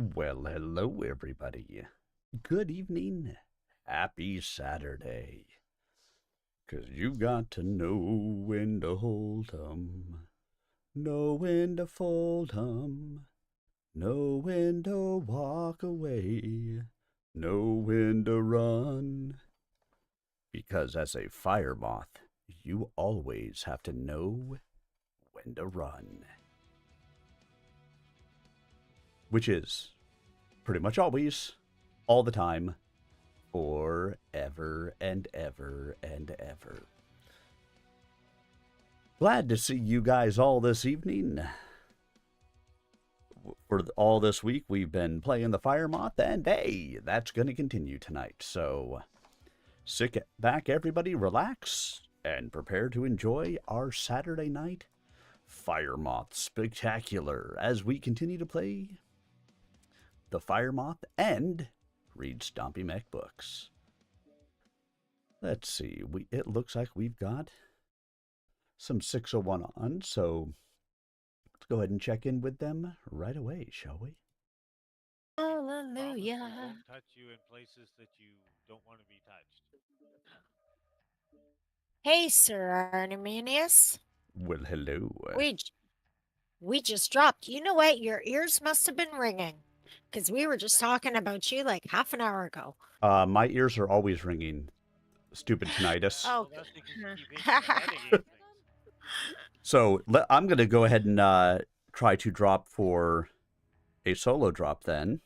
Well, hello, everybody. Good evening. Happy Saturday. 'Cause you got to know when to hold 'em, know when to fold 'em, know when to walk away, know when to run. Because as a fire moth, you always have to know when to run. Which is pretty much always, all the time, forever and ever and ever. Glad to see you guys all this evening. For all this week, we've been playing the Fire Moth, and hey, that's going to continue tonight. So sit back, everybody, relax, and prepare to enjoy our Saturday night Fire Moth Spectacular as we continue to play the Fire Moth and read Stompy Mech books. Let's see. It looks like we've got some 601 on, so let's go ahead and check in with them right away, shall we? Hallelujah. Won't touch you in places that you don't want to be touched. Hey, Sir Arteminius. Well, hello. We j- we just dropped. You know what? Your ears must have been ringing because we were just talking about you like half an hour ago. My ears are always ringing. Stupid tinnitus. Oh, Well, that's because you keep hitting your head against things. So I'm going to go ahead and try to drop for a solo drop then,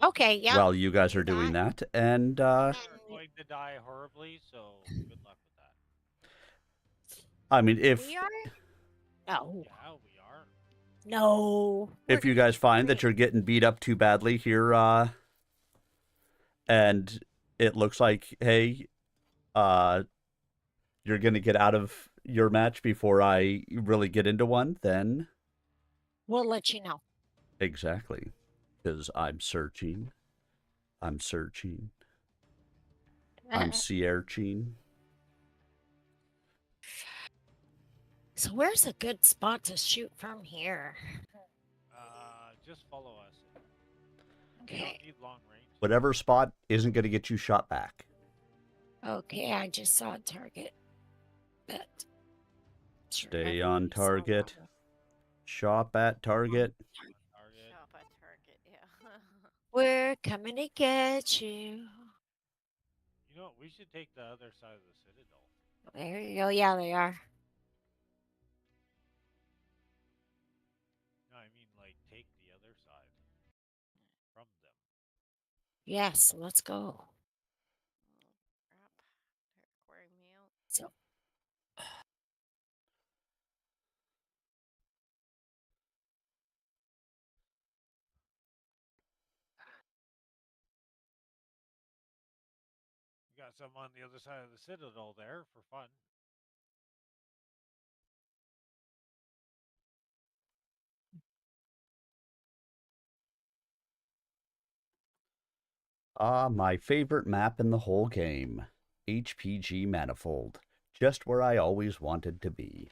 okay. Yeah. while you guys are doing that. And You are going to die horribly, so good luck with that. I mean, We are. No. Yeah, we are. No. if you guys find that you're getting beat up too badly here, and it looks like, hey, you're going to get out of your match before I really get into one, then We'll let you know. exactly. Because I'm searching. I'm searching. So where's a good spot to shoot from here? Just follow us. You Okay. don't need long range. Whatever spot isn't going to get you shot back. Okay. I just saw a target. But Stay on target. Shop at target. Target. Shop at Target, yeah. We're coming to get you. You know what? We should take the other side of the citadel. There you go. Yeah, they are. No, I mean like take the other side from them. Yes, let's go. Crap. They're wearing me out. So, We got some on the other side of the citadel there for fun. My favorite map in the whole game. HPG Manifold. Just where I always wanted to be.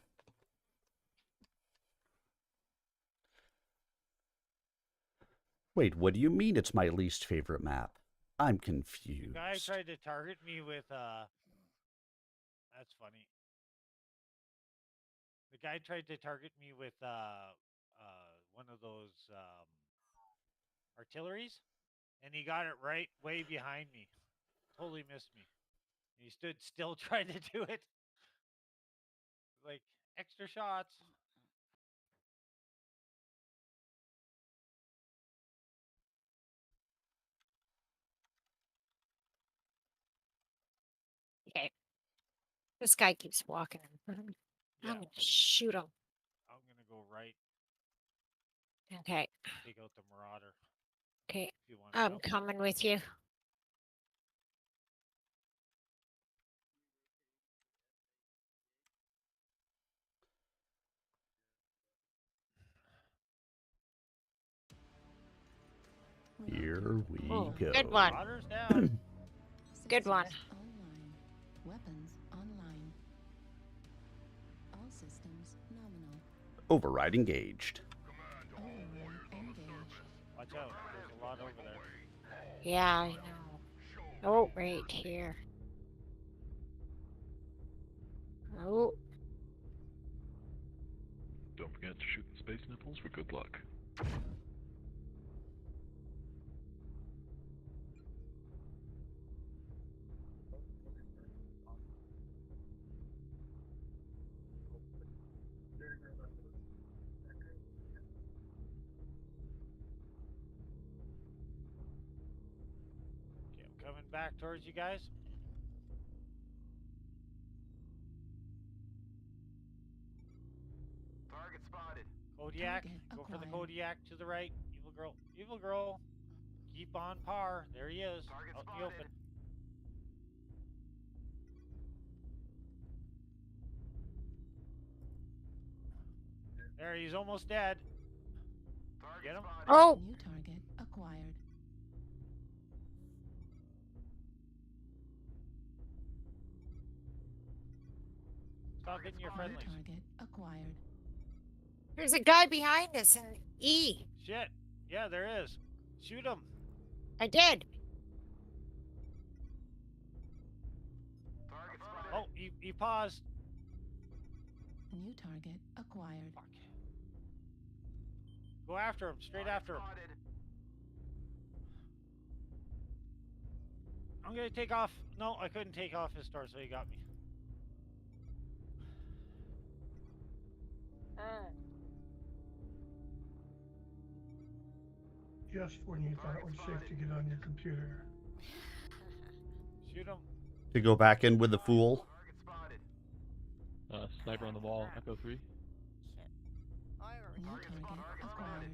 Wait, what do you mean it's my least favorite map? I'm The confused. guy tried to target me with That's funny. The guy tried to target me with one of those artilleries, and he got it right way behind me. Totally missed me. He stood still trying to do it. Like extra shots. okay. This guy keeps walking in front of me. Yeah. I'm going to shoot him. I'm gonna go right, Okay. take out the marauder. Okay. If you want to I'm go. coming with you. Here we Oh, go. good one. Marauder's down. Good one. Online. Weapons online. All systems nominal. Override engaged. Override engaged. Watch Watch out. There's a lot over there. Yeah, I know. Oh, right here. Oh, Don't forget to shoot the space nipples for good luck. Okay, I'm coming back towards you guys. Target spotted. Kodiak. Target Go for the acquired. Kodiak to the right. Evil girl. Evil girl. Keep on par. There he is. Target Out in the open. spotted. There, he's almost dead. Target Get him? spotted. oh, New target acquired. Stop hitting your New friendlies. target acquired. there's a guy behind us in E. Shit. Yeah, there is. Shoot him. I did. Target spotted. Oh, he paused. New target acquired. Fuck. Go after him. Straight after him. Spotted. I'm gonna take off. No, I couldn't take off his torso, so he got me. Just when you thought it was safe to get on your computer. Shoot him. To go back in with the fool. Target spotted. Sniper on the wall, Echo 3. Shit. Fire. New target acquired.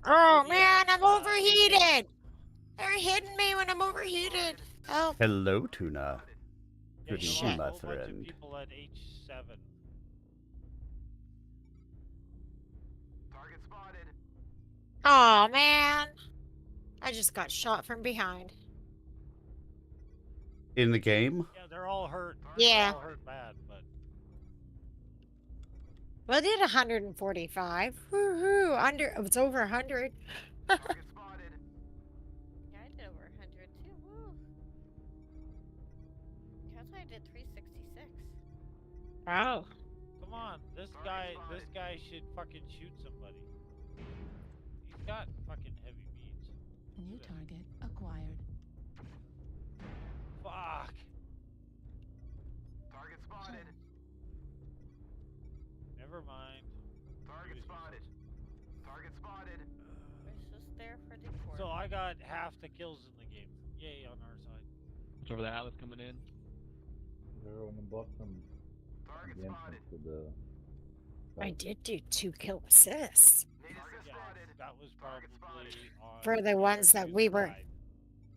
Oh man, I'm overheated. They're hitting me when I'm overheated. Oh, Hello, Tuna. Yeah, Good you shit. lost my a whole bunch of friend. people at H7. Target spotted. oh man. I just got shot from behind. In the game? Yeah, they're all hurt. Yeah. They're all hurt bad, but Well, I did 145. Woohoo! It's over 100. Target spotted. Yeah, I did over 100 too. Woo. Guess I did 366. Wow. come on. This guy should fucking shoot somebody. He's got fucking heavy beads. New target acquired. Fuck. Target spotted. Never mind. Target He was spotted. useless. Target spotted. It's just there for decor. So I got half the kills in the game. Yay on our side. What's over the Atlas coming in? They're on the bottom, Target the entrance spotted. to the. I did do 2 kill assists. Need assist Yeah, spotted. that was Target probably spotted. on For the ones that other we were- side.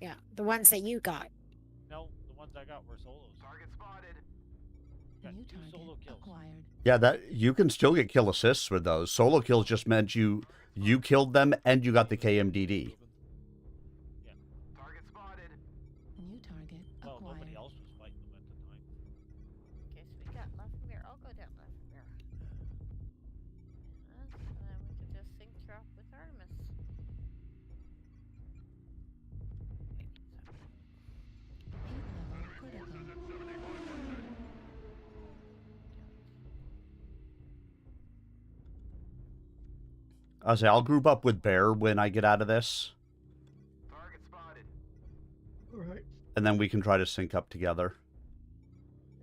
Yeah, the ones that you got. No, the ones I got were solos. Target spotted. Got New 2 target solo kills. acquired. Yeah, that you can still get kill assists with those. Solo kills just meant you killed them and you got the KMDD. Target spotted. New target Well, nobody acquired. else was fighting them at the time. Okay, so we got Lefmere. I'll go down Lefmere. Yes, and then we could just sync drop with Artemis. Heat level critical. I'll group up with Bear when I get out of this, Target spotted. Alright. and then we can try to sync up together.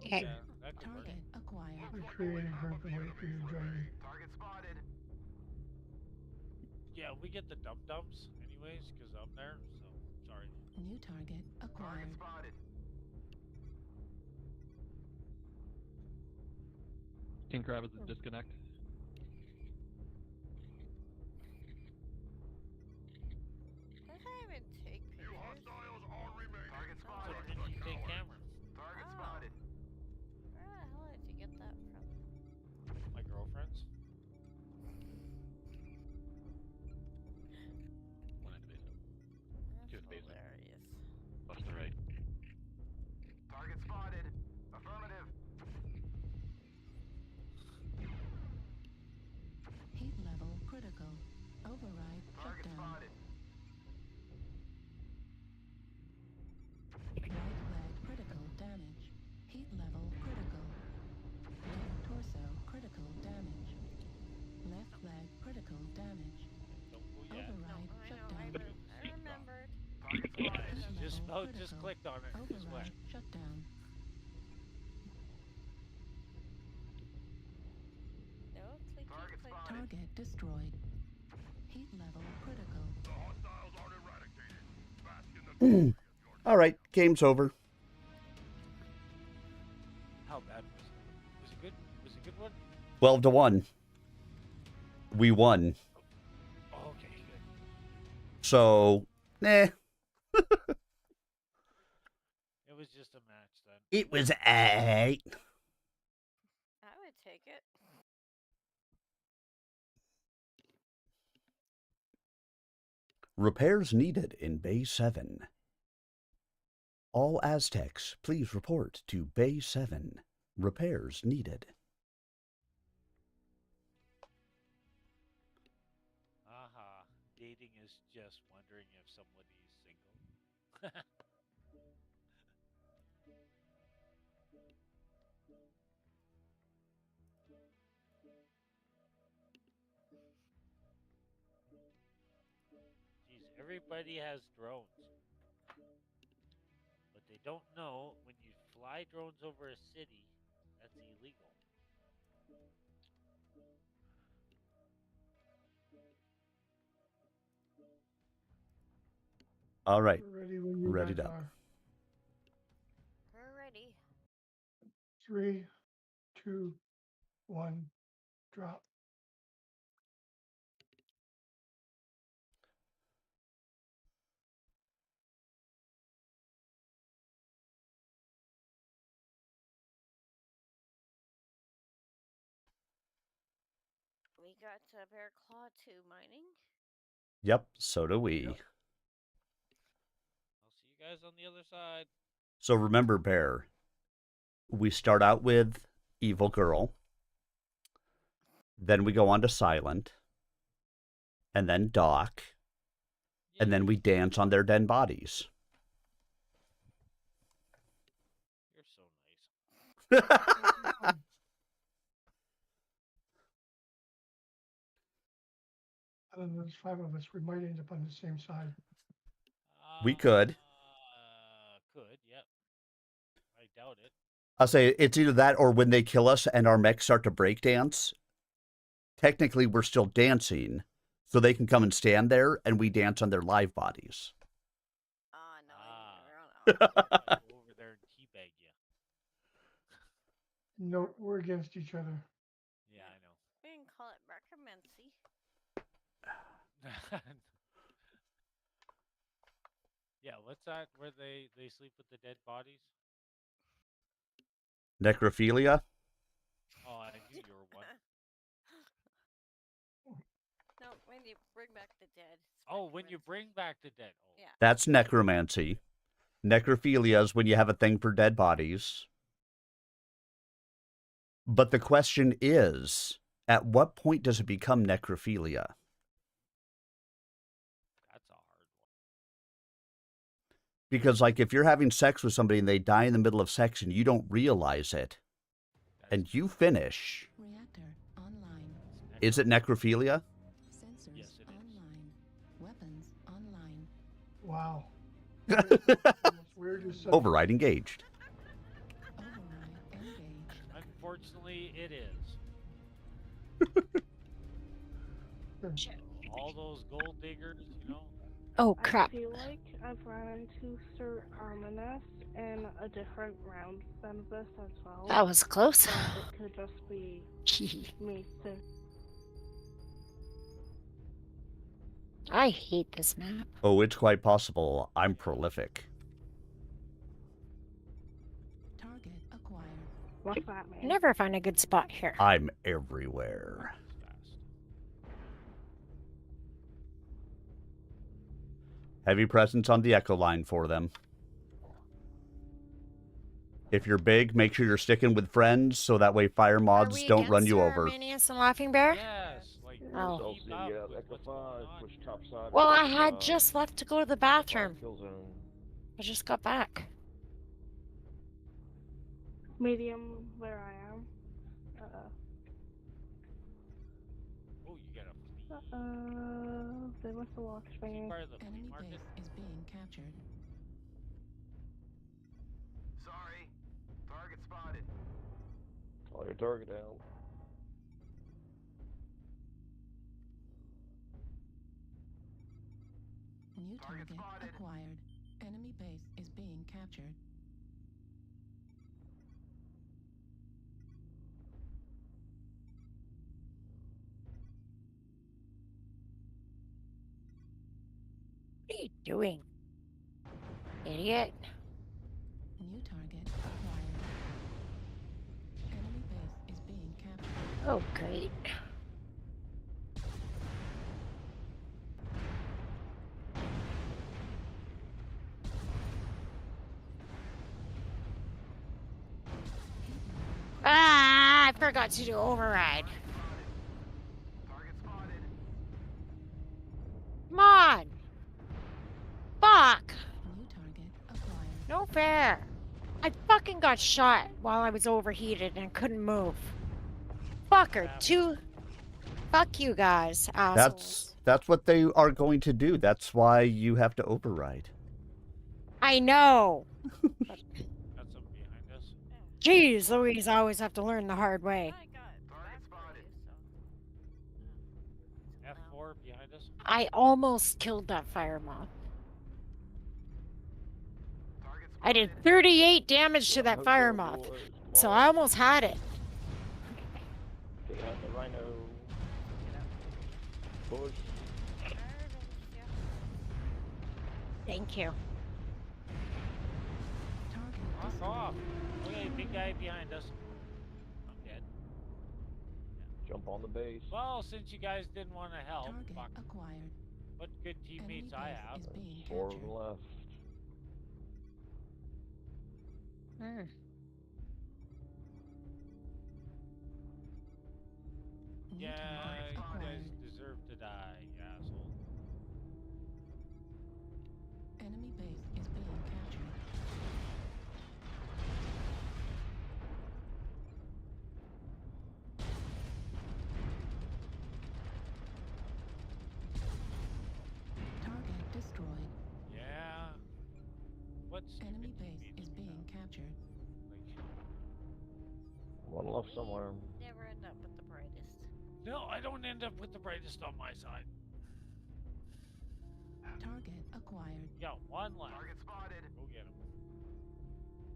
Okay. Yeah, that could work. Target acquired. We're creating group and wait for you to join me. Target spotted. Yeah, we get the dump dumps anyways, because I'm there, so sorry. New target acquired. Target spotted. King Crab is a disconnect. Why did I even take pictures? Target So spotted. did you take cameras? Target Oh. spotted. Where the hell did you get that from? My girlfriend's? One in the basement. That's Two in the basement. hilarious. Bust the right. Target spotted. Affirmative. Heat level critical. Over Override shut Target down. spotted. Right leg critical damage. Heat level critical. Left torso critical damage. Left leg critical damage. Don't go yet. No, Override I shut know. down. I remembered. Target spotted. She Level just about just critical. clicked on it and just went. Override shut down. No, clicky Target click. spotted. Target destroyed. Heat level critical. The hostiles are eradicated. Bask in the glory of your All right, game's over. How bad was it? Was it good? Was it a good one? 12-1. We won. Oh, okay, good. So, It was just a match then. it was 8. I would take it. Repairs needed in Bay 7. All Aztecs, please report to Bay 7. Repairs needed. Aha. Dating is just wondering if somebody is single. Jeez, everybody has drones. But they don't know when you fly drones over a city, that's illegal. All right, We're ready when you ready guys up. are. We're ready. 3, 2, 1, drop. We got Bear Claw 2 mining. Yep, so do we. Yep. I'll see you guys on the other side. So remember, Bear, we start out with Evil Girl, then we go on to Silent, and then Doc, and then we dance on their dead bodies. You're so nice. And then there's 5 of us. We might end up on the same side. We could. Could, yep. I doubt it. I'll say it's either that or when they kill us and our mechs start to break dance. Technically, we're still dancing, so they can come and stand there, and we dance on their live bodies. No, I might go over there and teabag you. No, we're against each other. Yeah, I know. we can call it recreancy. Yeah, what's that where they sleep with the dead bodies? Necrophilia? Oh, I knew you were one. No, when you bring back the dead. it's Oh, when you recreancy. bring back the dead. Oh. Yeah. That's necromancy. Necrophilia is when you have a thing for dead bodies. But the question is, at what point does it become necrophilia? That's a hard one. Because, like, if you're having sex with somebody and they die in the middle of sex and you don't realize it, That's and you finish, Reactor online. is it necrophilia? Sensors Yes, it is. online. Weapons online. Wow. It's weird as such. Override engaged. Override engaged. Unfortunately, it is. All those gold diggers, you know. Oh, crap. I feel like I've run into Sir Arminus in a different round than this as well. That was close. So it could just be me too. I hate this map. Oh, it's quite possible I'm prolific. Target acquired. What's that mean? Never find a good spot here. I'm everywhere. Fast. Heavy presence on the echo line for them. If you're big, make sure you're sticking with friends so that way fire mods Are we don't run against you Sir over. Arminius and Laughing Bear? Yes, like Oh. Keep up Yeah, with Echo what's going 5, on. push top side. Well, I Echo had 5, just left to go to the Echo 5 bathroom. Kill zone. I just got back. Medium where I am. Oh, you got a flea. They must have watched Is he me. part of the flea Enemy market? base is being captured. Sorry. Target spotted. Call your target out. New Target target spotted. acquired. Enemy base is being captured. What are you doing? Idiot. New target acquired. Enemy base is being captured. Oh, great. Ah, I forgot to do override. Target spotted. Come on. Fuck. New target acquired. No fair. I fucking got shot while I was overheated and couldn't move. Fucker, fuck you guys, assholes. That's what they are going to do. That's why you have to override. I know. Got something behind us. Jeez, Louise, I always have to learn the hard way. I got Target back for spotted. you, so. F4 behind us. I almost killed that fire moth. Target I did spotted. 38 damage to that Hotel fire boys, moth. come So on. I almost had it. Take out the rhino. Push. Thank you. Target Knock destroyed. off. Okay, big guy behind us. I'm dead. Jump on the base. Well, since you guys didn't want to help, Target fuck, acquired. what good Enemy teammates I base have. is being 4 of captured. them left. New Yeah, target you acquired. guys deserve to die, you asshole. Enemy base is being captured. Target destroyed. Yeah. What's Enemy base is being captured. One left somewhere. Never end up with the brightest. No, I don't end up with the brightest on my side. Target acquired. Yeah, one left. Target spotted. Go get him.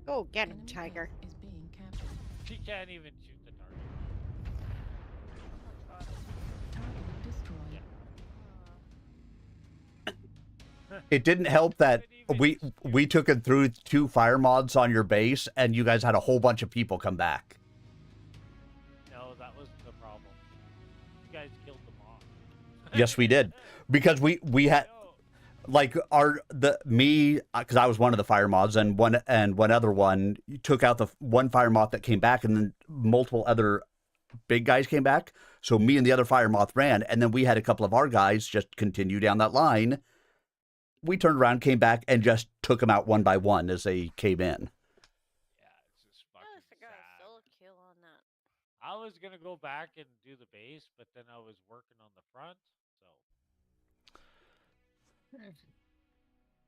Go get him, Enemy Tiger. base is being captured. She can't even shoot the target. Target destroyed. It didn't help that Couldn't even we shoot. took it through 2 fire mods on your base, and you guys had a whole bunch of people come back. No, that wasn't the problem. You guys killed them all. Yes, we did, because we had No. like because I was one of the fire mods, and one other one took out the one fire moth that came back, and then multiple other big guys came back. So me and the other fire moth ran, and then we had a couple of our guys just continue down that line. We turned around, came back, and just took them out one by one as they came in. Yeah, it's just At fucking least I got a sad. solo kill on that. I was gonna go back and do the base, but then I was working on the front, so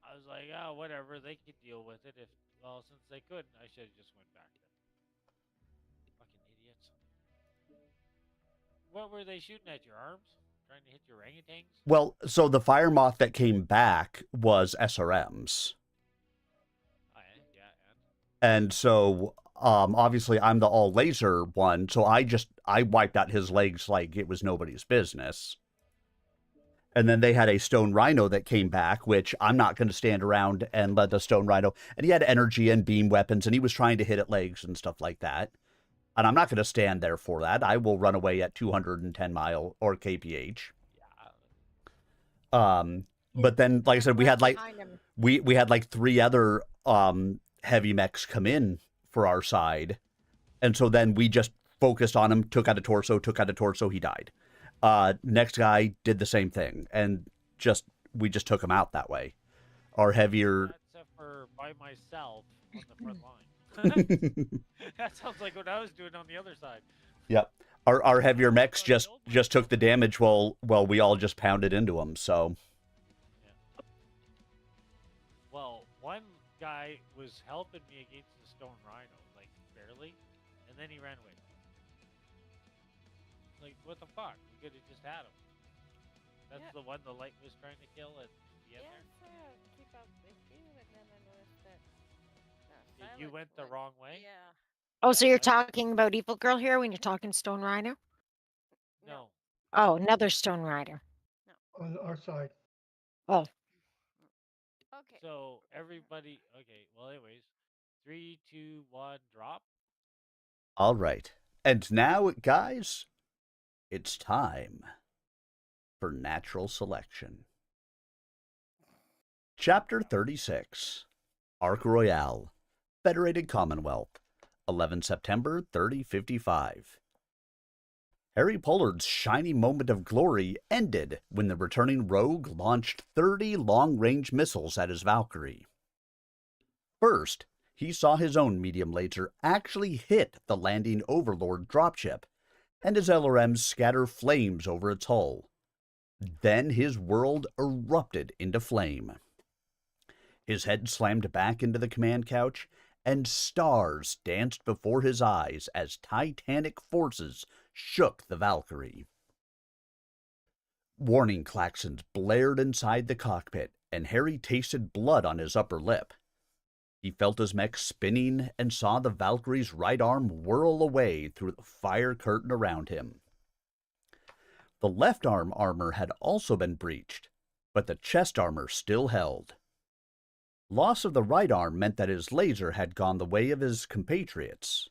I was like, oh, whatever, they could deal with it. Since they couldn't, I should have just went back then. Fucking idiots. What were they shooting at? Your arms? Trying to hit your orangutans? Well, so the fire moth that came back was SRMs. Oh, yeah, and And so, obviously, I'm the all laser one, so I wiped out his legs like it was nobody's business. And then they had a stone rhino that came back, which I'm not going to stand around and let the stone rhino. And he had energy and beam weapons, and he was trying to hit at legs and stuff like that. And I'm not going to stand there for that. I will run away at 210 mile or kph. yeah. But then, like I said, we had like Behind him. we had like 3 other heavy mechs come in for our side, and so then we just focused on him, took out a torso, he died, Next guy did the same thing, and we just took him out that way. Our heavier. Except for by myself on the front line. That sounds like what I was doing on the other side. Yep. Our heavier mechs just took the myself. damage while we all just pounded into them. So. Yeah. Well, one guy was helping me against the stone rhino, like barely, and then he ran away. Like, what the fuck? We could have just had him. That's Yeah. the one the light was trying to kill at the end Yes, keep up with you, and then I noticed that. there. You went the wrong way? Yeah. Oh, so Yeah, you're that's- talking about Evil Girl here when you're talking Stone Rhino? No. Oh, another Stone Rider. On our side. Oh, Okay. So everybody, okay. Well, anyways, 3, 2, 1, drop. All right. And now, guys, it's time for natural selection. Chapter 36, Arc Royale, Federated Commonwealth, 11 September 3055. Harry Pollard's shiny moment of glory ended when the returning rogue launched 30 long-range missiles at his Valkyrie. First, he saw his own medium laser actually hit the landing Overlord dropship, and his LRMs scatter flames over its hull. Then his world erupted into flame. His head slammed back into the command couch, and stars danced before his eyes as titanic forces shook the Valkyrie. Warning klaxons blared inside the cockpit, and Harry tasted blood on his upper lip. He felt his mech spinning and saw the Valkyrie's right arm whirl away through the fire curtain around him. The left arm armor had also been breached, but the chest armor still held. Loss of the right arm meant that his laser had gone the way of his compatriots.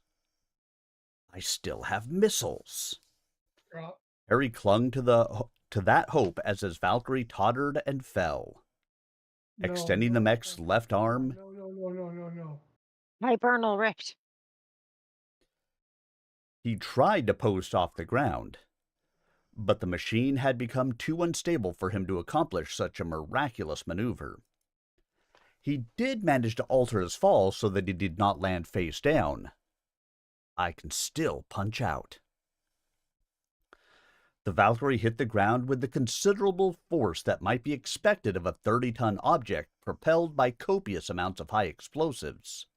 I still have missiles. Drop. Harry clung to that hope as his Valkyrie tottered and fell. No, Extending the no, mech's no, left arm, No. Hibernal Rift. he tried to post off the ground, but the machine had become too unstable for him to accomplish such a miraculous maneuver. He did manage to alter his fall so that he did not land face down. I can still punch out. The Valkyrie hit the ground with the considerable force that might be expected of a 30-ton object propelled by copious amounts of high explosives.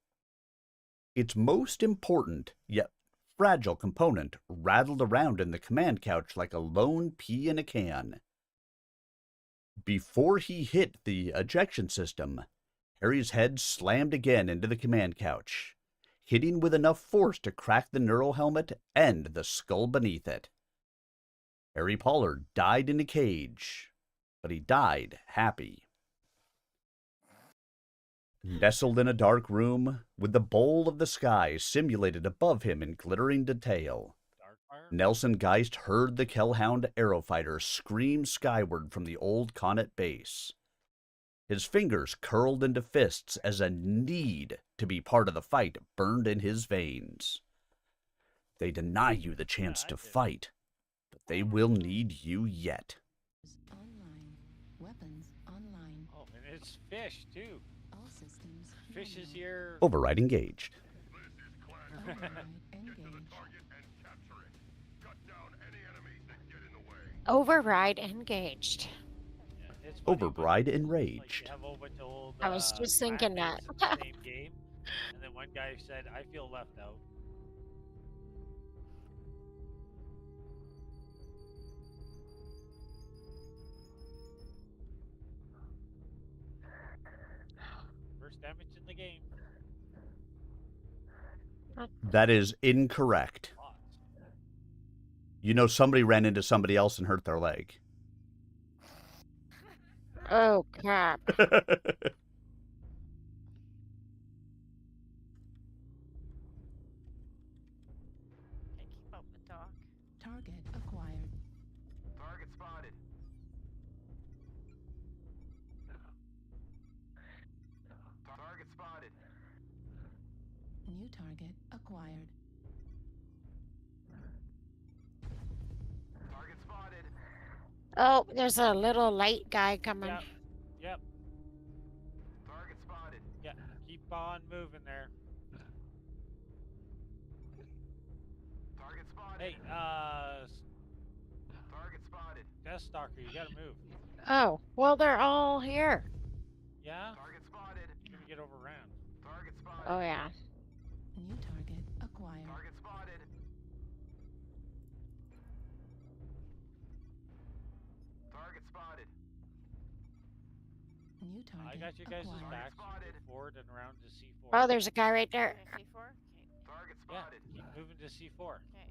Its most important, yet fragile component rattled around in the command couch like a lone pea in a can. Before he hit the ejection system, Harry's head slammed again into the command couch, hitting with enough force to crack the neural helmet and the skull beneath it. Harry Pollard died in a cage, but he died happy. Nestled in a dark room, with the bowl of the sky simulated above him in glittering detail, Darkfire? Nelson Geist heard the Kellhound Aerofighter scream skyward from the old Conet base. His fingers curled into fists as a need to be part of the fight burned in his veins. They deny you the chance I to did. fight, but they will need you yet. Online. Weapons online. Oh, and it's fish too. All systems. Fish is nominal. here. Override engaged. This is class. Override Get to the engaged. target and capture it. Cut down any enemies that get in the way. Override engaged. Yeah, it's funny, Override but, like, enraged. you have a bunch of old, I was just thinking that. clanmates in the same game, and then one guy said, "I feel left out." First damage in the game. That is incorrect. Lots. You know somebody ran into somebody else and hurt their leg. Oh, crap. Can't keep up with Doc. Target acquired. Target spotted. Target spotted. New target acquired. Target spotted. Oh, there's a little light guy coming. Yep. Yep. Target spotted. Yeah. Keep on moving there. Target spotted. Hey, Target spotted. Death Stalker, you gotta move. Oh, well, they're all here. Yeah? Target spotted. You're gonna get overran. Target spotted. Oh, yeah. New target acquired. Target spotted. Target spotted. New target I got you guys' acquired. back. Spotted. Move forward and around to C4. Oh, there's a guy right there. Okay, C4? Okay. Target Yeah, spotted. keep moving to C4. Okay.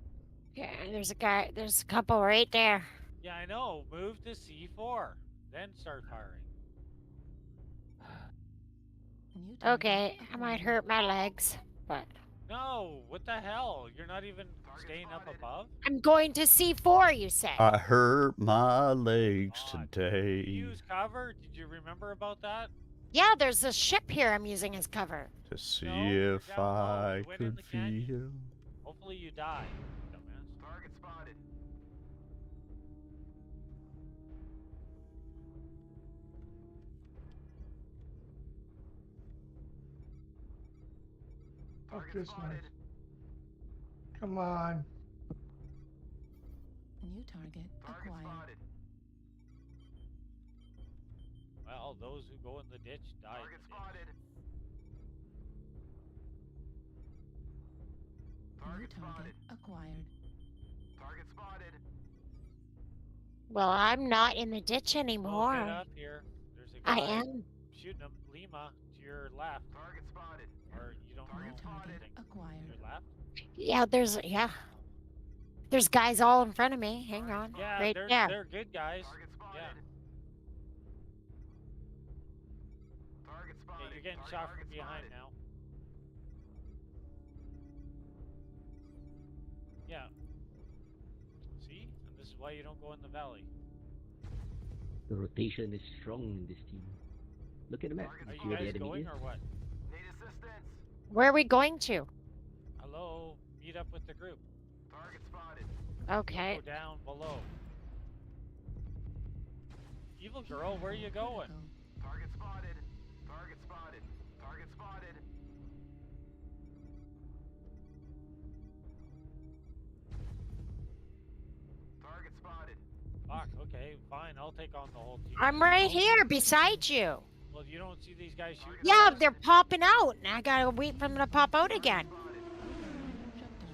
Yeah, there's a guy. There's a couple right there. Yeah, I know. Move to C4. Then start firing. New target Okay, I might acquired. hurt my legs, but No, what the hell? You're not even staying up above? I'm going to C4, you said. I hurt my legs God. today. Use cover? Did you remember about that? Yeah, there's a ship here I'm using as cover. To see No, you're if down low. I You went in could the canyon. feel. Hopefully you die, dumbass. Target spotted. Fuck Target this spotted. knife. Come on. New target Target acquired. spotted. Well, those who go in the ditch die in Target the ditch. spotted. New Target target spotted. acquired. Target spotted. Well, I'm not in the ditch Well, anymore. get up here. There's a I guy am. shooting him. Lima, to your left. Target spotted. Or you don't New know target anything. acquired. Your left? Yeah, there's guys all in front of me. Hang on. Yeah, Right they're there. they're good guys. Target spotted. Yeah. Target Yeah, spotted. you're getting shot from behind now. Yeah. See? And this is why you don't go in the valley. The rotation is strong in this team. Look at the map. Are You see you where the guys enemy going is? or what? Need assistance. Where are we going to? Hello? Meet up with the group. Target spotted. Okay. Go down below. Evil girl, where are you going? Critical. Target spotted. Target spotted. Target spotted. Target spotted. Fuck, okay, fine, I'll take on the whole team. I'm right here beside you. Well, you don't see these guys shooting? Yeah, at us? they're popping out, and I gotta wait for them to pop out again. Shut down.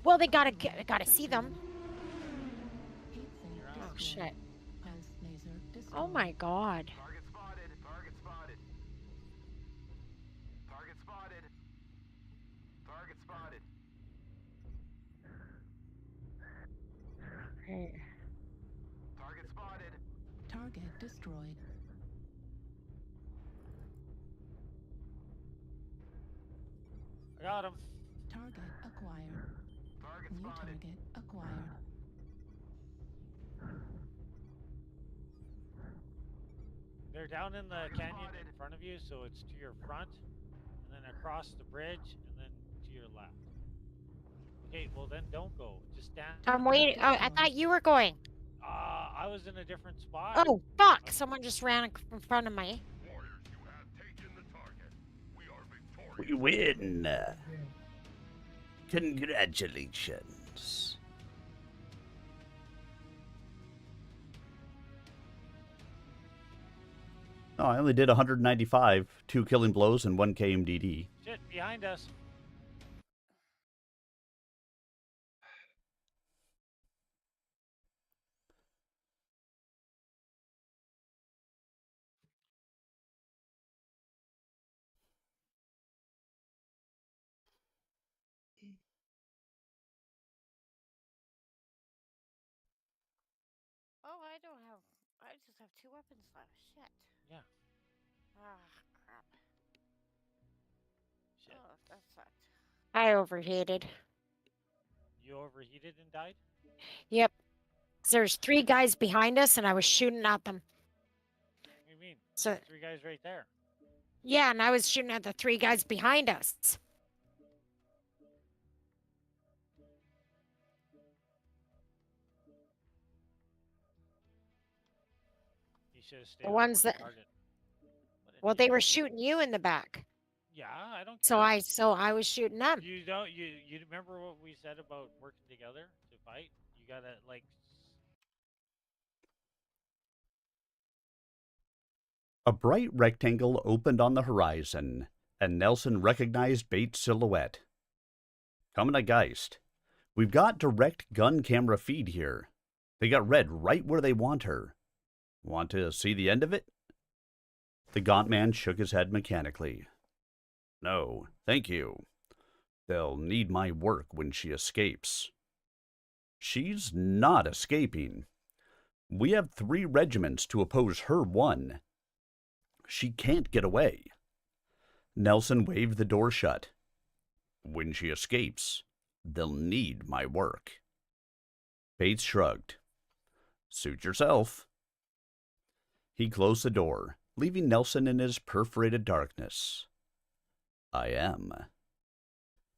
Well, they gotta see them. Heat sink You're out. Oh destroyed. shit. Pulse laser destroyed. Oh my god. Target spotted. Target spotted. Target spotted. Target spotted. Target spotted. Target destroyed. I got him. Target acquired. Target New spotted. target acquired. They're down in the canyon in front of you, so it's to your front, and then across the bridge, and then to your left. Okay, well then don't go. Just stand. I'm waiting. Oh, I thought you were going. I was in a different spot. Oh fuck! Someone just ran in front of me. Warriors, you have taken the target. We are victorious. We win. Congratulations. Oh, I only did 195, 2 killing blows and 1 KMDD. Shit, behind us. Oh, I don't have. I just have 2 weapons left. Shit. Yeah. Ah, crap. Shit. Oh, that sucked. I overheated. You overheated and died? Yep. There's 3 guys behind us, and I was shooting at them. What do you mean? So 3 guys right there. yeah, and I was shooting at the 3 guys behind us. should have stayed The on ones one that, target. What an well, they were idiot. shooting you in the back. Yeah, I don't So care. I was shooting them. You remember what we said about working together to fight? You gotta like. A bright rectangle opened on the horizon, and Nelson recognized Bates' silhouette. Coming to Geist. We've got direct gun camera feed here. They got Red right where they want her. Want to see the end of it? The gaunt man shook his head mechanically. No, thank you. They'll need my work when she escapes. She's not escaping. We have 3 regiments to oppose her 1. She can't get away. Nelson waved the door shut. When she escapes, they'll need my work. Bates shrugged. Suit yourself. He closed the door, leaving Nelson in his perforated darkness. I am.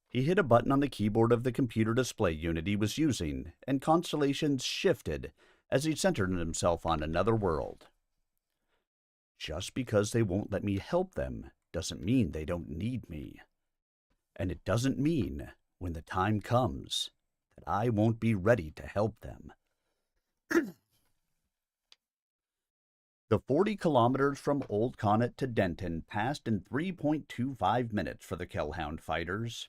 He hit a button on the keyboard of the computer display unit he was using, and constellations shifted as he centered himself on another world. Just because they won't let me help them doesn't mean they don't need me. And it doesn't mean, when the time comes, that I won't be ready to help them. The 40 kilometers from Old Connaught to Denton passed in 3.25 minutes for the Kellhound fighters.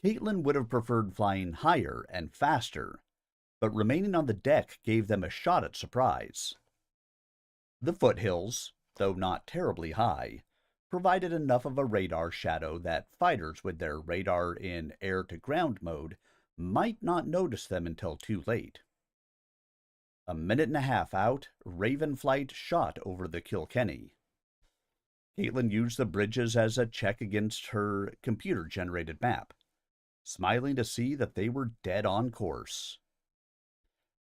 Caitlin would have preferred flying higher and faster, but remaining on the deck gave them a shot at surprise. The foothills, though not terribly high, provided enough of a radar shadow that fighters with their radar in air-to-ground mode might not notice them until too late. A minute and a half out, Raven Flight shot over the Kilkenny. Caitlin used the bridges as a check against her computer-generated map, smiling to see that they were dead on course.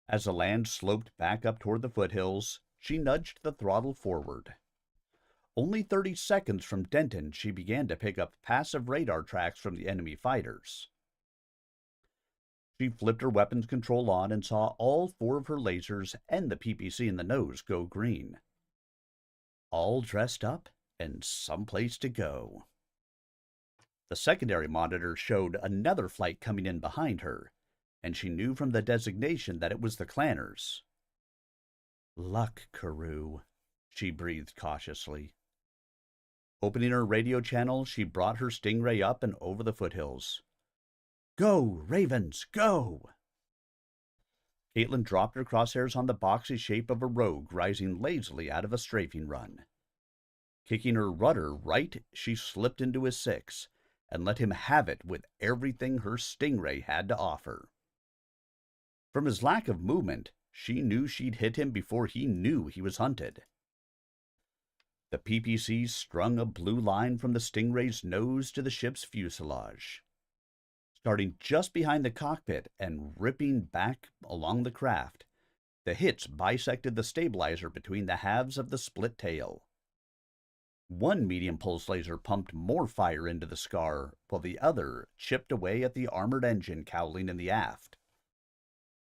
As the land sloped back up toward the foothills, she nudged the throttle forward. Only 30 seconds from Denton, she began to pick up passive radar tracks from the enemy fighters. She flipped her weapons control on and saw all 4 of her lasers and the PPC in the nose go green. All dressed up and someplace to go. The secondary monitor showed another flight coming in behind her, and she knew from the designation that it was the Clanners. Luck, Carew, she breathed cautiously. Opening her radio channel, she brought her Stingray up and over the foothills. Go, Ravens, go! Caitlin dropped her crosshairs on the boxy shape of a rogue rising lazily out of a strafing run. Kicking her rudder right, she slipped into his 6 and let him have it with everything her Stingray had to offer. From his lack of movement, she knew she'd hit him before he knew he was hunted. The PPC strung a blue line from the Stingray's nose to the ship's fuselage. Starting just behind the cockpit and ripping back along the craft, the hits bisected the stabilizer between the halves of the split tail. One medium pulse laser pumped more fire into the scar, while the other chipped away at the armored engine cowling in the aft.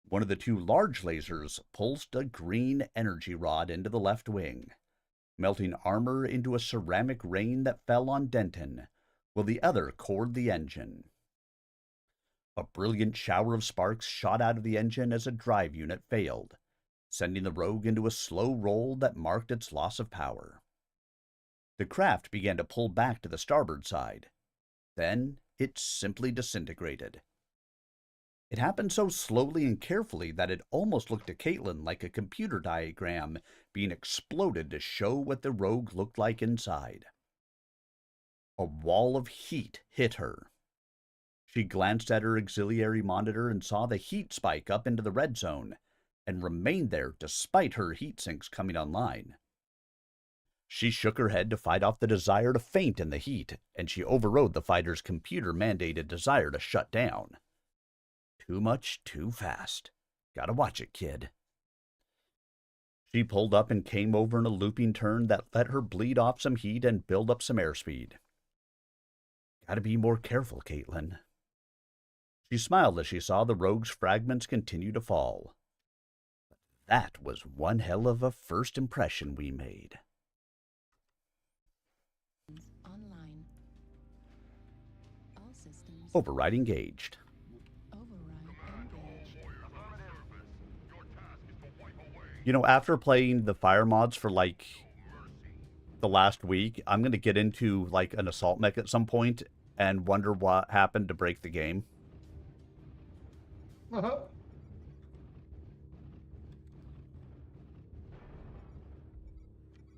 One of the 2 large lasers pulsed a green energy rod into the left wing, melting armor into a ceramic rain that fell on Denton, while the other cored the engine. A brilliant shower of sparks shot out of the engine as a drive unit failed, sending the Rogue into a slow roll that marked its loss of power. The craft began to pull back to the starboard side. Then it simply disintegrated. It happened so slowly and carefully that it almost looked to Caitlin like a computer diagram being exploded to show what the Rogue looked like inside. A wall of heat hit her. She glanced at her auxiliary monitor and saw the heat spike up into the red zone, and remained there despite her heat sinks coming online. She shook her head to fight off the desire to faint in the heat, and she overrode the fighter's computer-mandated desire to shut down. Too much, too fast. Gotta watch it, kid. She pulled up and came over in a looping turn that let her bleed off some heat and build up some airspeed. Gotta be more careful, Caitlin. She smiled as she saw the Rogue's fragments continue to fall. That was one hell of a first impression we made. Online. All systems. Override engaged. Override engaged. You know, after playing the fire mods for like the last week, I'm going to get into like an assault mech at some point and wonder what happened to break the game. Uh-huh.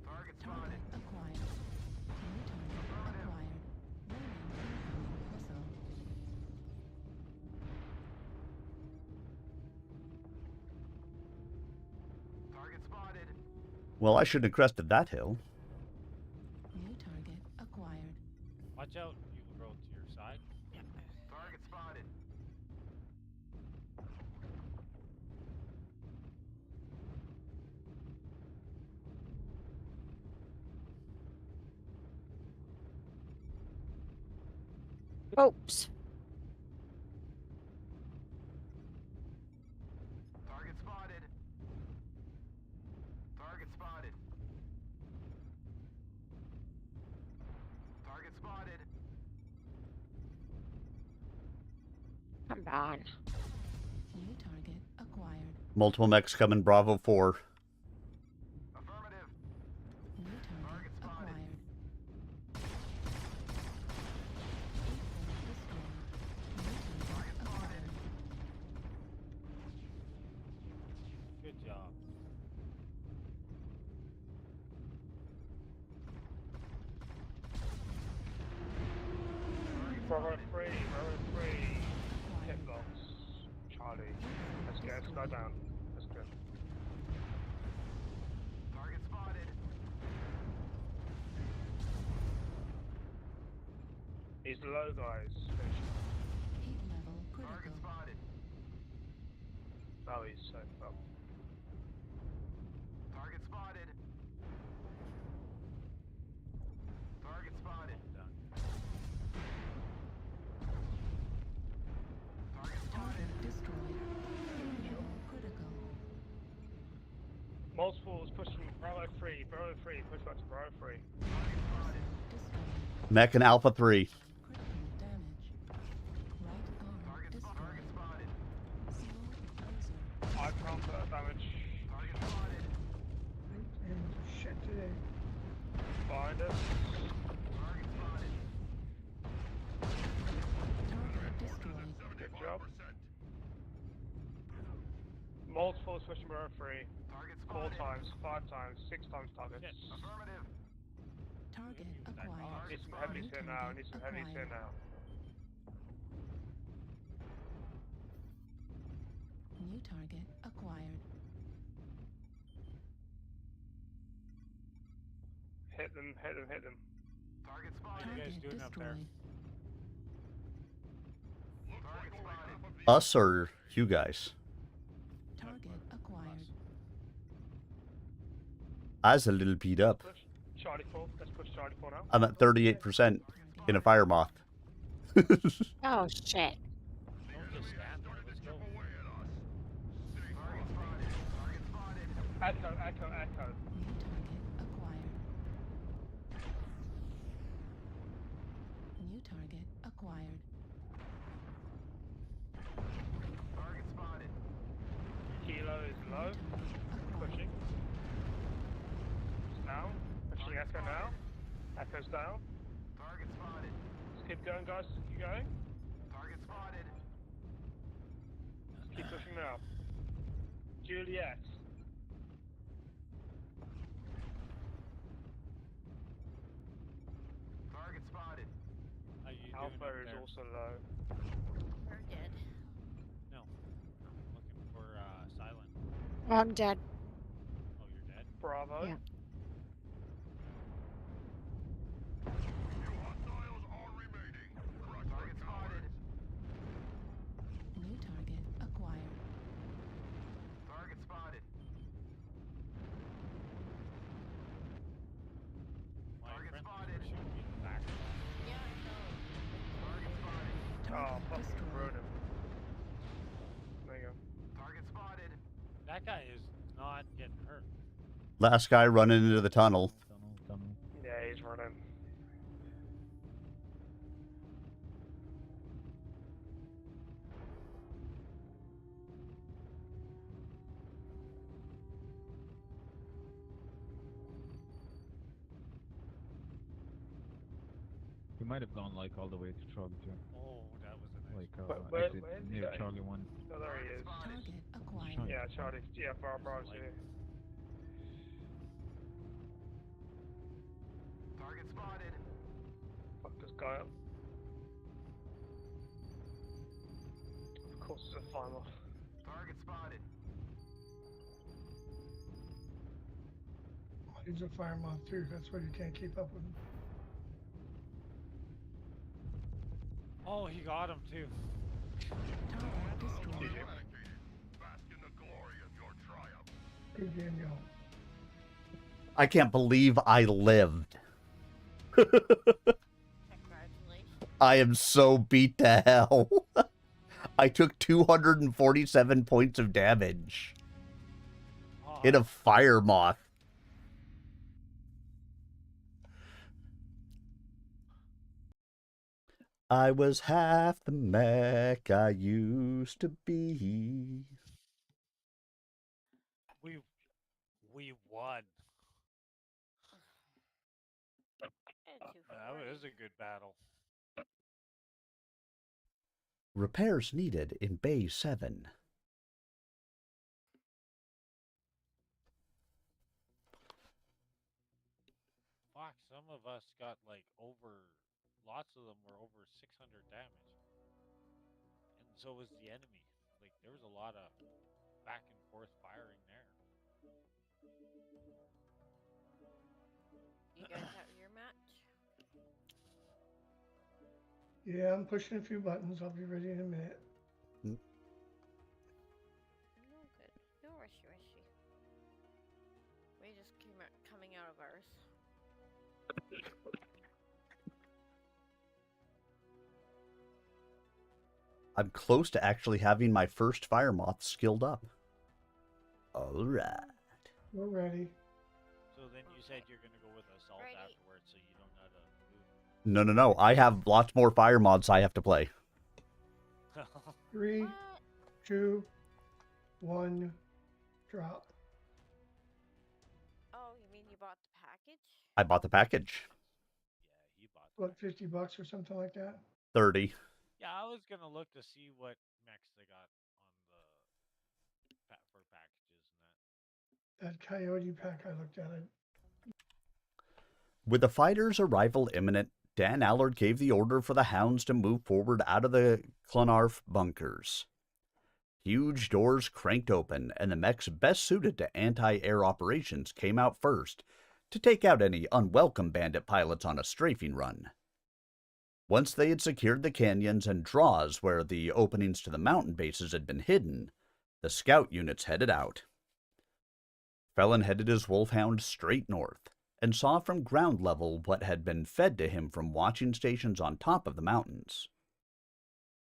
Target spotted. Acquired. New target acquired. Warning incoming missile. Target spotted. Well, I shouldn't have crested that hill. New target acquired. Watch out, evil growth to your side. Target spotted. Oops. Target spotted. Target spotted. Target spotted. Come on. New target acquired. Multiple mechs coming, Bravo 4. Affirmative. New target Target spotted. acquired. New target acquired. Good job. Bravo 3, hit blocks. Charlie. Let's go, slow down. Let's go. Target spotted. He's low, guys. Finish. Heat level Target critical. spotted. Oh, he's safe up. Target spotted. Target spotted. Done. Target spotted. Target destroyed. Heat level critical. Multiples pushing Bravo 3, push back to Bravo 3. Destroyed. Mech and Alpha 3. Critical damage. Right arm Target destroyed. spotted. Small laser. I can't put that damage. Target spotted. And shit today. Find us. Target spotted. Target destroyed. Good job. Multiples pushing Bravo 3. Target 4 spotted. times, 5 times, 6 times targets. Affirmative. Target That acquired. Need some heavies here now, need some heavies here now. New target acquired. Hit them, hit them, hit them. Target What spotted. are you guys Target doing up there? destroyed. Target spotted. Us or you guys? Target acquired. I was a little beat up. Push Charlie 4, let's push Charlie 4 now. I'm at 38% in a fire moth. Oh, shit. Don't just stand there. Let's go. Target spotted. Target spotted. Echo, echo, echo. New target acquired. New target acquired. Target spotted. Kilo is New low. target acquired. Pushing. It's down. Pushing Echo now. Echo's down. Target spotted. Let's keep going, guys. Keep going. Target spotted. Let's keep pushing now. Juliet. Target spotted. How you doing Alpha up is there? also low. We're dead. No. I'm looking for Silent. I'm dead. Oh, you're dead? Bravo. Yeah. Few hostiles are remaining. Target spotted. New target acquired. Target spotted. My Target friends spotted. were shooting me in the back. Yeah, I know. Target spotted. Oh, Target fucking destroyed. ruined him. There you go. Target spotted. That guy is not getting hurt. Last guy running into the tunnel. Yeah, he's running. We might have gone like all the way to Charlie too. Oh, that was a nice. Exit near Charlie 1. Oh, there he is. Target acquired. Yeah, Charlie. Yeah, Bravo's here. Target spotted. Fuck this guy up. Of course, it's a final. Target spotted. He's a fire moth too. That's why you can't keep up with him. Oh, he got him too. Target destroyed. Bask in the glory of your triumph. Good game, yo. I can't believe I lived. Congratulations. I am so beat to hell. I took 247 points of damage. In a fire moth. I was half the mech I used to be. We won. That was a good battle. Repairs needed in Bay 7. Fuck, some of us got like lots of them were over 600 damage. And so was the enemy. Like, there was a lot of back and forth firing there. You guys have your match? Yeah, I'm pushing a few buttons. I'll be ready in a minute. No good. No rushy. We just coming out of ours. I'm close to actually having my first fire moth skilled up. All right. We're ready. So then you said you're going to go with assault afterwards, so you don't know how to move. No. I have lots more fire mods I have to play. 3, 2, 1, drop. Oh, you mean you bought the package? I bought the package. Yeah, he bought. What, $50 or something like that? 30. Yeah, I was gonna look to see what mechs they got on the for packages and that. That coyote pack I looked at it. With the fighters' arrival imminent, Dan Allard gave the order for the hounds to move forward out of the Clonarf bunkers. Huge doors cranked open, and the mechs best suited to anti-air operations came out first to take out any unwelcome bandit pilots on a strafing run. Once they had secured the canyons and draws where the openings to the mountain bases had been hidden, the scout units headed out. Felon headed his wolfhound straight north and saw from ground level what had been fed to him from watching stations on top of the mountains.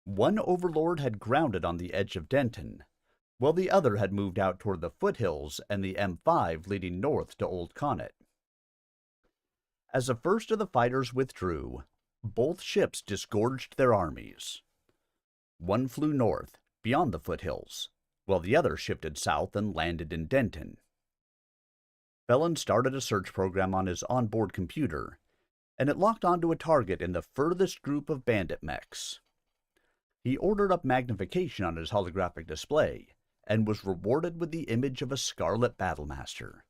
One overlord had grounded on the edge of Denton, while the other had moved out toward the foothills and the M5 leading north to Old Connet. As the first of the fighters withdrew, both ships disgorged their armies. One flew north, beyond the foothills, while the other shifted south and landed in Denton. Felon started a search program on his onboard computer, and it locked onto a target in the furthest group of bandit mechs. He ordered up magnification on his holographic display, and was rewarded with the image of a Scarlet Battlemaster.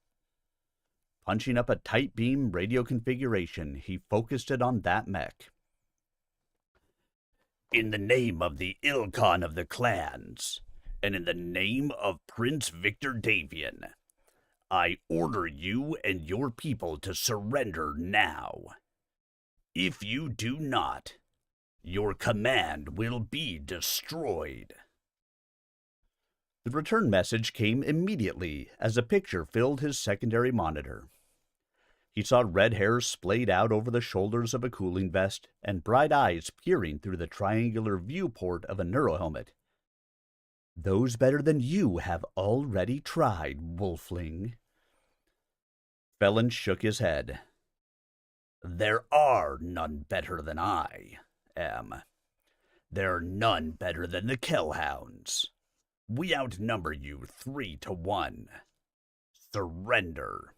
Punching up a tight beam radio configuration, he focused it on that mech. In the name of the Ilkhan of the clans, and in the name of Prince Victor Davian, I order you and your people to surrender now. If you do not, your command will be destroyed. The return message came immediately as a picture filled his secondary monitor. He saw red hair splayed out over the shoulders of a cooling vest and bright eyes peering through the triangular viewport of a neurohelmet. Those better than you have already tried, wolfling. Felon shook his head. There are none better than I am. There are none better than the Kellhounds. We outnumber you 3-1. Surrender.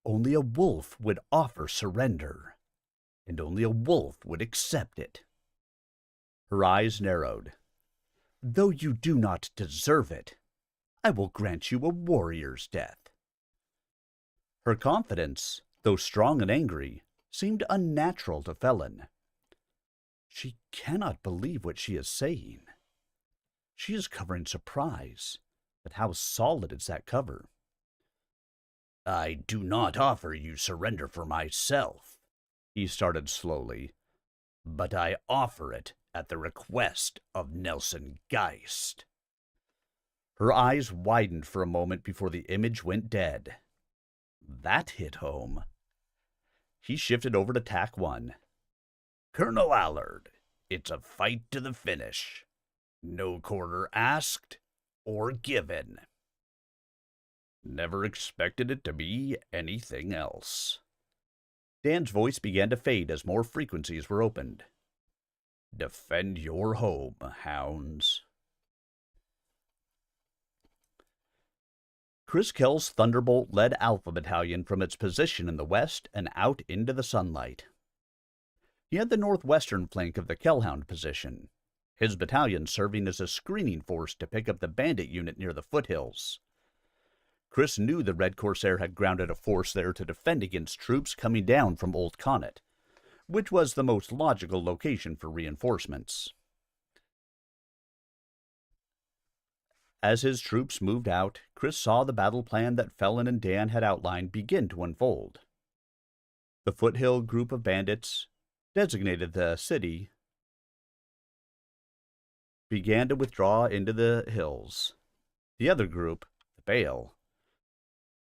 Only a wolf would offer surrender, and only a wolf would accept it. Her eyes narrowed. Though you do not deserve it, I will grant you a warrior's death. Her confidence, though strong and angry, seemed unnatural to Felon. She cannot believe what she is saying. She is covering surprise, but how solid is that cover? I do not offer you surrender for myself, he started slowly, but I offer it at the request of Nelson Geist. Her eyes widened for a moment before the image went dead. That hit home. He shifted over to tack 1. Colonel Allard, it's a fight to the finish. No quarter asked or given. Never expected it to be anything else. Dan's voice began to fade as more frequencies were opened. Defend your home, hounds. Chris Kell's Thunderbolt led Alpha Battalion from its position in the west and out into the sunlight. He had the northwestern flank of the Kellhound position, his battalion serving as a screening force to pick up the bandit unit near the foothills. Chris knew the Red Corsair had grounded a force there to defend against troops coming down from Old Connaught, which was the most logical location for reinforcements. As his troops moved out, Chris saw the battle plan that Felon and Dan had outlined begin to unfold. The foothill group of bandits, designated the city, began to withdraw into the hills. The other group, the Bale,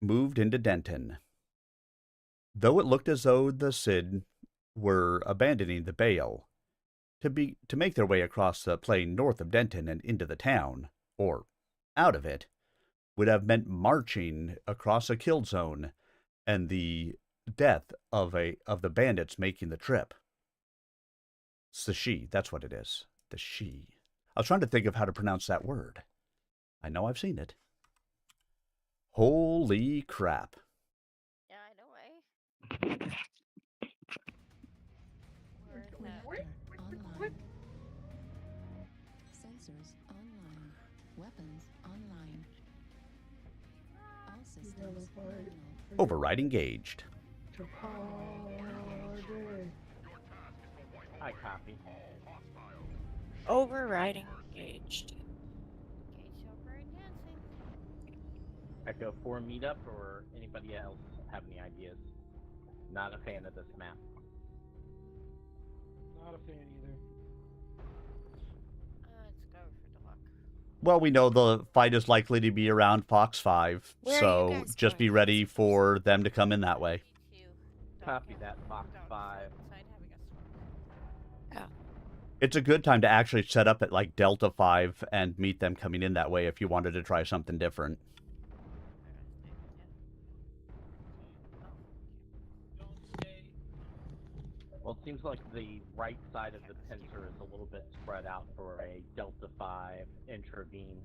moved into Denton. Though it looked as though the Cid were abandoning the Bale to make their way across the plain north of Denton and into the town, or out of it, would have meant marching across a kill zone and the death of the bandits making the trip. It's the she, that's what it is. The she. I was trying to think of how to pronounce that word. I know I've seen it. Holy crap. Yeah, I know, eh? Where is that? Online. Sensors online. Weapons online. All systems nominal. Override engaged. I copy. Overriding engaged. Engage over and dancing. Echo 4 meetup, or anybody else have any ideas? Not a fan of this map. Not a fan either. Let's go for the luck. Well, we know the fight is likely to be around Fox 5, Where are you so guys just be going? ready for them to come in that way. Copy that, Fox 5. It's a good time to actually set up at like Delta 5 and meet them coming in that way if you wanted to try something different. Well, it seems like the right side of the pincer is a little bit spread out for a Delta 5 intervene.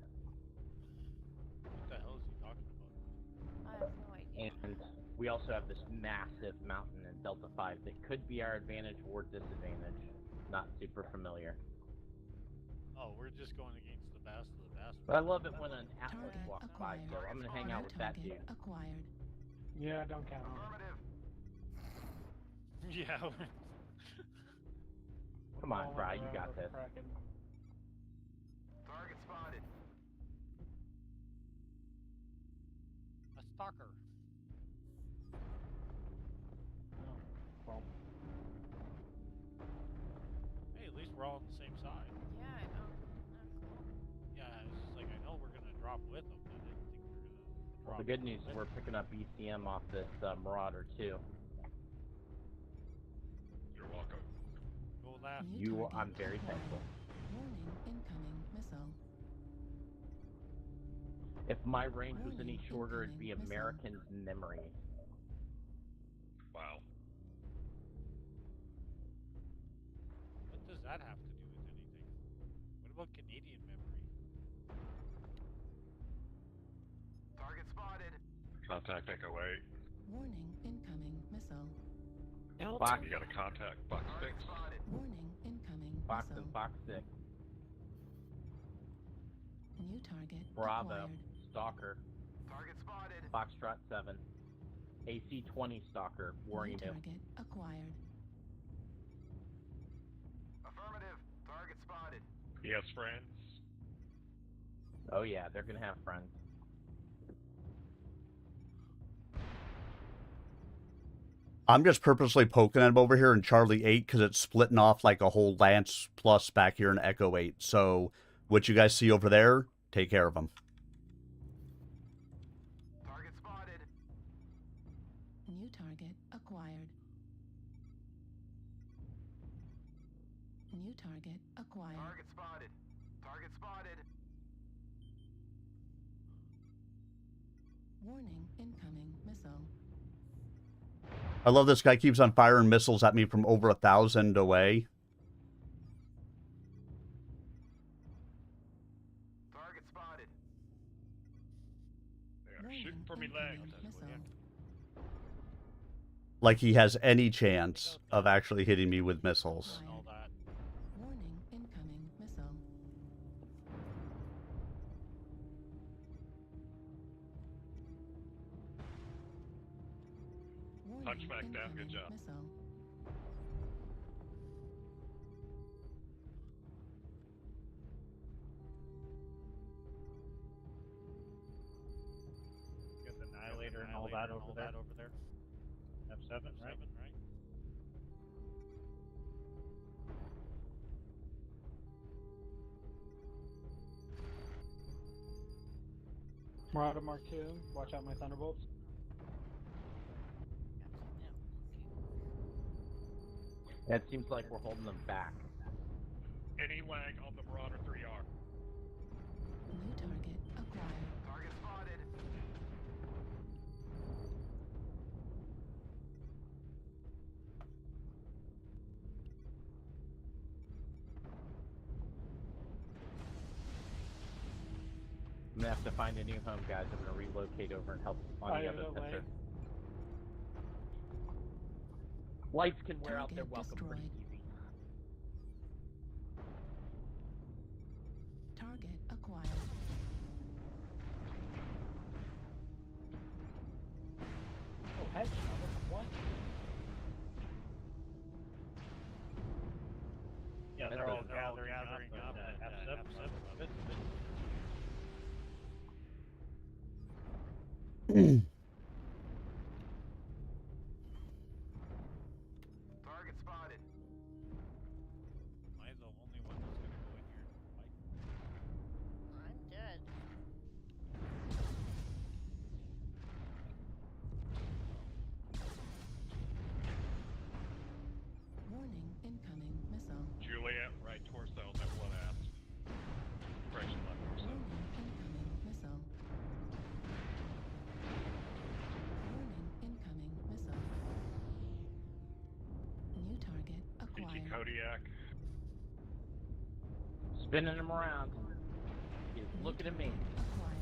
What the hell is he talking about? I have no idea. And we also have this massive mountain in Delta 5 that could be our advantage or disadvantage. Not super familiar. Oh, we're just going against the best of the best. But I love it when an Atlas Target walks by, acquired. so I'm gonna hang out with that dude. Target acquired. Yeah, don't count on it. Yeah. Come on, Fry, you got this. Target spotted. A stalker. Well, Hey, at least we're all on the same side. Yeah, I know. Cool. Yeah, it's just like I know we're gonna drop with them, but I didn't think we were gonna Well, drop. the good news is with we're picking up ECM off this Marauder too. You're welcome. Go left. New You, target I'm very acquired. thankful. Warning, incoming missile. If my range was any Warning, shorter, it'd be incoming missile. American's memory. Wow. What does that have to do with anything? What about Canadian memory? Target spotted. Contact Echo 8. Warning, incoming missile. Fox, You got a contact Fox 6. Warning, incoming Fox missile. and Fox 6. New target Bravo, acquired. Stalker. Target spotted. Foxtrot 7. AC-20 Stalker, warning New you. target acquired. Affirmative. Target spotted. He has friends. Oh yeah, they're gonna have friends. I'm just purposely poking at him over here in Charlie 8 because it's splitting off like a whole Lance plus back here in Echo 8. So what you guys see over there, take care of them. Target spotted. New target acquired. New target acquired. Target spotted. Target spotted. Warning, incoming missile. I love this guy keeps on firing missiles at me from over 1,000 away. Target spotted. They are Warning, shooting for me legs. incoming missile. Like he has any chance of actually hitting me with missiles. And all that. Warning, incoming missile. Warning, Hunchback down, good incoming job. Missile. Got the Annihilator and all that over there. F7, right? Right? Marauder Mark II, watch out my Thunderbolts. It seems like we're holding them back. Any lag on the Marauder 3R. New target acquired. Target spotted. I'm gonna have to find a new home, guys. I'm gonna relocate over and help on the other Away. center. Lights can wear out their Target welcome pretty destroyed. easy. Target acquired. Oh, headshot. What? Yeah, they're all gathering up at F7. Target spotted. Am I the only one that's gonna go in here? I'm dead. Warning, incoming missile. Juliet, right torso, that one ass. Correction, left torso. Warning, incoming missile. Warning, incoming missile. New target BT acquired. Kodiak. Spinning them around. He's New looking at me. target acquired.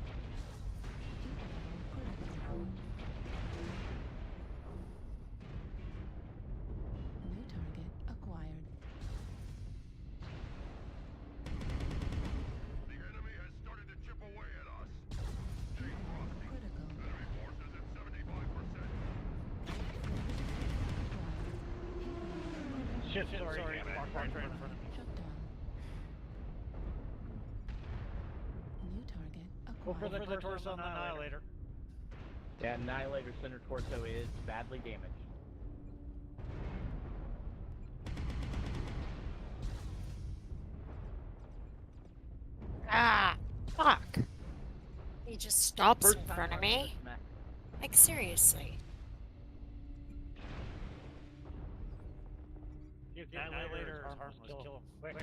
Heat level critical. New target acquired. The enemy has started to chip away at us. Heat level critical. Enemy forces at 75%. Shit, sorry. Mark right in front of me. Shut down. New target Go for acquired. the torso on the Annihilator. Yeah, Annihilator center torso is badly damaged. Ah, fuck. He just stops First in time front of running me. this mech. Like, seriously. Get Annihilator is harmless. Kill him. Quick.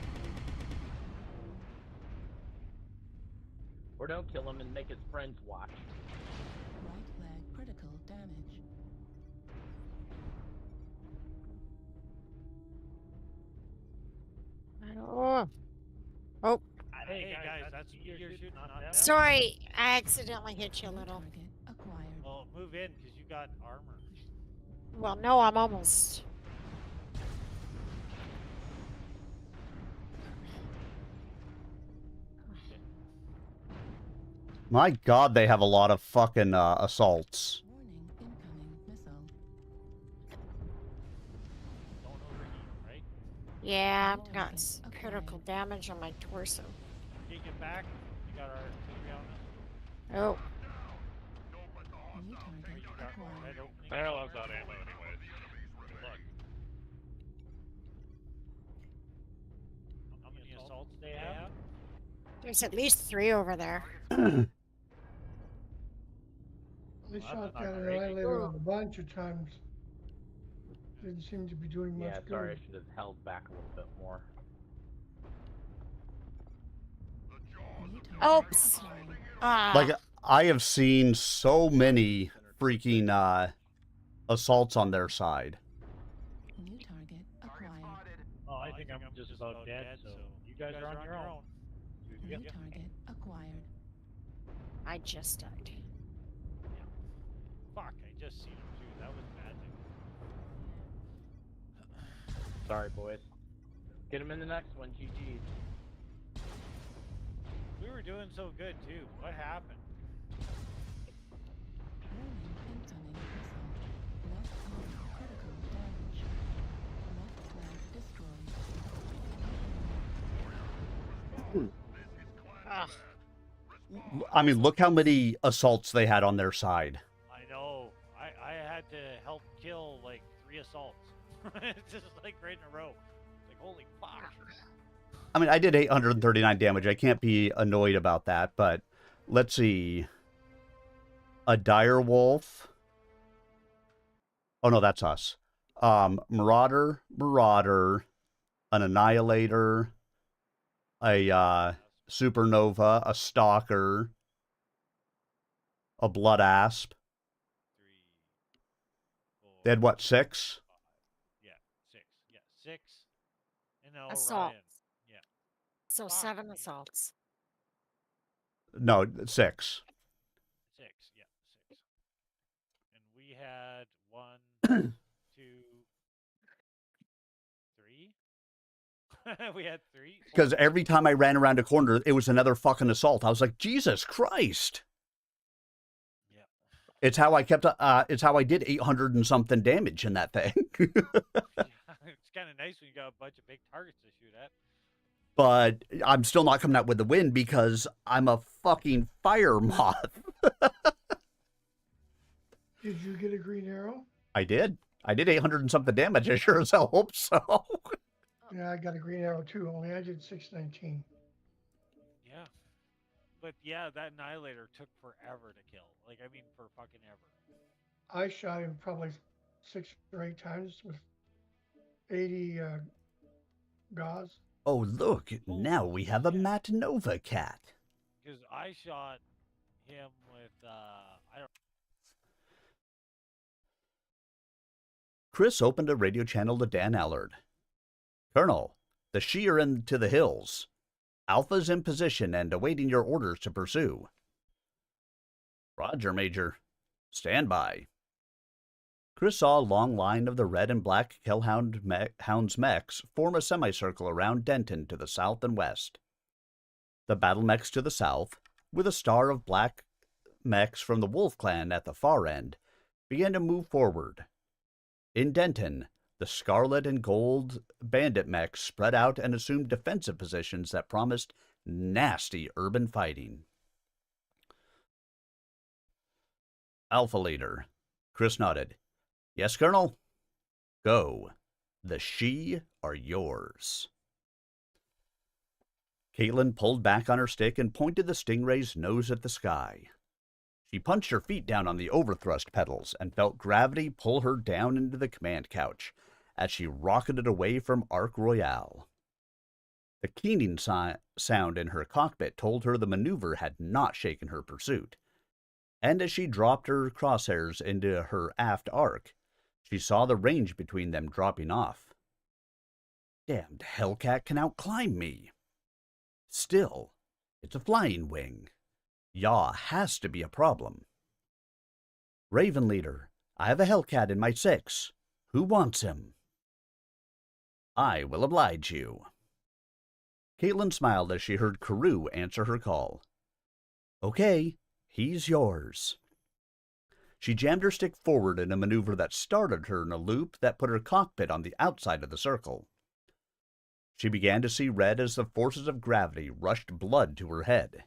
Or don't kill him and make his friends watch. Right leg critical damage. Oh. Oh. Hey guys, that's me you're shooting, not them. Sorry, I accidentally hit you a little. Target acquired. Well, move in because you got armor. Well, no, I'm almost. My God, they have a lot of fucking assaults. Warning, incoming missile. Don't overheat, right? Yeah, I've got critical damage on my torso. You get back. You got our artillery on us. Oh. New target You got acquired. red opening. Hell, I've got ammo anyways. Good luck. How many assaults they have? There's at least 3 over there. They Well, shot that's that not great. annihilator a bunch of times. Didn't seem to be doing much Yeah, good. sorry, I should have held back a little bit more. New target Oops. acquired. Ah. Like, I have seen so many freaking assaults on their side. New target acquired. Oh, I think I'm just about dead, so you guys are on your own. New target acquired. I just died. Fuck, I just seen him too. That was magic. Sorry, boys. Get him in the next one, GG. We were doing so good too. What happened? Warning, incoming missile. Left arm critical damage. Left leg destroyed. Ugh. I mean, look how many assaults they had on their side. I know. I had to help kill like 3 assaults. It's just like right in a row. Like holy fuck. I mean, I did 839 damage. I can't be annoyed about that, but let's see. A dire wolf. Oh, no, that's us. Marauder, an annihilator, a supernova, a stalker, a blood asp. 3, 4. They had what, 6? Yeah, 6. Yeah, 6. And now Assault. Orion. Yeah. So Fuck 7 me. assaults. No, 6. 6. Yeah, 6. And we had 1, 2, 3. We had 3. Because every time I ran around a corner, it was another fucking assault. I was like, Jesus Christ. Yeah. It's how I kept. It's how I did 800 and something damage in that thing. It's kind of nice when you got a bunch of big targets to shoot at. But I'm still not coming out with the win because I'm a fucking fire moth. Did you get a green arrow? I did 800 and something damage. I sure as hell hope so. Yeah, I got a green arrow too, only I did 619. Yeah. But yeah, that Annihilator took forever to kill. Like, I mean, for fucking ever. I shot him probably 6 or 8 times with 80 gauze. Oh, look. Now we have a Matt Nova cat. Because I shot him with, I don't Chris opened a radio channel to Dan Allard. Colonel, the Shi are into the hills. Alpha's in position and awaiting your orders to pursue. Roger, Major. Stand by. Chris saw a long line of the red and black Hellhound's mechs form a semicircle around Denton to the south and west. The battle mechs to the south, with a star of black mechs from the Wolf Clan at the far end, began to move forward. In Denton, the scarlet and gold bandit mechs spread out and assumed defensive positions that promised nasty urban fighting. Alpha Leader. Chris nodded. Yes, Colonel? Go. The Shi are yours. Caitlin pulled back on her stick and pointed the Stingray's nose at the sky. She punched her feet down on the overthrust pedals and felt gravity pull her down into the command couch, as she rocketed away from Ark Royale. The keening sound in her cockpit told her the maneuver had not shaken her pursuit, and as she dropped her crosshairs into her aft arc, she saw the range between them dropping off. Damned Hellcat can outclimb me. Still, it's a flying wing. Yaw has to be a problem. Raven Leader, I have a Hellcat in my 6. Who wants him? I will oblige you. Caitlin smiled as she heard Carew answer her call. Okay, he's yours. She jammed her stick forward in a maneuver that started her in a loop that put her cockpit on the outside of the circle. She began to see red as the forces of gravity rushed blood to her head.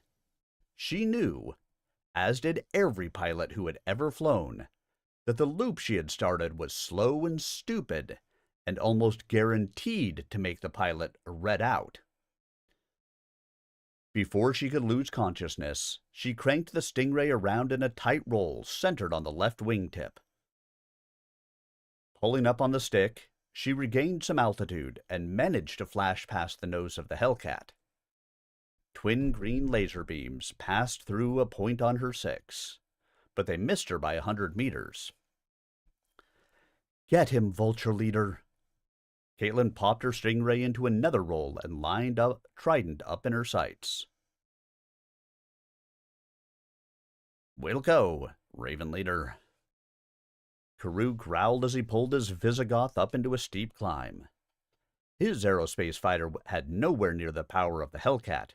She knew, as did every pilot who had ever flown, that the loop she had started was slow and stupid and almost guaranteed to make the pilot red out. Before she could lose consciousness, she cranked the Stingray around in a tight roll centered on the left wingtip. Pulling up on the stick, she regained some altitude and managed to flash past the nose of the Hellcat. Twin green laser beams passed through a point on her 6, but they missed her by 100 meters. Get him, Vulture Leader. Caitlin popped her Stingray into another roll and lined up Trident up in her sights. We'll go, Raven Leader. Carew growled as he pulled his Visigoth up into a steep climb. His aerospace fighter had nowhere near the power of the Hellcat,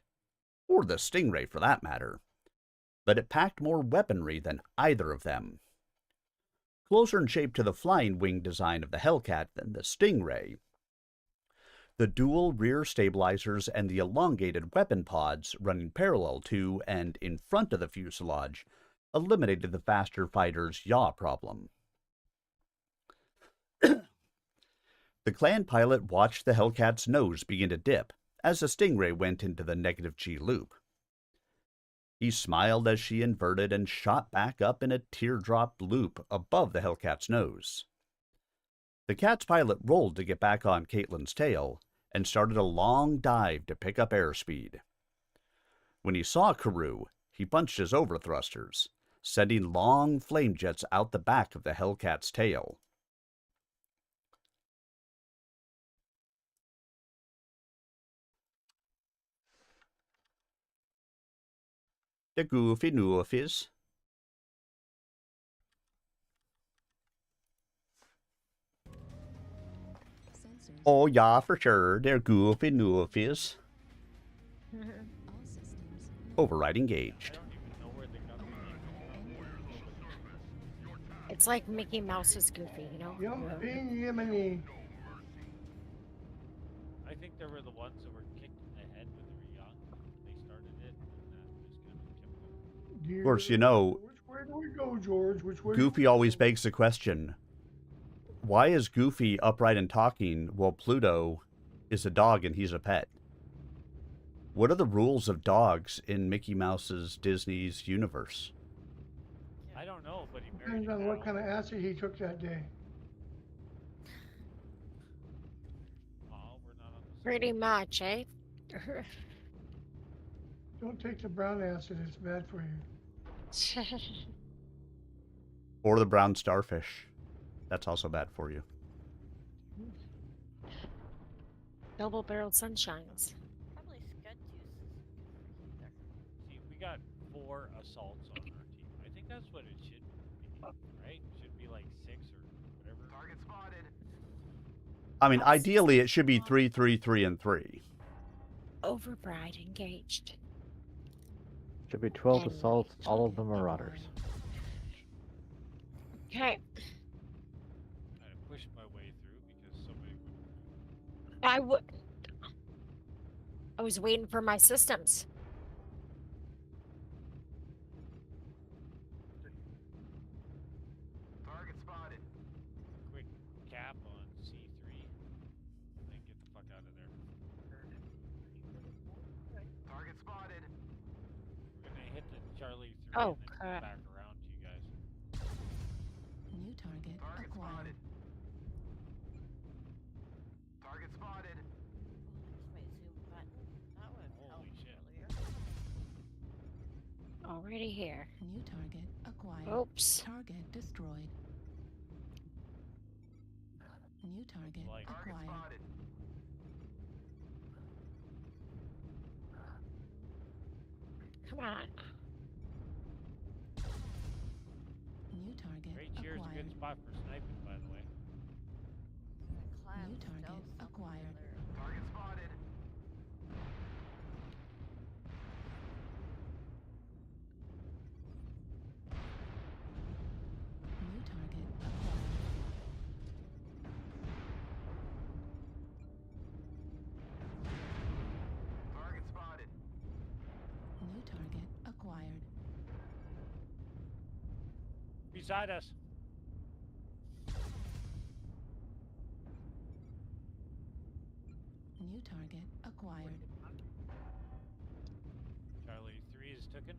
or the Stingray for that matter, but it packed more weaponry than either of them. Closer in shape to the flying wing design of the Hellcat than the Stingray, the dual rear stabilizers and the elongated weapon pods running parallel to and in front of the fuselage eliminated the faster fighter's yaw problem. The clan pilot watched the Hellcat's nose begin to dip as the Stingray went into the negative G loop. He smiled as she inverted and shot back up in a teardrop loop above the Hellcat's nose. The cat's pilot rolled to get back on Caitlin's tail and started a long dive to pick up airspeed. When he saw Carew, he punched his overthrusters, sending long flame jets out the back of the Hellcat's tail. The goofy noofies. Oh yeah, for sure, they're goofy noofies. Override engaged. It's like Mickey Mouse is Goofy, you know? Yumping Yemeni. I think they were the ones that were kicked in the head when they were young. They started it, and that just kind of kept going. Of course, you know, Which way do we go, George? Which way? Goofy always begs the question, why is Goofy upright and talking while Pluto is a dog and he's a pet? What are the rules of dogs in Mickey Mouse's Disney's universe? I don't know, but he married Depends a on cow. what kind of acid he took that day. Oh, we're not on the Pretty much, eh? Don't take the brown acid; it's bad for you. Or the brown starfish. That's also bad for you. Double-barreled sunshines. Probably scud juice is See, we got 4 assaults on our team. I think that's what it should be, right? It should be like 6 or whatever. Target spotted. I mean, ideally, it should be 3, 3, 3, and 3. Override engaged. Should be 12 And assaults, all of them marauders. Okay. I pushed my way through because somebody would. I was waiting for my systems. Target spotted. Quick cap on C3. And then get the fuck out of there. Target spotted. We're gonna hit the Charlie 3 Oh, and then crap. back around to you guys. New target acquired. spotted. Oh, there's my zoom button. That would have helped Holy shit. earlier. Already here. New target acquired. Oops. Target destroyed. New target Like- Target acquired. spotted. Come on. New target Right here's a acquired. good spot for sniping, by the way. New target acquired. Target spotted. New target acquired. Target spotted. New target acquired. Beside us. New target acquired. Charlie 3 is taken.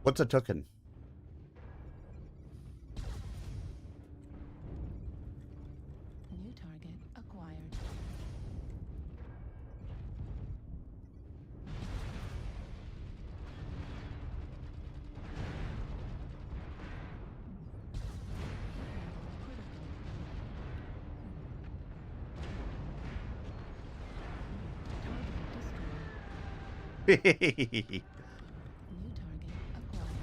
What's a token? New target acquired. That's New target acquired.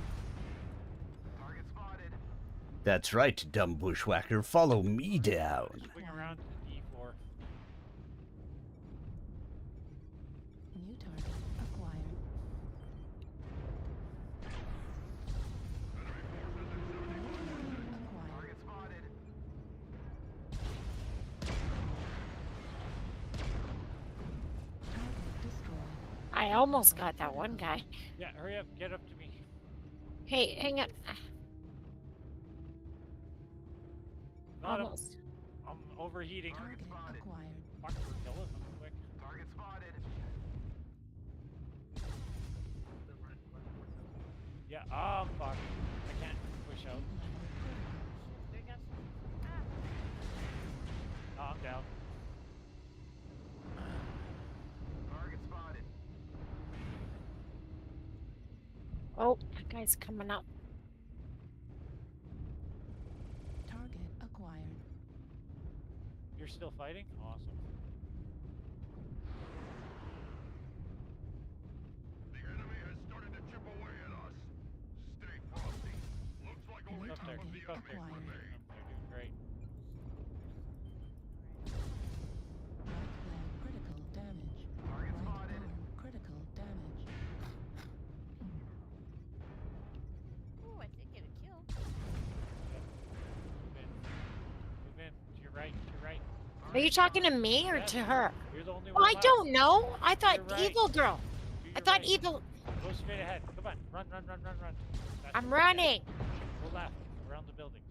Target spotted. right, dumb bushwhacker. Follow me down. Swing around to the D4. New target acquired. Acquired. Target spotted. Target destroyed. I almost got that one guy. Yeah, hurry up. Get up to me. Hey, hang on. Got him. Almost. I'm overheating. Target acquired. Fuck, we're killing them quick. Target spotted. Yeah, oh fuck. I can't push out. They got some. Oh, I'm down. Target spotted. Oh, that guy's coming up. Target acquired. You're still fighting? Awesome. The enemy has started to chip away at us. Stay frosty. Looks like only Up half there. of the Keep up there. enemy remain. They're doing great. Right leg critical damage. Target Right spotted. arm critical damage. Ooh, I did get a kill. Move in. Move in. To your right. To your right. Are you talking to me or to her? You're the only Oh, one I left. don't know. I thought You're right. evil girl. To I your thought right. evil. Go straight ahead. Come on. Run, run, run, run, run. That's I'm what- running. Go left. Around the buildings.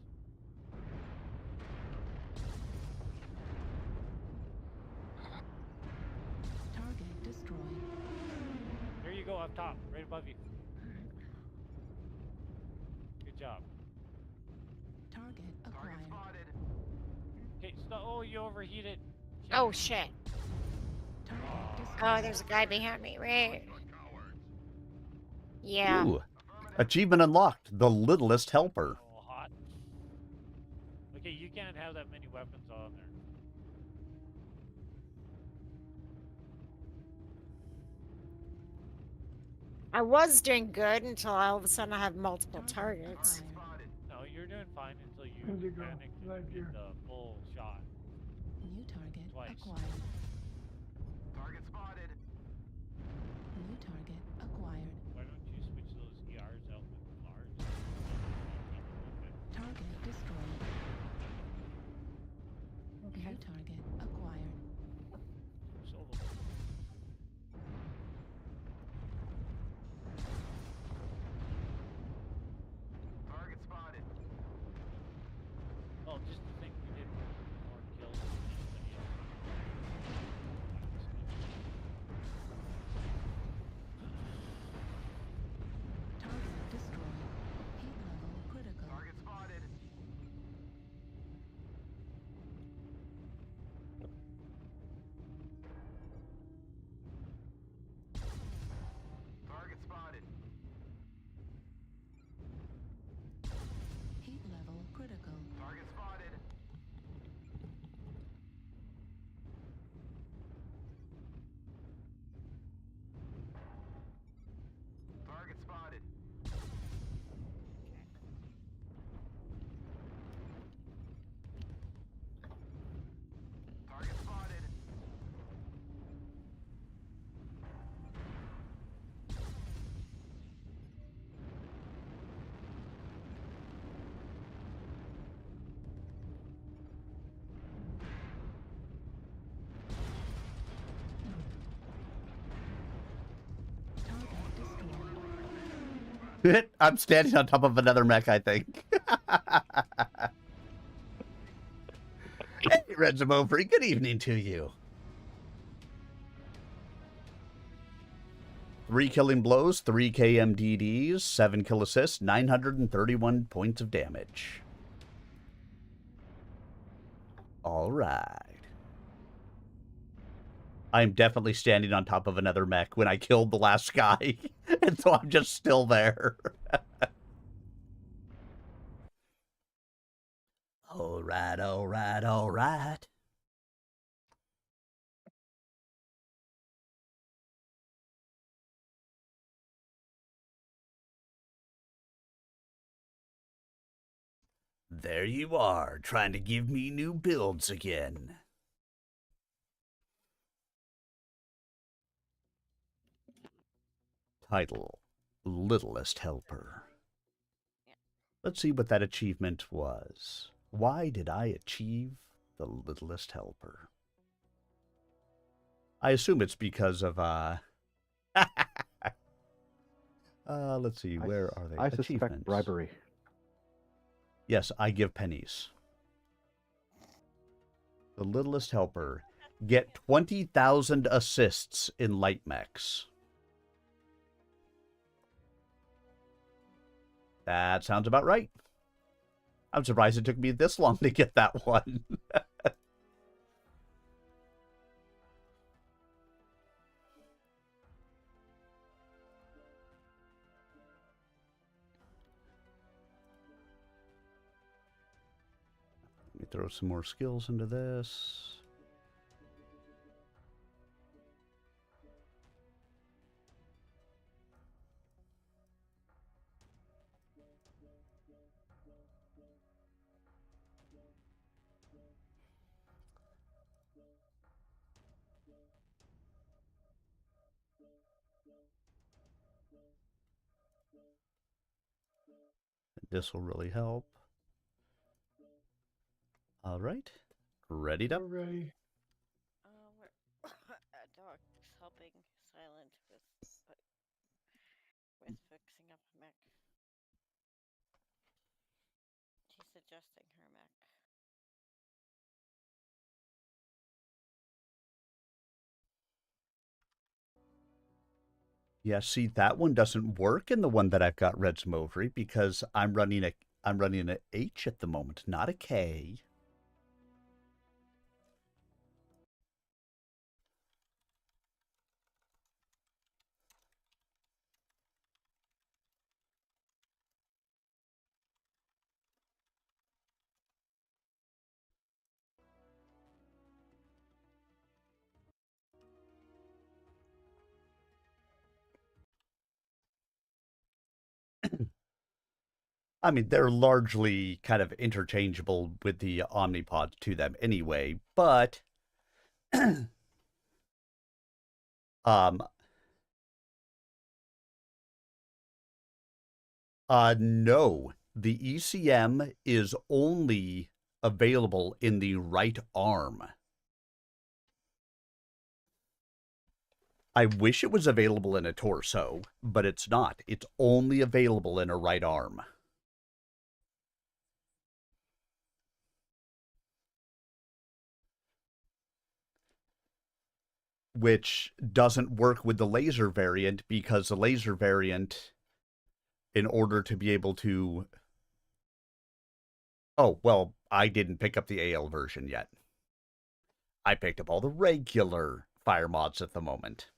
Target destroyed. There you go, up top. Right above you. Good job. Target Target acquired. spotted. Okay, stop. Oh, you overheated. Shit. Oh shit. Target destroyed. Oh, there's a guy behind me. Right. Cowards. Yeah. Ooh. Achievement unlocked. The littlest helper. Oh, hot. Okay, you can't have that many weapons on there. I was doing good until all of a sudden I have multiple Target targets. acquired. Spotted. No, you're doing fine until you Where'd you go? panicked and Right did here. the full shot. New target Twice. acquired. Target spotted. New target acquired. Why don't you switch those ERs out with R's? Target destroyed. Okay. New target acquired. Solo. Target spotted. Oh, just to think we did more kills than anybody else. I'm standing on top of another mech, I think. Hey, Red Zamofri, good evening to you. 3 killing blows, 3 KMDDs, 7 kill assists, 931 points of damage. All right. I'm definitely standing on top of another mech when I killed the last guy, and so I'm just still there. All right, all right, all right. There you are, trying to give me new builds again. Title, Littlest Helper. Let's see what that achievement was. Why did I achieve the Littlest Helper? I assume it's because of, let's see, where are they? I suspect bribery. Yes, I give pennies. The Littlest Helper. Get 20,000 assists in light mechs. That sounds about right. I'm surprised it took me this long to get that one. Let me throw some more skills into this. This will really help. All right. Readied up. We're ready. Dog's helping Silent with fixing up a mech. She's adjusting her mech. Yeah, see, that one doesn't work in the one that I've got Red Smovery because I'm running an H at the moment, not a K. I mean, they're largely kind of interchangeable with the Omnipods to them anyway, but no. The ECM is only available in the right arm. I wish it was available in a torso, but it's not. It's only available in a right arm. Which doesn't work with the laser variant because the laser variant, in order to be able to... Oh, well, I didn't pick up the AL version yet. I picked up all the regular fire mods at the moment.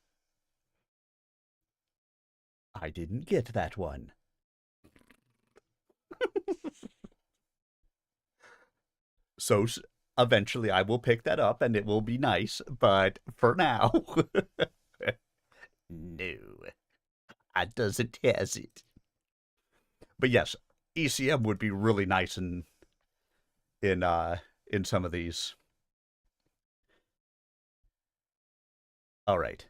I didn't get that one. So eventually I will pick that up and it will be nice, but for now, no, I doesn't has it. But yes, ECM would be really nice in some of these. All right.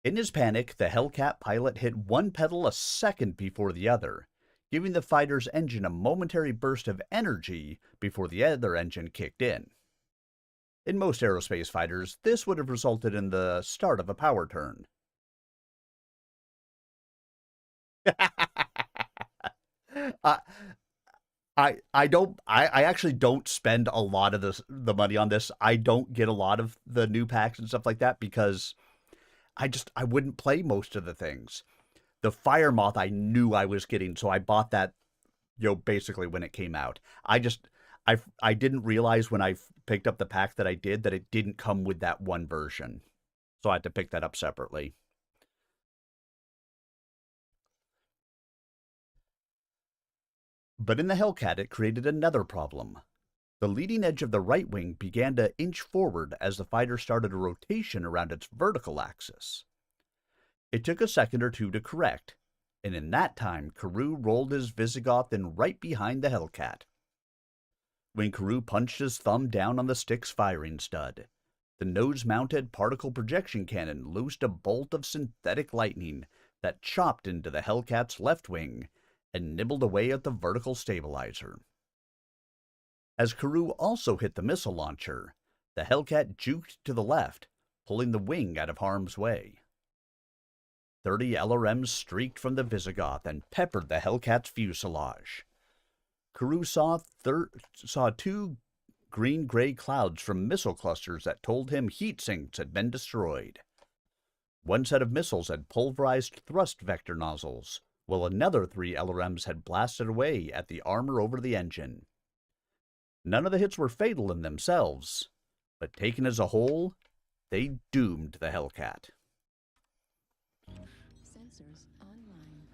In his panic, the Hellcat pilot hit one pedal a second before the other, giving the fighter's engine a momentary burst of energy before the other engine kicked in. In most aerospace fighters, this would have resulted in the start of a power turn. I actually don't spend a lot of the money on this. I don't get a lot of the new packs and stuff like that because I wouldn't play most of the things. The Fire Moth I knew I was getting, so I bought that, basically when it came out. I didn't realize when I picked up the pack that I did that it didn't come with that one version. So I had to pick that up separately. But in the Hellcat, it created another problem. The leading edge of the right wing began to inch forward as the fighter started a rotation around its vertical axis. It took a second or two to correct, and in that time, Karoo rolled his Visigoth in right behind the Hellcat. When Karoo punched his thumb down on the stick's firing stud, the nose-mounted particle projection cannon loosed a bolt of synthetic lightning that chopped into the Hellcat's left wing and nibbled away at the vertical stabilizer. As Karoo also hit the missile launcher, the Hellcat juked to the left, pulling the wing out of harm's way. 30 LRMs streaked from the Visigoth and peppered the Hellcat's fuselage. Karoo saw 2 green-gray clouds from missile clusters that told him heat sinks had been destroyed. One set of missiles had pulverized thrust vector nozzles, while another 3 LRMs had blasted away at the armor over the engine. None of the hits were fatal in themselves, but taken as a whole, they doomed the Hellcat. Sensors online.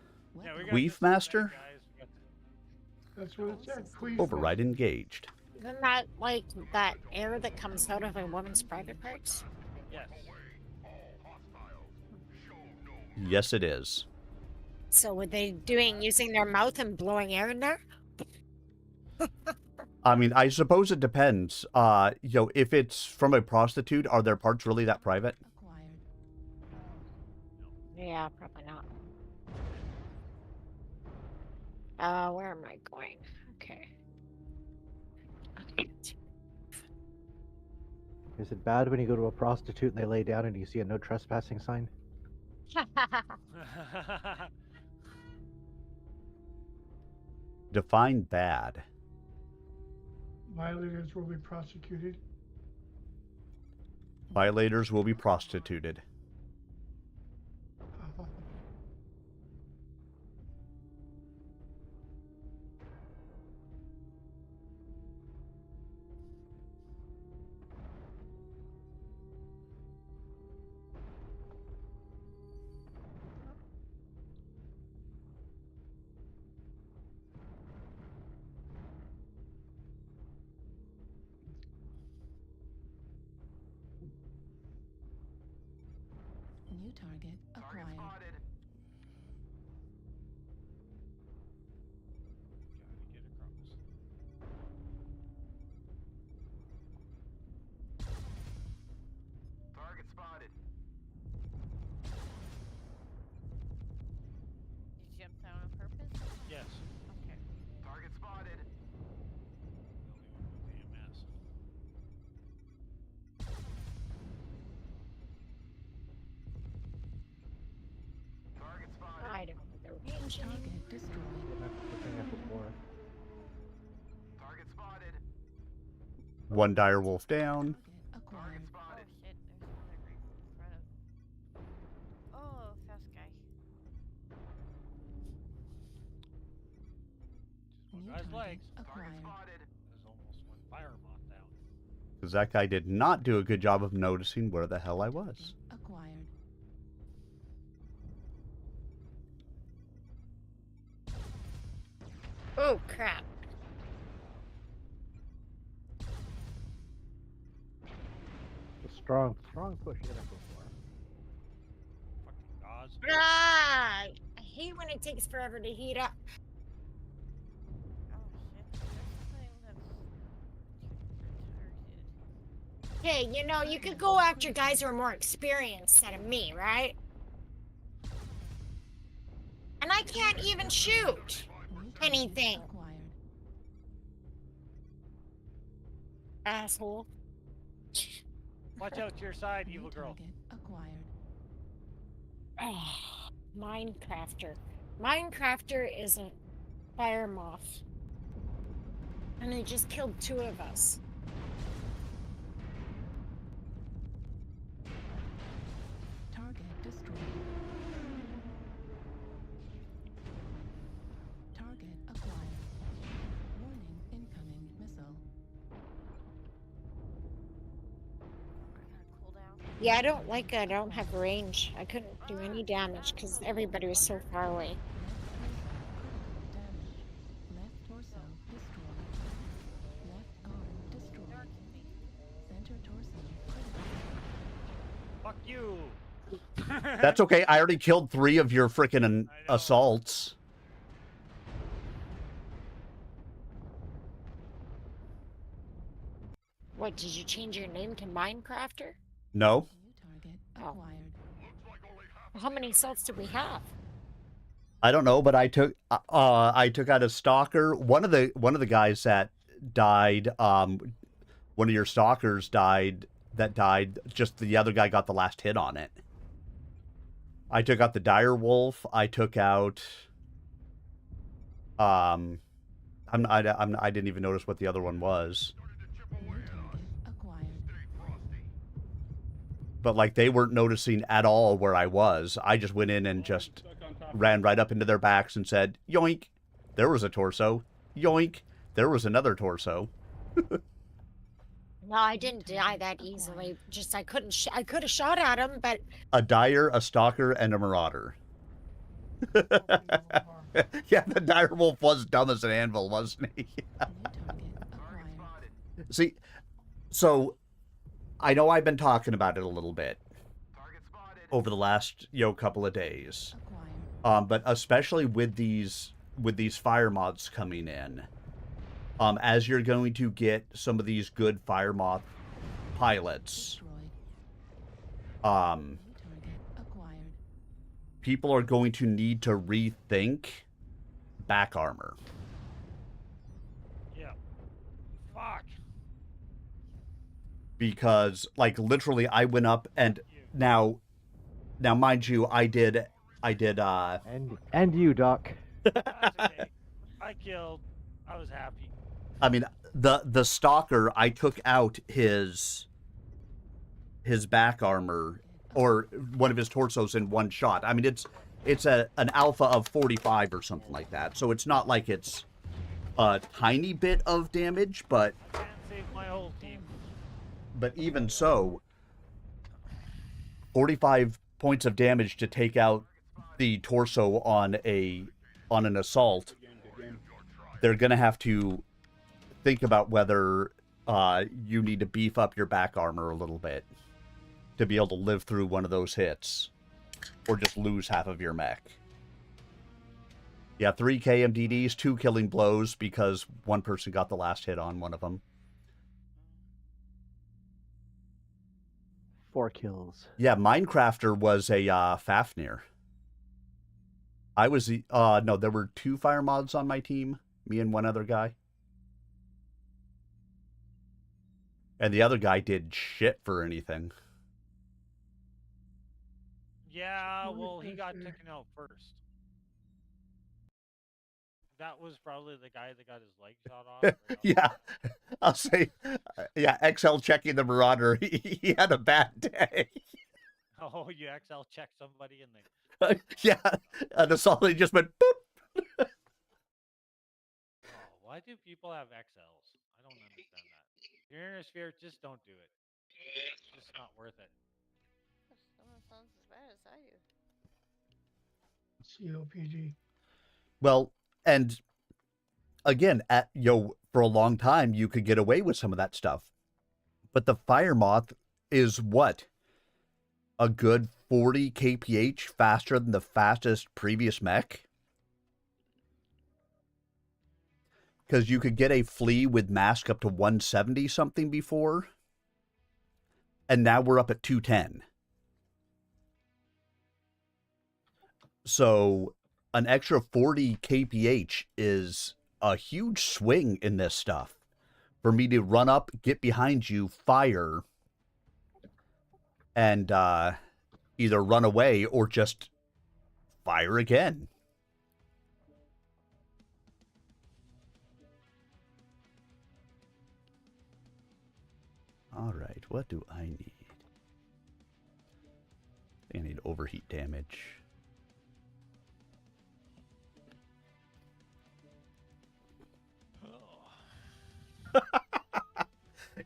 Yeah, Queef Master? That's what it said. Queef Override engaged. Isn't that like that air that comes out of a woman's private parts? Yes. Yes, it is. So were they using their mouth and blowing air in there? I mean, I suppose it depends. If it's from a prostitute, are their parts really that private? Yeah, probably not. Where am I going? Okay. Is it bad when you go to a prostitute and they lay down and you see a no trespassing sign? Define bad. Violators will be prosecuted. Violators will be prostituted. New target acquired. Target spotted. You jumped down on purpose? Yes. Okay. Target spotted. EMS. Target spotted. I don't know the range. Target destroyed. Target spotted. One dire wolf down. Acquired. Oh shit, there's another right in front of. Oh, fast guy. New Guy's target legs. acquired. There's almost one fire moth down. Because that guy did not do a good job of noticing where the hell I was. Acquired. Oh crap. Strong push in it before. Fucking gauze. Ah, I hate when it takes forever to heat up. Oh shit, there's something that's retarded. Hey, you could go after guys who are more experienced instead of me, right? And I can't even shoot anything. Acquired. Asshole. Watch out to your side, New evil girl. target acquired. Minecrafter. Minecrafter is a fire moth. And they just killed 2 of us. Target destroyed. Target acquired. Warning, incoming missile. Yeah, I don't like it. I don't have range. I couldn't do any damage because everybody was so far away. Left torso destroyed. Left arm destroyed. Center torso critical. Fuck you. That's okay. I already killed 3 of your frickin' assaults. What, did you change your name to Minecrafter? No. Oh. Well, how many assaults do we have? I don't know, but I took out a stalker. One of the guys that died, one of your stalkers died. Just the other guy got the last hit on it. I took out the dire wolf. I took out. I didn't even notice what the other one was. But like they weren't noticing at all where I was. I just went in and just ran right up into their backs and said, "Yoink!" There was a torso. Yoink! There was another torso. No, I didn't die that easily. Just I couldn't. I could have shot at him, but A dire, a stalker, and a marauder. Yeah, the dire wolf was dumb as an anvil, wasn't he? See, so I know I've been talking about it a little bit over the last couple of days, but especially with these fire mods coming in, as you're going to get some of these good fire moth pilots, people are going to need to rethink back armor. Yeah. Fuck. Because like literally I went up and now mind you, I did and you, Doc. Okay. I killed. I was happy. I mean the stalker, I took out his back armor or one of his torsos in one shot. I mean it's an alpha of 45 or something like that. So it's not like it's a tiny bit of damage, but Can't save my whole team. But even so, 45 points of damage to take out the torso on an assault. They're going to have to think about whether you need to beef up your back armor a little bit to be able to live through one of those hits, or just lose half of your mech. Yeah, 3 KMDDs, 2 killing blows because one person got the last hit on one of them. 4 kills. Yeah, Minecrafter was a Fafnir. I was the no, there were 2 fire mods on my team, me and one other guy. And the other guy did shit for anything. Yeah, well, he got taken out first. That was probably the guy that got his leg shot off. Right Yeah, I'll say, yeah, XL checking the Marauder. He had a bad day. Oh, you XL checked somebody and they. Yeah, and the solid just went boop. Oh, why do people have XLs? I don't understand that. If you're in a sphere, just don't do it. It's just not worth it. Someone sounds as bad as I do. COPD. Well, and again, for a long time, you could get away with some of that stuff. But the Fire Moth is what? A good 40 kph faster than the fastest previous mech? Because you could get a flea with mask up to 170 something before. And now we're up at 210. So an extra 40 kph is a huge swing in this stuff. For me to run up, get behind you, fire, and either run away or just fire again. What do I need? I think I need overheat damage.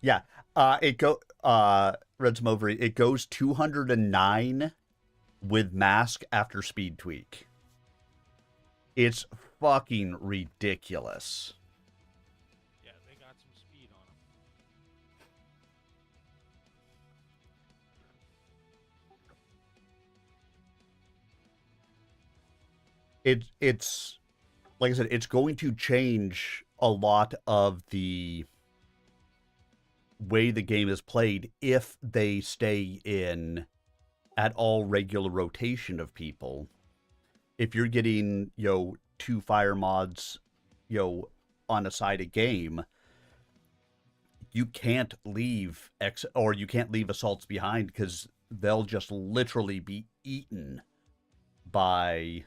Yeah. Red Smovery, it goes 209 with mask after speed tweak. It's fucking ridiculous. Yeah, they got some speed on them. It's like I said, it's going to change a lot of the way the game is played if they stay in at all regular rotation of people. If you're getting, 2 fire mods, on a side of game, you can't leave you can't leave assaults behind because they'll just literally be eaten by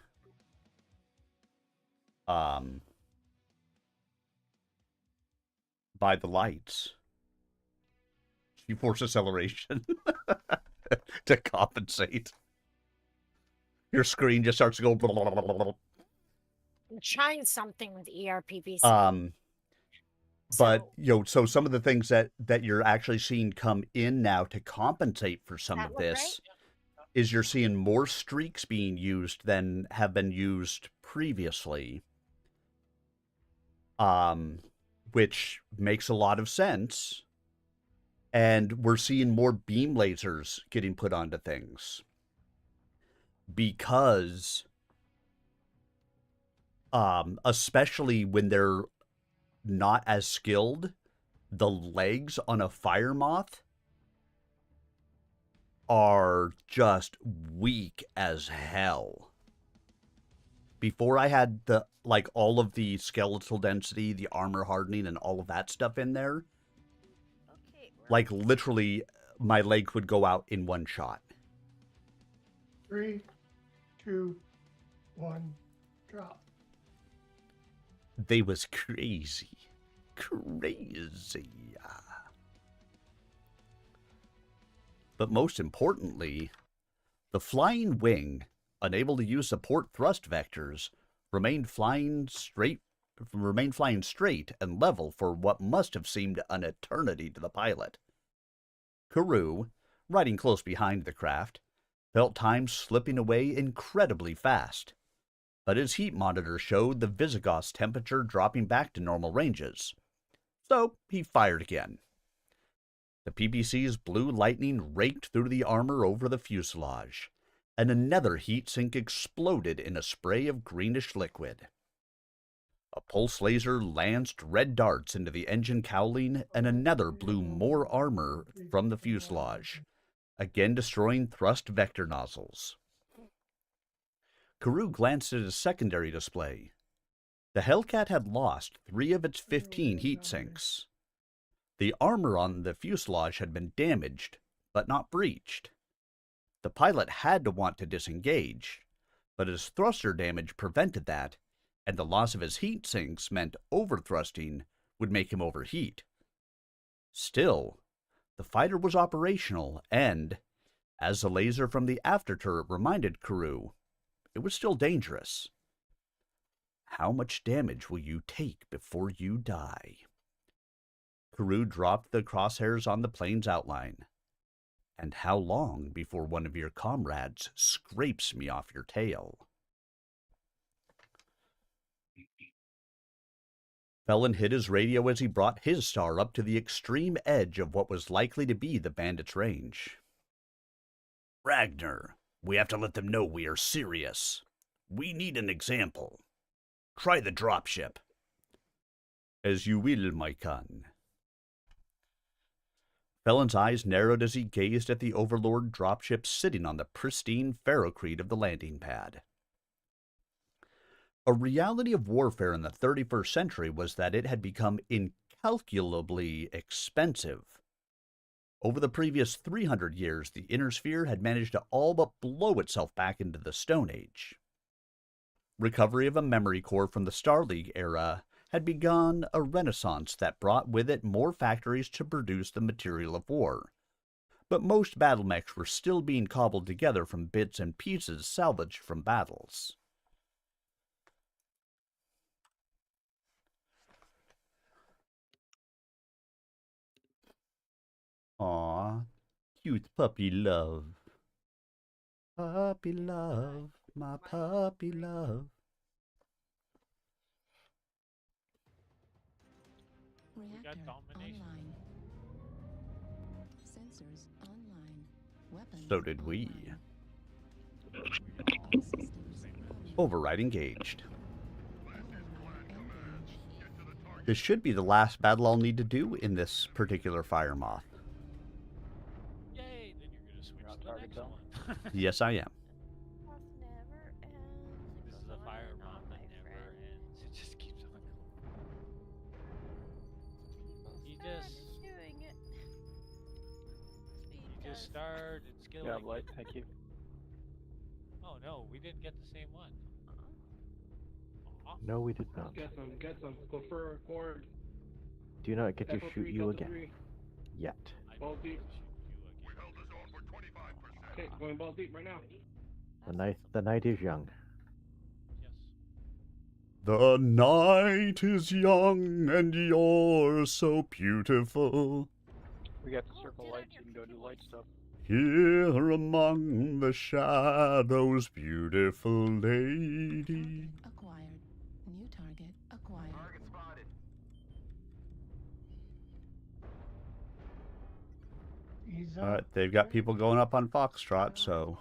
the lights. You force acceleration to compensate. Your screen just starts to go. Blah, blah, blah, blah, blah. I'm trying something with ERPPC. But so some of the things that you're actually seeing come in now to compensate for some of this is you're seeing more streaks being used than have been used previously. Which makes a lot of sense. And we're seeing more beam lasers getting put onto things. Because especially when they're not as skilled, the legs on a fire moth are just weak as hell. Before I had all of the skeletal density, the armor hardening, and all of that stuff in there, literally my leg would go out in one shot. 3, 2, 1, drop. They was crazy. Crazy. But most importantly, the flying wing, unable to use support thrust vectors, remained flying straight and level for what must have seemed an eternity to the pilot. Carew, riding close behind the craft, felt time slipping away incredibly fast, but his heat monitor showed the Visigoth's temperature dropping back to normal ranges. So he fired again. The PPC's blue lightning raked through the armor over the fuselage, and another heat sink exploded in a spray of greenish liquid. A pulse laser lanced red darts into the engine cowling, and another blew more armor from the fuselage, again destroying thrust vector nozzles. Carew glanced at his secondary display. The Hellcat had lost 3 of its 15 heat sinks. The armor on the fuselage had been damaged, but not breached. The pilot had to want to disengage, but his thruster damage prevented that, and the loss of his heat sinks meant overthrusting would make him overheat. Still, the fighter was operational, and, as the laser from the afterturret reminded Carew, it was still dangerous. How much damage will you take before you die? Carew dropped the crosshairs on the plane's outline. And how long before one of your comrades scrapes me off your tail? Felon hit his radio as he brought his star up to the extreme edge of what was likely to be the bandits' range. Ragnar, we have to let them know we are serious. We need an example. Try the dropship. As you will, my con. Felon's eyes narrowed as he gazed at the Overlord dropship sitting on the pristine ferrocrete of the landing pad. A reality of warfare in the 31st century was that it had become incalculably expensive. Over the previous 300 years, the Inner Sphere had managed to all but blow itself back into the Stone Age. Recovery of a memory core from the Star League era had begun a renaissance that brought with it more factories to produce the material of war, but most battle mechs were still being cobbled together from bits and pieces salvaged from battles. Aw, cute puppy love. Puppy love, my puppy love. Reactor domination. online. Sensors online. Weapons So did we. online. All systems nominal. Override engaged. Override engaged. This should be the last battle I'll need to do in this particular Fire Moth. Yay! Then you're gonna switch You're on to the target, next though? one. Yes, I am. Moth never ends. It This goes is a on fire and moth on, that my never friend. ends. It just keeps on going. You Start just doing it. Speed you just test. start and skill. Yeah, Blight, thank you. Oh no, we didn't get the same one. Aw. No, we did not. Get some. Go forward. Do not get to shoot you Delta again. 3. Yet. I Ball don't deep. get to shoot you We again. held the zone for 25%. Okay, going ball deep right now. The night is young. Yes. The night is young and you're so beautiful. We got the circle lights. You can go do light stuff. Here among the shadows, beautiful lady. Target acquired. New target acquired. Target spotted. He's Alright, up. they've got people going up on Foxtrot, so...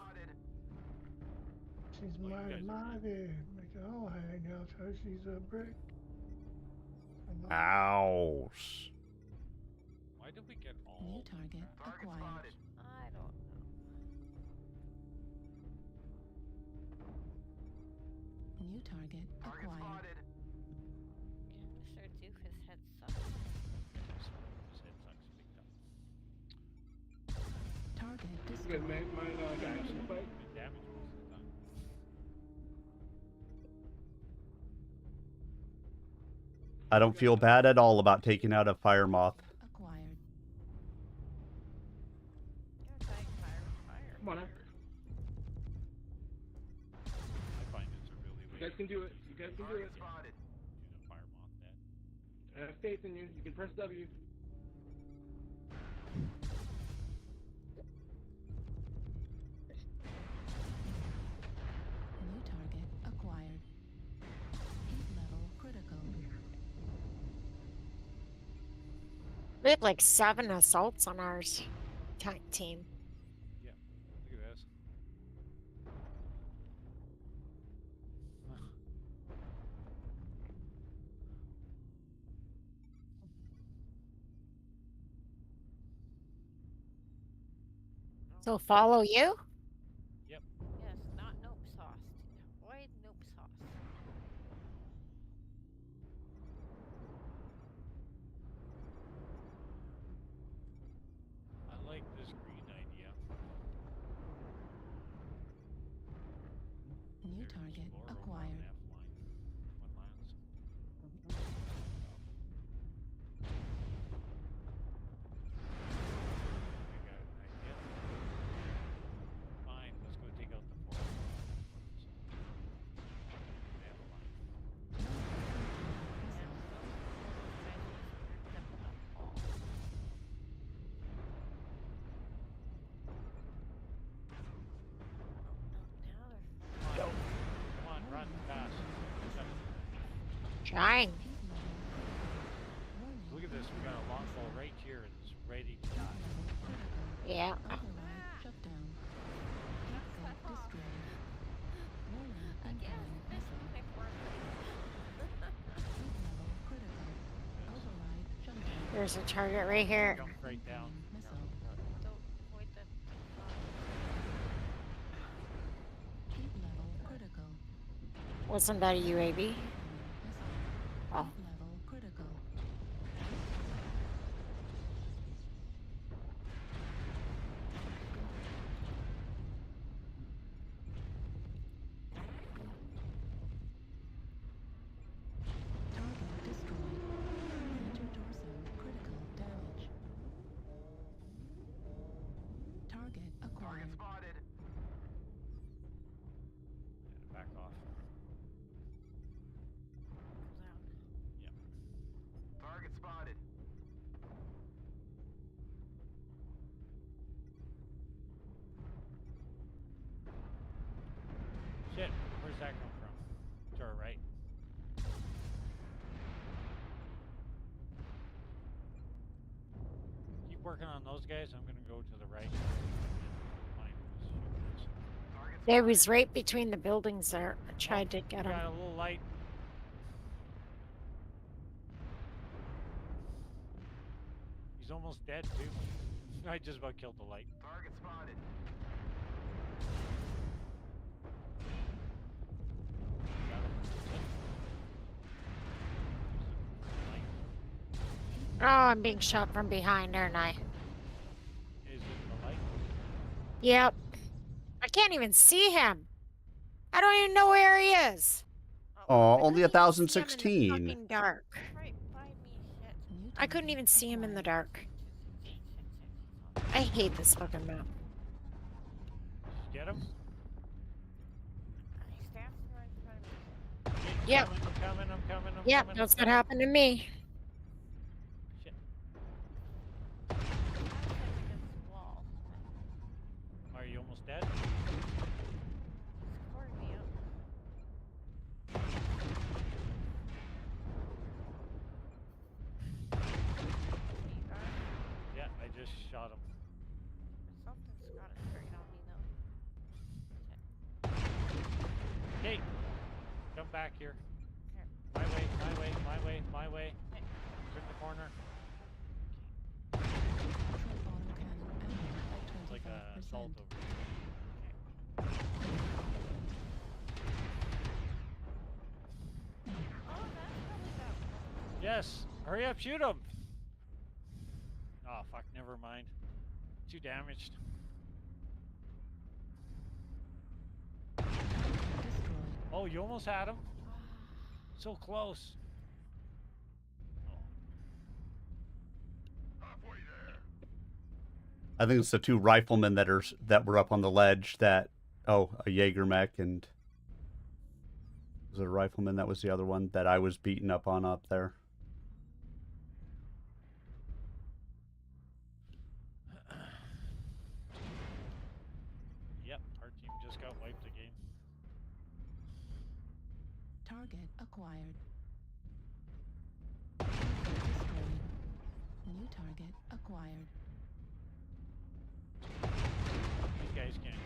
She's mighty, mighty. Make it all hang out. So she's a brick. Ow. Why did we get all? New target acquired. I don't know. New target acquired. Yeah, Mr. Doofus head sucks. His head sucks big time. Target Good, destroyed. man. My damage to fight. Good damage most of the time. I don't feel bad at all about taking out a Fire Moth. Acquired. You're fighting fire with fire. Come on, now. I find it's a really You way guys can do it. You guys can do it. to the fire moth dead. I have faith in you. You can press W. New target acquired. Heat level critical. We have like 7 assaults on our team. Yeah. Look at this. So follow you? Yep. Yes, not nope sauce. Avoid nope sauce. I like this green idea. New There's target Explorer over on acquired. F line. One lands. I got an idea. Fine, let's go take out the four. F line. Come on, run fast. Trying. Look at this, we got a longbow right here and it's ready to die. Yeah. Override shutdown. Heat gun destroyed. Warning Again, incoming this missile. is my foreplay. Heat level critical. Override shutdown. There's a target right here. Jump right down. Missile. Don't avoid the Heat level critical. Wasn't that a UAV? Missile. Oh. Heat level critical. Target destroyed. Major torso critical damage. working on those guys. I'm gonna go to the right. They was right between the buildings there. I tried to get him. Got a little light. He's almost dead too. I just about killed the light. Target spotted. Oh, I'm being shot from behind, aren't I? Is it the light? Yep. I can't even see him. I don't even know where he is. Oh, only I couldn't even see him in the 1,016. fucking dark. Right by me, shit. I couldn't even see him in the dark. I hate this fucking map. Get him? He stands right in front of me. Yep. I'm coming. Yep, that's what happened to me. Shit. I'm against the wall. Are you almost dead? He's coring me up. You got it? Yeah, I just shot him. Something's got a straight on me though. Hey, come back here. Okay. My way. Turn the corner. It's like a assault over here. Oh, that's really bad. Yes, hurry up, shoot him. Oh fuck, never mind. Too damaged. Oh, you almost had him. So close. Halfway there. I think it's the two riflemen that were up on the ledge that... Oh, a Jaeger mech and... Was it a rifleman? That was the other one that I was beating up on up there. Yep, our team just got wiped again. Target acquired. Destroyed. New target acquired. These guys can't.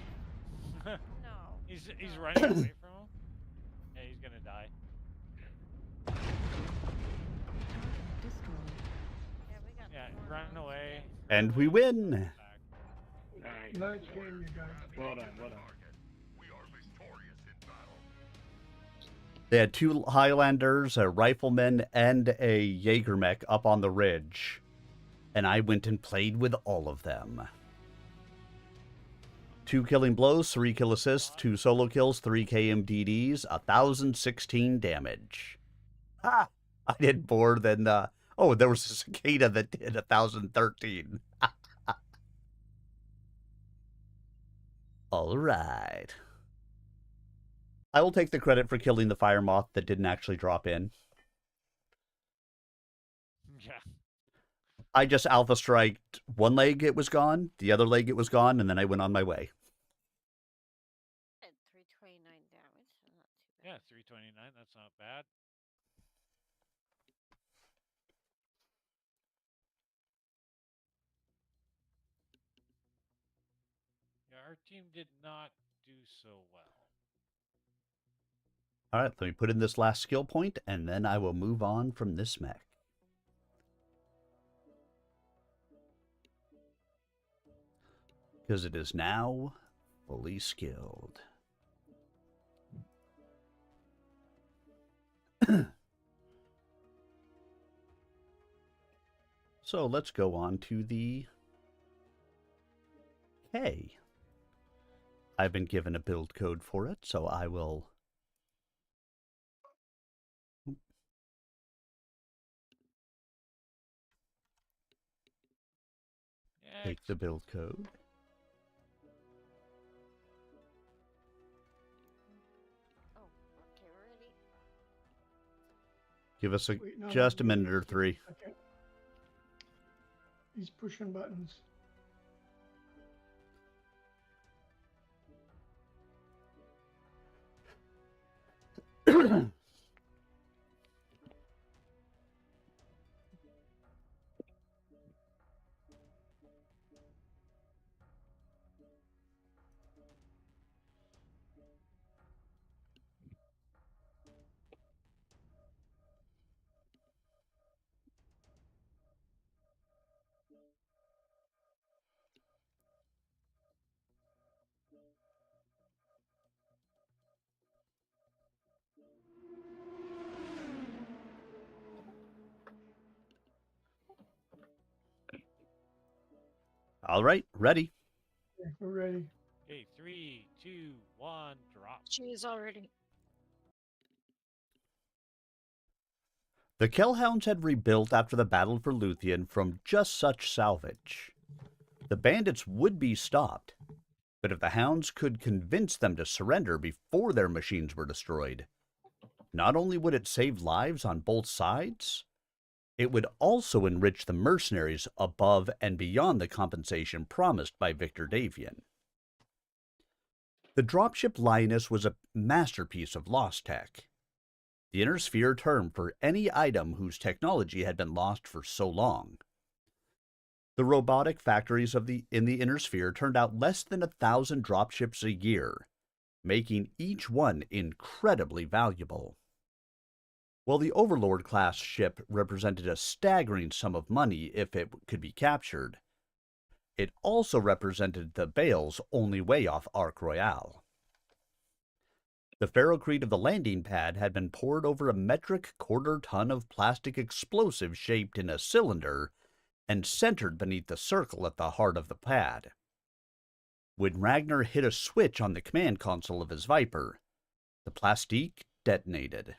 No. He's running away from him. Yeah, he's gonna die. Target destroyed. Yeah, we got Yeah, more run rounds. away. And we win! Nice. Nice game, you guys. Well done. We are victorious in battle. They had two Highlanders, a rifleman, and a Jaeger mech up on the ridge. And I went and played with all of them. 2 killing blows, 3 kill assists, 2 solo kills, 3 KMDDs, 1,016 damage. Ha! I did more than... Oh, there was a cicada that did 1,013. All right. I will take the credit for killing the fire moth that didn't actually drop in. Yeah. I just alpha striked one leg, it was gone. The other leg, it was gone, and then I went on my way. At 329 damage. So not too bad. Yeah, 329. That's not bad. Yeah, our team did not do so well. All right, let me put in this last skill point, and then I will move on from this mech. Because it is now fully skilled. So let's go on to the K. I've been given a build code for it, so I will take the build code. Oh, okay, we're ready. Give us Wait, no, just a no, minute or 3. Okay. He's pushing buttons. All right, ready. Okay, we're ready. Okay, 3, 2, 1, drop. She's already. The Kellhounds had rebuilt after the battle for Luthien from just such salvage. The bandits would be stopped, but if the hounds could convince them to surrender before their machines were destroyed, not only would it save lives on both sides, it would also enrich the mercenaries above and beyond the compensation promised by Victor Davian. The dropship Lioness was a masterpiece of lost tech, the Inner Sphere term for any item whose technology had been lost for so long. The robotic factories in the Inner Sphere turned out less than 1,000 dropships a year, making each one incredibly valuable. While the Overlord-class ship represented a staggering sum of money if it could be captured, it also represented the Bale's only way off Ark Royale. The ferrocrete of the landing pad had been poured over a metric quarter-ton of plastic explosive shaped in a cylinder and centered beneath the circle at the heart of the pad. When Ragnar hit a switch on the command console of his Viper, the plastique detonated.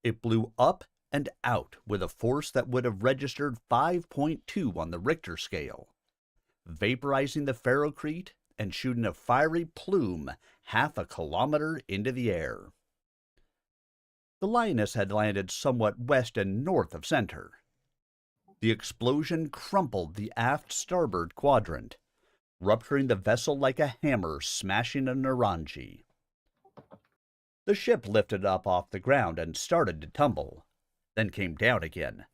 It blew up and out with a force that would have registered 5.2 on the Richter scale, vaporizing the ferrocrete and shooting a fiery plume half a kilometer into the air. The Lioness had landed somewhat west and north of center. The explosion crumpled the aft starboard quadrant, rupturing the vessel like a hammer smashing a Naranji. The ship lifted up off the ground and started to tumble, then came down again,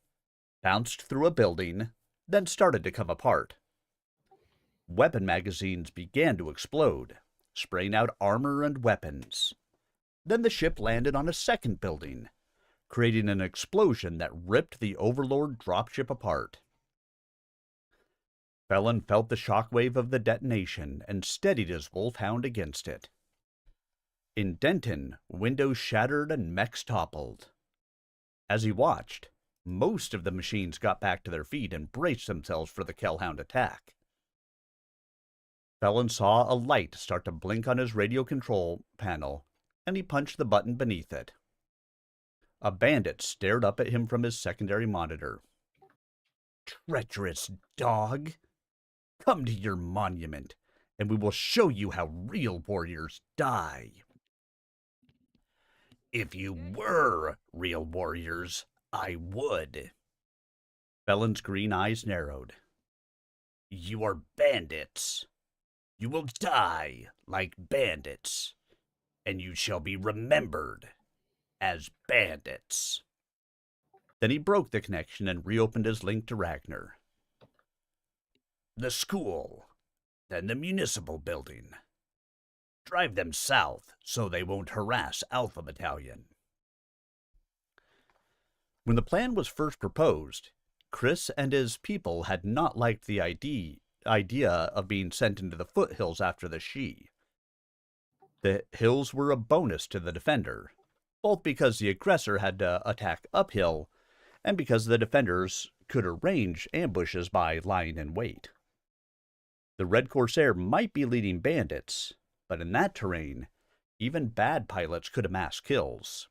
bounced through a building, then started to come apart. Weapon magazines began to explode, spraying out armor and weapons. Then the ship landed on a second building, creating an explosion that ripped the Overlord dropship apart. Felon felt the shockwave of the detonation and steadied his Wolfhound against it. In Denton, windows shattered and mechs toppled. As he watched, most of the machines got back to their feet and braced themselves for the Kellhound attack. Felon saw a light start to blink on his radio control panel, and he punched the button beneath it. A bandit stared up at him from his secondary monitor. "Treacherous dog! Come to your monument, and we will show you how real warriors die." "If you were real warriors, I would." Felon's green eyes narrowed. "You are bandits. You will die like bandits, and you shall be remembered as bandits." Then he broke the connection and reopened his link to Ragnar. "The school, then the municipal building. Drive them south so they won't harass Alpha Battalion." When the plan was first proposed, Chris and his people had not liked the idea of being sent into the foothills after the Shi. The hills were a bonus to the defender, both because the aggressor had to attack uphill and because the defenders could arrange ambushes by lying in wait. The Red Corsair might be leading bandits, but in that terrain, even bad pilots could amass kills.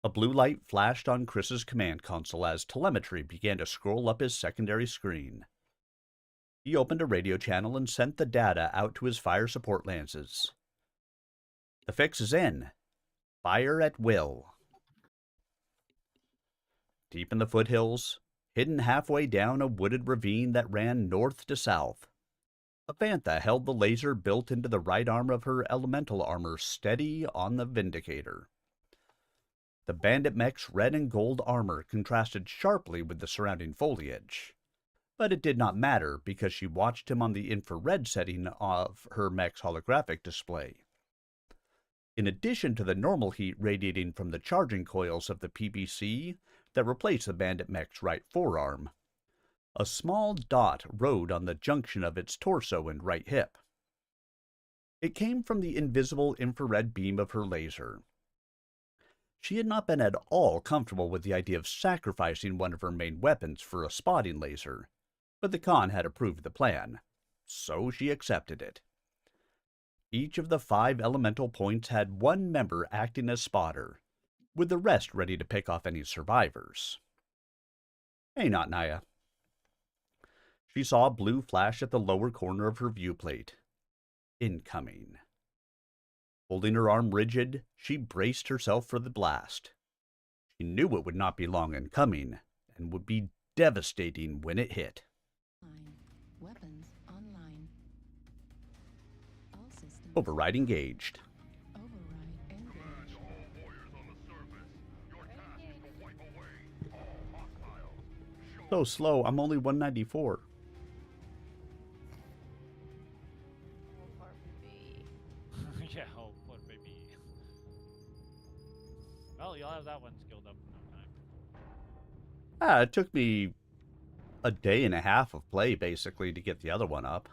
A blue light flashed on Chris's command console as telemetry began to scroll up his secondary screen. He opened a radio channel and sent the data out to his fire support lances. "The fix is in. Fire at will." Deep in the foothills, hidden halfway down a wooded ravine that ran north to south, a Bantha held the laser built into the right arm of her elemental armor steady on the Vindicator. The bandit mech's red and gold armor contrasted sharply with the surrounding foliage, but it did not matter because she watched him on the infrared setting of her mech's holographic display. In addition to the normal heat radiating from the charging coils of the PBC that replaced the bandit mech's right forearm, a small dot rode on the junction of its torso and right hip. It came from the invisible infrared beam of her laser. She had not been at all comfortable with the idea of sacrificing one of her main weapons for a spotting laser, but the Khan had approved the plan, so she accepted it. Each of the 5 elemental points had one member acting as spotter, with the rest ready to pick off any survivors. Hey, not Naya. She saw a blue flash at the lower corner of her viewplate. Incoming. Holding her arm rigid, she braced herself for the blast. She knew it would not be long in coming, and would be devastating when it hit. Weapons online. All systems. Override engaged. Override engaged. All warriors on the surface. Your task is to wipe away all hostiles. So slow, I'm only 194. Yeah, oh, what baby. Well, you'll have that one skilled up in no time. It took me a day and a half of play, basically, to get the other one up.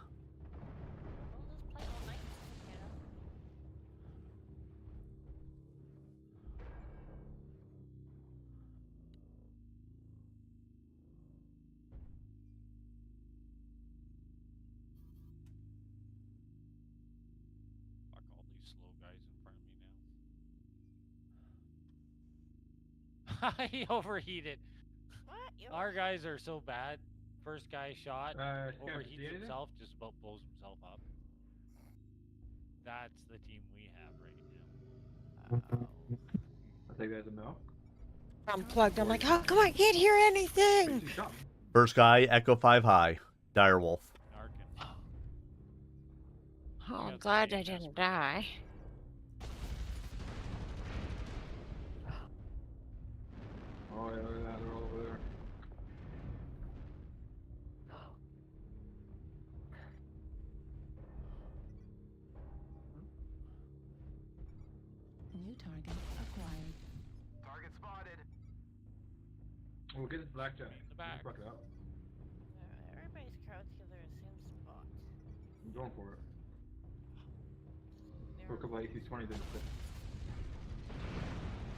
Fuck all these slow guys in front of me now. He overheated. What? Our guys are so bad. First guy shot, overheats see anything? himself, just about blows himself up. That's the team we have right now. I'll take that as a no. I'm plugged. I'm like, how come I can't hear anything? First guy, Echo 5 high. Direwolf. Oh, I'm glad I didn't die. Oh, yeah, look at that. They're all over there. New target acquired. Target spotted. We'll get this blackjack. In the back. Fuck it out. Everybody's crowded together in the same spot. I'm going for it. For a couple of AC-20s in the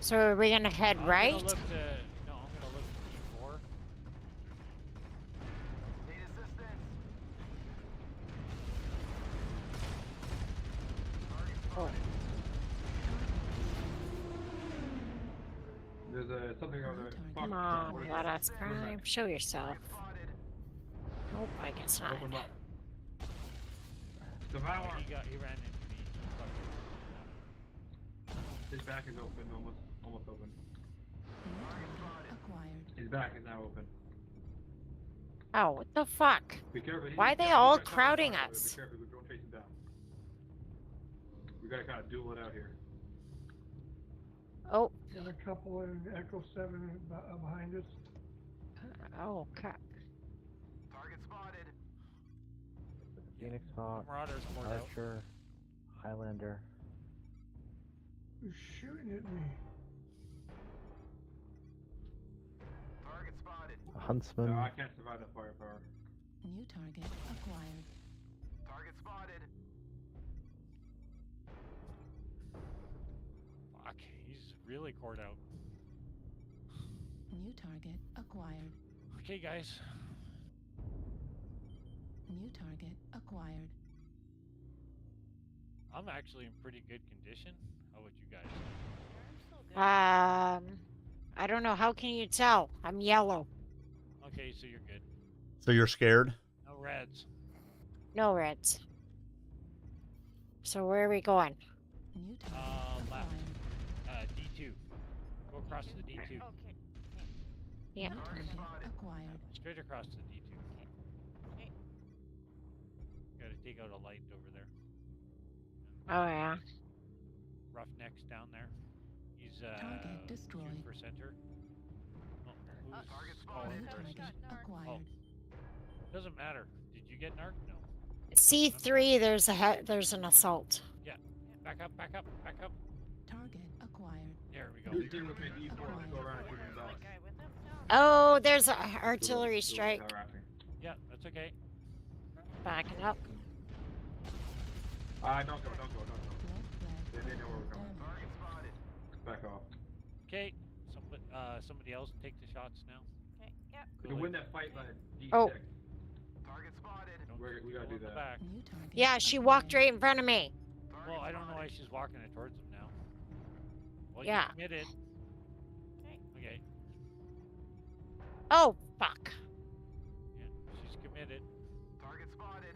So are we gonna head right? I'm gonna look to E4. Need assistance. Oh. There's something over there. Fuck. Come on, What is let it? us crime. Show yourself. Nope, I guess not. Open up. Devour. He ran into me. His back is open, almost open. Acquired. His back is now open. Oh, what the fuck? Be careful. Why are they all crowding us? Be careful. Don't chase him down. We gotta kind of duel it out here. Oh. Got a couple in Echo 7 behind us. Oh, okay. Target spotted. Phoenix Hawk, Marauders poured out. Archer, Highlander. Who's shooting at me? Target spotted. A Huntsman. No, I can't survive that firepower. New target acquired. Target spotted. Fuck, he's really cored out. New target acquired. Okay, guys. New target acquired. I'm actually in pretty good condition. How about you guys? I don't know. How can you tell? I'm yellow. Okay, so you're good. So you're scared? No reds. No reds. So where are we going? New target Left. acquired. D2. Go across to the D2. Okay. Yeah. New target acquired. Straight across to D2. Okay. Gotta take out a light over there. Oh yeah. Roughneck's down there. He's Target destroyed. shooting for center. Oh, who's Target calling New first? target acquired. Doesn't matter. Did you get narc? No. C3. There's an assault. Yeah. Back up, back up, back up. Target acquired. There we go. Do team with me, D4, let's go around and shoot him down. Guy with them? Oh, there's an artillery Do strike. tower acting. Yeah, that's okay. Backing up. Don't go. Left leg They know where we're going. Target spotted. Back off. Okay. Somebody else take the shots now. Okay. Yep. We can win that fight by D6. Oh. We gotta do that. Back. Yeah, she walked right in front of me. Well, I don't know why she's walking it towards him now. Well, Yeah. you committed. Okay. Oh, fuck. Yeah, she's committed. Target spotted.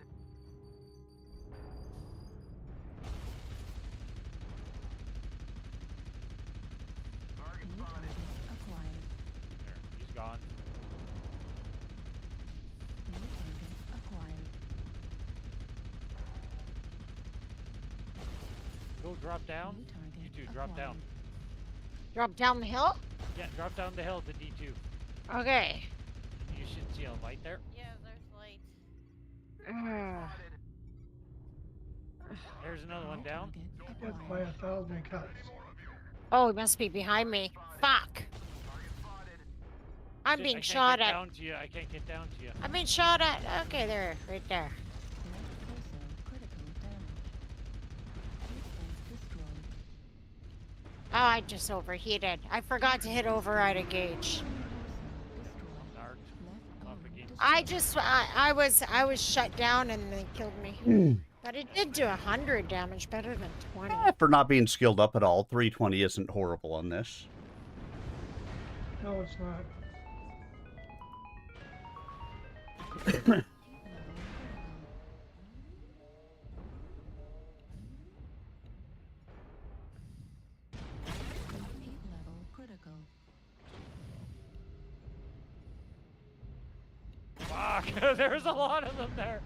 Target spotted. Acquired. There, he's gone. New target acquired. Go drop down. New target You two, drop down. Drop down the hill? Yeah, drop down the hill to D2. Okay. You should see a light there. Yeah, there's light. There's another one down. Death by 1,000 cuts. Oh, he must be behind me. Fuck. I'm Shit, being I can't shot get at. down to you. I can't get down to you. I'm being shot at. Okay, there. Right there. Left torso critical damage. Heat destroyed. Oh, I just overheated. I forgot to hit override a gauge. I was shut down and they killed me. But it did do 100 damage, better than 20. For not being skilled up at all, 320 isn't horrible on this. No, it's not. Heat level critical. Fuck, there's a lot of them there.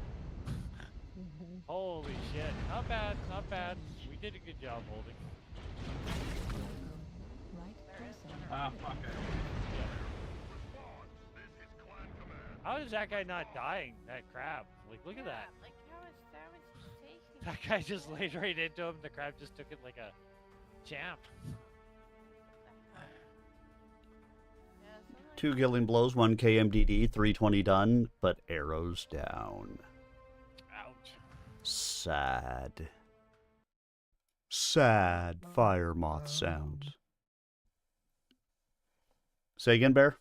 Holy shit. Not bad, not bad. We did a good job holding. Right torso. Ah, fuck it. How is that guy not dying? That crab. Like, look at that. Like, how much damage is he taking? That guy just laid right into him. The crab just took it like a champ. Yeah, something like 2 killing blows, 1 KMDD, 320 done, but arrows down. Ouch. Sad. Sad fire moth sounds. Say again, Bear?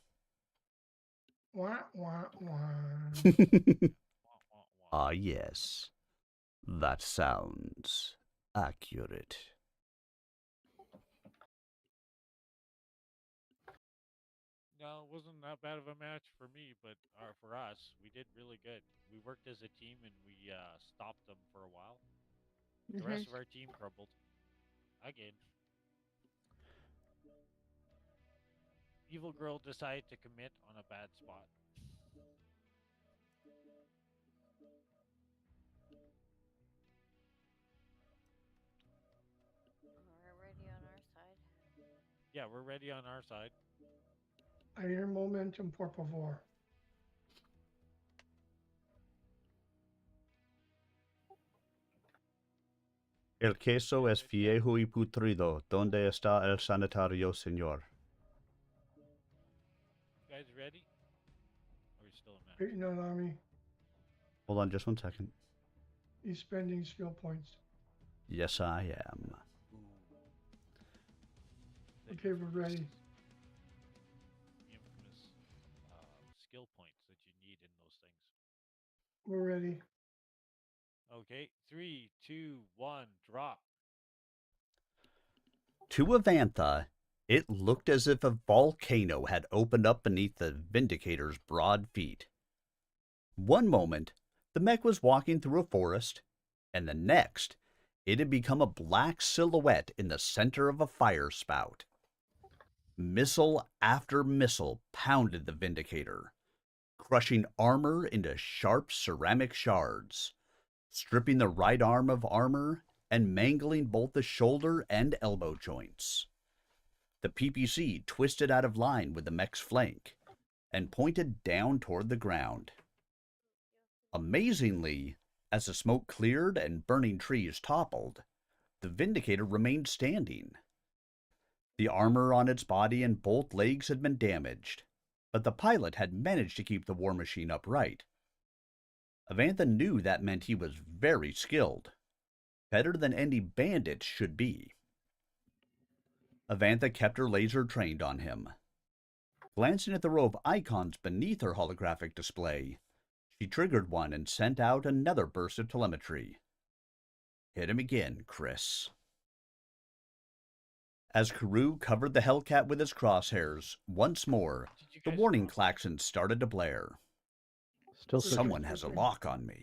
Wah, wah, wah. Ah, yes. That sounds accurate. No, it wasn't that bad of a match for me, but for us, we did really good. We worked as a team and we stopped them for a while. The rest of our team crumbled. Again. Evil Girl decided to commit on a bad spot. we're ready on our side. Yeah, we're ready on our side. Air momentum, por favor. El queso es viejo y putrido. ¿Dónde está el sanitario, señor? You guys ready? Or are you still a match? Waiting on Army. Hold on just 1 second. He's spending skill points. Yes, I am. Okay, we're ready. The infamous skill points that you need in those things. We're ready. Okay, 3, 2, 1, drop. To Avantha, it looked as if a volcano had opened up beneath the Vindicator's broad feet. One moment, the mech was walking through a forest, and the next, it had become a black silhouette in the center of a fire spout. Missile after missile pounded the Vindicator, crushing armor into sharp ceramic shards, stripping the right arm of armor and mangling both the shoulder and elbow joints. The PPC twisted out of line with the mech's flank and pointed down toward the ground. Amazingly, as the smoke cleared and burning trees toppled, the Vindicator remained standing. The armor on its body and both legs had been damaged, but the pilot had managed to keep the war machine upright. Avantha knew that meant he was very skilled, better than any bandit should be. Avantha kept her laser trained on him. Glancing at the row of icons beneath her holographic display, She triggered one and sent out another burst of telemetry. Hit him again, Chris. As Karoo covered the Hellcat with his crosshairs, once more, the warning klaxon started to blare. Still Someone has a lock on me.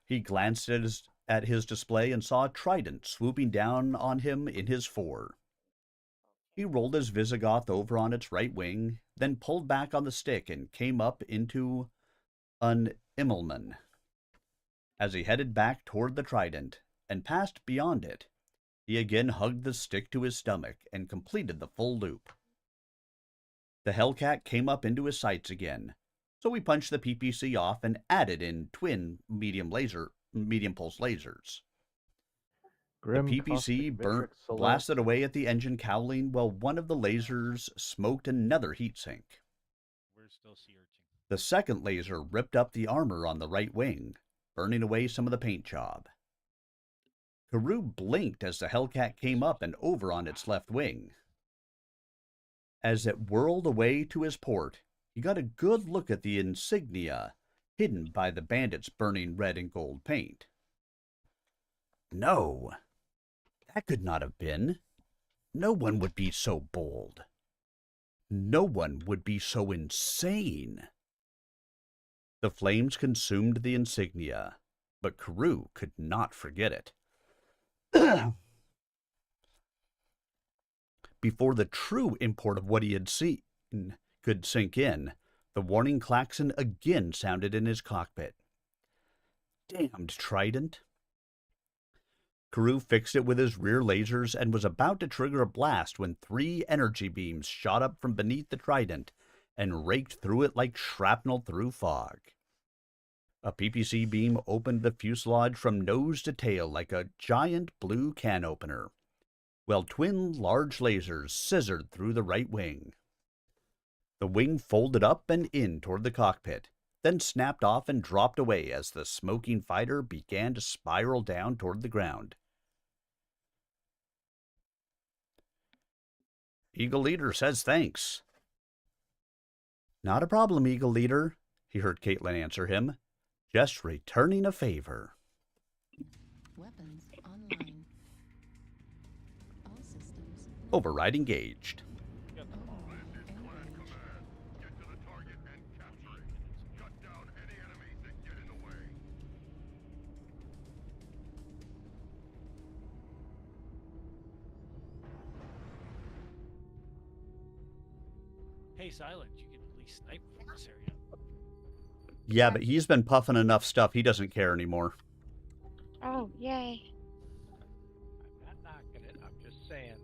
He glanced at his display and saw a trident swooping down on him in his fore. He rolled his Visigoth over on its right wing, then pulled back on the stick and came up into an Immelman. As he headed back toward the trident and passed beyond it, he again hugged the stick to his stomach and completed the full loop. The Hellcat came up into his sights again, so he punched the PPC off and added in twin medium pulse lasers. Grim The PPC blasted away at the engine cowling while one of the lasers smoked another heatsink. We're still sea urchin. The second laser ripped up the armor on the right wing, burning away some of the paint job. Karoo blinked as the Hellcat came up and over on its left wing. As it whirled away to his port, he got a good look at the insignia hidden by the bandits' burning red and gold paint. No, that could not have been. No one would be so bold. No one would be so insane. The flames consumed the insignia, but Karoo could not forget it. Before the true import of what he had seen could sink in, the warning klaxon again sounded in his cockpit. Damned trident. Karoo fixed it with his rear lasers and was about to trigger a blast when 3 energy beams shot up from beneath the trident and raked through it like shrapnel through fog. A PPC beam opened the fuselage from nose to tail like a giant blue can opener, while twin large lasers scissored through the right wing. The wing folded up and in toward the cockpit, then snapped off and dropped away as the smoking fighter began to spiral down toward the ground. Eagle Leader says thanks. Not a problem, Eagle Leader, he heard Caitlin answer him. Just returning a favor. Weapons online. All systems. Override engaged. Hey, Silent, you can at least snipe from this area. Yeah, but he's been puffing enough stuff, he doesn't care anymore. Oh, yay. I'm not knocking it. I'm just saying.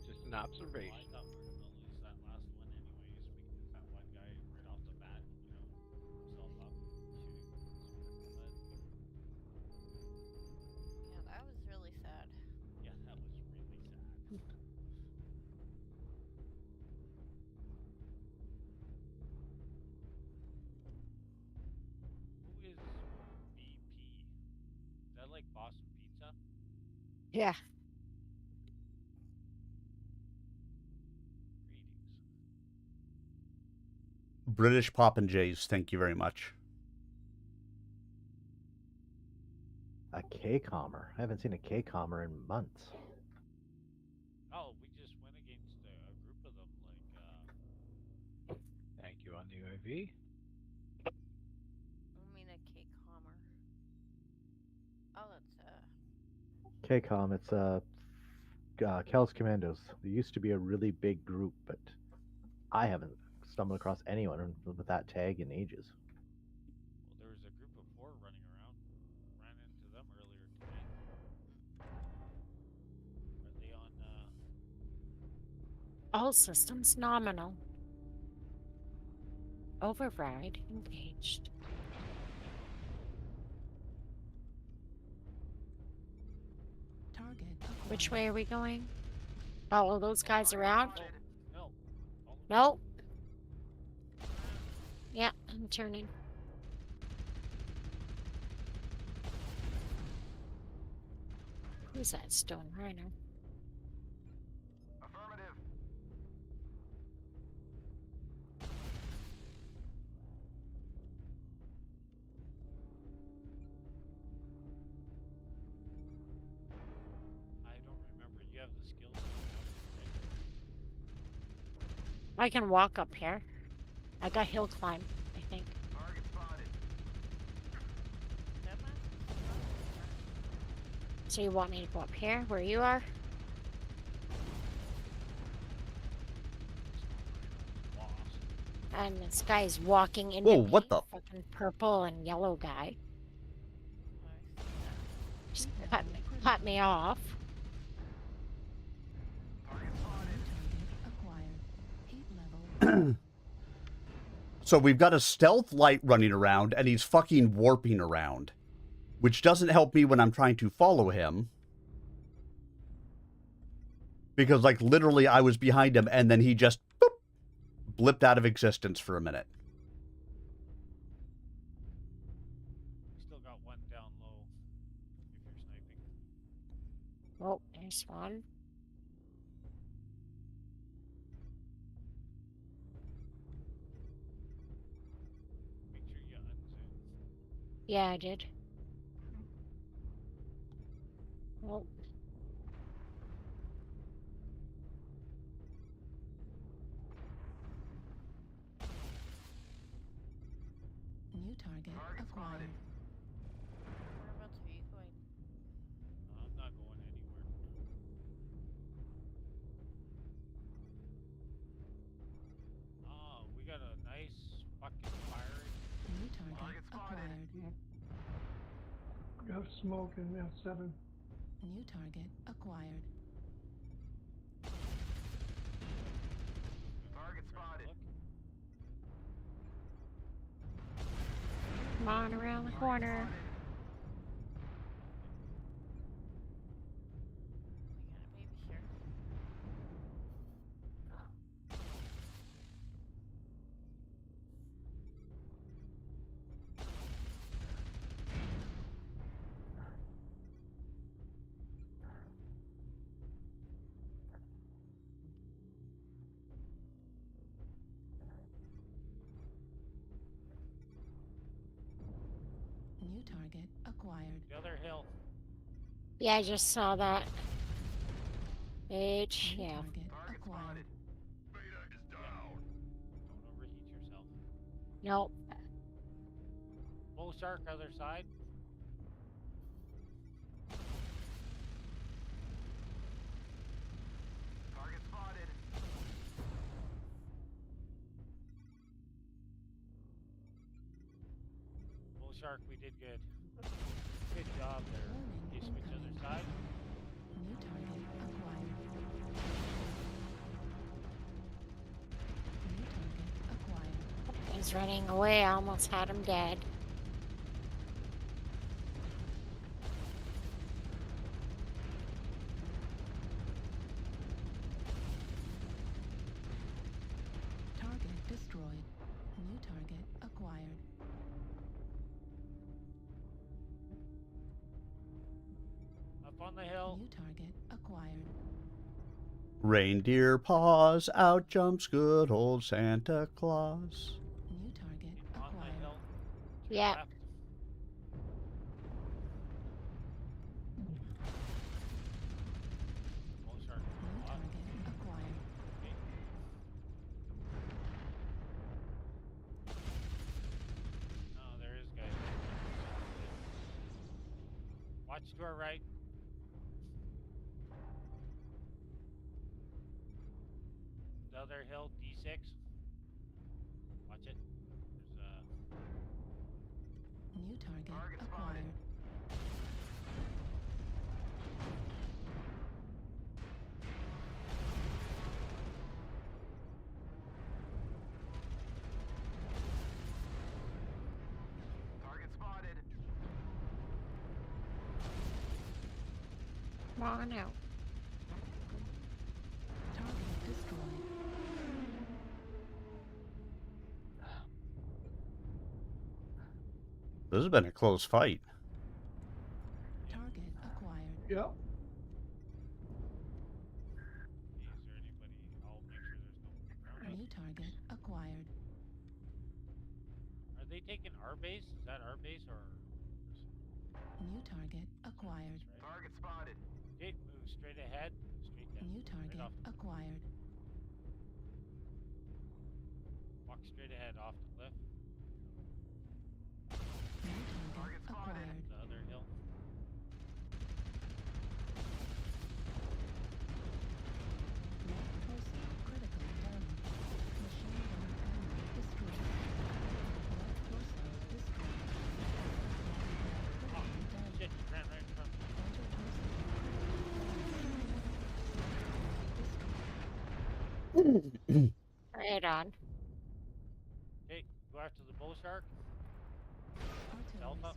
Just an observation. Well, I thought we were going to lose that last one anyways, because that one guy right off the bat, himself up shooting. Yeah, that was really sad. Yeah, that was really sad. Who is BP? Is that like Boston Pizza? Yeah. British Popinjays, thank you very much. A K-Commer. I haven't seen a K-Commer in months. Oh, we just went against a group of them, like, Thank you on the UAV. I mean a cake hammer. Oh, that's K-Com, it's Kel's Commandos. There used to be a really big group, but I haven't stumbled across anyone with that tag in ages. well, there was a group of 4 running around. Ran into them earlier today. Are they on, All systems nominal. Override engaged. Target. Which way are we going? Follow those guys around? No. Nope. Yeah, I'm turning. Who's that stone rhino? Affirmative. I can walk up here. I got hill climb, I think. Target spotted. That last So you want me to go up here, where you are? And this guy's walking into Whoa, me. what the? Fucking purple and yellow guy. Just cut me off. So we've got a stealth light running around, and he's fucking warping around. Which doesn't help me when I'm trying to follow him. Because, like, literally I was behind him, and then he just boop, blipped out of existence for a minute. Still got one down low if you're sniping. Oh, there's one. Make sure you unzoom. Yeah, I did. Oh. New target acquired. Whereabouts are you going? I'm not going anywhere. Oh, we got a nice fucking fire. New target acquired. Got smoke in F7. New target acquired. Target spotted. Come on around the corner. We got a baby here. New target acquired. The other hill. Yeah, I just saw that. H, New yeah. target acquired. Beta is down. Don't overheat yourself. Nope. Bull shark other side. Target spotted. Bull shark, we did good. Good job there. You switch other side. New target acquired. New target acquired. He's running away. I almost had him dead. Target destroyed. New target acquired. Up on the hill. New target acquired. Reindeer paws, out jumps good old Santa Claus. New target On the acquired. hill. Yeah. Left. Bull shark. New target acquired. Oh, there is guys. Watch to our right. The other hill, D6. Watch it. There's New target Target acquired. spotted. Target spotted. Come on out. Target destroyed. This has been a close fight. Target acquired. Yep. is there anybody? I'll make sure there's no around us. New target acquired. Are they taking our base? Is that our base or? New target acquired. Right? Target spotted. Okay, move straight ahead. Straight down. New target Right off. acquired. Walk straight ahead off the cliff. Acquired. The other hill. Left torso critical damage. Machine gun ammo destroyed. Left torso destroyed. Oh, shit, you ran right in front of me. Right on. Okay, go after the bull shark. Alpha.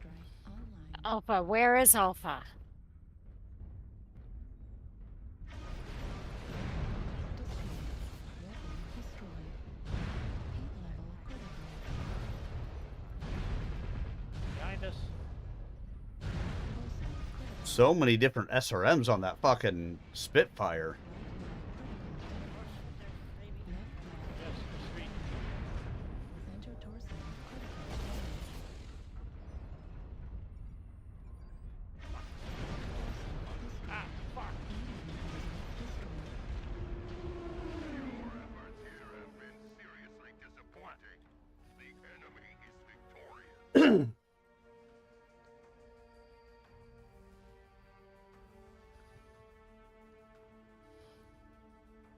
Alpha, where is Alpha? Behind us. So many different SRMs on that fucking Spitfire. Yes, street. Center torso critical Ah, fuck. Your efforts here have been seriously disappointing. The enemy is victorious.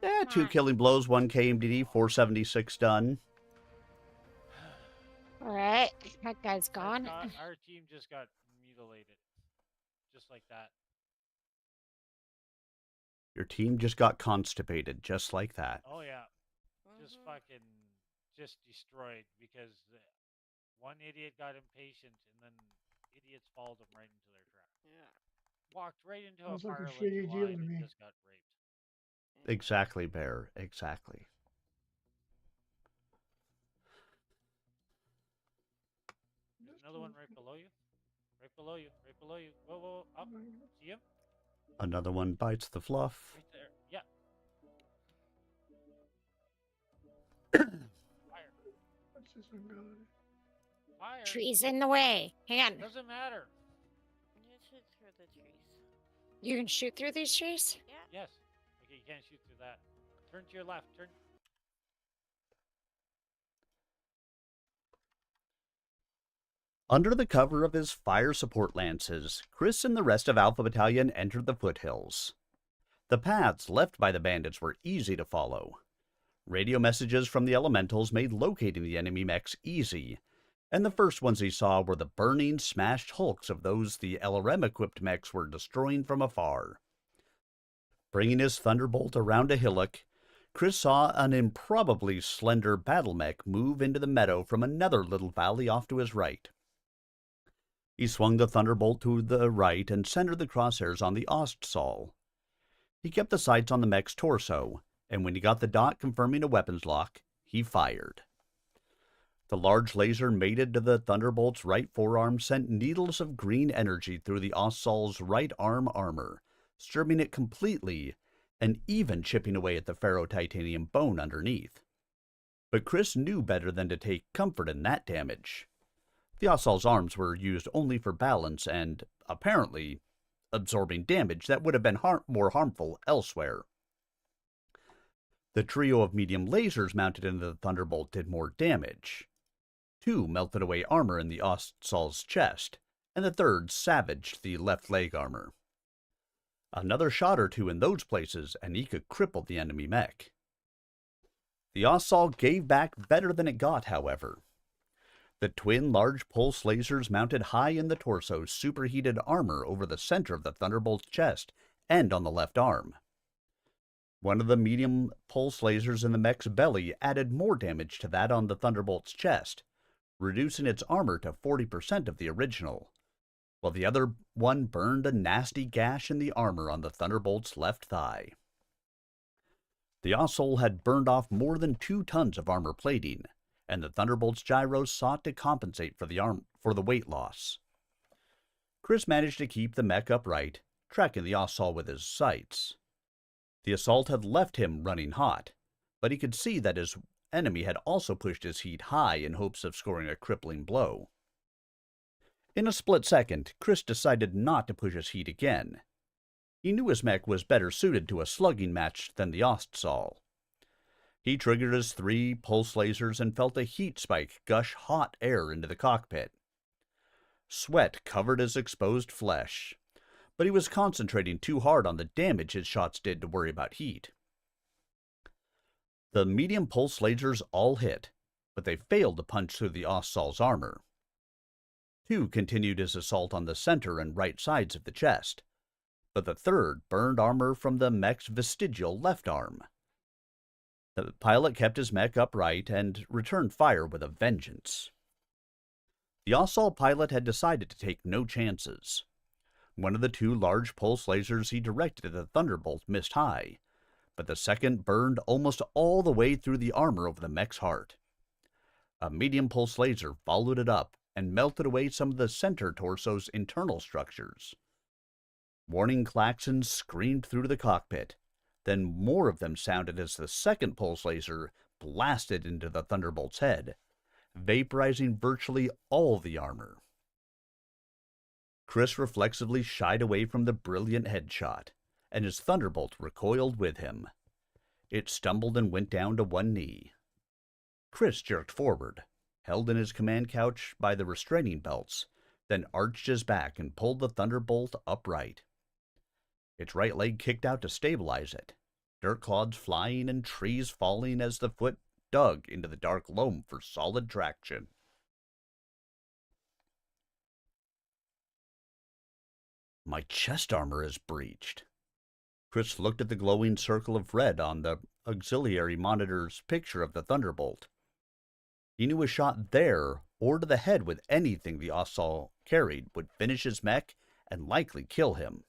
Yeah, 2 killing blows, 1 KMDD, 476 done. Alright, that guy's gone. Our team just got mutilated. Just like that. Your team just got constipated, just like that. Oh, yeah. Just fucking, just destroyed because one idiot got impatient and then idiots followed him right into their trap. Yeah. Walked right into Sounds a like a fire shitty line deal to and me. just got raped. Exactly, Bear. Exactly. There's another one right below you. Right below you. Right below you. Whoa, whoa, whoa. Up. See him? Another one bites the fluff. Right there. Yeah. Fire. What's this one got? Fire. Trees in the way. Hang on. Doesn't matter. You shoot through the trees. You can shoot through these trees? Yeah. Yes. Okay, you can't shoot through that. Turn to your left. Turn. Under the cover of his fire support lances, Chris and the rest of Alpha Battalion entered the foothills. The paths left by the bandits were easy to follow. Radio messages from the elementals made locating the enemy mechs easy, and the first ones he saw were the burning, smashed hulks of those the LRM-equipped mechs were destroying from afar. Bringing his Thunderbolt around a hillock, Chris saw an improbably slender battle mech move into the meadow from another little valley off to his right. He swung the Thunderbolt to the right and centered the crosshairs on the Ostsol. He kept the sights on the mech's torso, and when he got the dot confirming a weapons lock, he fired. The large laser mated to the Thunderbolt's right forearm sent needles of green energy through the Ostsol's right arm armor, stripping it completely and even chipping away at the ferro-titanium bone underneath. But Chris knew better than to take comfort in that damage. The Ostsol's arms were used only for balance and, apparently, absorbing damage that would have been more harmful elsewhere. The trio of medium lasers mounted into the Thunderbolt did more damage. 2 melted away armor in the Ostsol's chest, and the third savaged the left leg armor. Another shot or 2 in those places, and he could cripple the enemy mech. The Ostsol gave back better than it got, however. The twin large pulse lasers mounted high in the torso superheated armor over the center of the Thunderbolt's chest and on the left arm. One of the medium pulse lasers in the mech's belly added more damage to that on the Thunderbolt's chest, reducing its armor to 40% of the original, while the other one burned a nasty gash in the armor on the Thunderbolt's left thigh. The Ostsol had burned off more than 2 tons of armor plating, and the Thunderbolt's gyros sought to compensate for the weight loss. Chris managed to keep the mech upright, tracking the Ostsol with his sights. The assault had left him running hot, but he could see that his enemy had also pushed his heat high in hopes of scoring a crippling blow. In a split second, Chris decided not to push his heat again. He knew his mech was better suited to a slugging match than the Ostsol. He triggered his 3 pulse lasers and felt a heat spike gush hot air into the cockpit. Sweat covered his exposed flesh, but he was concentrating too hard on the damage his shots did to worry about heat. The medium pulse lasers all hit, but they failed to punch through the Ossal's armor. 2 continued his assault on the center and right sides of the chest, but the 3rd burned armor from the mech's vestigial left arm. The pilot kept his mech upright and returned fire with a vengeance. The Ossal pilot had decided to take no chances. One of the 2 large pulse lasers he directed at the Thunderbolt missed high, but the second burned almost all the way through the armor over the mech's heart. A medium pulse laser followed it up and melted away some of the center torso's internal structures. Warning klaxons screamed through the cockpit. Then more of them sounded as the second pulse laser blasted into the Thunderbolt's head, vaporizing virtually all the armor. Chris reflexively shied away from the brilliant headshot, and his Thunderbolt recoiled with him. It stumbled and went down to one knee. Chris jerked forward, held in his command couch by the restraining belts, then arched his back and pulled the Thunderbolt upright. Its right leg kicked out to stabilize it, dirt clods flying and trees falling as the foot dug into the dark loam for solid traction. My chest armor is breached. Chris looked at the glowing circle of red on the auxiliary monitor's picture of the Thunderbolt. He knew a shot there or to the head with anything the Ossal carried would finish his mech and likely kill him.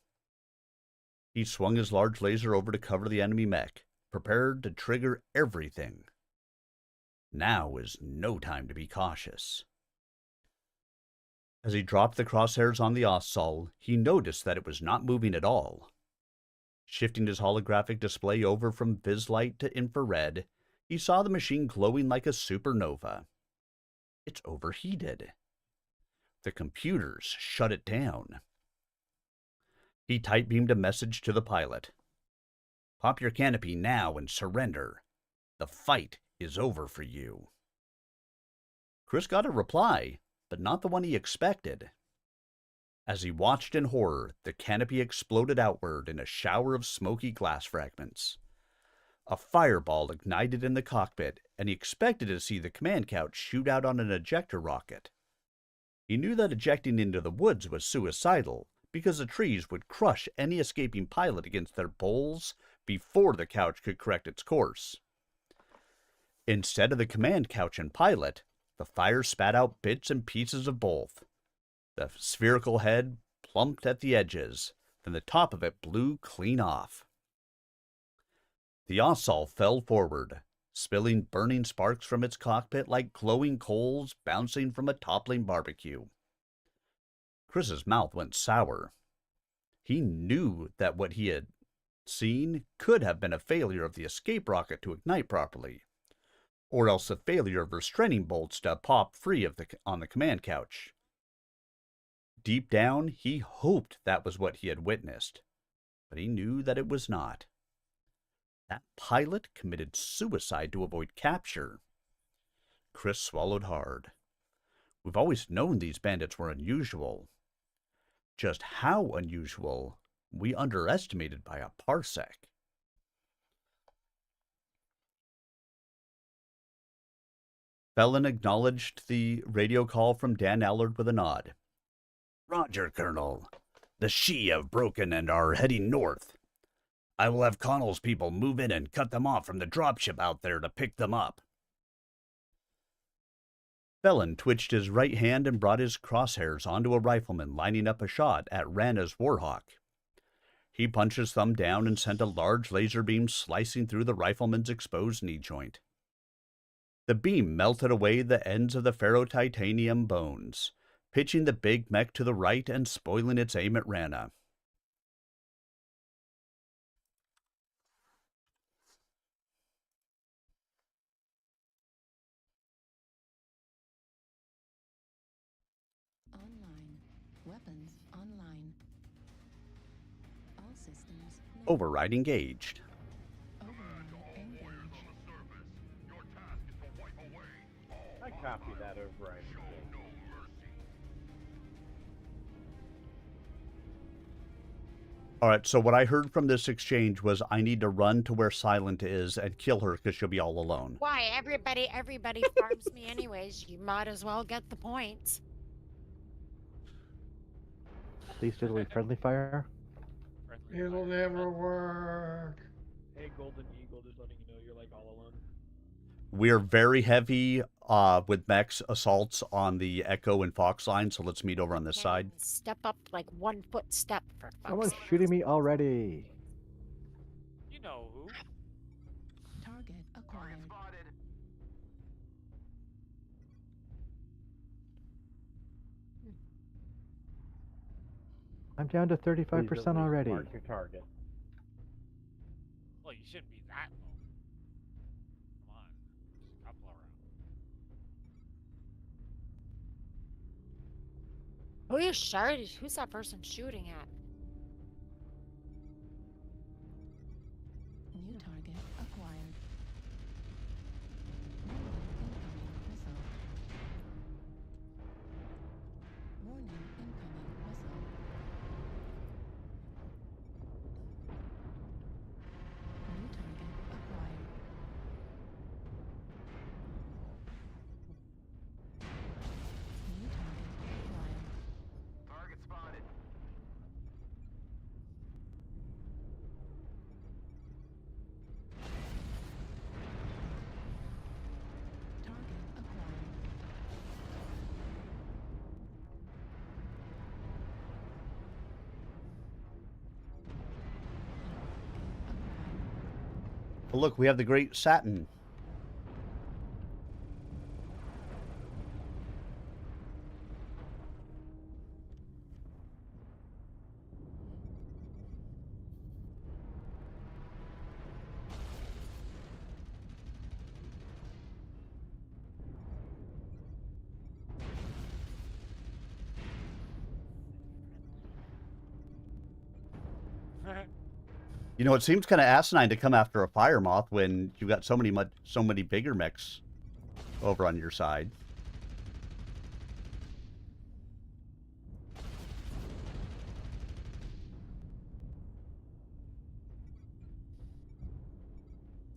He swung his large laser over to cover the enemy mech, prepared to trigger everything. Now is no time to be cautious. As he dropped the crosshairs on the Ossal, he noticed that it was not moving at all. Shifting his holographic display over from vislight to infrared, he saw the machine glowing like a supernova. It's overheated. The computers shut it down. He tight-beamed a message to the pilot. Pop your canopy now and surrender. The fight is over for you. Chris got a reply, but not the one he expected. As he watched in horror, the canopy exploded outward in a shower of smoky glass fragments. A fireball ignited in the cockpit, and he expected to see the command couch shoot out on an ejector rocket. He knew that ejecting into the woods was suicidal, because the trees would crush any escaping pilot against their poles before the couch could correct its course. Instead of the command couch and pilot, the fire spat out bits and pieces of both. The spherical head plumped at the edges, then the top of it blew clean off. The Ossal fell forward, spilling burning sparks from its cockpit like glowing coals bouncing from a toppling barbecue. Chris's mouth went sour. He knew that what he had seen could have been a failure of the escape rocket to ignite properly, or else a failure of restraining bolts to pop free on the command couch. Deep down, he hoped that was what he had witnessed, but he knew that it was not. That pilot committed suicide to avoid capture. Chris swallowed hard. We've always known these bandits were unusual. Just how unusual, we underestimated by a parsec. Felon acknowledged the radio call from Dan Allard with a nod. Roger, Colonel. The Shi have broken and are heading north. I will have Connell's people move in and cut them off from the dropship out there to pick them up. Felon twitched his right hand and brought his crosshairs onto a rifleman lining up a shot at Rana's Warhawk. He punched his thumb down and sent a large laser beam slicing through the rifleman's exposed knee joint. The beam melted away the ends of the ferrotitanium bones, pitching the big mech to the right and spoiling its aim at Rana. Online. Weapons online. All systems. Override engaged. Override engaged. Copy that over. All right, so what I heard from this exchange was I need to run to where Silent is and kill her because she'll be all alone. Why? Everybody farms me anyways. You might as well get the points. Please do away friendly fire. It'll never work. Hey, Golden Eagle, just letting you know you're like all alone. We're very heavy with mechs assaults on the Echo and Fox line, so let's meet over on this side. Step up like 1 foot step for fuck's Someone's sake. shooting me already. You know who? Target acquired. I'm down to 35% already. Mark your target. Well, you shouldn't be that low. Come on. Just a couple of rounds. Who you shouting? Who's that person shooting at? New target acquired. Warning, incoming missile. New target acquired. New target acquired. Target spotted. Target acquired. Oh, look, we have the Great Satin. You know, it seems kind of asinine to come after a Fire Moth when you got so many bigger mechs over on your side.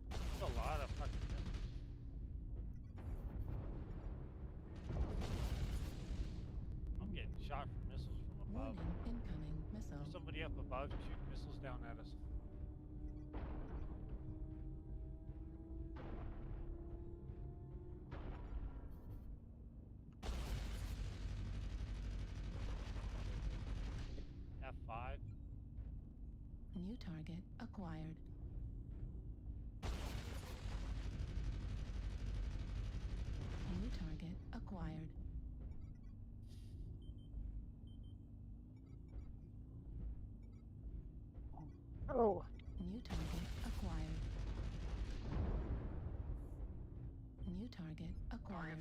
That's a lot of fucking missiles. I'm getting shot from missiles from above. Warning, incoming missile. There's somebody up above shooting missiles down at us. F5. New target acquired. New target acquired. Oh. New target acquired. New target acquired.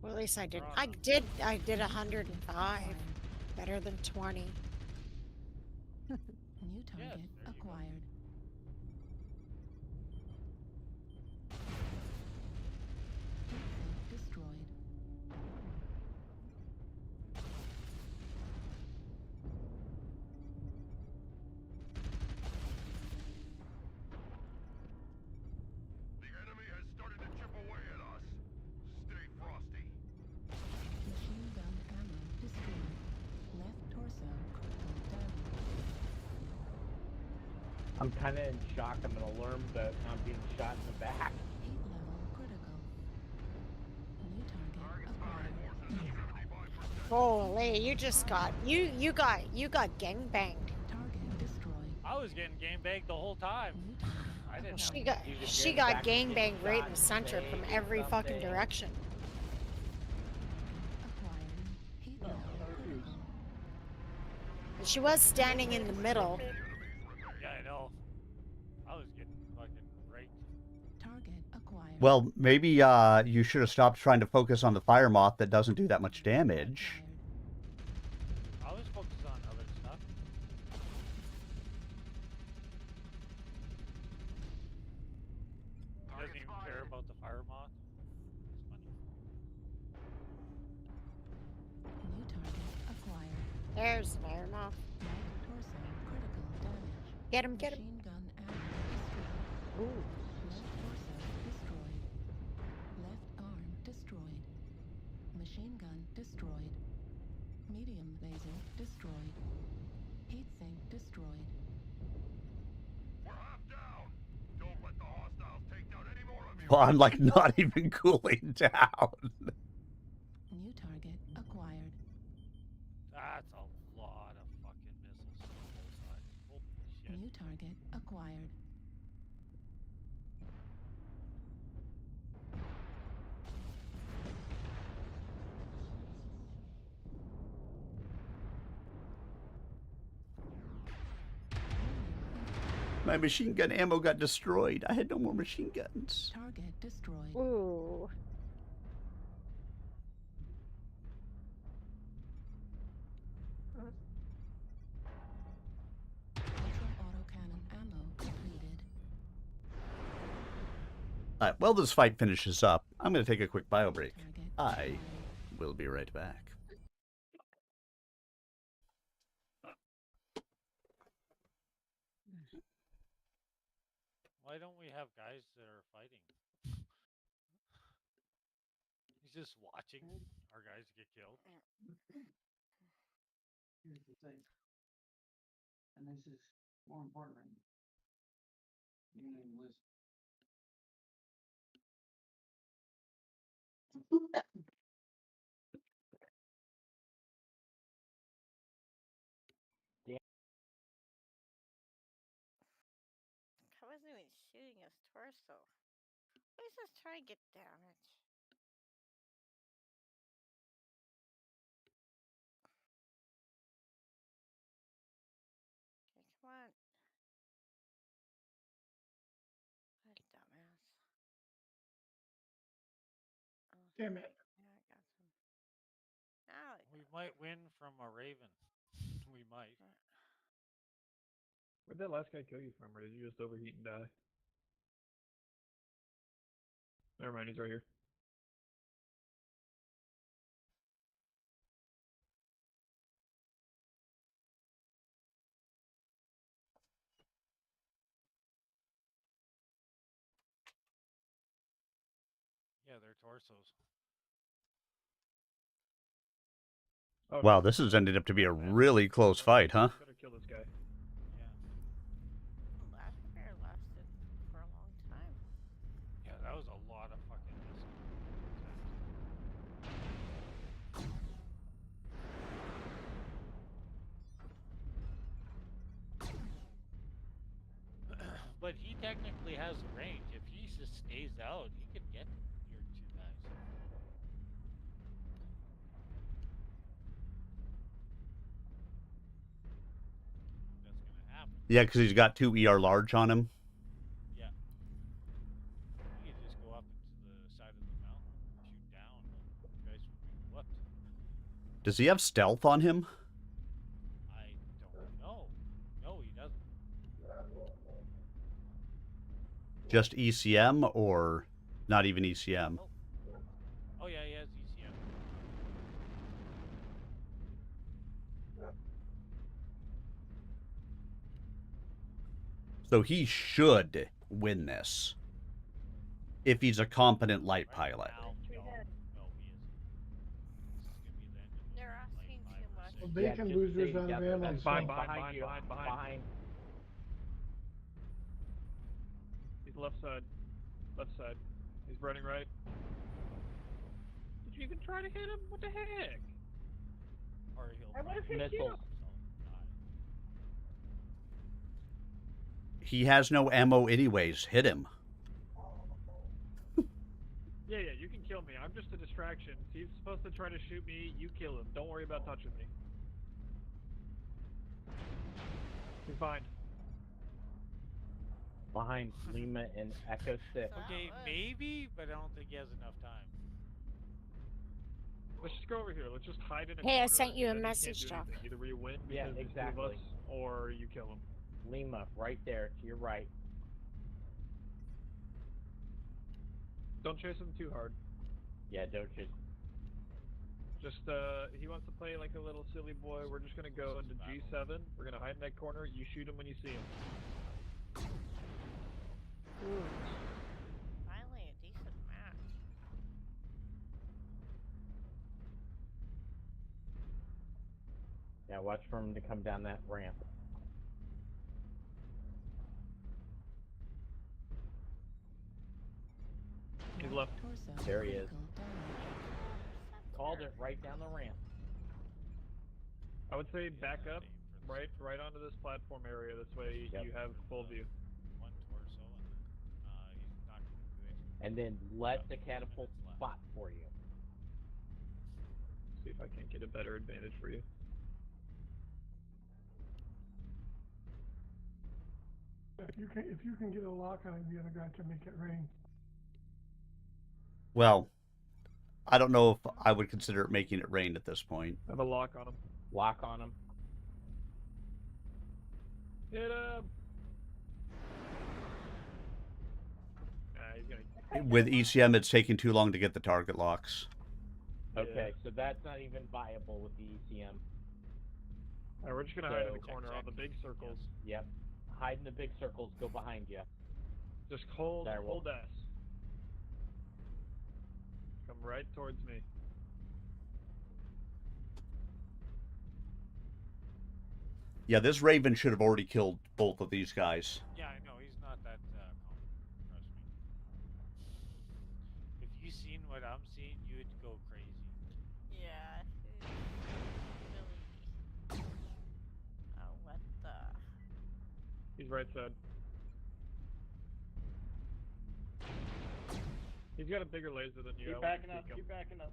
Well, at least I did. I did 105. Better than 20. New target acquired. Heat sink destroyed. The enemy has started to chip away at us. Stay frosty. Machine gun ammo destroyed. Left torso critical damage. I'm kind of in shock. I'm gonna learn that I'm being shot in the back. Heat level critical. New target acquired. Holy, you just got you got gang banged. Target destroyed. I was getting game bagged the whole time. I didn't know. She got gang banged right in the center from every fucking direction. Acquiring. Heat level critical. And she was standing in the middle. Yeah, I know. I was getting fucking raped. Target acquired. Well, maybe you should have stopped trying to focus on the Fire Moth that doesn't do that much damage. I was focused on other stuff. out the fire moth. New target acquired. There's an air moth. Right torso critical damage. Get him, get him. Machine gun ammo destroyed. Ooh. Left torso destroyed. Left arm destroyed. Machine gun destroyed. Medium laser destroyed. Heatsink destroyed. We're half down. Don't let the hostiles take down any more of you. Well, I'm like not even cooling down. New target acquired. That's a lot of fucking missiles on both sides. Holy shit. New target acquired. My machine gun ammo got destroyed. I had no more machine guns. Target destroyed. Ooh. Ultra autocannon ammo depleted. Alright, well, this fight finishes up. I'm going to take a quick bio break. I will be right back. Why don't we have guys that are fighting? He's just watching our guys get killed. Here's the thing. And this is more important. You don't even listen. I wasn't even shooting his torso. Why is this trying to get damage? Okay, come on. What a dumbass. Oh, Damn it. yeah, I got some. Now I We might win from a raven. We might. Where'd that last guy kill you from, or did you just overheat and die? Never mind, he's right here. Yeah, they're torsos. Oh, Wow, this has ended up to be a really close fight, huh? Better kill this guy. Yeah. Last fire lasted for a long time. Yeah, that was a lot of fucking missiles. But he technically has range. If he just stays out, he could get your two guys. That's gonna happen. Yeah, because he's got 2 ER large on him. Yeah. He could just go up into the side of the mountain and shoot down. You guys would be whooped. Does he have stealth on him? I don't know. No, he doesn't. Just ECM or not even ECM? Oh yeah, he has ECM. So he should win this if he's a competent light pilot. No, he isn't. They're asking too much. Well, bacon boosters out of ammo. Behind you. He's left side. Left side. He's running right. Did you even try to hit him? What the heck? Or he'll I would've probably hit you. himself die. He has no ammo anyways. Hit him. Yeah, you can kill me. I'm just a distraction. He's supposed to try to shoot me. You kill him. Don't worry about touching me. He's fine. Behind Lima and Echo 6. Okay, maybe, but I don't think he has enough time. Let's just go over here. Let's just hide in a Hey, I corner. sent you a and then he message, can't do Jeff. anything. Either we win Yeah, because there's two of exactly. us, or you kill him. Lima, right there to your right. Don't chase him too hard. Yeah, don't chase. Just, he wants to play like a little silly boy. We're just gonna go into G7. We're gonna hide in that corner. You shoot him when you see him. Finally, a decent map. Yeah, watch for him to come down that ramp. He's left. There he is. Called it right down the ramp. I would say back up, right onto this platform area. This way you have full view. One torso, and then he's not going to do it. And then let the catapult spot for you. See if I can't get a better advantage for you. If you can get a lock on the other guy to make it rain. Well, I don't know if I would consider making it rain at this point. I have a lock on him. Lock on him. Hit him! He's gonna... With ECM, it's taking too long to get the target locks. Okay, so that's not even viable with the ECM. Alright, we're just gonna hide in the corner on the big circles. Yep. Hide in the big circles, go behind you. Just hold S. Come right towards me. Yeah, this Raven should have already killed both of these guys. Yeah, I know. He's not that common. Trust me. If you seen what I'm seeing, you'd go crazy. Yeah, really. Oh, what the? He's right side. He's got a bigger laser than you. Keep backing up. Keep backing up.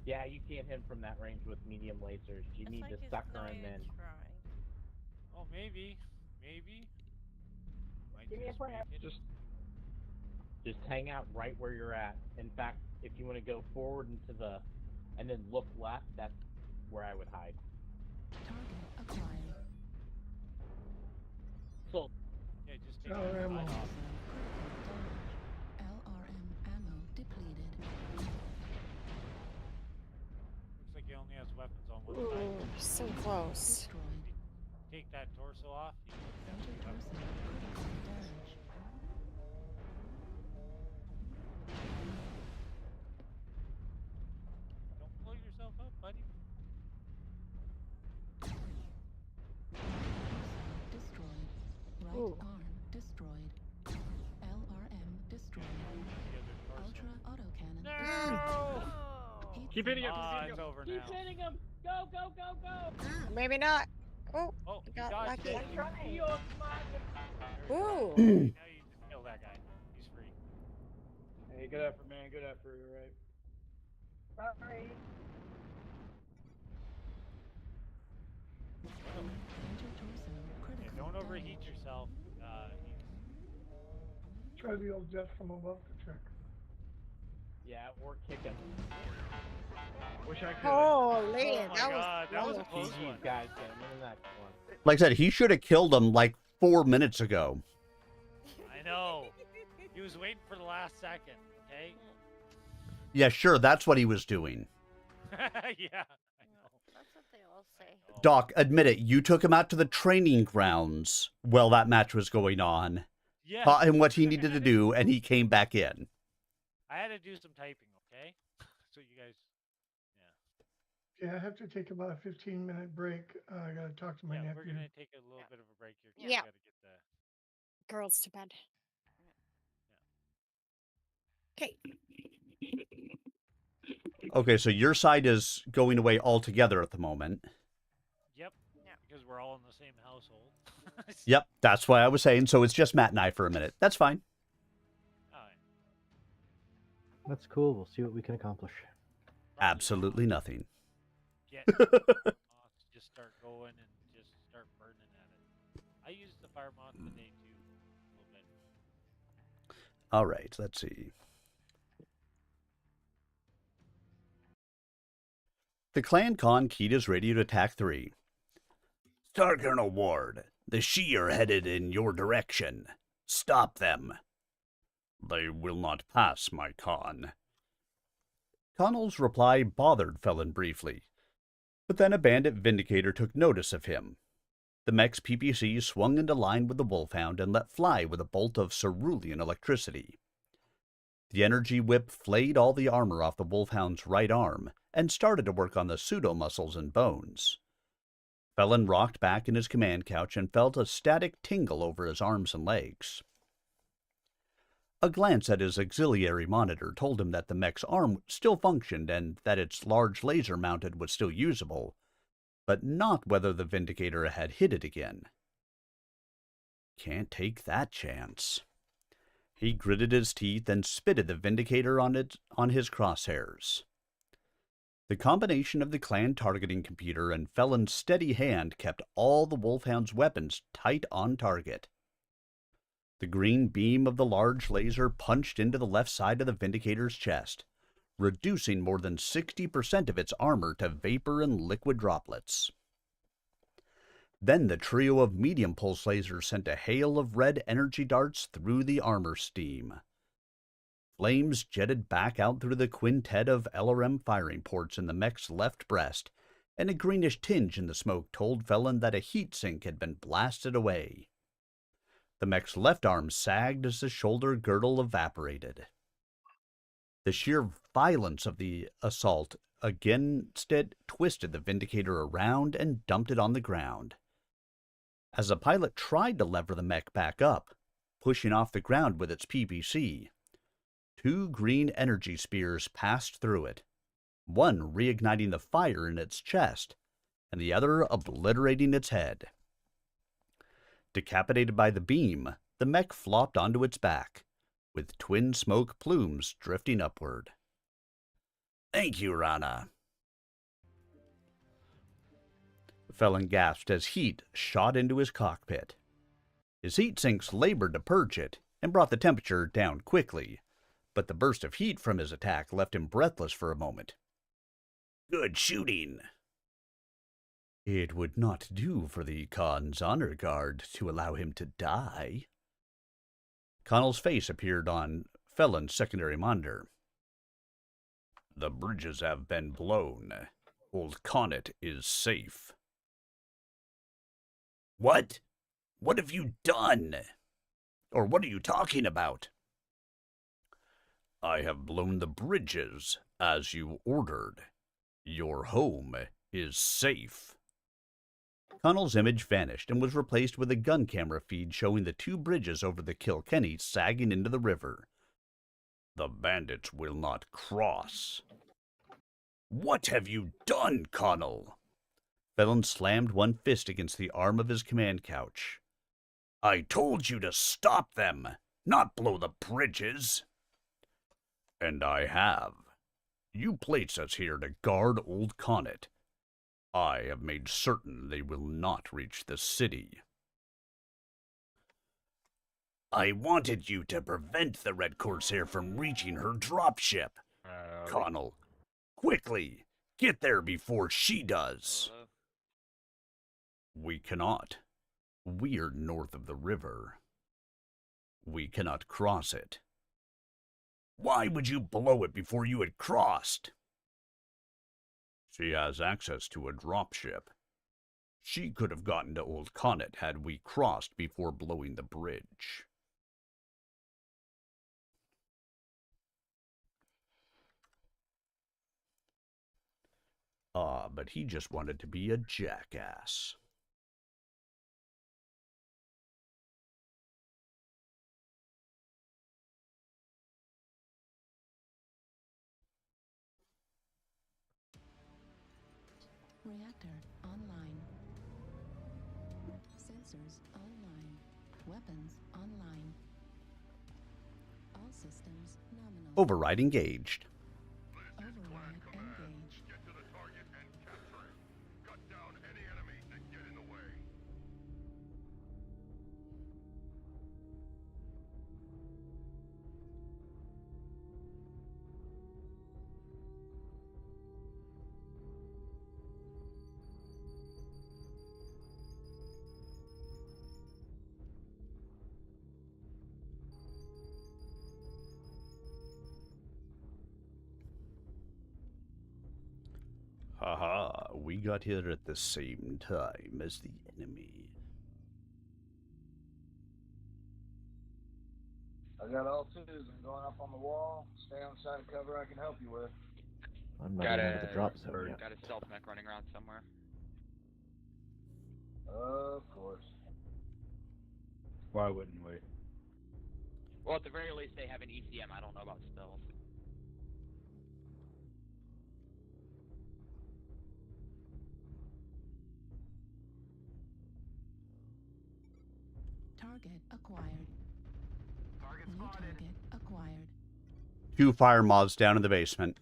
Yeah, you can't hit from that range with medium lasers. You need to sucker him in. Oh, maybe. Give me a breath. Just hang out right where you're at. In fact, if you want to go forward into the, and then look left, that's where I would hide. Target acquired. So, yeah, just take LRM it off. LRM ammo depleted. Looks like he only has weapons on one Ooh, side. so close. Take that torso off. You can Center torso critical damage. Don't blow yourself up, buddy. Destroyed. Right Ooh. arm destroyed. LRM destroyed. Ultra autocannon. No! Keep hitting him. It's over Keep now. hitting him! Go, go, go, go! Maybe not. Oh, he got dodged lucky. it. Ooh. Now you just kill that guy. He's free. Hey, good effort, man. Good effort. You're right. Sorry. Yeah, don't overheat yourself. Try the old death from above to check. Yeah, or kick him. Wish I could. Holy, Oh my God, that was a close GG, one. guys. Get him in the next one. Like I said, he should have killed him like 4 minutes ago. I know. He was waiting for the last second, okay? Yeah, sure, that's what he was doing. Yeah, I know. That's what they all say. Doc, admit it, you took him out to the training grounds while that match was going on. Yeah. Taught him what he needed to do, and he came back in. I had to do some typing, okay? So you guys, Yeah, I have to take about a 15-minute break. I gotta talk to my yeah, nephew. we're gonna take a little bit of a break here. 'Cause Yeah. we gotta get the. Girls to bed. Okay. Okay, so your side is going away altogether at the moment. Yep. Yeah. Because we're all in the same household. Yep, that's why I was saying. So it's just Matt and I for a minute. That's fine. That's cool. We'll see what we can accomplish. Absolutely nothing. Get just start going and just start burning at it. I used the fire moth today too, a little bit. All right, let's see. The Clan Con keyed is ready to attack 3. Star Colonel Ward, the Shi are headed in your direction. Stop them. They will not pass, my Khan. Connell's reply bothered Felon briefly, but then a bandit Vindicator took notice of him. The mech's PPC swung into line with the Wolfhound and let fly with a bolt of cerulean electricity. The energy whip flayed all the armor off the Wolfhound's right arm and started to work on the pseudo-muscles and bones. Felon rocked back in his command couch and felt a static tingle over his arms and legs. A glance at his auxiliary monitor told him that the mech's arm still functioned and that its large laser mounted was still usable, but not whether the Vindicator had hit it again. Can't take that chance. He gritted his teeth and spitted the Vindicator on his crosshairs. The combination of the clan targeting computer and Felon's steady hand kept all the Wolfhound's weapons tight on target. The green beam of the large laser punched into the left side of the Vindicator's chest, reducing more than 60% of its armor to vapor and liquid droplets. Then the trio of medium pulse lasers sent a hail of red energy darts through the armor steam. Flames jetted back out through the quintet of LRM firing ports in the mech's left breast, and a greenish tinge in the smoke told Felon that a heat sink had been blasted away. The mech's left arm sagged as the shoulder girdle evaporated. The sheer violence of the assault against it twisted the Vindicator around and dumped it on the ground. As the pilot tried to lever the mech back up, pushing off the ground with its PPC, 2 green energy spears passed through it, one reigniting the fire in its chest, and the other obliterating its head. Decapitated by the beam, the mech flopped onto its back, with twin smoke plumes drifting upward. Thank you, Rana. Felon gasped as heat shot into his cockpit. His heat sinks labored to purge it and brought the temperature down quickly, but the burst of heat from his attack left him breathless for a moment. Good shooting. It would not do for the Khan's honor guard to allow him to die. Connell's face appeared on Felon's secondary monitor. The bridges have been blown. Old Connet is safe. What? What have you done? Or what are you talking about? I have blown the bridges, as you ordered. Your home is safe. Connell's image vanished and was replaced with a gun camera feed showing the 2 bridges over the Kilkenny sagging into the river. The bandits will not cross. What have you done, Connell? Felon slammed one fist against the arm of his command couch. I told you to stop them, not blow the bridges. And I have. You placed us here to guard Old Connet. I have made certain they will not reach the city. I wanted you to prevent the Red Corsair from reaching her dropship. Connell, quickly, get there before she does. We cannot. We're north of the river. We cannot cross it. Why would you blow it before you had crossed? She has access to a dropship. She could have gotten to Old Connet had we crossed before blowing the bridge. But he just wanted to be a jackass. Reactor online. Sensors online. Weapons online. All systems nominal. Override engaged. Override engaged. Get to the target and capture it. Cut down any enemies that get in the way. we got here at the same time as the enemy. I got all twos. I'm going up on the wall. Stay on side of cover I can help you with. I'm not even at the drop zone yet. Got a stealth mech running around somewhere. Of course. Why wouldn't we? Well, at the very least, they have an ECM. I don't know about stealth. Target acquired. Target New spotted. target acquired. 2 fire moths down in the basement.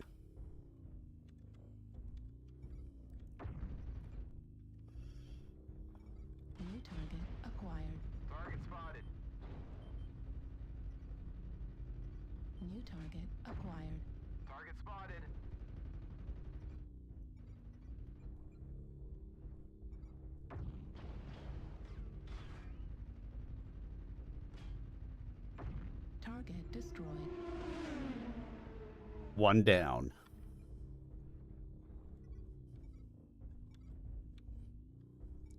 New target acquired. Target spotted. New target acquired. Target spotted. Target destroyed. 1 down.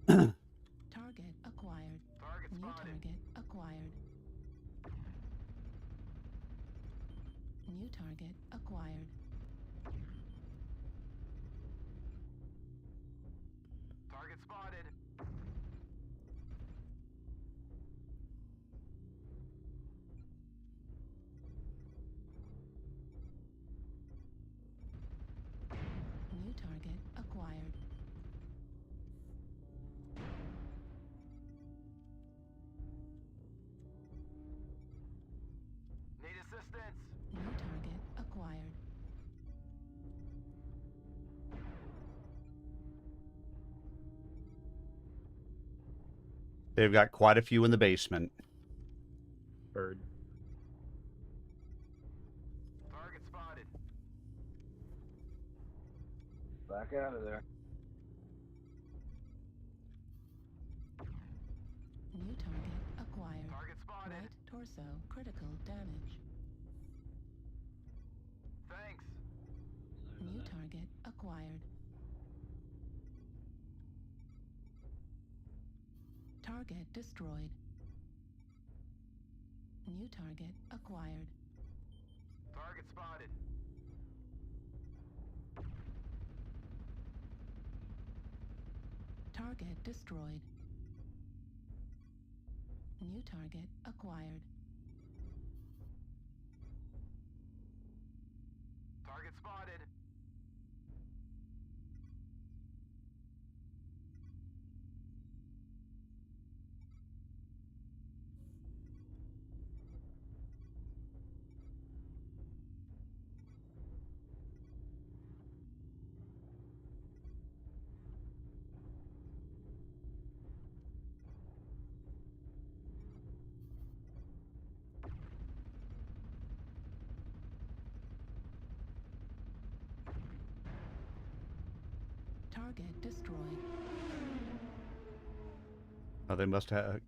Target acquired. Target New spotted. target acquired. New target acquired. Target spotted. New target acquired. Need assistance. New target acquired. They've got quite a few in the basement. Bird. Target spotted. Back out of there. New target acquired. Target spotted. Right torso critical damage. Thanks. New target acquired. Target destroyed. New target acquired. Target spotted. Target destroyed. New target acquired. Target spotted. Target destroyed. Oh, they must have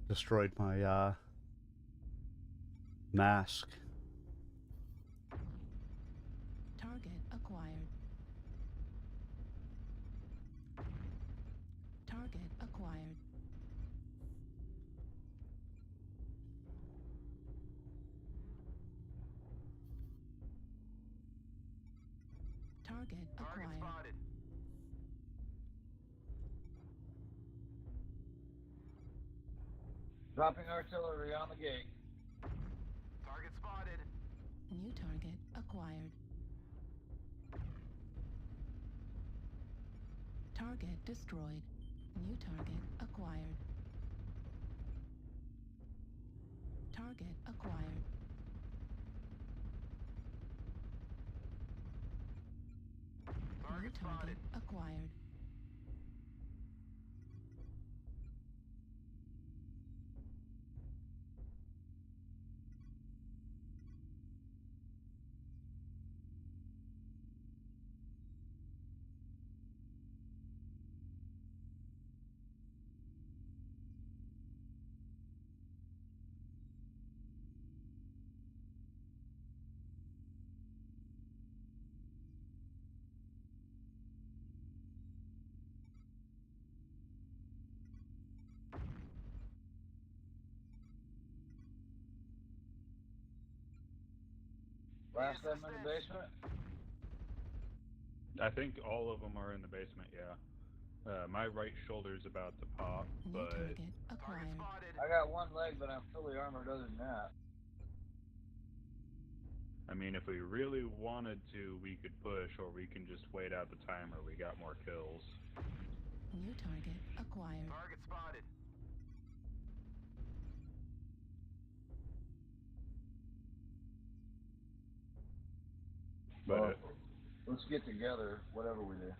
destroyed my mask. Target acquired. Target acquired. Target Target acquired. spotted. Dropping artillery on the gate. Target spotted. New target acquired. Target destroyed. New target acquired. Target acquired. New Target target spotted. acquired. Last of them in the basement? I think all of them are in the basement, yeah. My right shoulder's about to pop, but... I got one leg, but I'm fully armored other than that. I mean, if we really wanted to, we could push, or we can just wait out the timer. We got more kills. New target acquired. Target spotted. But Well, let's get together, whatever we do.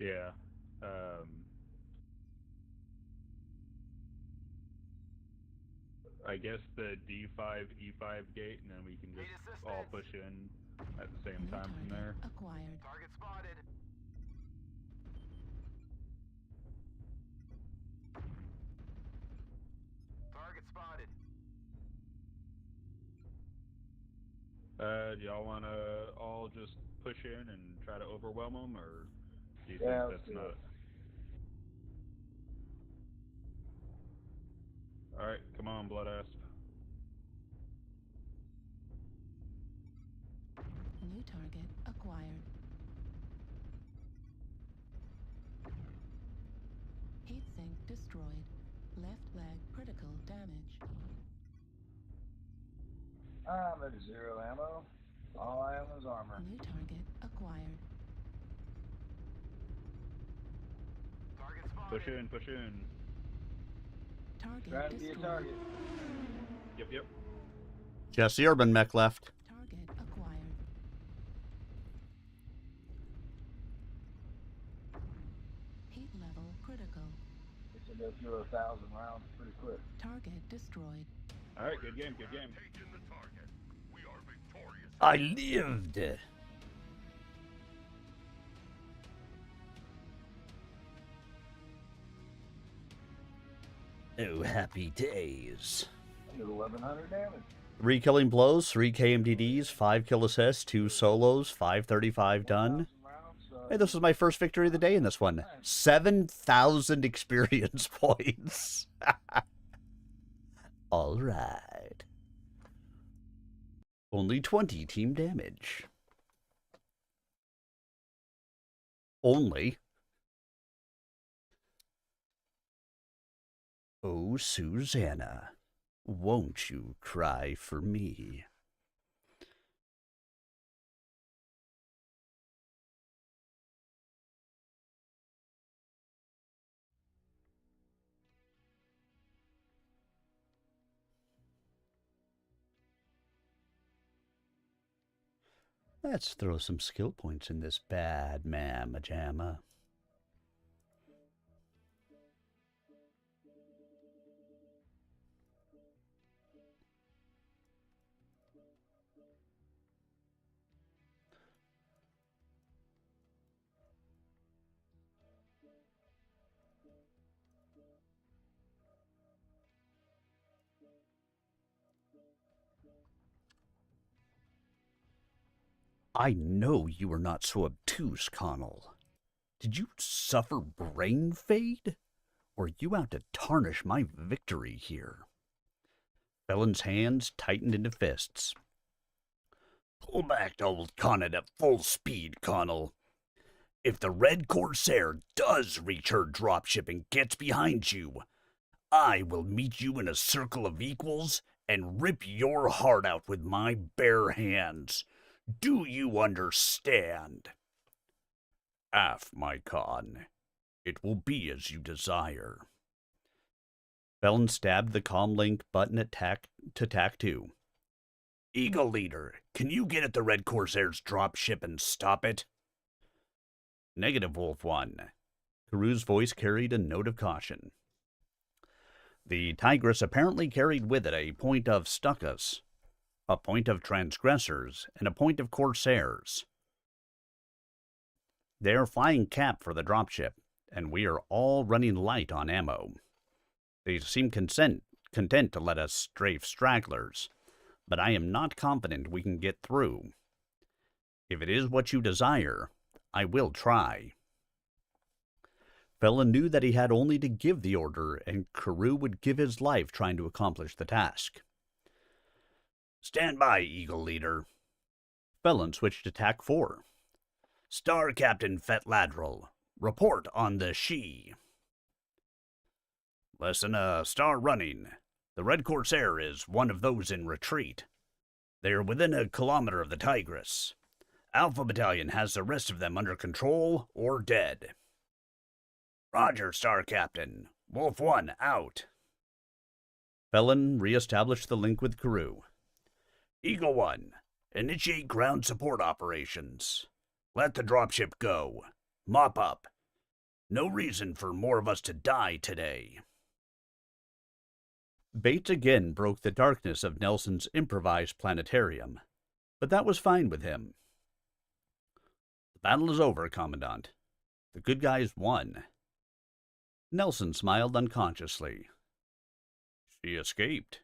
yeah. I guess the D5, E5 gate, and then we can just all push in at the same time from there. Acquired. Target spotted. Target spotted. Do y'all want to all just push in and try to overwhelm them, or do you Yeah, think that's not... Alright, come on, Blood Asp. New target acquired. Heatsink destroyed. Left leg critical damage. I'm at 0 ammo. All I am is armor. New target acquired. Target spotted. Push in, push in. Target Trying to be a target. Yep. Just the urban mech left. Target acquired. Heat level critical. This will go through 1,000 rounds pretty quick. Target destroyed. Alright, good game, good game. Taking the target. We are victorious. I lived. Oh, happy days. I did 1,100 damage. 3 killing blows, 3 KMDDs, 5 kill assists, 2 solos, 535 done. Hey, this was my first victory of the day in this one. 7,000 experience points. All right. Only 20 team damage. Only. Oh, Susanna, won't you cry for me? Let's throw some skill points in this bad mamma jamma. I know you are not so obtuse, Connell. Did you suffer brain fade? Or are you out to tarnish my victory here? Felon's hands tightened into fists. Pull back to old Connet at full speed, Connell. If the Red Corsair does reach her dropship and gets behind you, I will meet you in a circle of equals and rip your heart out with my bare hands. Do you understand? Af, my con. It will be as you desire. Felon stabbed the comlink button at TAC 2. Eagle Leader, can you get at the Red Corsair's dropship and stop it? Negative, Wolf 1. Caru's voice carried a note of caution. The Tigress apparently carried with it a point of Stuckus, a point of Transgressors, and a point of Corsairs. They're flying cap for the dropship, and we are all running light on ammo. They seem content to let us strafe stragglers, but I am not confident we can get through. If it is what you desire, I will try. Felon knew that he had only to give the order, and Carew would give his life trying to accomplish the task. Stand by, Eagle Leader. Felon switched to TAC 4. Star Captain Fetladril, report on the She. Lesson star running. The Red Corsair is one of those in retreat. They are within a kilometer of the Tigris. Alpha Battalion has the rest of them under control or dead. Roger, Star Captain. Wolf 1 out. Felon re-established the link with Carew. Eagle 1, initiate ground support operations. Let the dropship go. Mop up. No reason for more of us to die today. Bates again broke the darkness of Nelson's improvised planetarium, but that was fine with him. The battle is over, Commandant. The good guys won. Nelson smiled unconsciously. She escaped,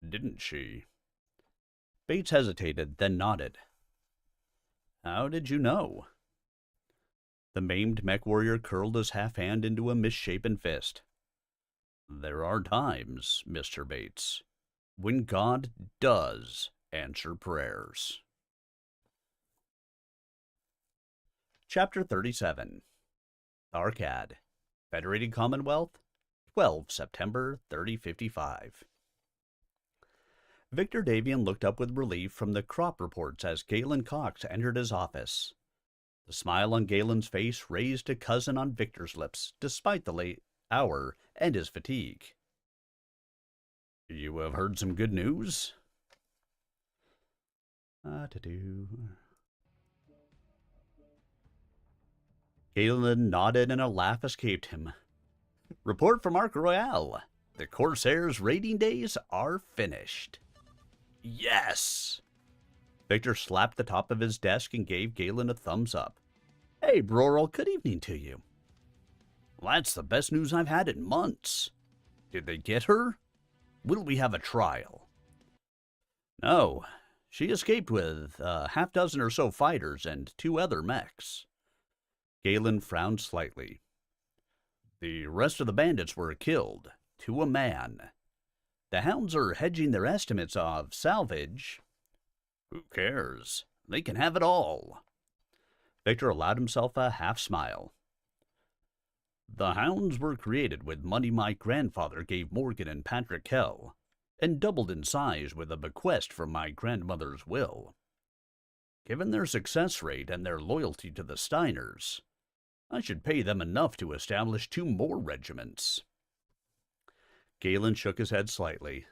didn't she? Bates hesitated, then nodded. How did you know? The maimed mech warrior curled his half hand into a misshapen fist. There are times, Mr. Bates, when God does answer prayers. Chapter 37. Arcad, Federated Commonwealth, 12 September 3055. Victor Davian looked up with relief from the crop reports as Galen Cox entered his office. The smile on Galen's face raised a cousin on Victor's lips, despite the late hour and his fatigue. You have heard some good news? Galen nodded and a laugh escaped him. Report from Ark Royale. The Corsair's raiding days are finished. Yes! Victor slapped the top of his desk and gave Galen a thumbs up. Hey, Broral, good evening to you. That's the best news I've had in months. Did they get her? Will we have a trial? No. She escaped with a half dozen or so fighters and 2 other mechs. Galen frowned slightly. The rest of the bandits were killed, to a man. The hounds are hedging their estimates of salvage. Who cares? They can have it all. Victor allowed himself a half smile. The hounds were created with money my grandfather gave Morgan and Patrick Kell, and doubled in size with a bequest from my grandmother's will. Given their success rate and their loyalty to the Steiners, I should pay them enough to establish 2 more regiments. Galen shook his head slightly.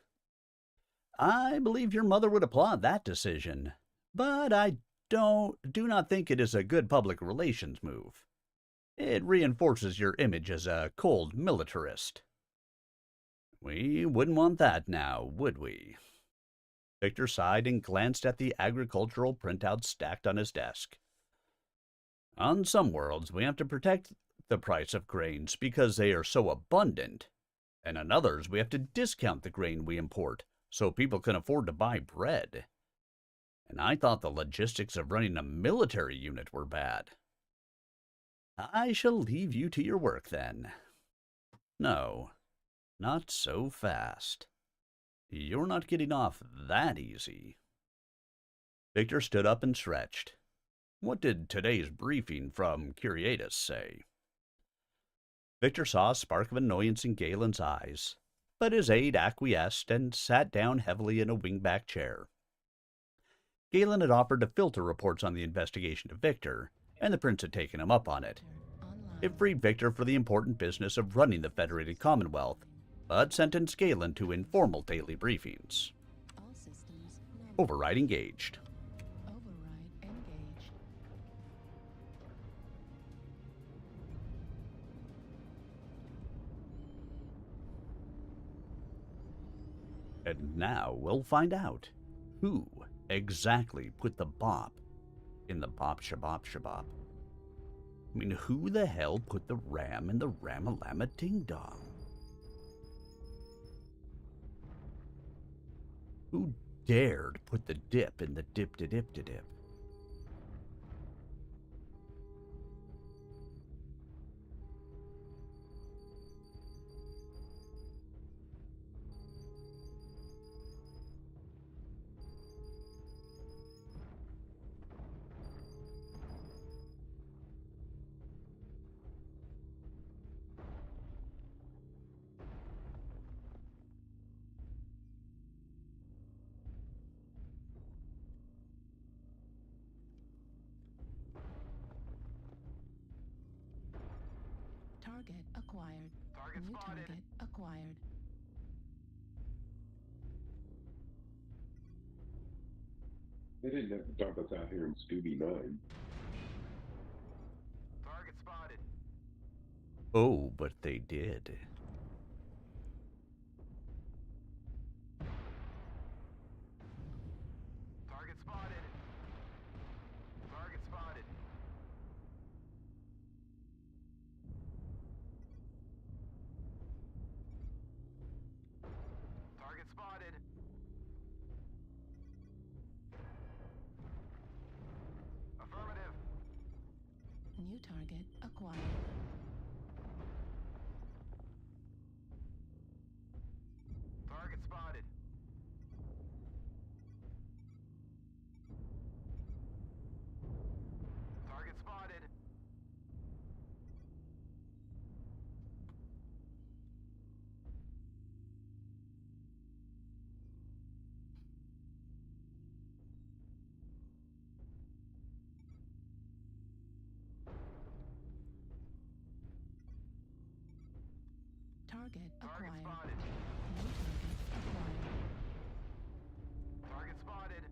I believe your mother would applaud that decision, but I do not think it is a good public relations move. It reinforces your image as a cold militarist. We wouldn't want that now, would we? Victor sighed and glanced at the agricultural printouts stacked on his desk. On some worlds, we have to protect the price of grains because they are so abundant, and on others, we have to discount the grain we import so people can afford to buy bread. And I thought the logistics of running a military unit were bad. I shall leave you to your work, then. No, not so fast. You're not getting off that easy. Victor stood up and stretched. What did today's briefing from Curiatus say? Victor saw a spark of annoyance in Galen's eyes, but his aide acquiesced and sat down heavily in a wingback chair. Galen had offered to filter reports on the investigation to Victor, and the prince had taken him up on it. It freed Victor for the important business of running the Federated Commonwealth, but sentenced Galen to informal daily briefings. Override engaged. And now we'll find out who exactly put the bop in the bop shabop shabop. I mean, who the hell put the ram in the ramalama ding dong? Who dared put the dip in the dip to dip to dip? Target acquired. Target New spotted. target acquired. They didn't have to dump us out here in Scooby 9. Target spotted. Oh, but they did. Target spotted. Target spotted. Target spotted. Affirmative. New target acquired. Target spotted. Target spotted. Target Target acquired. spotted. New target acquired. Target spotted.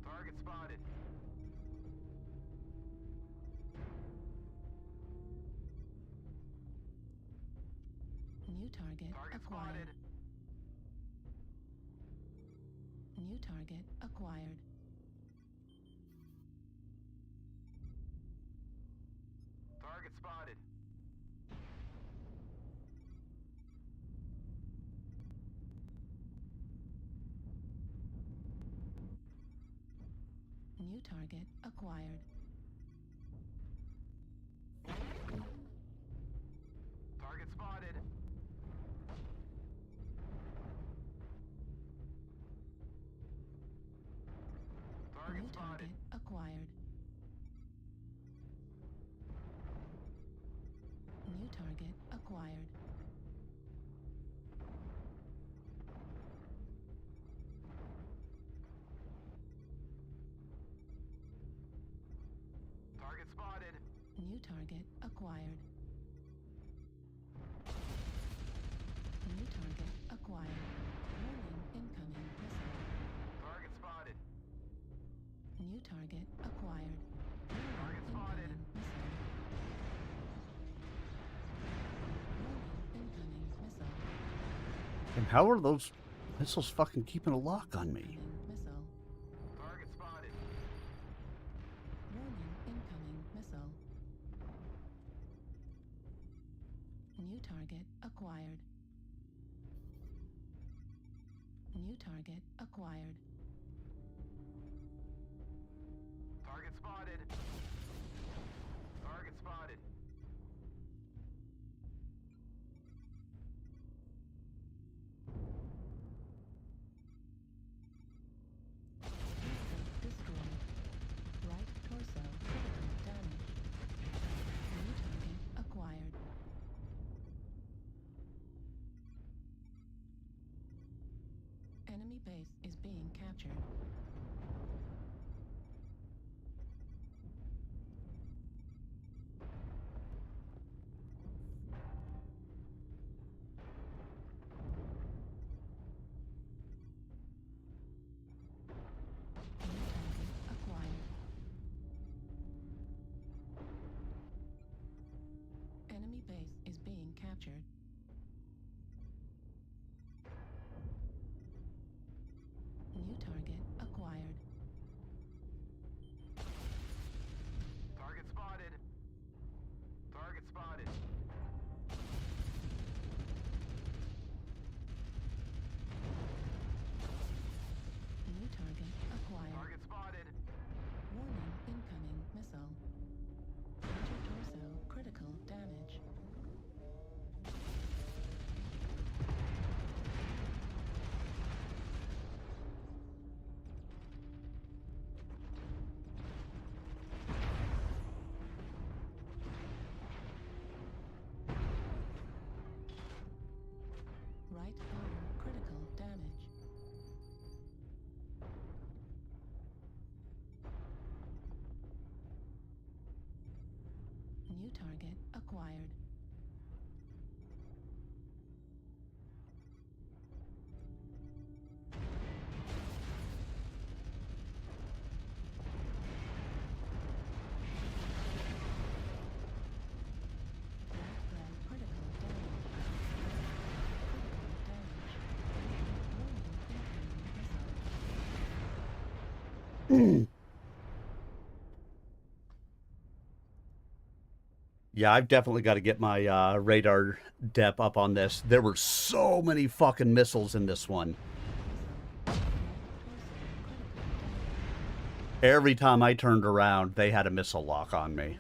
Target spotted. New target Target acquired. spotted. New target acquired. Target spotted. New target acquired. Target spotted. Target New spotted. target acquired. New target acquired. Target spotted. New target acquired. New target acquired. Warning incoming missile. Target spotted. New target acquired. Target spotted. Missile. Warning incoming missile. And how are those missiles fucking keeping a lock on me? Missile. Target spotted. Warning incoming missile. New target acquired. New target acquired. Target spotted. Target spotted. Destroyed. Right torso critical damage. New target acquired. Enemy base is being captured. New target acquired. Enemy base is being captured. New target acquired. Target spotted. Target spotted. New target acquired. Target spotted. Warning incoming missile. Major torso critical damage. Right arm critical damage. New target acquired. acquired. Yeah, I've definitely got to get my radar depth up on this. There were so many fucking missiles in this one. Every time I turned around, they had a missile lock on me.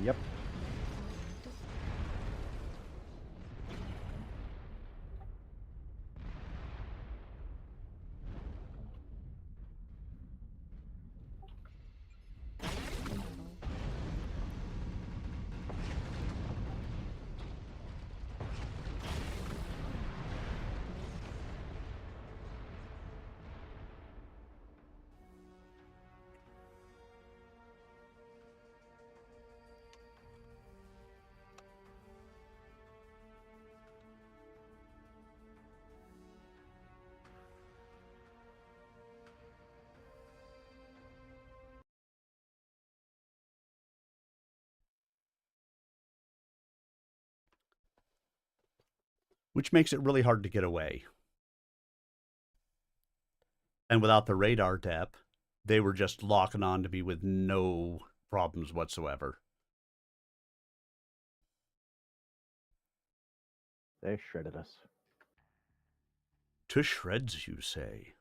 Yep. Which makes it really hard to get away. And without the radar depth, they were just locking on to me with no problems whatsoever. They shredded us. To shreds, you say?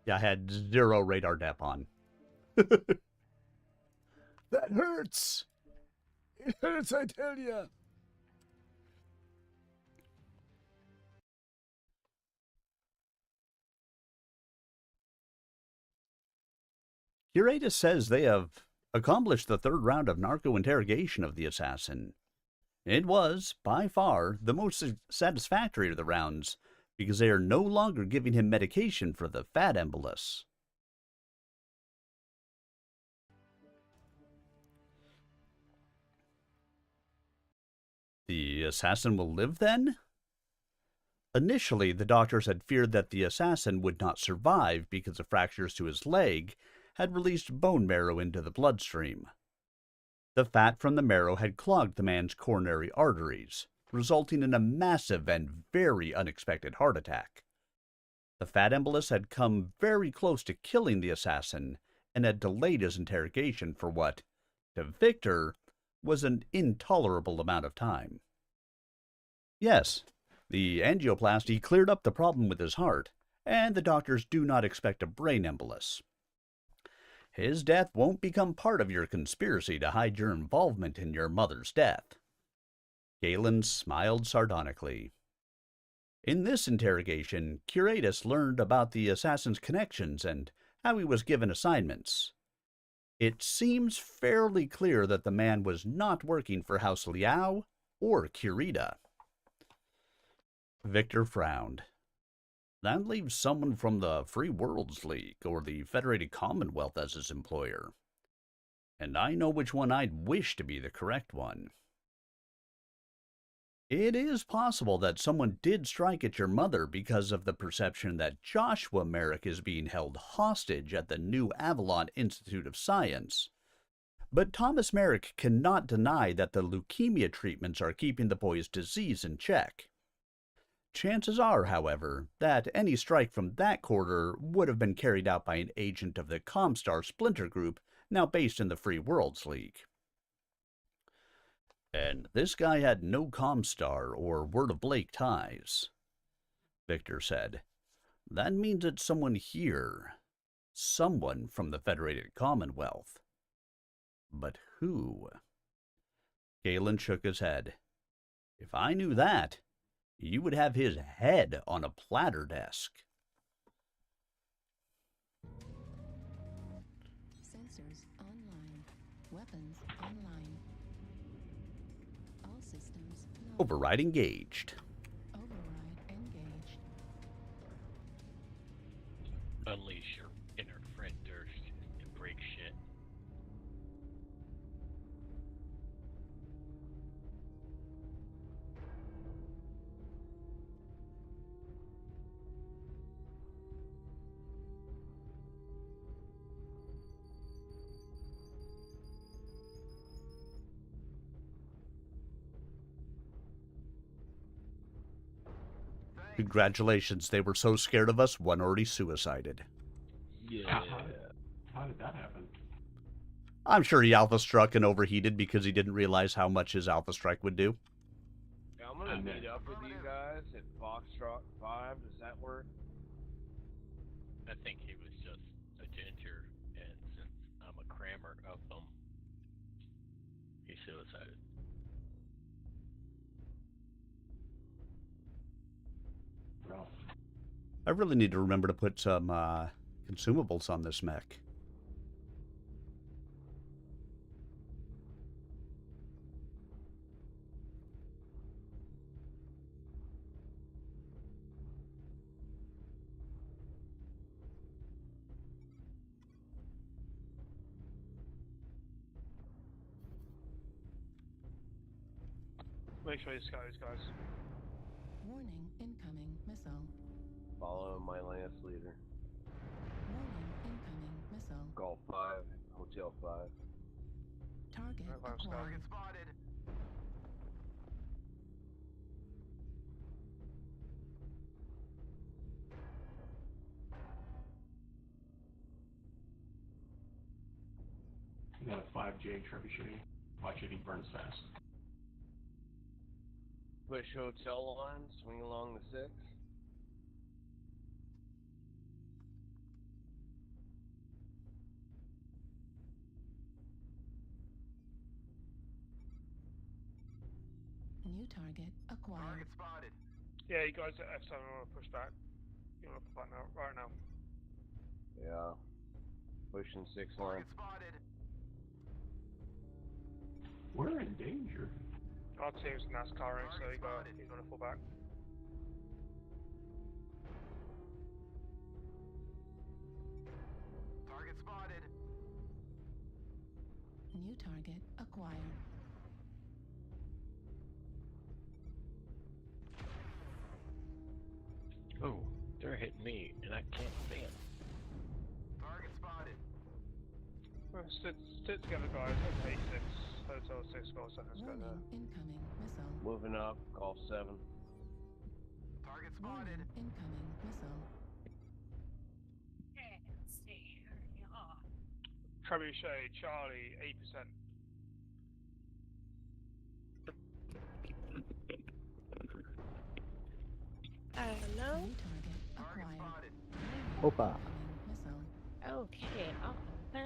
Yeah, I had 0 radar depth on. That hurts. It hurts, I tell ya. Curatus says they have accomplished the 3rd round of narco interrogation of the assassin. It was, by far, the most satisfactory of the rounds, because they are no longer giving him medication for the fat embolus. The assassin will live then? Initially, the doctors had feared that the assassin would not survive because of fractures to his leg had released bone marrow into the bloodstream. The fat from the marrow had clogged the man's coronary arteries, resulting in a massive and very unexpected heart attack. The fat embolus had come very close to killing the assassin and had delayed his interrogation for what, to Victor, was an intolerable amount of time. Yes, the angioplasty cleared up the problem with his heart, and the doctors do not expect a brain embolus. His death won't become part of your conspiracy to hide your involvement in your mother's death. Galen smiled sardonically. In this interrogation, Curatus learned about the assassin's connections and how he was given assignments. It seems fairly clear that the man was not working for House Liao or Kurita. Victor frowned. That leaves someone from the Free Worlds League or the Federated Commonwealth as his employer. And I know which one I'd wish to be the correct one. It is possible that someone did strike at your mother because of the perception that Joshua Merrick is being held hostage at the New Avalon Institute of Science. But Thomas Merrick cannot deny that the leukemia treatments are keeping the boy's disease in check. Chances are, however, that any strike from that quarter would have been carried out by an agent of the Comstar splinter group now based in the Free Worlds League. And this guy had no Comstar or Word of Blake ties, Victor said. That means it's someone here. Someone from the Federated Commonwealth. But who? Galen shook his head. If I knew that, you would have his head on a platter desk. Sensors online. Weapons online. All systems no. Override engaged. Override engaged. Unleash your inner Fred Durst and break shit. Congratulations, they were so scared of us, one already suicided. Yeah. How did that happen? I'm sure he alpha struck and overheated because he didn't realize how much his alpha strike would do. Yeah, I'm gonna meet up with you guys at Foxtrot 5. Does that work? I think he was just a ginger, and since I'm a crammer of them, he suicided. I really need to remember to put some consumables on this mech. Make sure you scout these guys. Warning, incoming missile. Follow my lance leader. Warning, incoming missile. Golf 5, Hotel 5. Target acquired. spotted. You got a 5J trebuchet. Watch it, he burns fast. Push hotel line, swing along the 6. New target acquired. spotted. Yeah, you guys at F7 want to push back. You want to push back now, right now. Yeah. Pushing 6 line. spotted. We're in danger. Our team's NASCARing, so he's going to fall back. Target spotted. New target acquired. Oh, they're hitting me, and I can't stand. Target spotted. Well, sit together, guys. Okay, 6. Hotel 6, Golf 7. Let's go there. Incoming missile. Moving up, Golf 7. Target Warning, spotted. incoming missile. Trebuchet, Charlie, 8%. Hello? New target acquired. Opa. Missile. Okay, I'll back.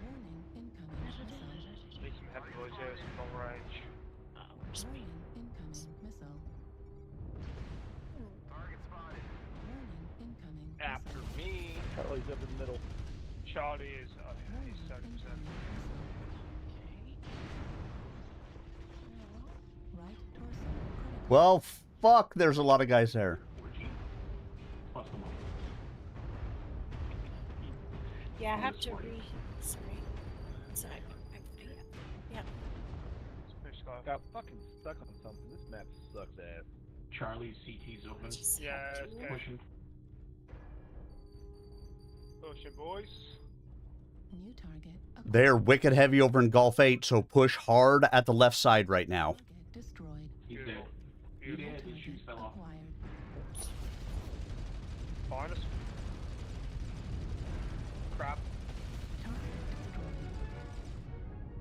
Warning, incoming missile. Need some heavy boys here, some long range. Warning, incoming missile. Target spotted. Warning, incoming After missile. me. Charlie's up in the middle. Charlie is he's 70%. Right torso critical. Well, fuck, there's a lot of guys there. Yeah, I have to Sorry. Sorry. Yep. Got fucking stuck on something. This map sucks ass. Charlie's CT's open. Yeah, it's good. Pushing. Pushing, boys. New target acquired. They're wicked heavy over in Golf 8, so push hard at the left side right now. Target destroyed. He's dead. He New did. His target shoes fell off. acquired. Behind us. Crap. Target destroyed.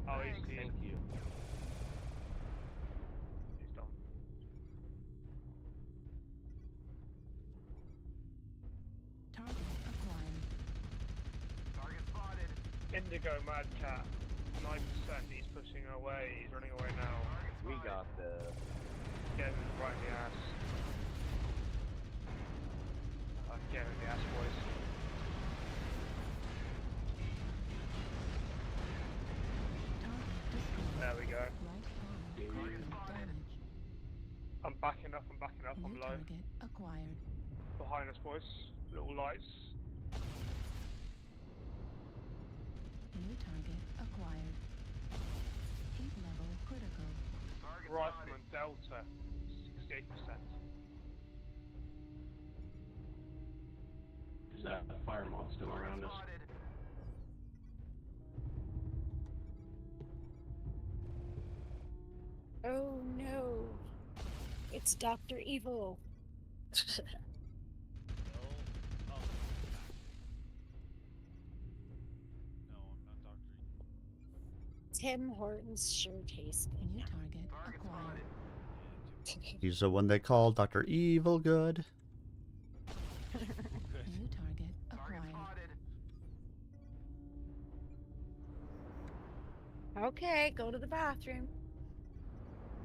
Oh, he's Thank you. He's done. Target acquired. Target spotted. Indigo Mad Cat. 9%. He's pushing away. He's running away now. We got the Get him right in the ass. Get him in the ass, boys. There we go. I'm backing up, I'm low. Target acquired. Behind us, boys. Little lights. New target acquired. Heat level critical. Rifleman Delta, 68%. Is that fire moth still around us? Oh no. It's Dr. Evil. Tim Hortons sure tastes good. New target acquired. He's the one they call Dr. Evil Good. New target acquired. Okay, go to the bathroom.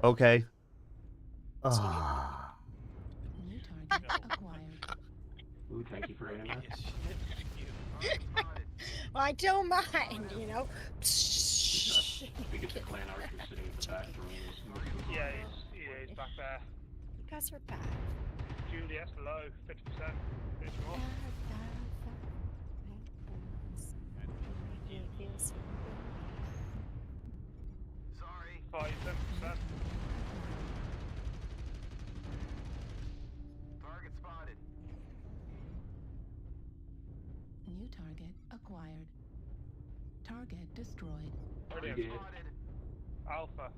Okay. New target acquired. Ooh, thank you for adding that. Well, I don't mind, you know. Biggest clan archer sitting at the back room. Yeah, he's back there. You guys are bad. Julius, low, 50%. Finish him off. Sorry. 5, 7%. Target spotted. New target acquired. Target destroyed. Brilliant. Alpha.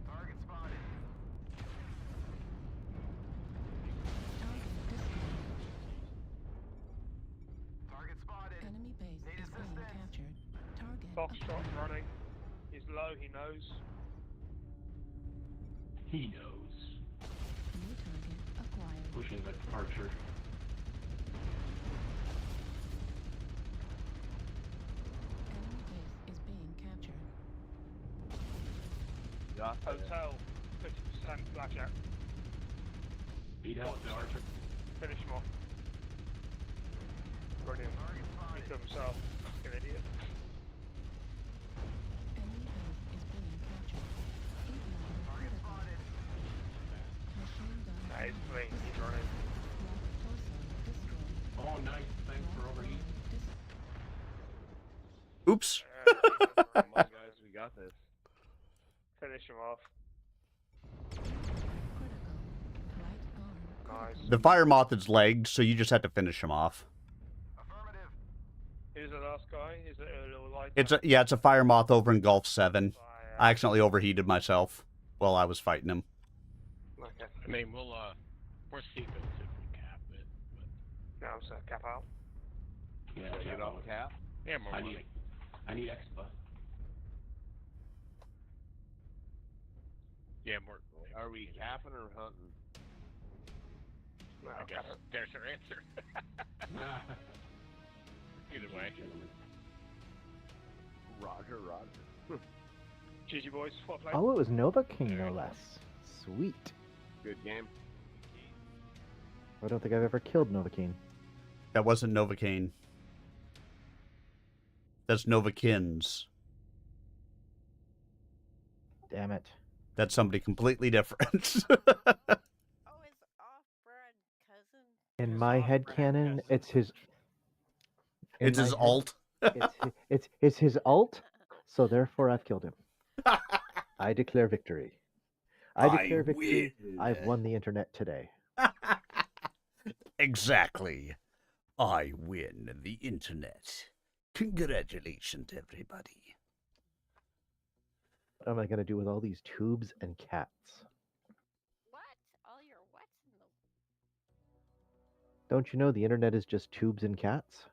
Target spotted. Target spotted. Enemy base is being captured. Target Foxtrot running. He's low, he knows. He knows. New target acquired. Pushing the archer. Enemy base is being captured. Hotel, 50% blackjack. Beat out the archer. Finish him off. Brilliant. He killed himself. Fucking idiot. Enemy base is being captured. Heat level critical. Machine gun. That is clean. He's running. Left torso destroyed. Oh, nice. Thanks for overheat. Oops. Come on, guys, we got this. Finish him off. Nice. The fire moth is legged, so you just have to finish him off. Who's the last guy? Is it a little light? It's a fire moth over in Gulf 7. I accidentally overheated myself while I was fighting him. Okay. I mean, we're sequence if we cap it, but... No, so cap out. Yeah, get off cap. Yeah, more money. I need expa. Yeah, more. Are we capping or hunting? I guess there's our answer. Either way. Roger, Roger. GG boys, what play? Oh, it was Nova King, no less. Sweet. Good game. I don't think I've ever killed Novocaine. That wasn't Novocaine. That's Novakins. Damn it. That's somebody completely different. In my headcanon, it's his. It's his alt. It's his alt, so therefore I've killed him. I declare victory. I declare victory. win. I've won the internet today. Exactly. I win the internet. Congratulations, everybody. What am I going to do with all these tubes and cats? What? All your what's in the... Don't you know the internet is just tubes and cats?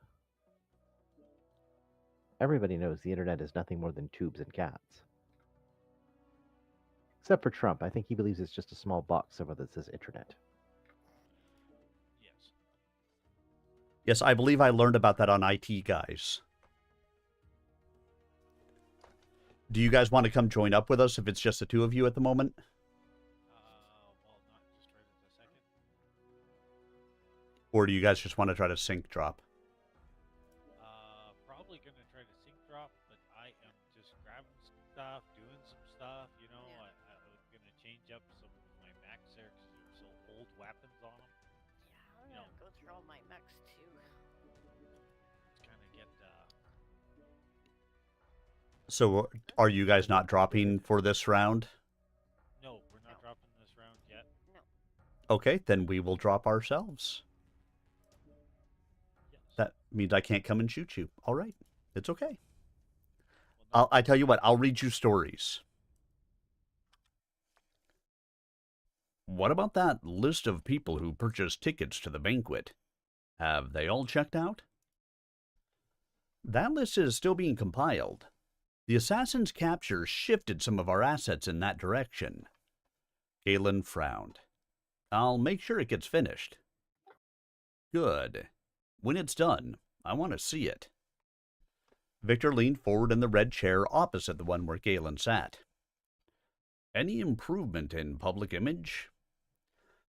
Everybody knows the internet is nothing more than tubes and cats. Except for Trump. I think he believes it's just a small box somewhere that says internet. Yes, I believe I learned about that on IT Guys. Do you guys want to come join up with us if it's just the two of you at the moment? Well, not just right at the second. Or do you guys just want to try to sync drop? Probably gonna try to sync drop, but I am just grabbing stuff, doing some stuff. You know, I was gonna change up some of my mechs there because there's so old weapons on them. Yeah, I'm gonna go through all my mechs too. Kind of get. So are you guys not dropping for this round? No, we're not dropping this round yet. No. Okay, then we will drop ourselves. Yes. That means I can't come and shoot you. All right, it's okay. I tell you what, I'll read you stories. What about that list of people who purchased tickets to the banquet? Have they all checked out? That list is still being compiled. The assassin's capture shifted some of our assets in that direction. Galen frowned. I'll make sure it gets finished. Good. When it's done, I want to see it. Victor leaned forward in the red chair opposite the one where Galen sat. Any improvement in public image?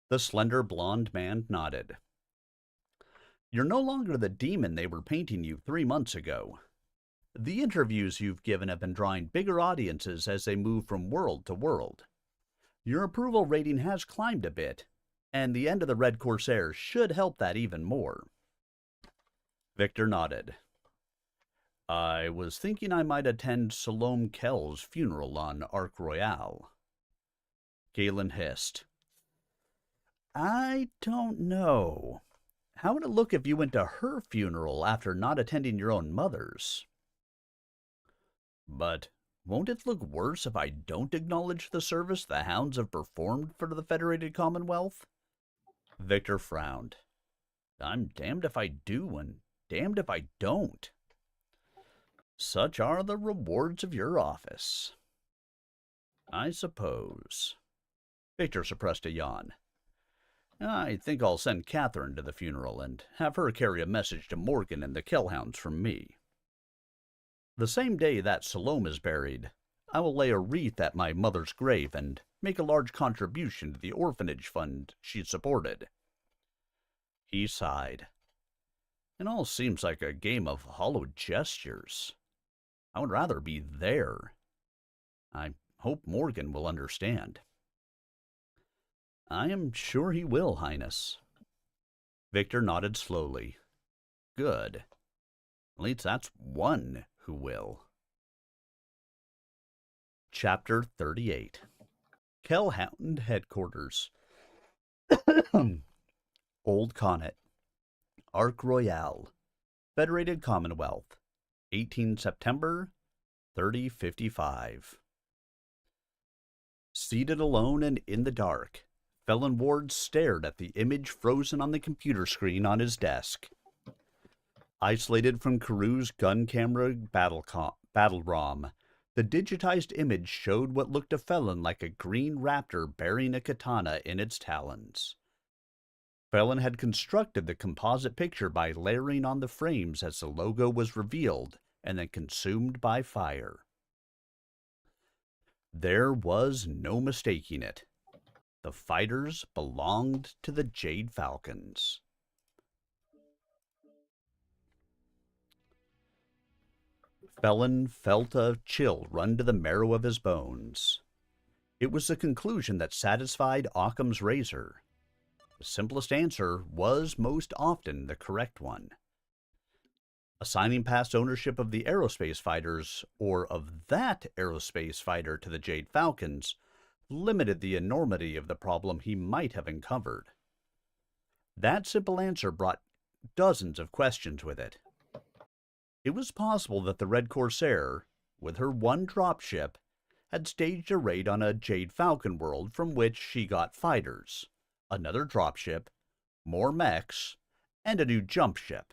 The slender blonde man nodded. You're no longer the demon they were painting you 3 months ago. The interviews you've given have been drawing bigger audiences as they move from world to world. Your approval rating has climbed a bit, and the end of the Red Corsair should help that even more. Victor nodded. I was thinking I might attend Salome Kell's funeral on Arc Royale. Galen hissed. I don't know. How would it look if you went to her funeral after not attending your own mother's? But won't it look worse if I don't acknowledge the service the hounds have performed for the Federated Commonwealth? Victor frowned. I'm damned if I do and damned if I don't. Such are the rewards of your office. I suppose. Victor suppressed a yawn. I think I'll send Catherine to the funeral and have her carry a message to Morgan and the Kellhounds from me. The same day that Salome is buried, I will lay a wreath at my mother's grave and make a large contribution to the orphanage fund she supported. He sighed. It all seems like a game of hollow gestures. I would rather be there. I hope Morgan will understand. I am sure he will, Highness. Victor nodded slowly. Good. At least that's one who will. Chapter 38. Kellhound Headquarters. Old Connet. Arc Royale. Federated Commonwealth. 18 September 3055. Seated alone and in the dark, Felon Ward stared at the image frozen on the computer screen on his desk. Isolated from Caru's gun camera battle ROM, the digitized image showed what looked to Felon like a green raptor bearing a katana in its talons. Felon had constructed the composite picture by layering on the frames as the logo was revealed and then consumed by fire. There was no mistaking it. The fighters belonged to the Jade Falcons. Felon felt a chill run to the marrow of his bones. It was the conclusion that satisfied Occam's razor. The simplest answer was most often the correct one. Assigning past ownership of the aerospace fighters, or of that aerospace fighter, to the Jade Falcons limited the enormity of the problem he might have uncovered. That simple answer brought dozens of questions with it. It was possible that the Red Corsair, with her one dropship, had staged a raid on a Jade Falcon world from which she got fighters, another dropship, more mechs, and a new jump ship.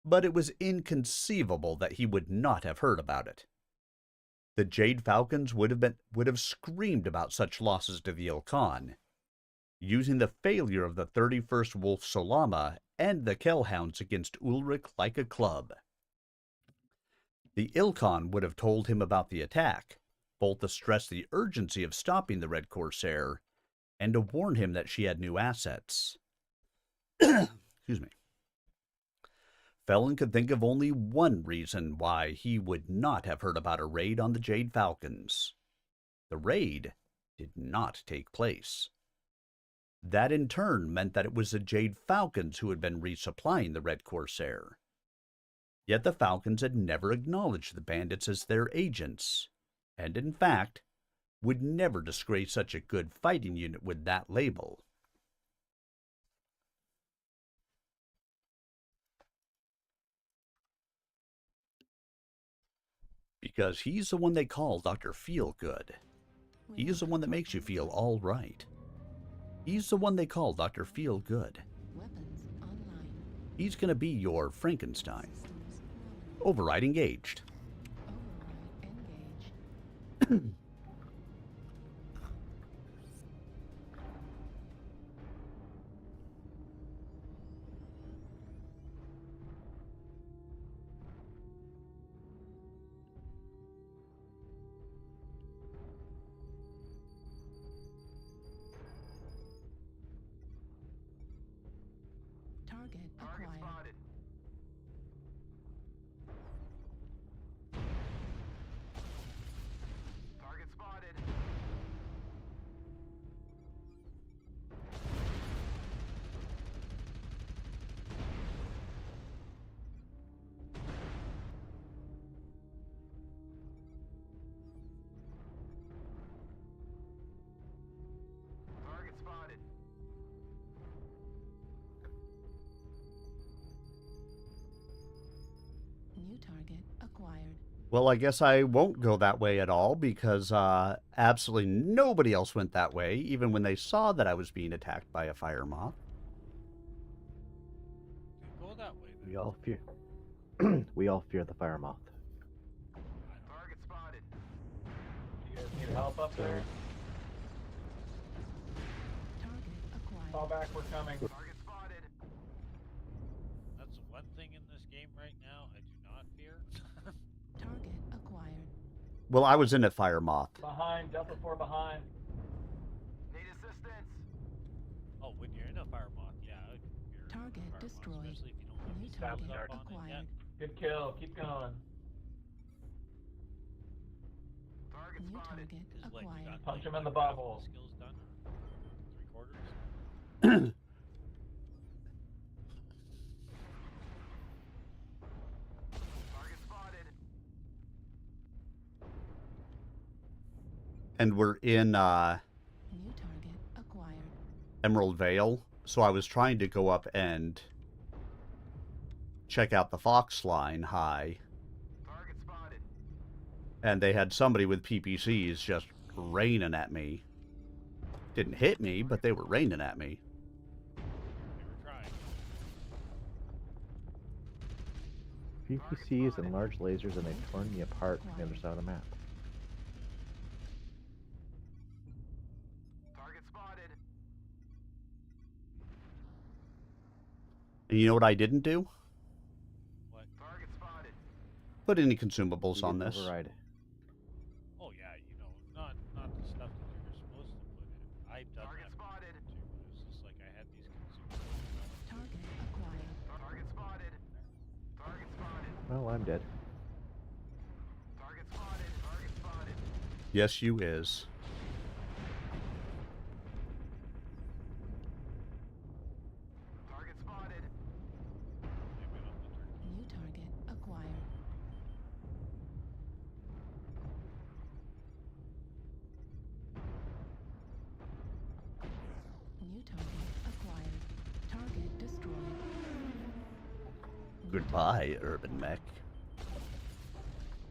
But it was inconceivable that he would not have heard about it. The Jade Falcons would have screamed about such losses to the Ilkhan, using the failure of the 31st Wolf Solama and the Kellhounds against Ulrich like a club. The Ilkhan would have told him about the attack, both to stress the urgency of stopping the Red Corsair and to warn him that she had new assets. Excuse me. Felon could think of only one reason why he would not have heard about a raid on the Jade Falcons. The raid did not take place. That in turn meant that it was the Jade Falcons who had been resupplying the Red Corsair. Yet the Falcons had never acknowledged the bandits as their agents, and in fact, would never disgrace such a good fighting unit with that label. Because he's the one they call Dr. Feelgood. He's the one that makes you feel all right. He's the one they call Dr. Feelgood. He's gonna be your Frankenstein. Override engaged. Target acquired. Target spotted. Target spotted. New target acquired. Well, I guess I won't go that way at all because absolutely nobody else went that way, even when they saw that I was being attacked by a fire moth. Go that way. We all fear. We all fear the fire moth. Target spotted. You guys need help up there? Target acquired. Fall back, we're coming. Target spotted. That's one thing in this game right now I do not fear. Target acquired. Well, I was in a fire moth. Behind, Delta 4 behind. Need assistance. Oh, when you're in a fire moth, yeah. I would fear Target fire moth, destroyed. especially if you don't have New the target skills up on it acquired. yet. Good kill, keep going. Target New spotted. target 'Cause, like, you acquired. got, Punch like, him in the half of bubble. skills done. 3/4. Target spotted. And we're in New target acquired. Emerald Vale, so I was trying to go up and check out the Fox line high. Target spotted. And they had somebody with PPCs just raining at me. Didn't hit me, but they were raining at me. They were trying. PPCs and large lasers, and they've torn me apart from the other side of the map. Target spotted. And you know what I didn't do? What? Target spotted. Put any consumables You on didn't this. override. Oh yeah, you know, not the stuff that you're supposed to put in. I've done Target that spotted. too, but it's just like I had these consumables. Target acquired. Target spotted. Target spotted. Well, I'm dead. Target spotted. Target spotted. Yes, you is. Target spotted. They went off the turkey. New target acquired. New target acquired. Target destroyed. Goodbye, Urban Mech.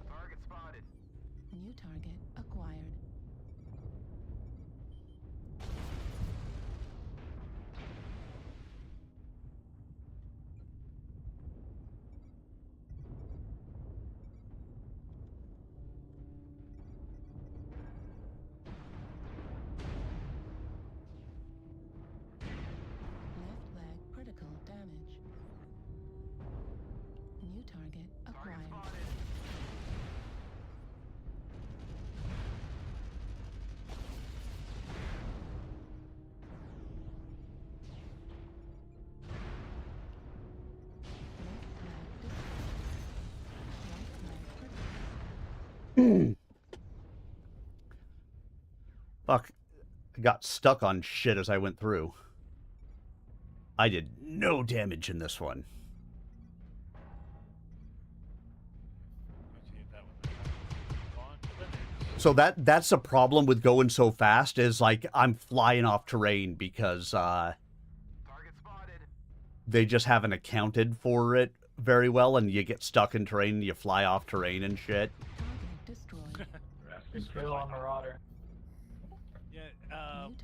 Target spotted. New target acquired. Left leg critical damage. New target Target acquired. spotted. Fuck. I got stuck on shit as I went through. I did no damage in this one. So that's the problem with going so fast is like I'm flying off terrain because they just haven't accounted for it very well, and you get stuck in terrain and you fly off terrain and shit. Kill on Marauder. Yeah, in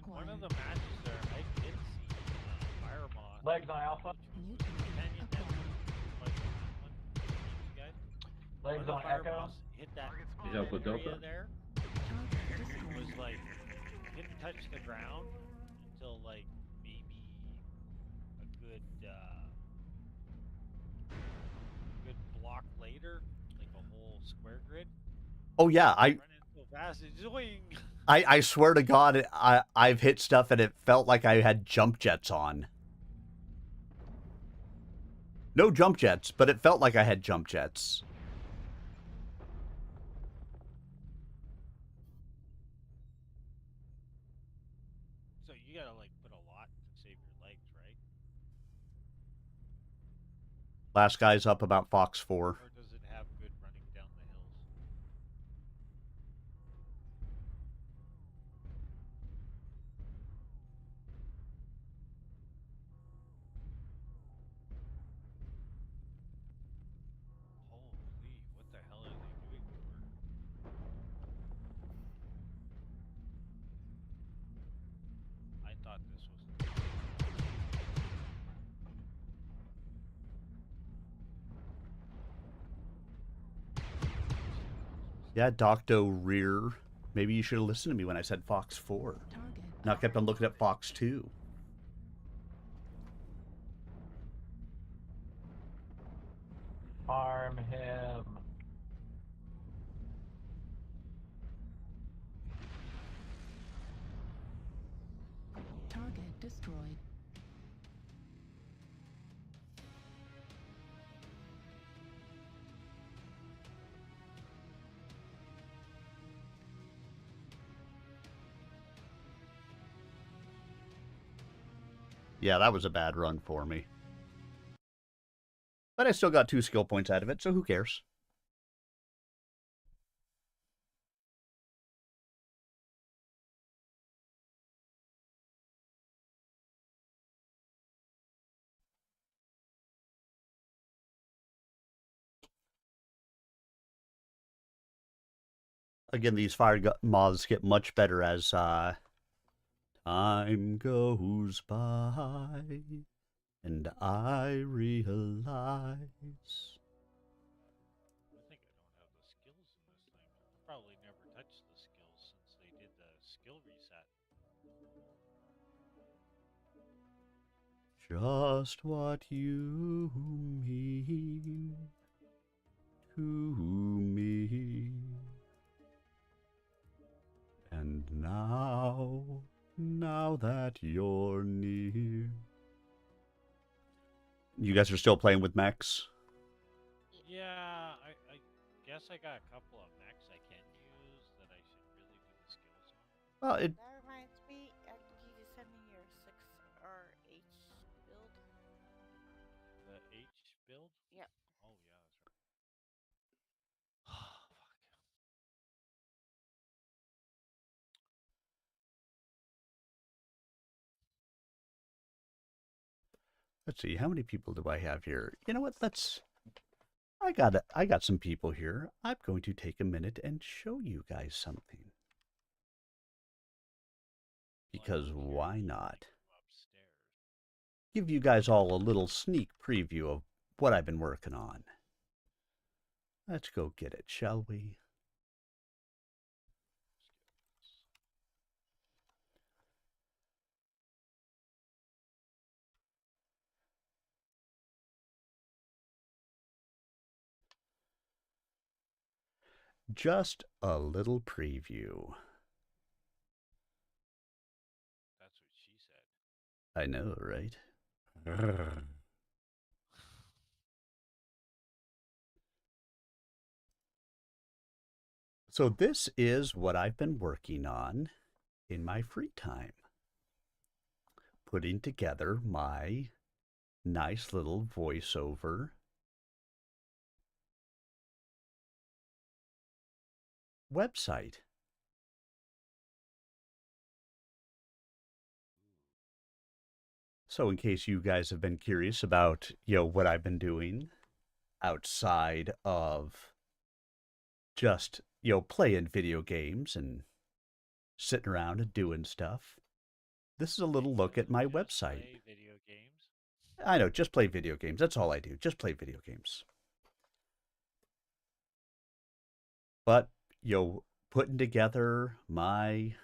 one of the matches there, I did see Fire Moth. Legs on Alpha. Companion Legs on Fire Echo. Moth hit that Is Alpha area Delta? there. It was like, didn't touch the ground until like maybe a good block later, like a whole square grid. Oh yeah, Running so fast, it's zoing. I swear to God, I've hit stuff and it felt like I had jump jets on. No jump jets, but it felt like I had jump jets. So you gotta like put a lot to save your legs, right? Last guy's up about Fox 4. Or does it have good running down the hills? Holy, what the hell are they doing to her? I thought this was... Yeah, Docto Rear. Maybe you should have listened to me when I said Fox 4. Now I kept on looking at Fox 2. Farm him. Target destroyed. Yeah, that was a bad run for me. But I still got 2 skill points out of it, so who cares? Again, these fire moths get much better as time goes by and I realize. I think I don't have the skills in this thing. I probably never touched the skills since they did the skill reset. Just what you mean to me. And now that you're near. You guys are still playing with mechs? Yeah, I guess I got a couple of mechs I can use that I should really do the skills on. Well, That reminds me, you just send me your 6RH build. The H build? Yep. Oh yeah, that's right. Fuck. Let's see, how many people do I have here? You know what? I got some people here. I'm going to take a minute and show you guys something. Because why not? Give you guys all a little sneak preview of what I've been working on. Let's go get it, shall we? Just a little preview. That's what she said. I know, right? So this is what I've been working on in my free time. Putting together my nice little voiceover website. So in case you guys have been curious about, what I've been doing outside of just, playing video games and sitting around and doing stuff, this is a little look at my website. Play video games. I know, just play video games. That's all I do. Just play video games. But, putting together my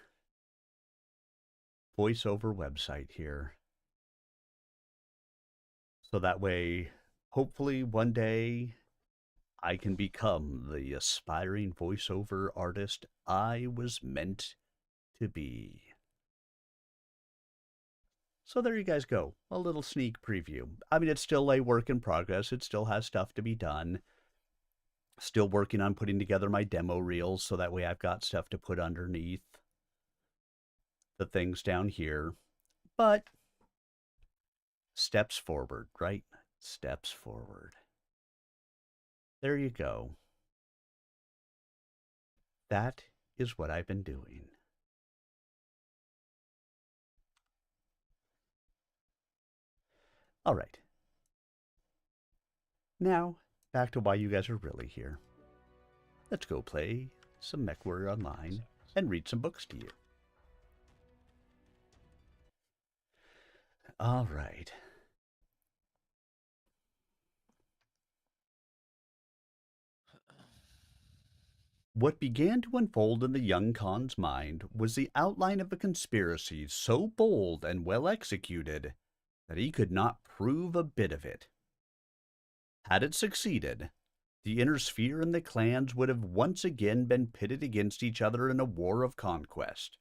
voiceover website here. So that way, hopefully one day, I can become the aspiring voiceover artist I was meant to be. So there you guys go. A little sneak preview. I mean, it's still a work in progress. It still has stuff to be done. Still working on putting together my demo reels so that way I've got stuff to put underneath the things down here. But steps forward, right? Steps forward. There you go. That is what I've been doing. All right. Now, back to why you guys are really here. Let's go play some MechWarrior Online and read some books to you. All right. What began to unfold in the young Khan's mind was the outline of a conspiracy so bold and well executed that he could not prove a bit of it. Had it succeeded, the Inner Sphere and the clans would have once again been pitted against each other in a war of conquest.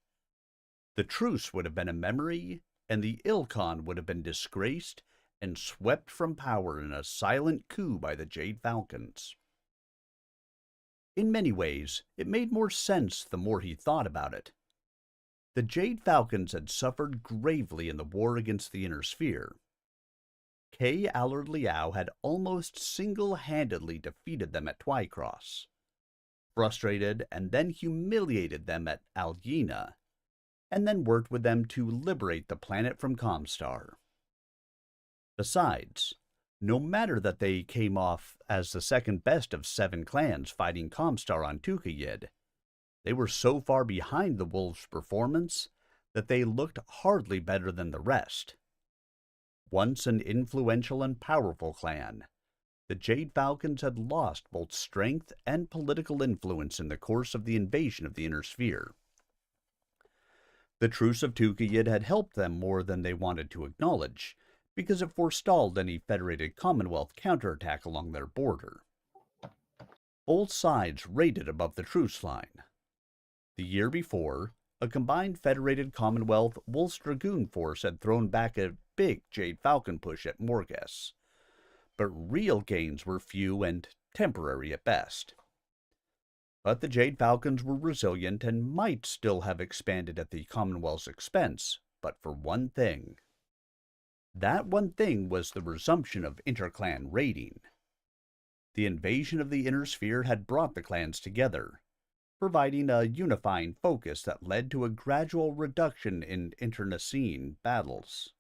The truce would have been a memory, and the Ilkhan would have been disgraced and swept from power in a silent coup by the Jade Falcons. In many ways, it made more sense the more he thought about it. The Jade Falcons had suffered gravely in the war against the Inner Sphere. Kay Allard Liao had almost single-handedly defeated them at Twycross, frustrated and then humiliated them at Alyena, and then worked with them to liberate the planet from Comstar. Besides, no matter that they came off as the second best of 7 clans fighting Comstar on Tukayid, they were so far behind the Wolves' performance that they looked hardly better than the rest. Once an influential and powerful clan, the Jade Falcons had lost both strength and political influence in the course of the invasion of the Inner Sphere. The Truce of Tukayid had helped them more than they wanted to acknowledge, because it forestalled any Federated Commonwealth counterattack along their border. Both sides rated above the truce line. The year before, a combined Federated Commonwealth Wolf's Dragoon force had thrown back a big Jade Falcon push at Morgus, but real gains were few and temporary at best. But the Jade Falcons were resilient and might still have expanded at the Commonwealth's expense, but for one thing. That one thing was the resumption of interclan raiding. The invasion of the Inner Sphere had brought the clans together, providing a unifying focus that led to a gradual reduction in internecine battles.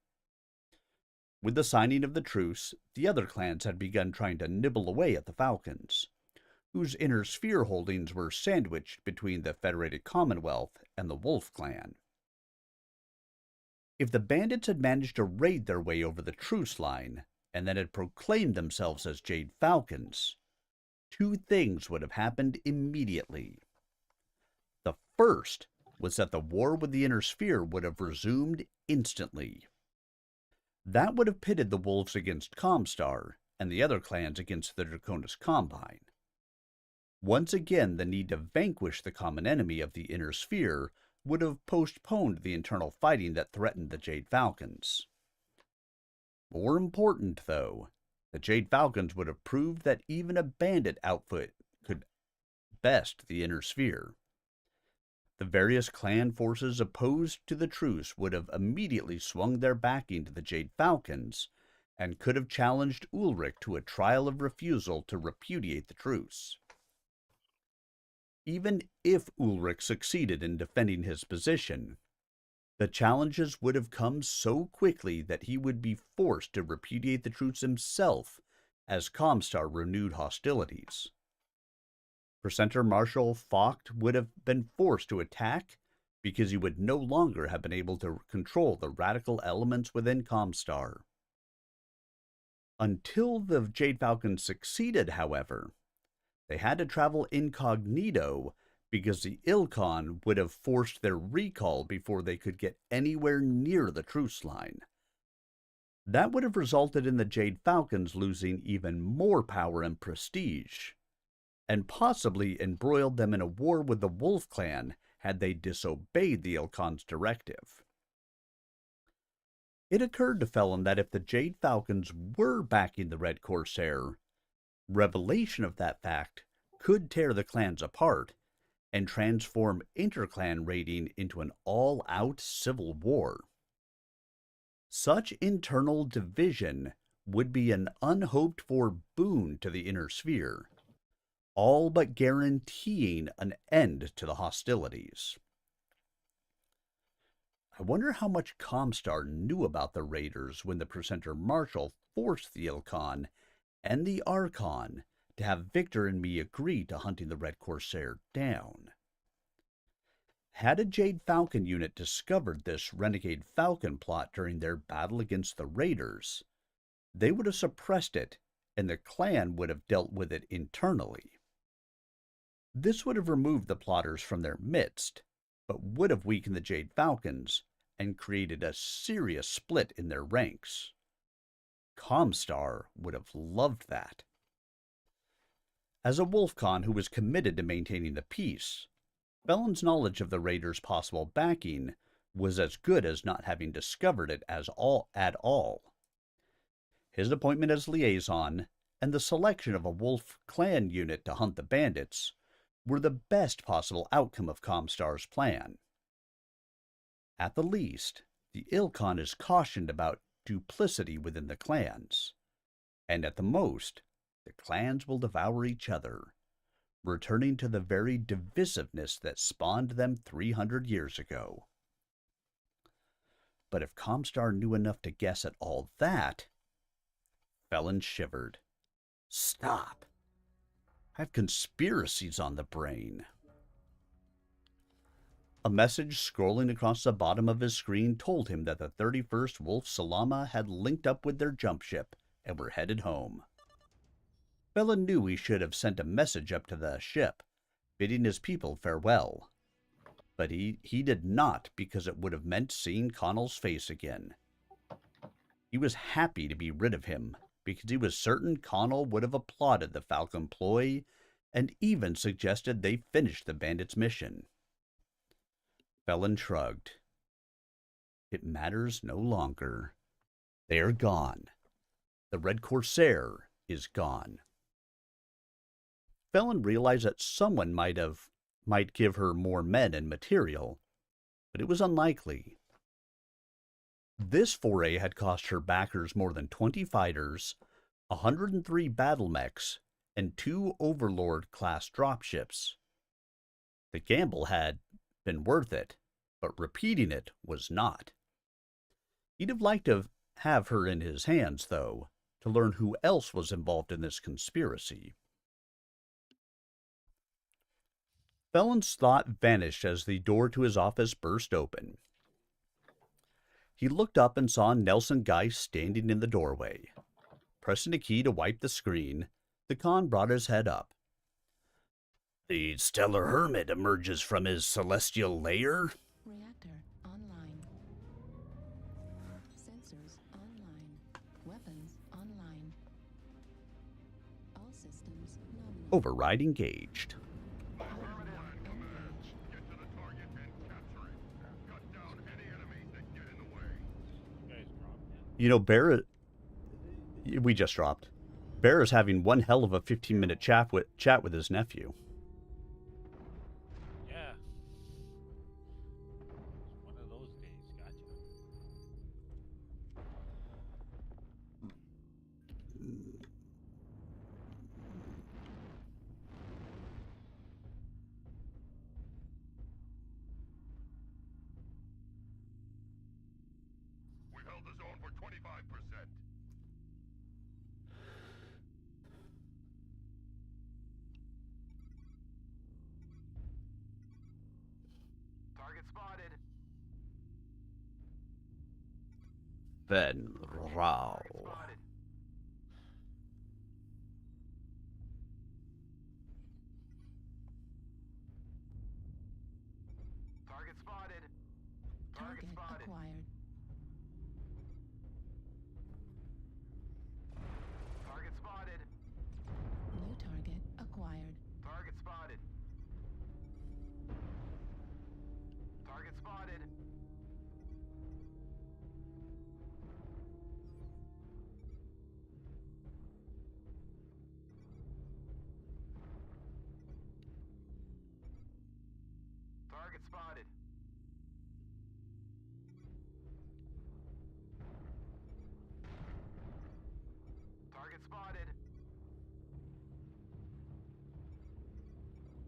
With the signing of the truce, the other clans had begun trying to nibble away at the Falcons, whose Inner Sphere holdings were sandwiched between the Federated Commonwealth and the Wolf Clan. If the bandits had managed to raid their way over the truce line, and then had proclaimed themselves as Jade Falcons, 2 things would have happened immediately. The first was that the war with the Inner Sphere would have resumed instantly. That would have pitted the Wolves against Comstar, and the other clans against the Draconis Combine. Once again, the need to vanquish the common enemy of the Inner Sphere would have postponed the internal fighting that threatened the Jade Falcons. More important, though, the Jade Falcons would have proved that even a bandit outfit could best the Inner Sphere. The various clan forces opposed to the truce would have immediately swung their backing to the Jade Falcons and could have challenged Ulrich to a trial of refusal to repudiate the truce. Even if Ulrich succeeded in defending his position, the challenges would have come so quickly that he would be forced to repudiate the truce himself as Comstar renewed hostilities. Presenter Marshal Vogt would have been forced to attack because he would no longer have been able to control the radical elements within Comstar. Until the Jade Falcons succeeded, however, they had to travel incognito because the Ilkhan would have forced their recall before they could get anywhere near the truce line. That would have resulted in the Jade Falcons losing even more power and prestige, and possibly embroiled them in a war with the Wolf Clan had they disobeyed the Ilkhan's directive. It occurred to Felon that if the Jade Falcons were backing the Red Corsair, revelation of that fact could tear the clans apart and transform interclan raiding into an all-out civil war. Such internal division would be an unhoped-for boon to the Inner Sphere, all but guaranteeing an end to the hostilities. I wonder how much Comstar knew about the raiders when the Presenter Marshal forced the Ilkhan and the Archon to have Victor and me agree to hunting the Red Corsair down. Had a Jade Falcon unit discovered this Renegade Falcon plot during their battle against the raiders, they would have suppressed it, and the clan would have dealt with it internally. This would have removed the plotters from their midst, but would have weakened the Jade Falcons and created a serious split in their ranks. Comstar would have loved that. As a Wolfcon who was committed to maintaining the peace, Felon's knowledge of the raiders' possible backing was as good as not having discovered it at all. His appointment as liaison and the selection of a Wolf clan unit to hunt the bandits were the best possible outcome of Comstar's plan. At the least, the Ilkhan is cautioned about duplicity within the clans, and at the most, the clans will devour each other, returning to the very divisiveness that spawned them 300 years ago. But if Comstar knew enough to guess at all that, Felon shivered. Stop! I have conspiracies on the brain. A message scrolling across the bottom of his screen told him that the 31st Wolf Salama had linked up with their jump ship and were headed home. Felon knew he should have sent a message up to the ship, bidding his people farewell. But he did not, because it would have meant seeing Connell's face again. He was happy to be rid of him, because he was certain Connell would have applauded the Falcon ploy and even suggested they finish the bandits' mission. Felon shrugged. It matters no longer. They are gone. The Red Corsair is gone. Felon realized that someone might give her more men and material, but it was unlikely. This foray had cost her backers more than 20 fighters, 103 battle mechs, and 2 Overlord-class dropships. The gamble had been worth it, but repeating it was not. He'd have liked to have her in his hands, though, to learn who else was involved in this conspiracy. Felon's thought vanished as the door to his office burst open. He looked up and saw Nelson Geist standing in the doorway. Pressing a key to wipe the screen, the Khan brought his head up. The Stellar Hermit emerges from his celestial lair? Reactor online. Sensors online. Weapons online. All systems nominal. Override engaged. You know, Bear, we just dropped. Bear is having one hell of a 15-minute chat with his nephew. 25%. Target spotted. Then Rao. Target spotted. Target acquired. Target spotted. New target acquired. Target spotted. Target spotted. Target spotted. Target spotted.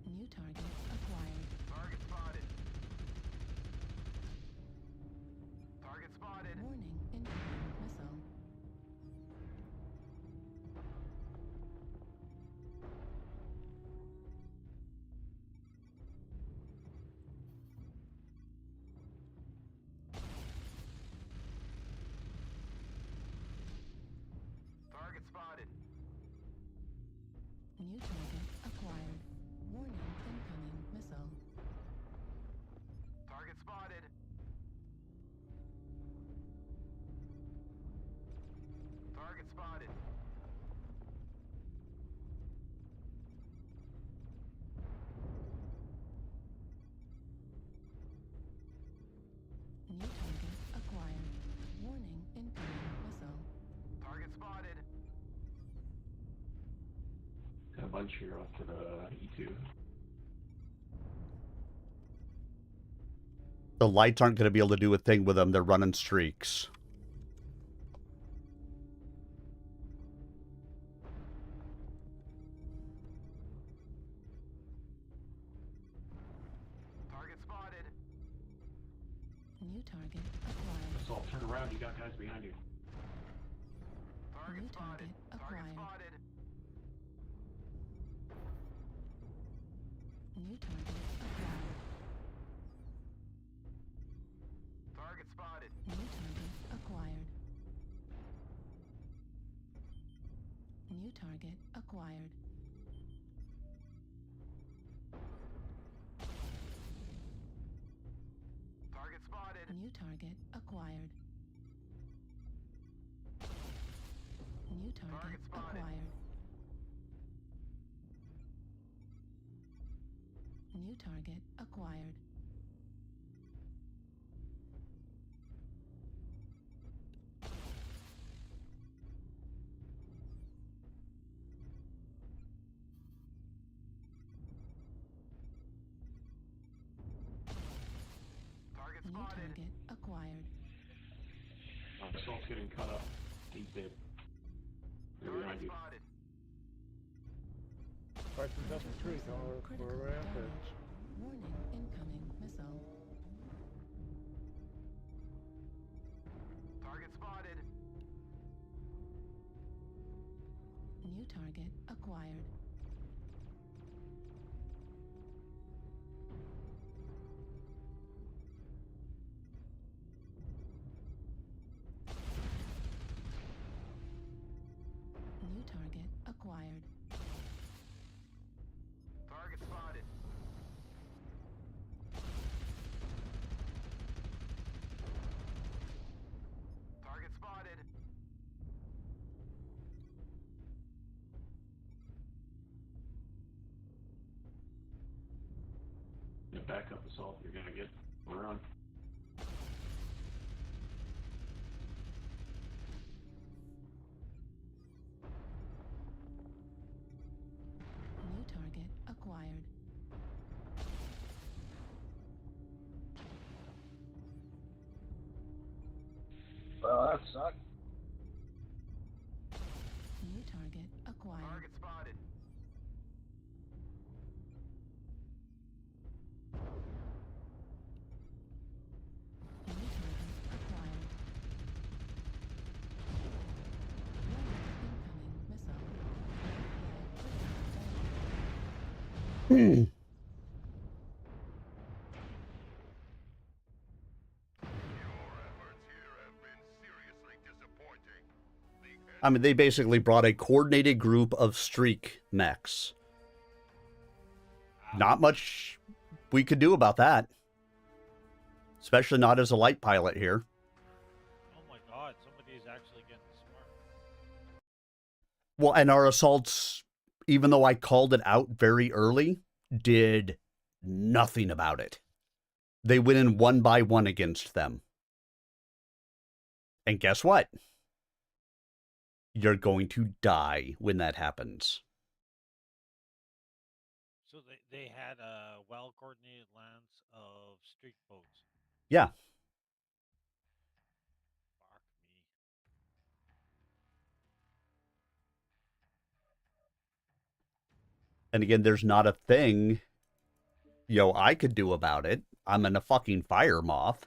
New target acquired. Target spotted. Target spotted. Warning, incoming missile. Target spotted. New target acquired. Warning, incoming missile. Target spotted. Target spotted. New target acquired. Warning, incoming missile. Target spotted. Got a bunch here off to the E2. The lights aren't going to be able to do a thing with them. They're running streaks. Target spotted. New target acquired. Assault, turn around. You got guys behind you. Target New spotted. target Target acquired. spotted. New target acquired. Target spotted. New target acquired. New target acquired. Target spotted. New target acquired. New target Target spotted. acquired. New target acquired. Target New spotted. target acquired. Assault's getting cut up. He's dead. They're behind you. Spotted. Right from Delta 3, Torso for critical damage. Warning, incoming missile. Target spotted. New target acquired. New target acquired. Target spotted. Target spotted. Yeah, back up, Assault. You're gonna get. We're on. New target acquired. Well, that sucked. New target acquired. Target spotted. New target acquired. I mean, they basically brought a coordinated group of streak mechs. Not much we could do about that. Especially not as a light pilot here. Oh my god, somebody is actually getting smart. Well, and our assaults, even though I called it out very early, did nothing about it. They went in one by one against them. And guess what? You're going to die when that happens. So they had a well-coordinated lance of streak boats. Yeah. Fuck me. And again, there's not a thing, I could do about it. I'm in a fucking fire moth.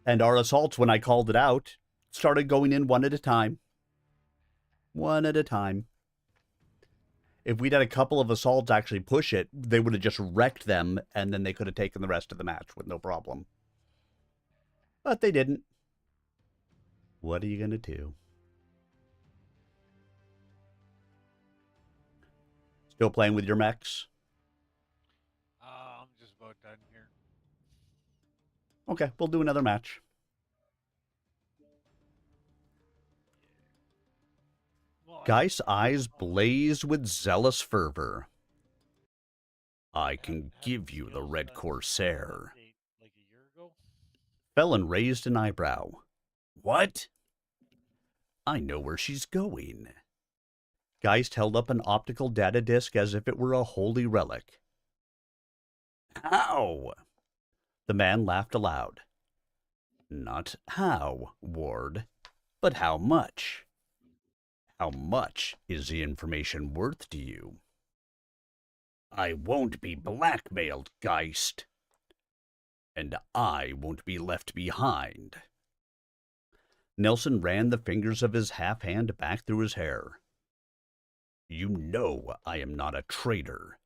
And our assaults, when I called it out, started going in one at a time. One at a time. If we'd had a couple of assaults actually push it, they would have just wrecked them, and then they could have taken the rest of the match with no problem. But they didn't. What are you going to do? Still playing with your mechs? I'm just about done here. Okay, we'll do another match. Well, Geist's eyes blaze with zealous fervor. I can give you the Red Corsair. Like a year ago? Felon raised an eyebrow. What? I know where she's going. Geist held up an optical data disk as if it were a holy relic. How? The man laughed aloud. Not how, Ward, but how much? How much is the information worth to you? I won't be blackmailed, Geist. And I won't be left behind. Nelson ran the fingers of his half hand back through his hair. You know I am not a traitor.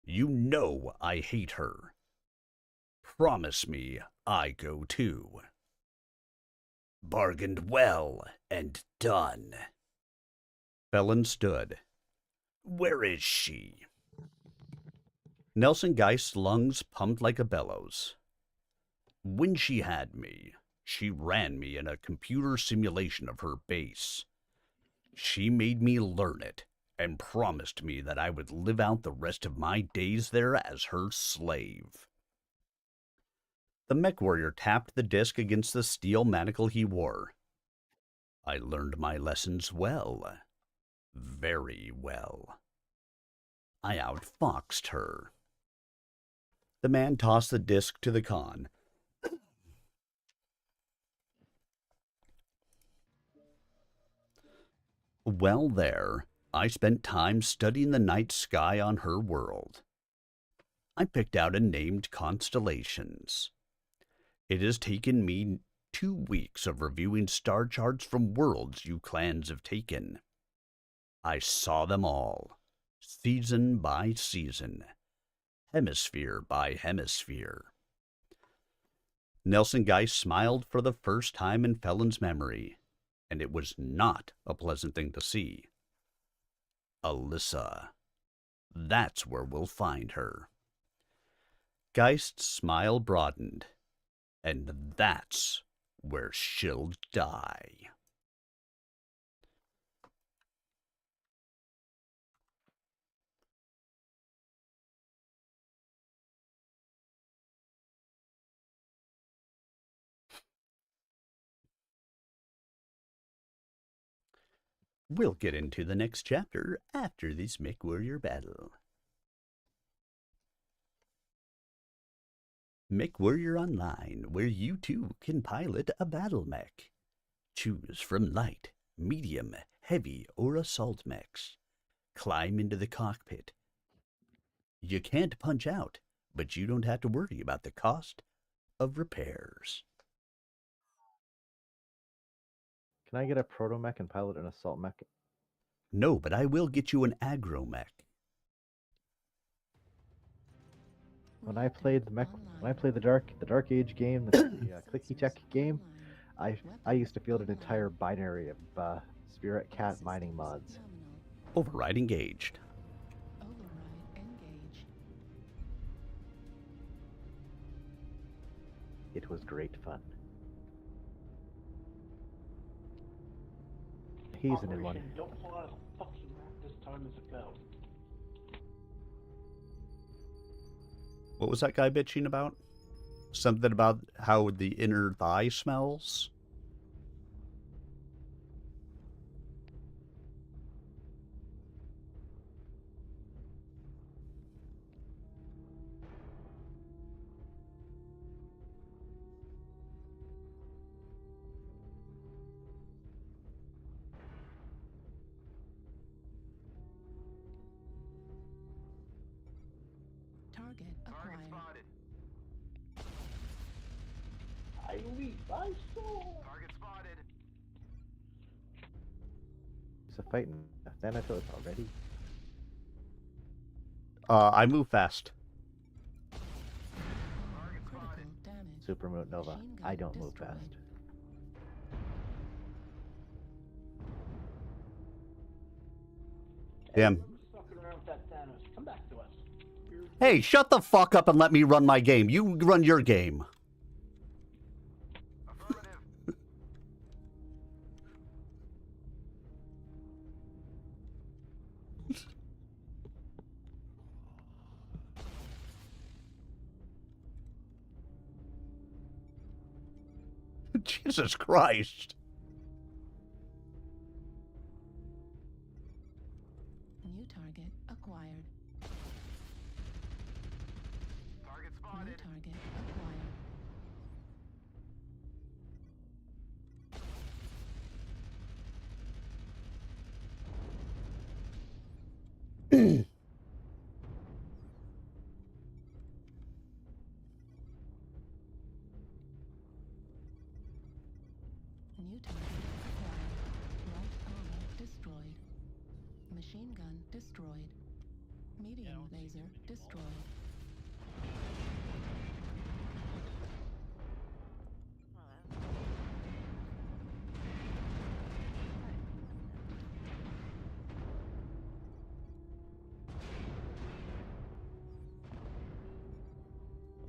You know I hate her. Promise me I go too. Bargained well and done. Felon stood. Where is she? Nelson Geist's lungs pumped like a bellows. When she had me, she ran me in a computer simulation of her base. She made me learn it and promised me that I would live out the rest of my days there as her slave. The mech warrior tapped the disc against the steel manacle he wore. I learned my lessons well. Very well. I outfoxed her. The man tossed the disc to the con. Well, there, I spent time studying the night sky on her world. I picked out and named constellations. It has taken me 2 weeks of reviewing star charts from worlds you clans have taken. I saw them all, season by season, hemisphere by hemisphere. Nelson Geist smiled for the first time in Felon's memory, and it was not a pleasant thing to see. Alyssa. That's where we'll find her. Geist's smile broadened, and that's where she'll die. We'll get into the next chapter after this mech warrior battle. Mech Warrior Online, where you too can pilot a battle mech. Choose from light, medium, heavy, or assault mechs. Climb into the cockpit. You can't punch out, but you don't have to worry about the cost of repairs. Can I get a proto mech and pilot an assault mech? No, but I will get you an aggro mech. when I played the Dark Age game, the Clicky Tech game, I used to field an entire binary of Spirit Cat mining mods. Override engaged. Override engaged. It was great fun. He's a new one. Operation Don't Fall Out of the Fucking Map This Time is a go. What was that guy bitching about? Something about how the inner thigh smells? Target acquired. I leap, I soar. Target spotted. It's a fighting Thanatos already. I move fast. Critical damage. Supermoon Nova. Machine gun I don't move destroyed. fast. Damn. Who's fucking around with that Thanos? Come back to us. Hey, shut the fuck up and let me run my game. You run your game. Jesus Christ. New target acquired. Target New spotted. target acquired. New target acquired. Light armor destroyed. Machine gun destroyed. Medium laser destroyed.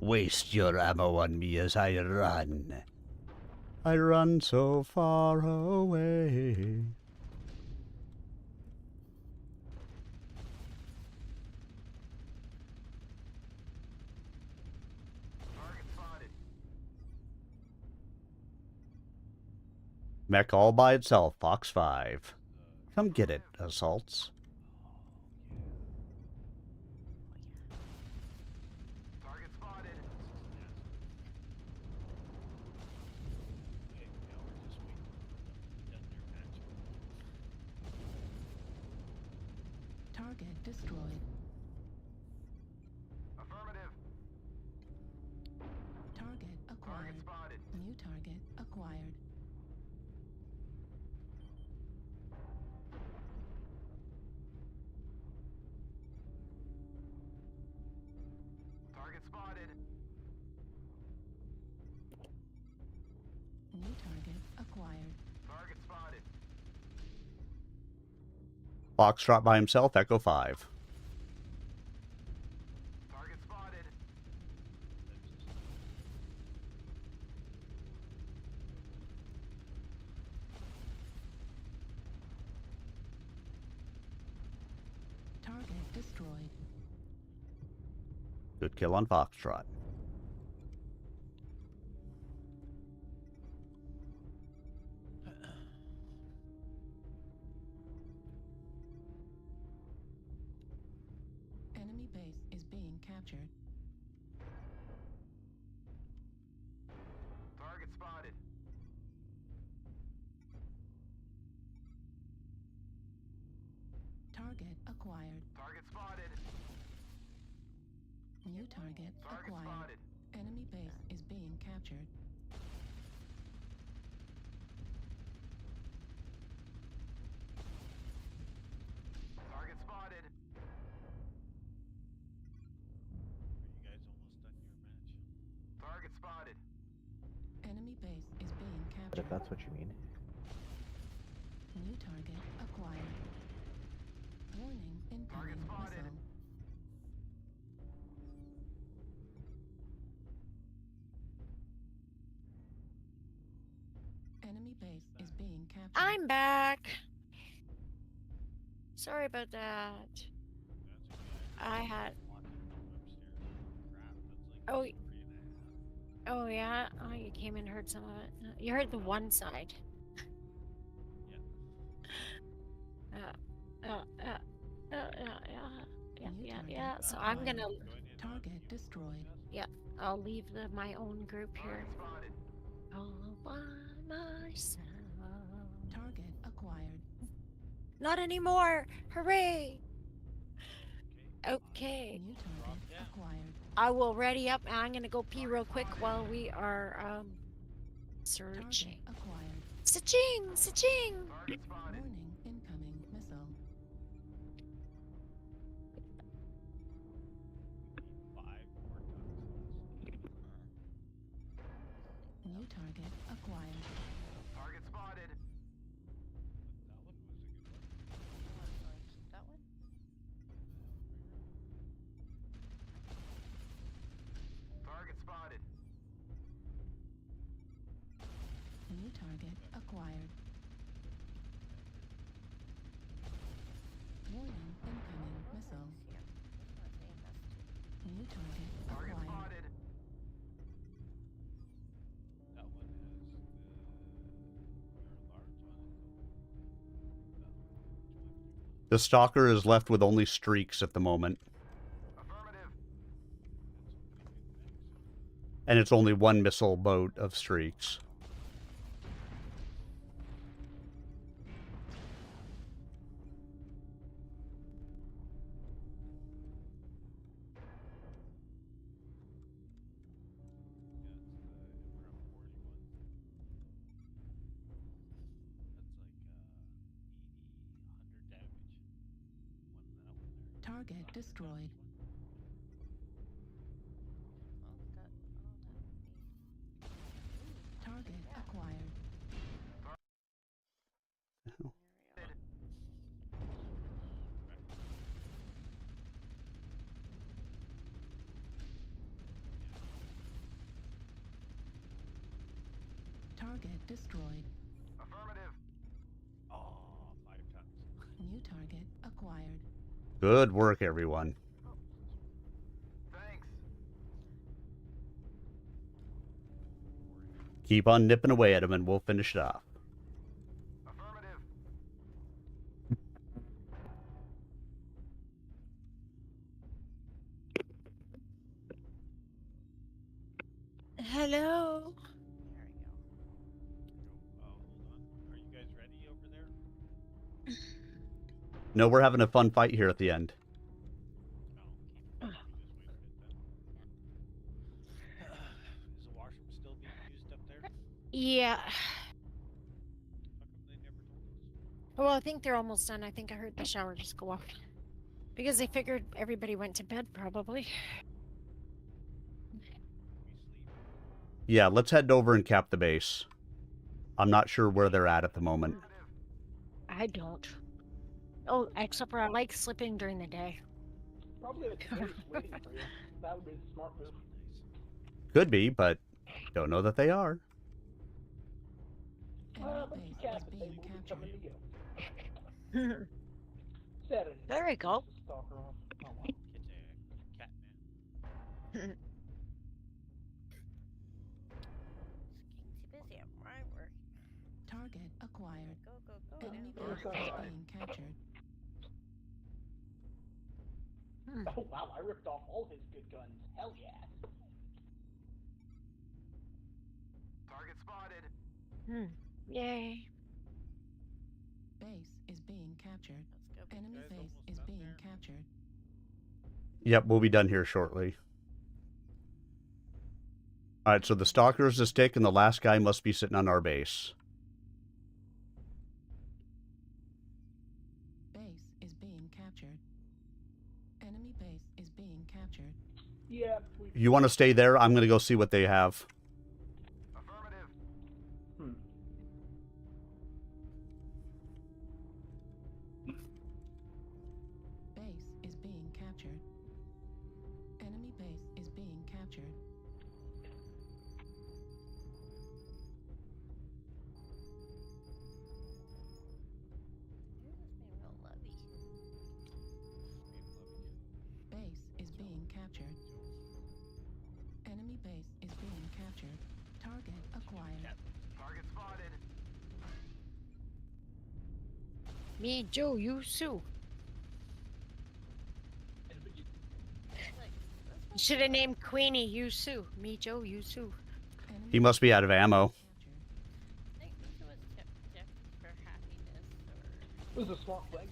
Waste your ammo on me as I run. I run so far away. Target spotted. Mech all by itself, Fox 5. Come get it, assaults. Target spotted. Target destroyed. Affirmative. Target acquired. Target spotted. New target acquired. Target spotted. New target acquired. Target spotted. Foxtrot by himself, Echo 5. Target spotted. Target destroyed. Good kill on Foxtrot. Enemy base is being captured. Target spotted. Target acquired. Target spotted. New target Target acquired. spotted. Enemy base is being captured. Target spotted. You guys almost base is being But if captured. that's what you mean. New target acquired. Warning, incoming missile. Enemy base is being captured. I'm back. Sorry about that. I had. Oh. Oh yeah. Oh, you came and heard some of it. You heard the one side. Yeah. So I'm gonna. Target destroyed. Yeah, I'll leave my own group here. All by myself. Target acquired. Not anymore! Hooray! Okay. New target acquired. I will ready up. And I'm gonna go pee real quick while we are searching. Acquired. Sa-ching! Sa-ching! Warning, incoming missile. New target acquired. Target spotted. That one? Target spotted. New target acquired. Warning, incoming missile. New target acquired. The Stalker is left with only streaks at the moment. And it's only one missile boat of streaks. Target destroyed. Target acquired. Target destroyed. Affirmative. Oh, 5 tons. New target acquired. Good work, everyone. Thanks. Keep on nipping away at him and we'll finish it off. Affirmative. Hello. Are you guys ready over there? No, we're having a fun fight here at the end. Is the washroom still being used up there? Yeah. How come they never told us? Well, I think they're almost done. I think I heard the shower just go off. Because they figured everybody went to bed, probably. Yeah, let's head over and cap the base. I'm not sure where they're at the moment. I don't. Oh, except for I like sleeping during the day. Probably the base waiting for you. That would be the smart move. Could be, but don't know that they are. But you cap it, they will be coming to you. Saturday. There we go. Stalker off. Oh, wow. Cat man. Too busy at my work. Target acquired. Go. Enemy base is being captured. Oh wow, I ripped off all his good guns. Hell yeah. Target spotted. Yay. Base is being captured. Enemy base is being captured. Yep, we'll be done here shortly. Alright, so the Stalker is the stick and the last guy must be sitting on our base. Base is being captured. Enemy base is being captured. Yeah. You want to stay there? I'm going to go see what they have. Affirmative. captured. Enemy base is being captured. You must be real lovey. Base is being captured. Enemy base is being captured. Target acquired. Target spotted. Me, Joe, you, Sue. You should have named Queenie you, Sue. Me, Joe, you, Sue. He must be out of ammo. I think this was Jeff for happiness or... There's a small flag.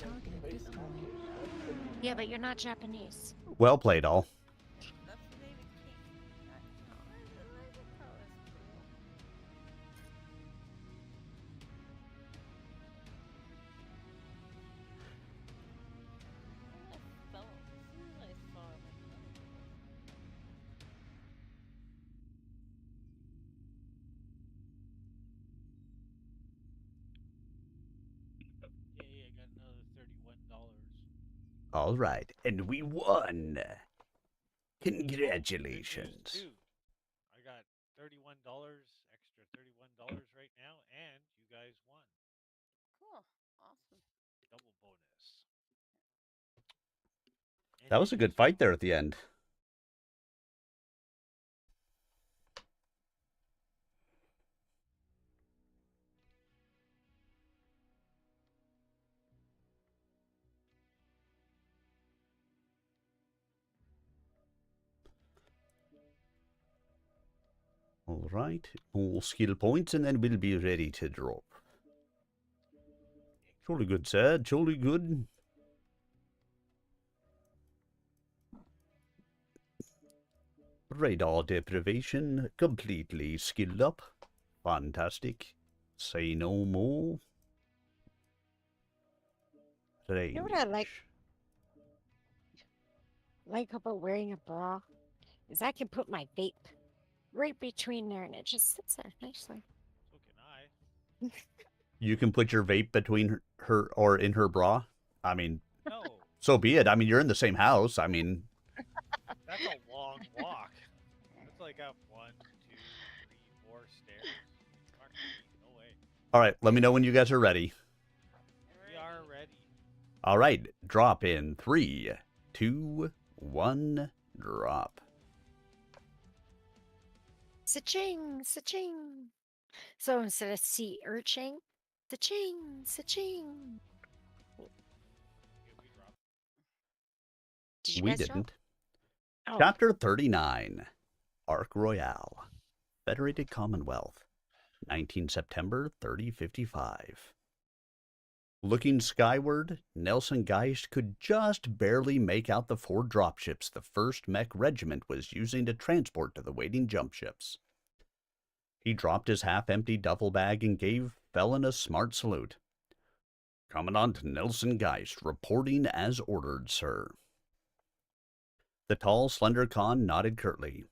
Yeah, but you're not Japanese. Well played, all. That's the name it came. I like it how it's cool. I felt as soon as I saw it, I'm like, Yay, I got another $31. All right, and we won. Congratulations. Dude, I got $31, extra $31 right now, and you guys won. cool, awesome. Double bonus. That was a good fight there at the end. All right, more skill points, and then we'll be ready to drop. Jolly good, sir. Jolly good. Radar deprivation completely skilled up. Fantastic. Say no more. Range. You know what I like about wearing a bra? Is I can put my vape right between there and it just sits there nicely. So can I. You can put your vape between her or in her bra? I mean, No. so be it. I mean, you're in the same house. I mean, That's a long walk. That's like up 1, 2, 3, 4 stairs. Fuck me, no way. all right, let me know when you guys are ready. We are ready. All right, drop in 3, 2, 1, drop. Sa-ching, sa-ching. So instead of sea urchin, sa-ching, sa-ching. Did you We guys drop? didn't. Oh. Chapter 39, Ark Royale, Federated Commonwealth, 19 September 3055. Looking skyward, Nelson Geist could just barely make out the 4 dropships the 1st Mech Regiment was using to transport to the waiting jump ships. He dropped his half-empty duffel bag and gave Felon a smart salute. Commandant Nelson Geist, reporting as ordered, sir. The tall, slender Khan nodded curtly.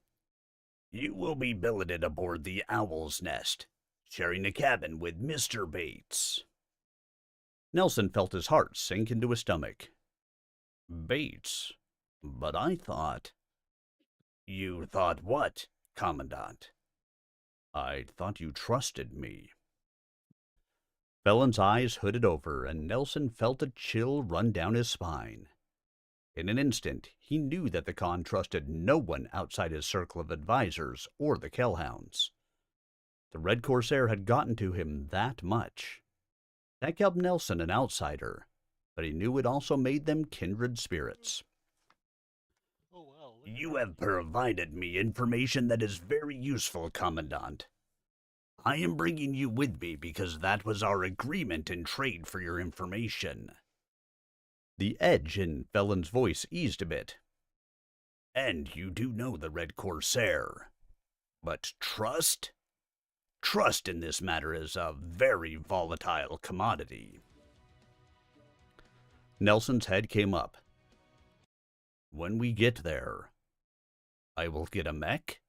You will be billeted aboard the Owl's Nest, sharing a cabin with Mr. Bates. Nelson felt his heart sink into his stomach. Bates? But I thought... You thought what, Commandant? I thought you trusted me. Felon's eyes hooded over, and Nelson felt a chill run down his spine. In an instant, he knew that the Khan trusted no one outside his circle of advisors or the Kellhounds. The Red Corsair had gotten to him that much. That kept Nelson an outsider, but he knew it also made them kindred spirits. You have provided me information that is very useful, Commandant. I am bringing you with me because that was our agreement in trade for your information. The edge in Felon's voice eased a bit. And you do know the Red Corsair. But trust? Trust in this matter is a very volatile commodity. Nelson's head came up. When we get there, I will get a mech?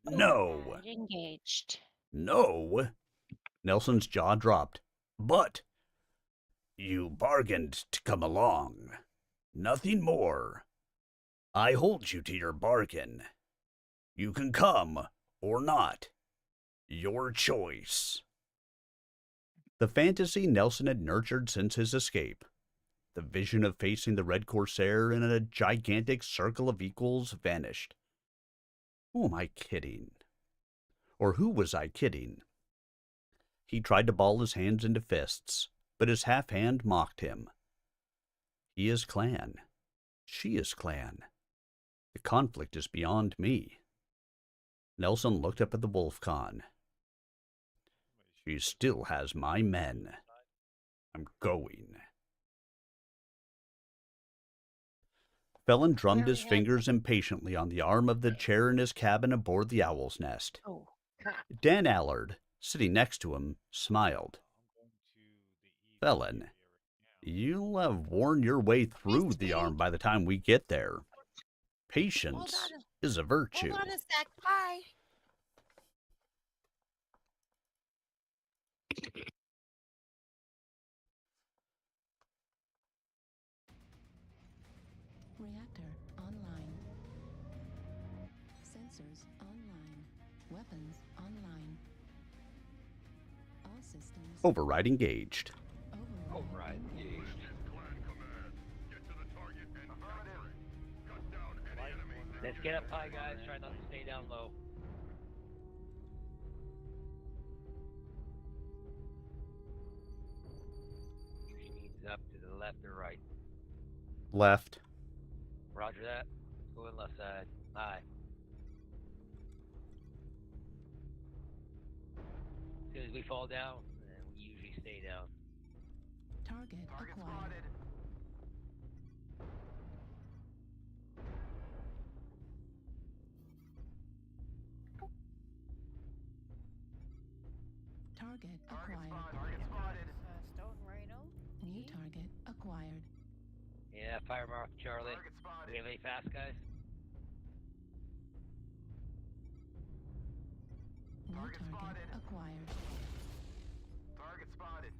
No! Engaged. No! Nelson's jaw dropped. But you bargained to come along. Nothing more. I hold you to your bargain. You can come or not. Your choice. The fantasy Nelson had nurtured since his escape, the vision of facing the Red Corsair in a gigantic circle of equals, vanished. Who am I kidding? Or who was I kidding? He tried to ball his hands into fists, but his half hand mocked him. He is clan. She is clan. The conflict is beyond me. Nelson looked up at the Wolf Khan. She still has my men. I'm going. Felon drummed his fingers impatiently on the arm of the chair in his cabin aboard the Owl's Nest. Oh, crap. Dan Allard, sitting next to him, smiled. Felon, you'll have worn your way through the arm by the time we get there. Patience is a virtue. Hold on a sec. Bye. Reactor online. Sensors online. Weapons online. All systems. Override engaged. Override engaged. Let's get up high, guys. Try not to stay down low. Needs up to the left or right. Left. Roger that. Go in left side. High. As soon as we fall down, we usually stay down. Target acquired. Target acquired. Target spotted. Stone Rhino. New target acquired. Yeah, fire mark, Charlie. Do we have any fast guys? New target acquired. Target spotted.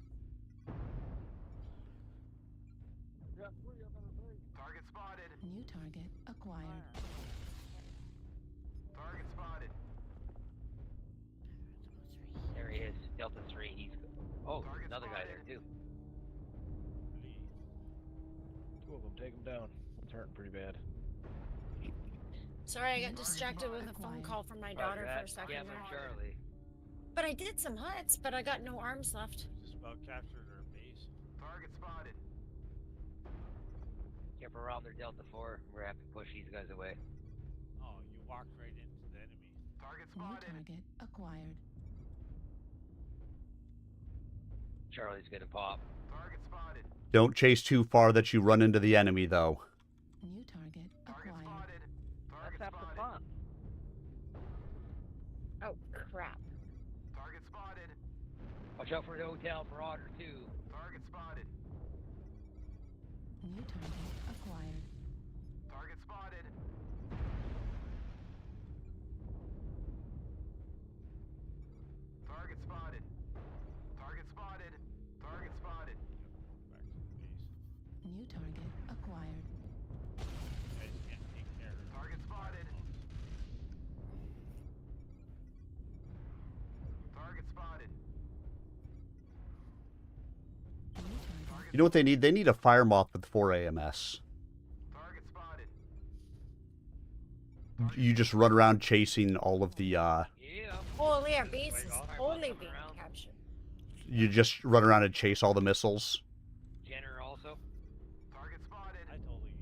Target spotted. New target acquired. Target spotted. There he is. Delta 3. He's. Oh, another guy there too. Two of them, take them down. It's hurting pretty bad. Sorry, I got distracted with a phone call from my daughter for a second Yeah, there. Charlie. But I did some huts, but I got no arms left. Just about captured our base. Target spotted. Keep around their Delta 4. We're gonna have to push these guys away. Oh, you walked right into the enemy. Target New spotted. target acquired. Charlie's gonna pop. Target spotted. Don't chase too far that you run into the enemy, though. New target acquired. Spotted. Target That's half the fun. Oh, crap. Target spotted. Watch out for the hotel Marauder too. Target spotted. New target acquired. Target spotted. Target spotted. Target spotted. Target spotted. Back to the base. New target acquired. You guys can't take care of Target spotted. Target spotted. New target. You know what they need? They need a fire moth with 4 AMS. Target spotted. You just run around chasing all of the, Yeah. Holy, our base is totally being captured. you just run around and chase all the missiles. Jenner also. Target spotted. I totally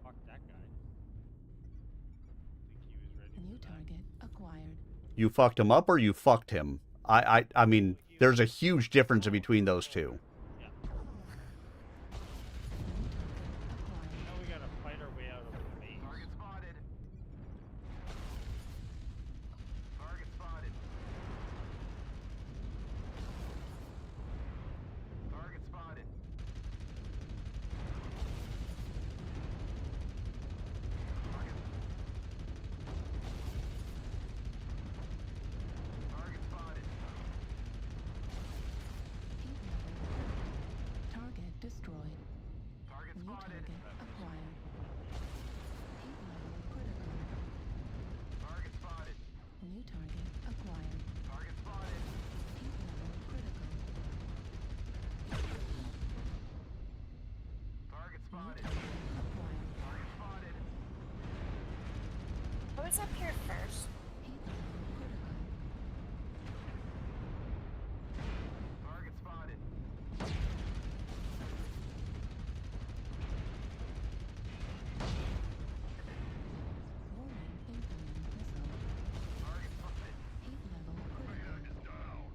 fucked that guy. I think he was ready New for that. target acquired. You fucked him up or you fucked him? I mean, there's a huge difference in between those two. Yeah. New target acquired. Now we gotta fight our way out of the base. Target spotted. Target spotted. Target spotted. Target spotted. Heat level What's up here first? Target spotted. Target spotted. Leader is down.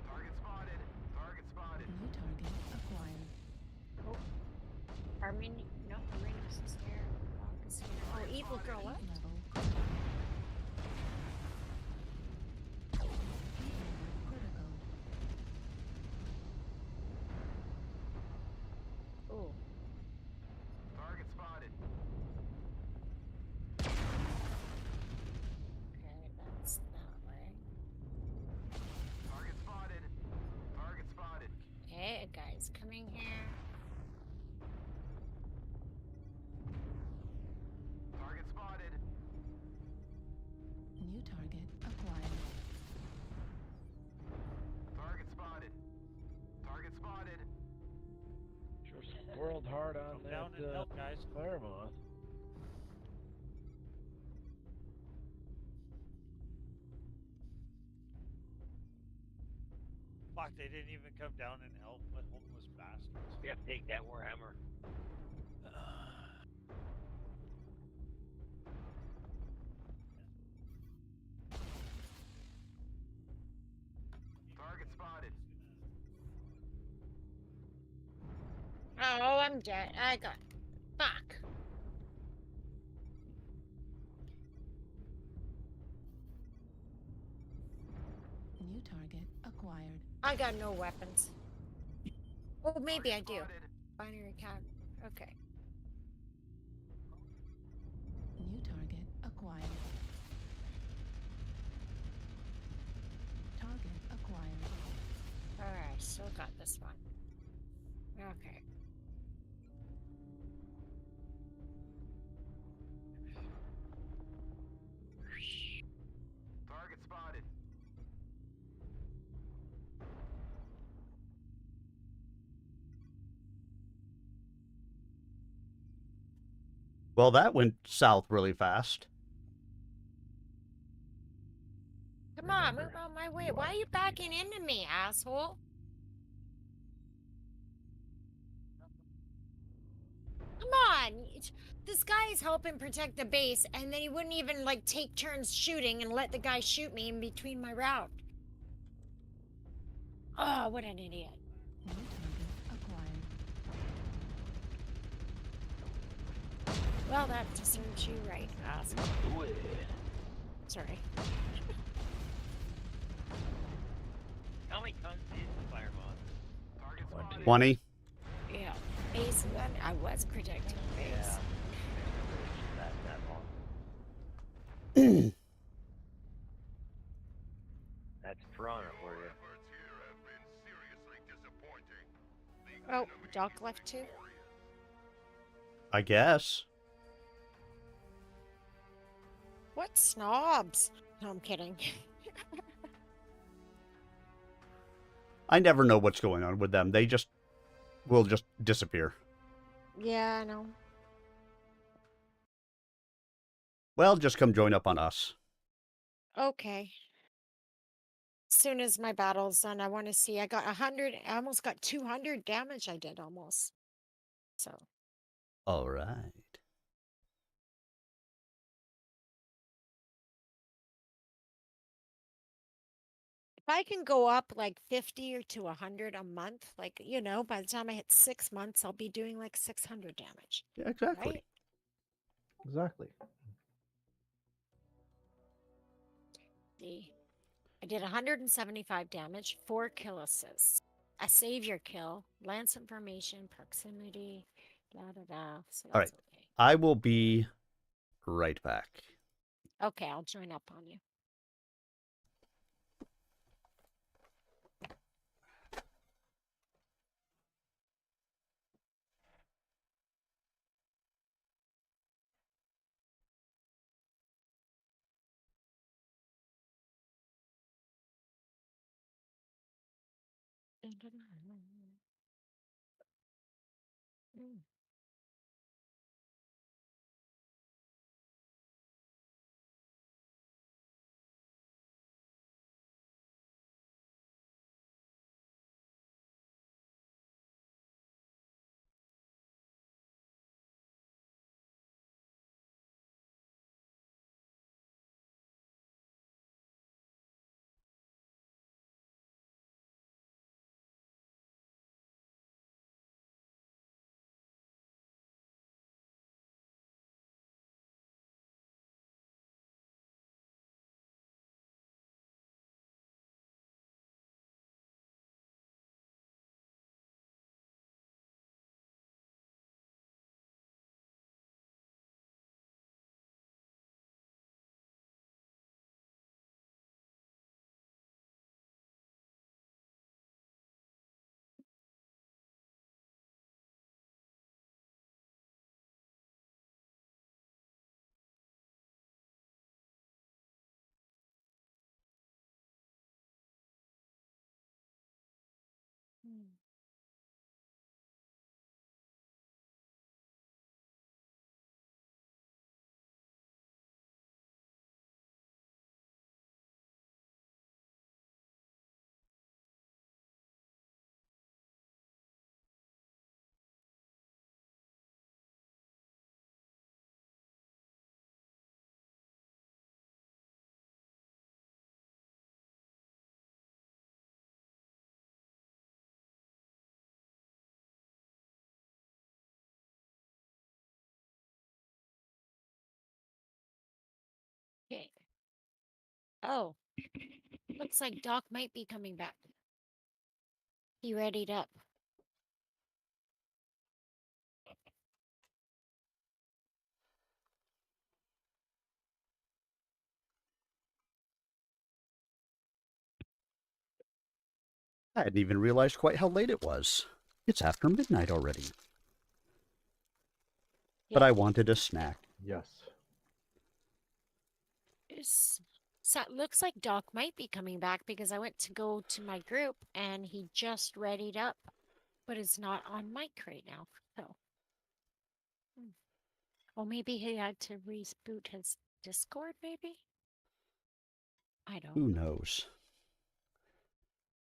Target spotted. Target spotted. New target acquired. Oh, Arminius is here. Moth is here. Oh, evil girl left. Oh. Target spotted. Okay, that's that way. Target spotted. Target spotted. Okay, a guy's coming here. Target spotted. New target acquired. Target spotted. Target spotted. Sure squirreled hard on Come down that and help, guys. fire moth. Fuck, they didn't even come down and help. What homeless bastards. We have to take that Warhammer. Target spotted. Oh, I'm dead. I got. Fuck. New target acquired. I got no weapons. Oh, maybe I do. Binary count. Okay. New target acquired. Target acquired. Alright, still got this one. Okay. Target spotted. Well, that went south really fast. Come on, move out my way. Why are you backing into me, asshole? Come on. This guy is helping protect the base, and then he wouldn't even, like, take turns shooting and let the guy shoot me in between my route. Oh, what an idiot. New target acquired. Well, that deserves you right, asshole. Sorry. How many tons is the fire moth? 20. Yeah. Base one, I was protecting base. Yeah. That long. That's piranha for you. Oh, Doc left too? I guess. What snobs? No, I'm kidding. I never know what's going on with them. They just will just disappear. Yeah, I know. Well, just come join up on us. Okay. As soon as my battle's done, I want to see. I got 100, I almost got 200 damage. I did almost. So. All right. If I can go up like 50 or to 100 a month, like, you know, by the time I hit 6 months, I'll be doing like 600 damage. Yeah, exactly. Right? Exactly. I did 175 damage, 4 kill assists, a savior kill, lance information, proximity, da da da. So All that's right. I will be right back. okay. Okay, I'll join up on you. Oh, looks like Doc might be coming back. He readied up. I hadn't even realized quite how late it was. It's after midnight already. But I wanted a snack. Yes. So it looks like Doc might be coming back because I went to go to my group and he just readied up, but it's not on mic right now. So, well, maybe he had to reboot his Discord. Maybe I don't Who know. knows?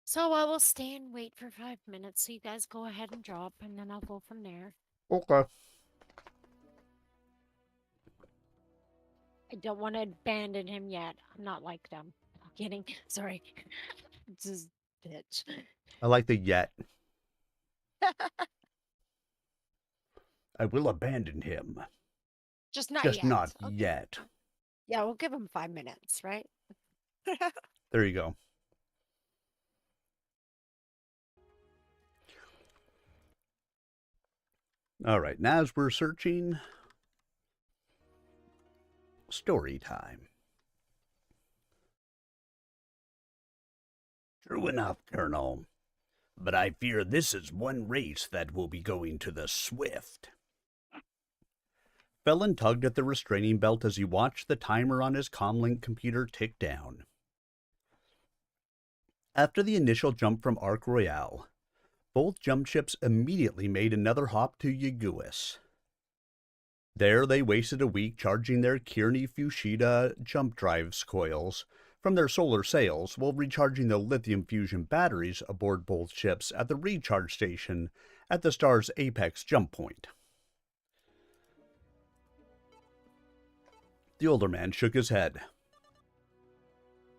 So I will stay and wait for 5 minutes. So you guys go ahead and drop, and then I'll go from there. Okay. I don't want to abandon him yet. I'm not like them. I'm kidding. Sorry. Just bitch. I like the yet. I will abandon him. Just not Just yet. not Okay. yet. Yeah, we'll give him 5 minutes, right? There you go. All right, now as we're searching, story time. True enough, Colonel. But I fear this is one race that will be going to the swift. Felon tugged at the restraining belt as he watched the timer on his comlink computer tick down. After the initial jump from Ark Royale, both jump ships immediately made another hop to Yaguis. There they wasted a week charging their Kearney Fushida jump drives coils from their solar sails while recharging the lithium fusion batteries aboard both ships at the recharge station at the star's apex jump point. The older man shook his head.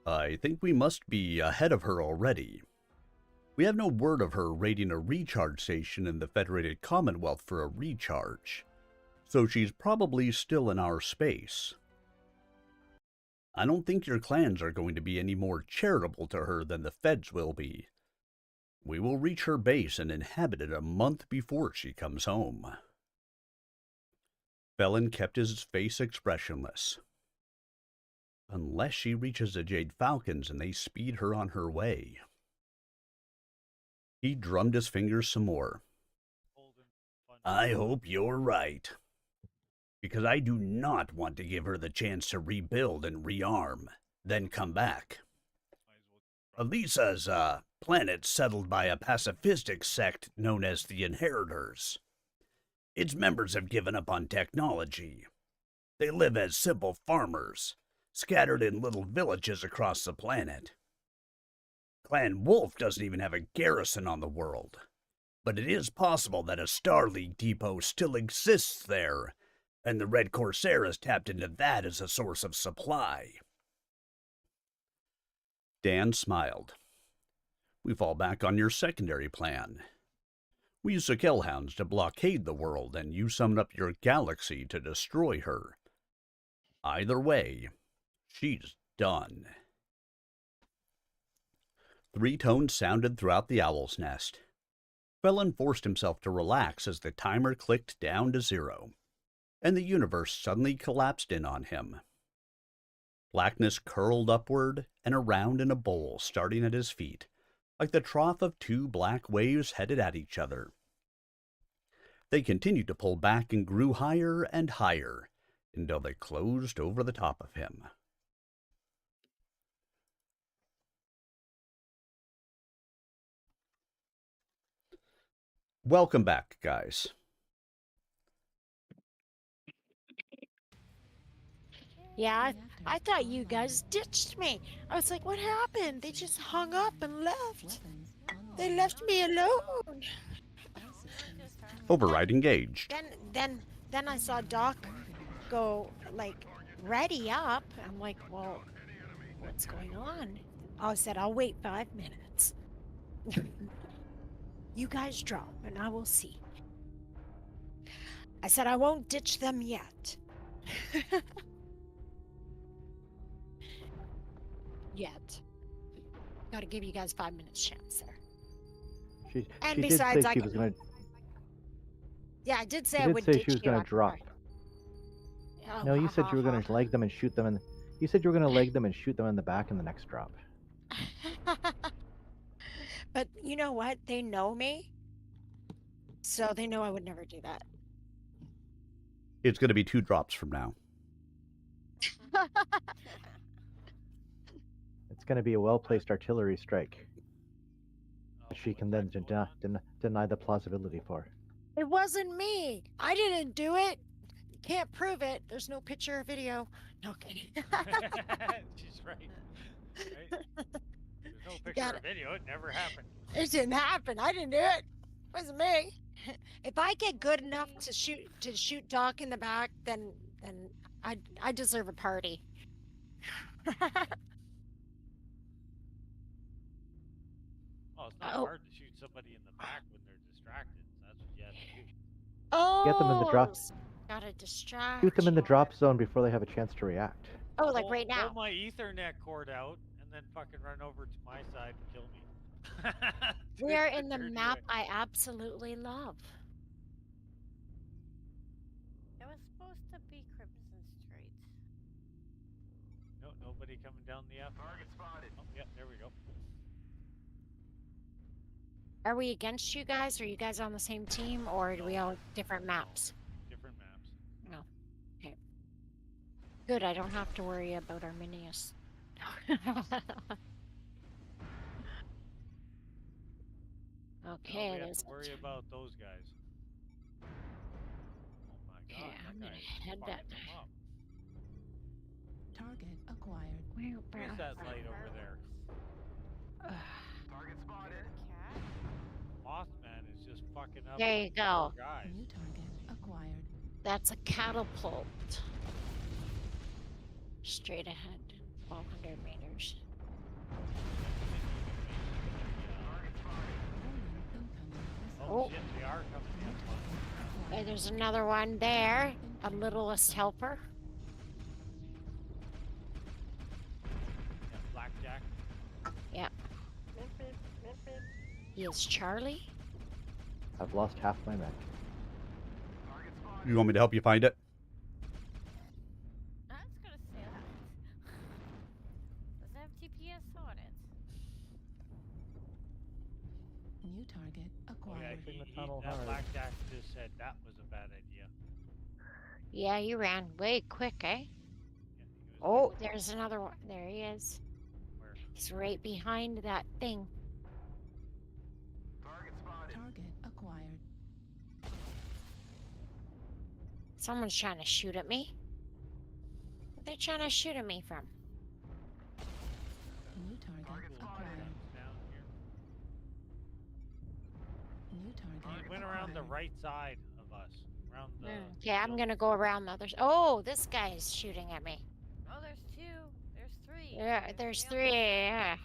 I think we must be ahead of her already. We have no word of her raiding a recharge station in the Federated Commonwealth for a recharge, so she's probably still in our space. I don't think your clans are going to be any more charitable to her than the Feds will be. We will reach her base and inhabit it a month before she comes home. Felon kept his face expressionless. Unless she reaches the Jade Falcons and they speed her on her way. He drummed his fingers some more. I hope you're right. Because I do not want to give her the chance to rebuild and rearm, then come back. Elisa's planet settled by a pacifistic sect known as the Inheritors. Its members have given up on technology. They live as simple farmers, scattered in little villages across the planet. Clan Wolf doesn't even have a garrison on the world, but it is possible that a Star League depot still exists there, and the Red Corsair has tapped into that as a source of supply. Dan smiled. We fall back on your secondary plan. We use the Kellhounds to blockade the world, and you summon up your galaxy to destroy her. Either way, she's done. 3 tones sounded throughout the owl's nest. Felon forced himself to relax as the timer clicked down to 0, and the universe suddenly collapsed in on him. Blackness curled upward and around in a bowl starting at his feet, like the trough of 2 black waves headed at each other. They continued to pull back and grew higher and higher until they closed over the top of him. Welcome back, guys. Yeah, I thought you guys ditched me. I was like, what happened? They just hung up and left. They left me alone. Override engaged. Then I saw Doc go, like, ready up. I'm like, well, what's going on? I said, I'll wait 5 minutes. You guys drop and I will see. I said, I won't ditch them yet. yet. Got to give you guys 5 minutes chance there. She And she did besides, say I she got- was gonna. Yeah, I did say She I did would say ditch she was you gonna after drop. Oh, No, you ha, said ha, you were ha, gonna leg them and shoot them, and you said you were gonna leg them and shoot them in the back in the next drop. But you know what? They know me, so they know I would never do that. It's going to be 2 drops from now. It's gonna be a well-placed artillery strike. She can then deny the plausibility for. It wasn't me. I didn't do it. You can't prove it. There's no picture or video. No kidding. She's right. Right? There's no You picture got or it. video. It never happened. It didn't happen. I didn't do it. It wasn't me. If I get good enough to shoot Doc in the back, then I deserve a party. Oh, it's not Oh. hard to shoot somebody in the back when they're distracted. That's what you have to do. Oh, Get them in the drop. Gotta distract. Shoot them in the drop zone before they have a chance to react. Oh, like right now. Pull my Ethernet cord out and then fucking run over to my side and kill me. We're in the dirty map way. I absolutely love. It was supposed to be Crimson Street. No, nobody coming down the F. Target spotted. Oh, yeah, there we go. Are we against you guys? Are you guys on the same team, or do we all different maps? Different maps. No. Okay. Good. I don't have to worry about Arminius. Okay. We have there's to worry about those guys. Oh my god. Okay, that I'm gonna guy's head fucking that- them up. Target acquired. Where's that light over there? Target spotted. Mothman is just fucking up. There you like go. four guys. New target acquired. That's a catapult. Straight ahead, 1,200 meters. Oh, shit, they are coming in. And there's another one there. A littlest helper. Yeah, Blackjack. Yeah. He is Charlie. I've lost half my mech. You want me to help you find it? I was gonna say that. Does it have GPS on it? New target Oh, acquired. yeah, tunnel that hard. Blackjack just said that was a bad idea. Yeah, he ran way quick, eh? Oh, there's another one. There he is. Where? He's right behind that thing. Target acquired. Someone's trying to shoot at me. What are they trying to shoot at me from? New target acquired. Down here. New target. He went around the right side of us. Around the. Okay, I'm gonna go around the other. Oh, this guy's shooting at me. Oh, there's two. There's three. Yeah, there's the three. other side. Yeah.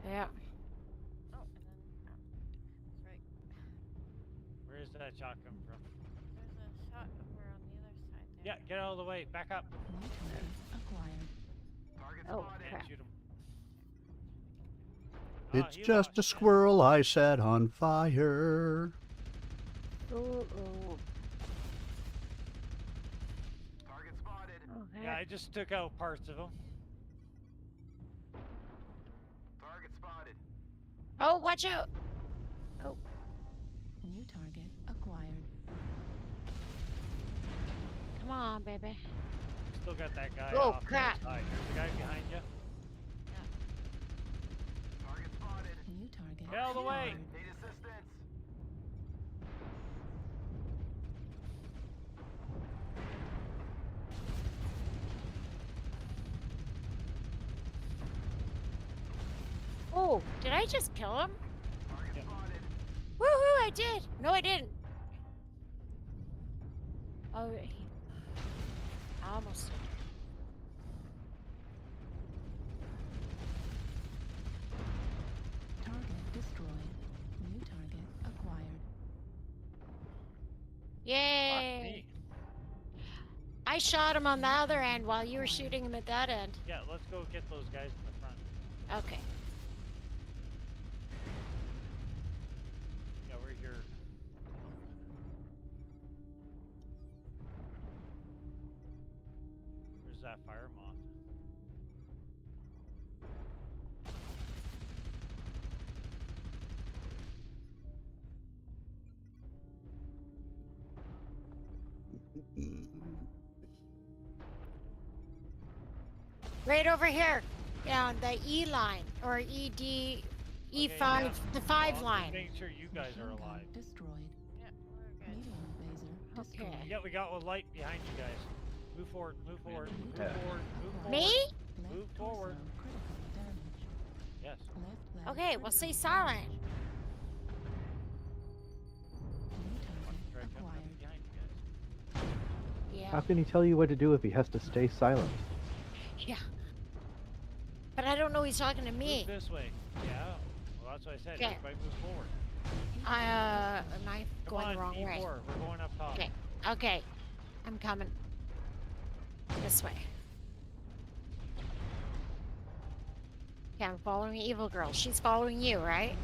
Yeah. Oh, and then that's right. Where is that shot coming from? There's a shot over on the other side there. Yeah, get out of the way. Back up. New target acquired. Oh, crap. Shoot him. It's he just lost a it. squirrel I set on fire. Ooh. Target spotted. Okay. Yeah, I just took out parts of him. Target spotted. Oh, watch out. Oh. New target acquired. Come on, baby. Still got that guy Oh, off crap. the side. There's the guy behind you. Target spotted. New target Get out of the way. acquired. Need assistance. Oh, did I just kill him? Target spotted. Woohoo, I did. No, I didn't. Oh, I almost did. Target destroyed. New target acquired. Yay. me. I I shot him on the other end while you were shooting him at that end. Yeah, let's go get those guys in the front. Okay. Yeah, we're here. Where's that fire moth? Right over here. Yeah, the E line or ED, E5, yeah. the 5 Well, line. Make sure you guys are alive. Destroyed. Medium laser destroyed. Okay. Yeah, we got a light behind you guys. Move forward, move forward, move Yeah. forward, move forward. Me? Move forward. Critical damage. Yes. Left leg Okay, well, stay silent. Right, come acquired. behind you guys. Yeah. How can he tell you what to do if he has to stay silent? Yeah. But I don't know he's talking to me. Move this way. Yeah. Well, that's what I said. Okay. Everybody move forward. Am I Come going on, the wrong E4. way? We're going up top. Okay. Okay. I'm coming. This way. Okay, I'm following Evil Girl. She's following you, right?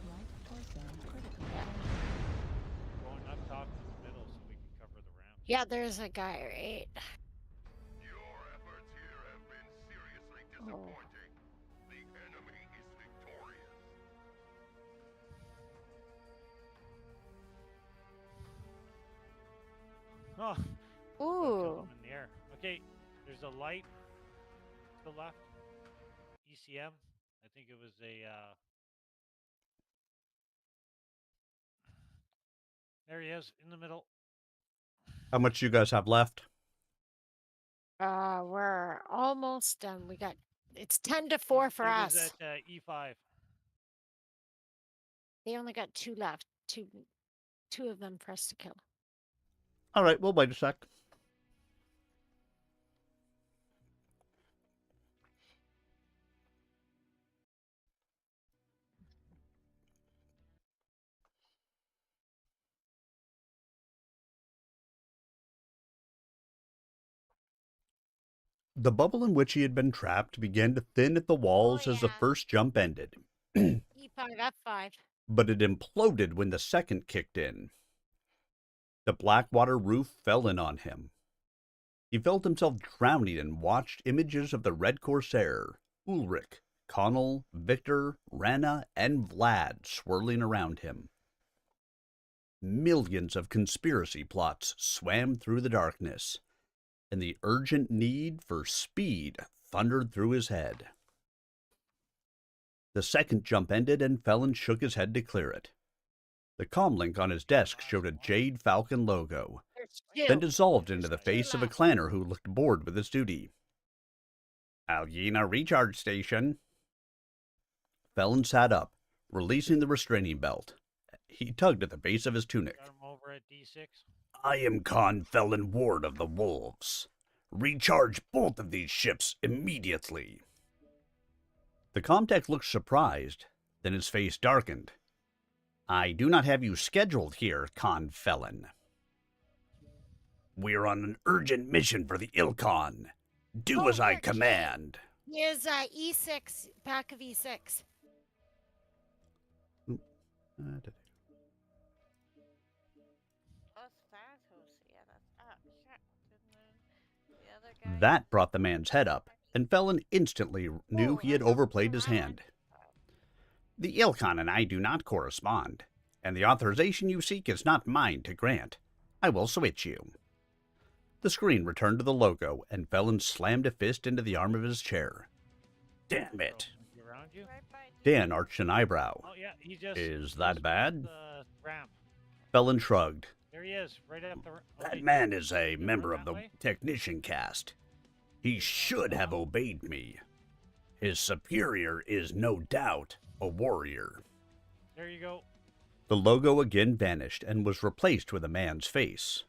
Right torso critical Yeah. Going up top to the middle so we can cover the ramp. Yeah, there's a guy, right? Your efforts here have been seriously disappointing. The enemy is victorious. Oh. Ooh. In the air. Okay, there's a light to the left. ECM. I think it was a. There he is in the middle. How much you guys have left? We're almost done. We got it's 10-4 for He us. was at E5. They only got 2 left. Two of them for us to kill. All right, we'll wait a sec. The bubble in which he had been trapped began to thin at the walls as the first jump ended. E5, F5. But it imploded when the second kicked in. The Blackwater roof fell in on him. He felt himself drowning and watched images of the Red Corsair, Ulrich, Connell, Victor, Rana, and Vlad swirling around him. Millions of conspiracy plots swam through the darkness, and the urgent need for speed thundered through his head. The second jump ended and Felon shook his head to clear it. The comlink on his desk showed a Jade Falcon logo, then dissolved into the face of a clanner who looked bored with his duty. Algina Recharge Station. Felon sat up, releasing the restraining belt. He tugged at the base of his tunic. Got him over at D6. I am Khan Felon Ward of the Wolves. Recharge both of these ships immediately. The Comtech looked surprised, then his face darkened. I do not have you scheduled here, Khan Felon. We're on an urgent mission for the Ilkhan. Do as I command. Here's E6, back of E6. That brought the man's head up, and Felon instantly knew he had overplayed his hand. The Ilkhan and I do not correspond, and the authorization you seek is not mine to grant. I will switch you. The screen returned to the logo, and Felon slammed a fist into the arm of his chair. Damn it. Around you? Dan arched an eyebrow. Oh, yeah, he just. Is that bad? The ramp. Felon shrugged. There he is, right up the ramp. That man is a member of the technician caste. He should have obeyed me. His superior is no doubt a warrior. There you go. The logo again vanished and was replaced with a man's face.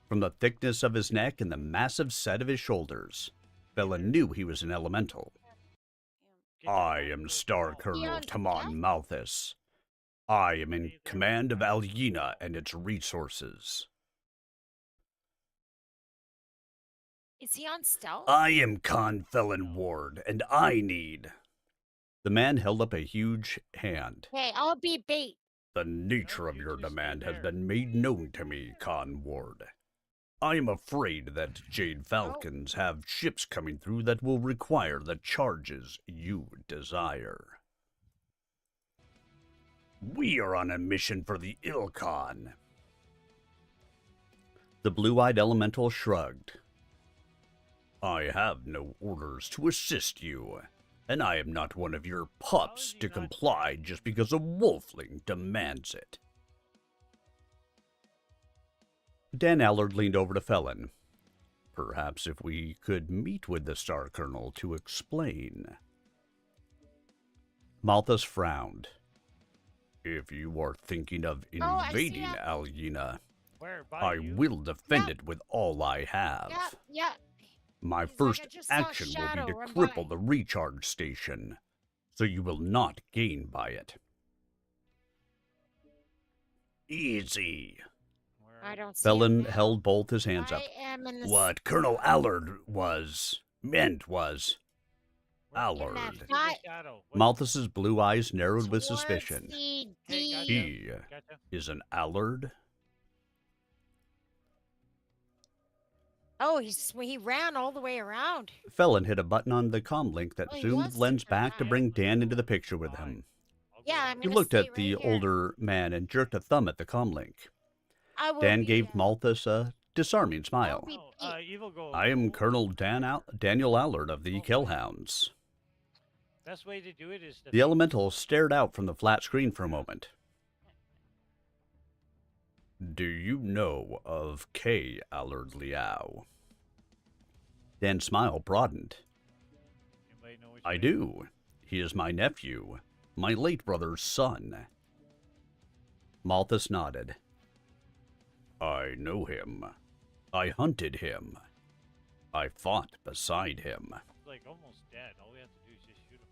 From the thickness of his neck and the massive set of his shoulders, Felon knew he was an elemental. I am Star Colonel Taman Malthus. I am in command of Algina and its resources. Is he on stealth? I am Con Felon Ward, and I need... The man held up a huge hand. Hey, I'll be bait. The nature of your demand has been made known to me, Con Ward. I am afraid that Jade Falcons have ships coming through that will require the charges you desire. We are on a mission for the Ilkhan. The blue-eyed elemental shrugged. I have no orders to assist you, and I am not one of your pups to comply just because a wolfling demands it. Dan Allard leaned over to Felon. Perhaps if we could meet with the Star Colonel to explain. Malthus frowned. If you are thinking of invading Alyena, I will defend it with all I have. Yeah. My first action will be to cripple the recharge station, so you will not gain by it. Easy. I don't see Felon held both his hands up. I am in the What Colonel Allard meant was Allard. Malthus's blue eyes narrowed with suspicion. He is an Allard? Oh, he ran all the way around. Felon hit a button on the comm link that zoomed the lens back to bring Dan into the picture with him. Yeah, He looked at the older man and jerked a thumb at the comm link. Dan gave Malthus a disarming smile. I am Colonel Daniel Allard of the Killhounds. Best way to do it is to... The elemental stared out from the flat screen for a moment. Do you know of K. Allard Liao? Dan's smile broadened. I do. He is my nephew, my late brother's son. Malthus nodded. I know him. I hunted him. I fought beside him. He's like almost dead. All we have to do is just shoot him.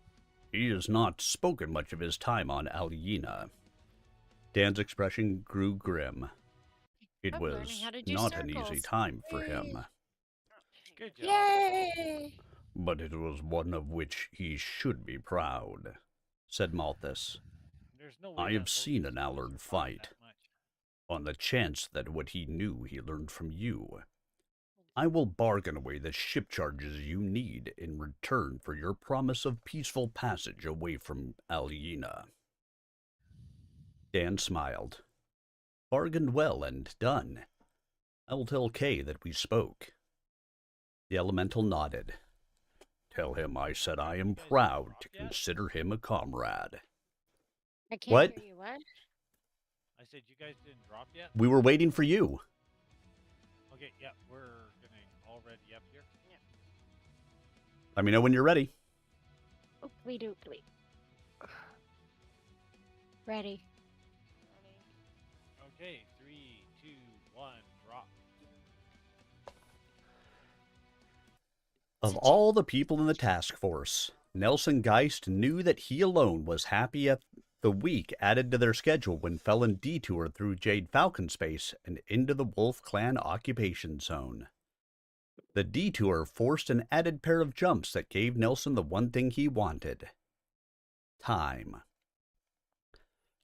He has not spoken much of his time on Alyena. Dan's expression grew grim. It was not an easy time for him. Good job. Yay! But it was one of which he should be proud, said Malthus. I have seen an Allard fight. On the chance that what he knew he learned from you, I will bargain away the ship charges you need in return for your promise of peaceful passage away from Alyena. Dan smiled. Bargained well and done. I will tell Kay that we spoke. The elemental nodded. Tell him I said I am proud to consider him a comrade. I can't What? hear you. What? I said you guys didn't drop yet? We were waiting for you. Okay, yeah, we're gonna already up here. Yeah. Let me know when you're ready. Ooply dooply. Ready. Okay, 3, 2, 1, drop. Of all the people in the task force, Nelson Geist knew that he alone was happy at the week added to their schedule when Felon detoured through Jade Falcon space and into the Wolf Clan occupation zone. The detour forced an added pair of jumps that gave Nelson the one thing he wanted. Time.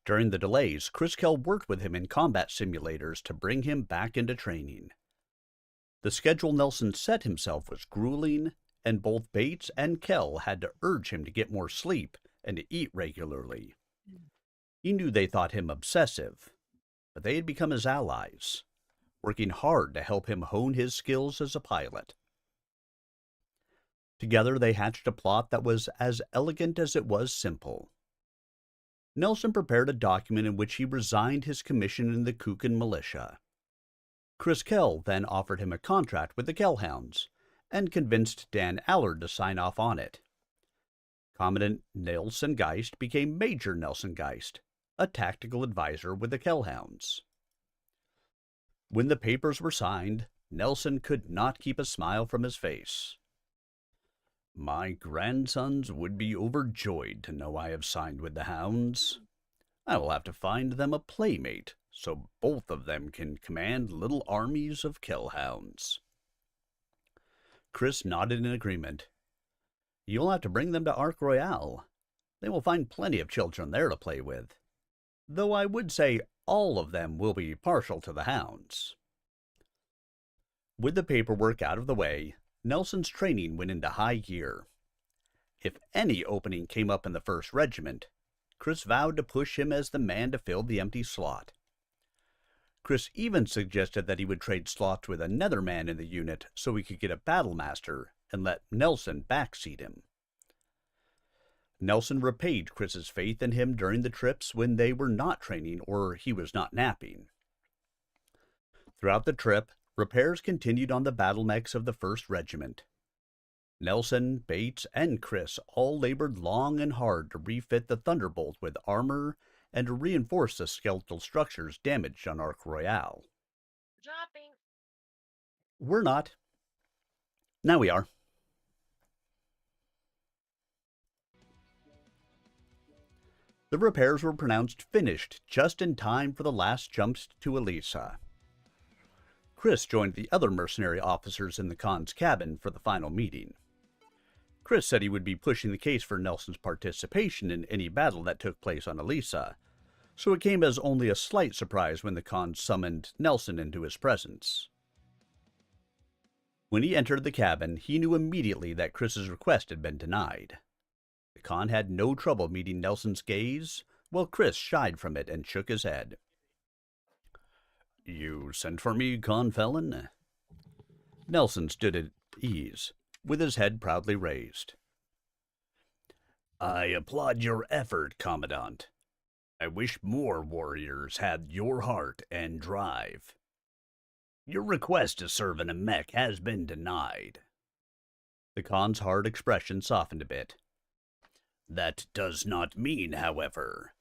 During the delays, Chris Kell worked with him in combat simulators to bring him back into training. The schedule Nelson set himself was grueling, and both Bates and Kell had to urge him to get more sleep and to eat regularly. He knew they thought him obsessive, but they had become his allies, working hard to help him hone his skills as a pilot. Together they hatched a plot that was as elegant as it was simple. Nelson prepared a document in which he resigned his commission in the Kukan militia. Chris Kell then offered him a contract with the Kellhounds and convinced Dan Allard to sign off on it. Commandant Nelson Geist became Major Nelson Geist, a tactical advisor with the Kellhounds. When the papers were signed, Nelson could not keep a smile from his face. My grandsons would be overjoyed to know I have signed with the Hounds. I will have to find them a playmate, so both of them can command little armies of Kellhounds. Chris nodded in agreement. You'll have to bring them to Ark Royale. They will find plenty of children there to play with. Though I would say all of them will be partial to the hounds. With the paperwork out of the way, Nelson's training went into high gear. If any opening came up in the 1st Regiment, Chris vowed to push him as the man to fill the empty slot. Chris even suggested that he would trade slots with another man in the unit so he could get a battle master and let Nelson backseat him. Nelson repaid Chris's faith in him during the trips when they were not training or he was not napping. Throughout the trip, repairs continued on the battle mechs of the 1st Regiment. Nelson, Bates, and Chris all labored long and hard to refit the Thunderbolt with armor and to reinforce the skeletal structures damaged on Ark Royale. Dropping. We're not. Now we are. The repairs were pronounced finished just in time for the last jumps to Elisa. Chris joined the other mercenary officers in the Khan's cabin for the final meeting. Chris said he would be pushing the case for Nelson's participation in any battle that took place on Elisa, so it came as only a slight surprise when the Khan summoned Nelson into his presence. When he entered the cabin, he knew immediately that Chris's request had been denied. The Khan had no trouble meeting Nelson's gaze, while Chris shied from it and shook his head. "You sent for me, Khan Felon?" Nelson stood at ease, with his head proudly raised. "I applaud your effort, Commandant. I wish more warriors had your heart and drive. Your request to serve in a mech has been denied." The Khan's hard expression softened a bit. "That does not mean, however,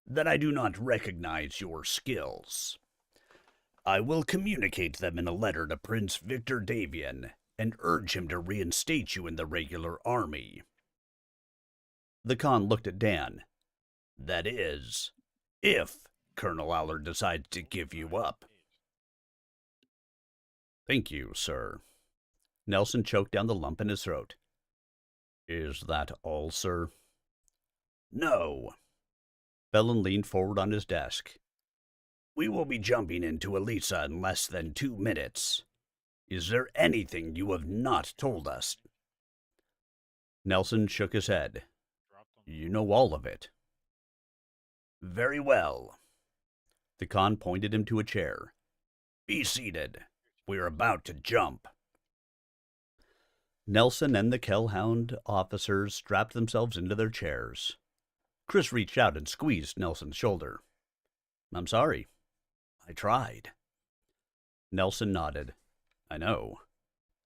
that I do not recognize your skills. I will communicate them in a letter to Prince Victor Davian and urge him to reinstate you in the regular army." The Khan looked at Dan. "That is, if Colonel Allard decides to give you up." "Thank you, sir." Nelson choked down the lump in his throat. "Is that all, sir?" "No." Felon leaned forward on his desk. "We will be jumping into Elisa in less than 2 minutes. Is there anything you have not told us?" Nelson shook his head. "You know all of it." "Very well." The Khan pointed him to a chair. "Be seated. We are about to jump." Nelson and the Kellhound officers strapped themselves into their chairs. Chris reached out and squeezed Nelson's shoulder. "I'm sorry. I tried." Nelson nodded. "I know.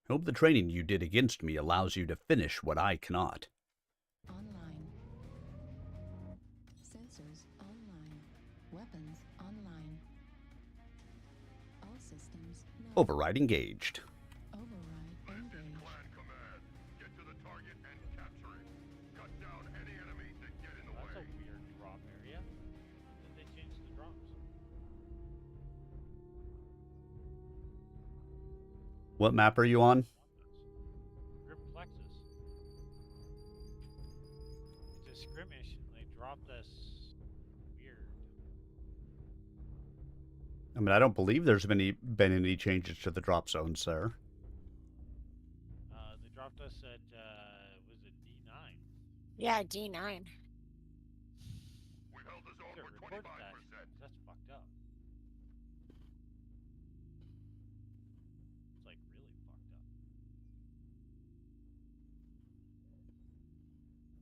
Hope the training you did against me allows you to finish what I cannot." Online. Sensors online. Weapons online. All systems no. Override engaged. Override engaged. Clan command, get to the target and capture it. Cut down any enemies that get in the way. That's a weird drop area. Did they change the drops? What map are you on? Grim Plexus. It's a skirmish and they dropped us weird. I mean, I don't believe there's been any changes to the drop zones there. They dropped us at, was it D9? Yeah, D9. We held the zone for 25%. That's fucked up. It's like really fucked up.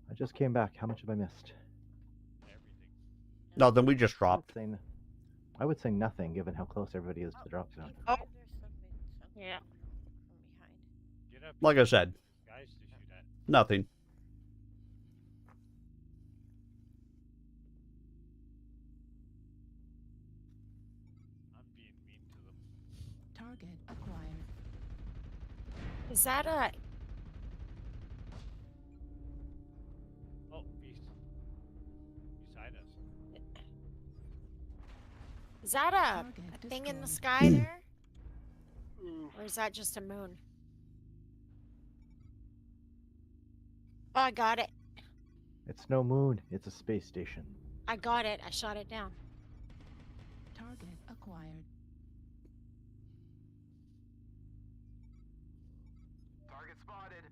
I just came back. How much have I missed? Everything. No, then we just dropped. I would say nothing, given how close everybody is to the drop zone. Oh. Yeah. Get up Like I said, guys to shoot at. nothing. I'm being mean to them. Target acquired. Is that a... Oh, beast. Beside us. Is that a thing in the sky there? Or is that just a moon? Oh, I got it. It's no moon, it's a space station. I got it. I shot it down. Target acquired. Target spotted.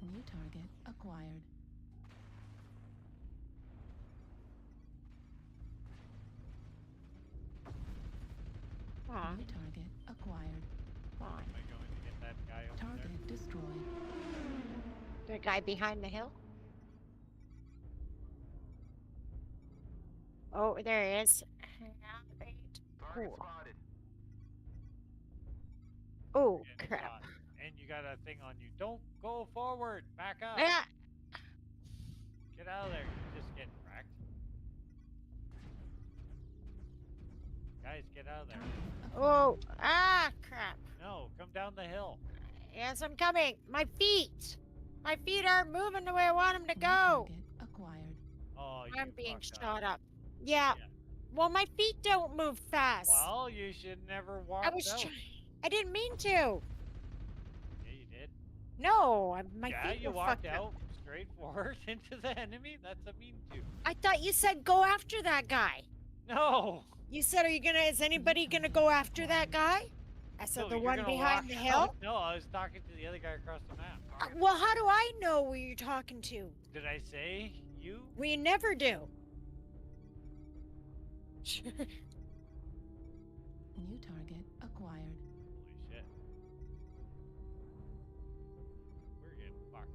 New target acquired. Aw. New target acquired. Fine. Am I going to get that guy over Target there? destroyed. The guy behind the hill? Oh, there he is. Target spotted. Oh, Getting crap. shot. And you got a thing on you. Don't go forward. Back up. Yeah. Get out of there. You're just getting wrecked. Guys, get out of there. Oh, ah, crap. No, come down the hill. Yes, I'm coming. My feet. My feet aren't moving the way I want them to New go. target acquired. Oh, you I'm being fucked shot up. up. Yeah. Well, my feet don't move fast. Well, you should never walk I was out. I didn't mean to. Yeah, you did. No, my Yeah, feet you were walked fucked up. out straight forward into the enemy. That's a mean to. I thought you said go after that guy. No. You said, is anybody gonna go after that guy? I said No, the you're one gonna behind walk the out. hill. No, I was talking to the other guy across the map. Well, how do I know who you're talking to? Did I say you? We never do. New target acquired. Holy shit. We're getting fucked.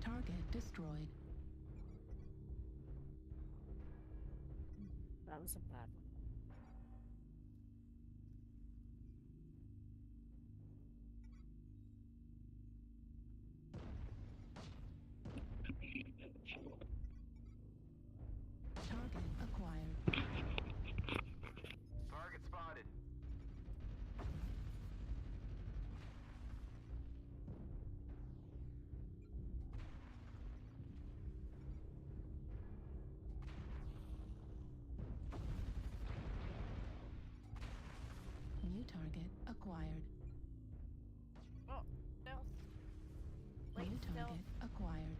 Target destroyed. That was a bad one. Target acquired. Target spotted. New target acquired. Oh, stealth. Late New stealth. target acquired.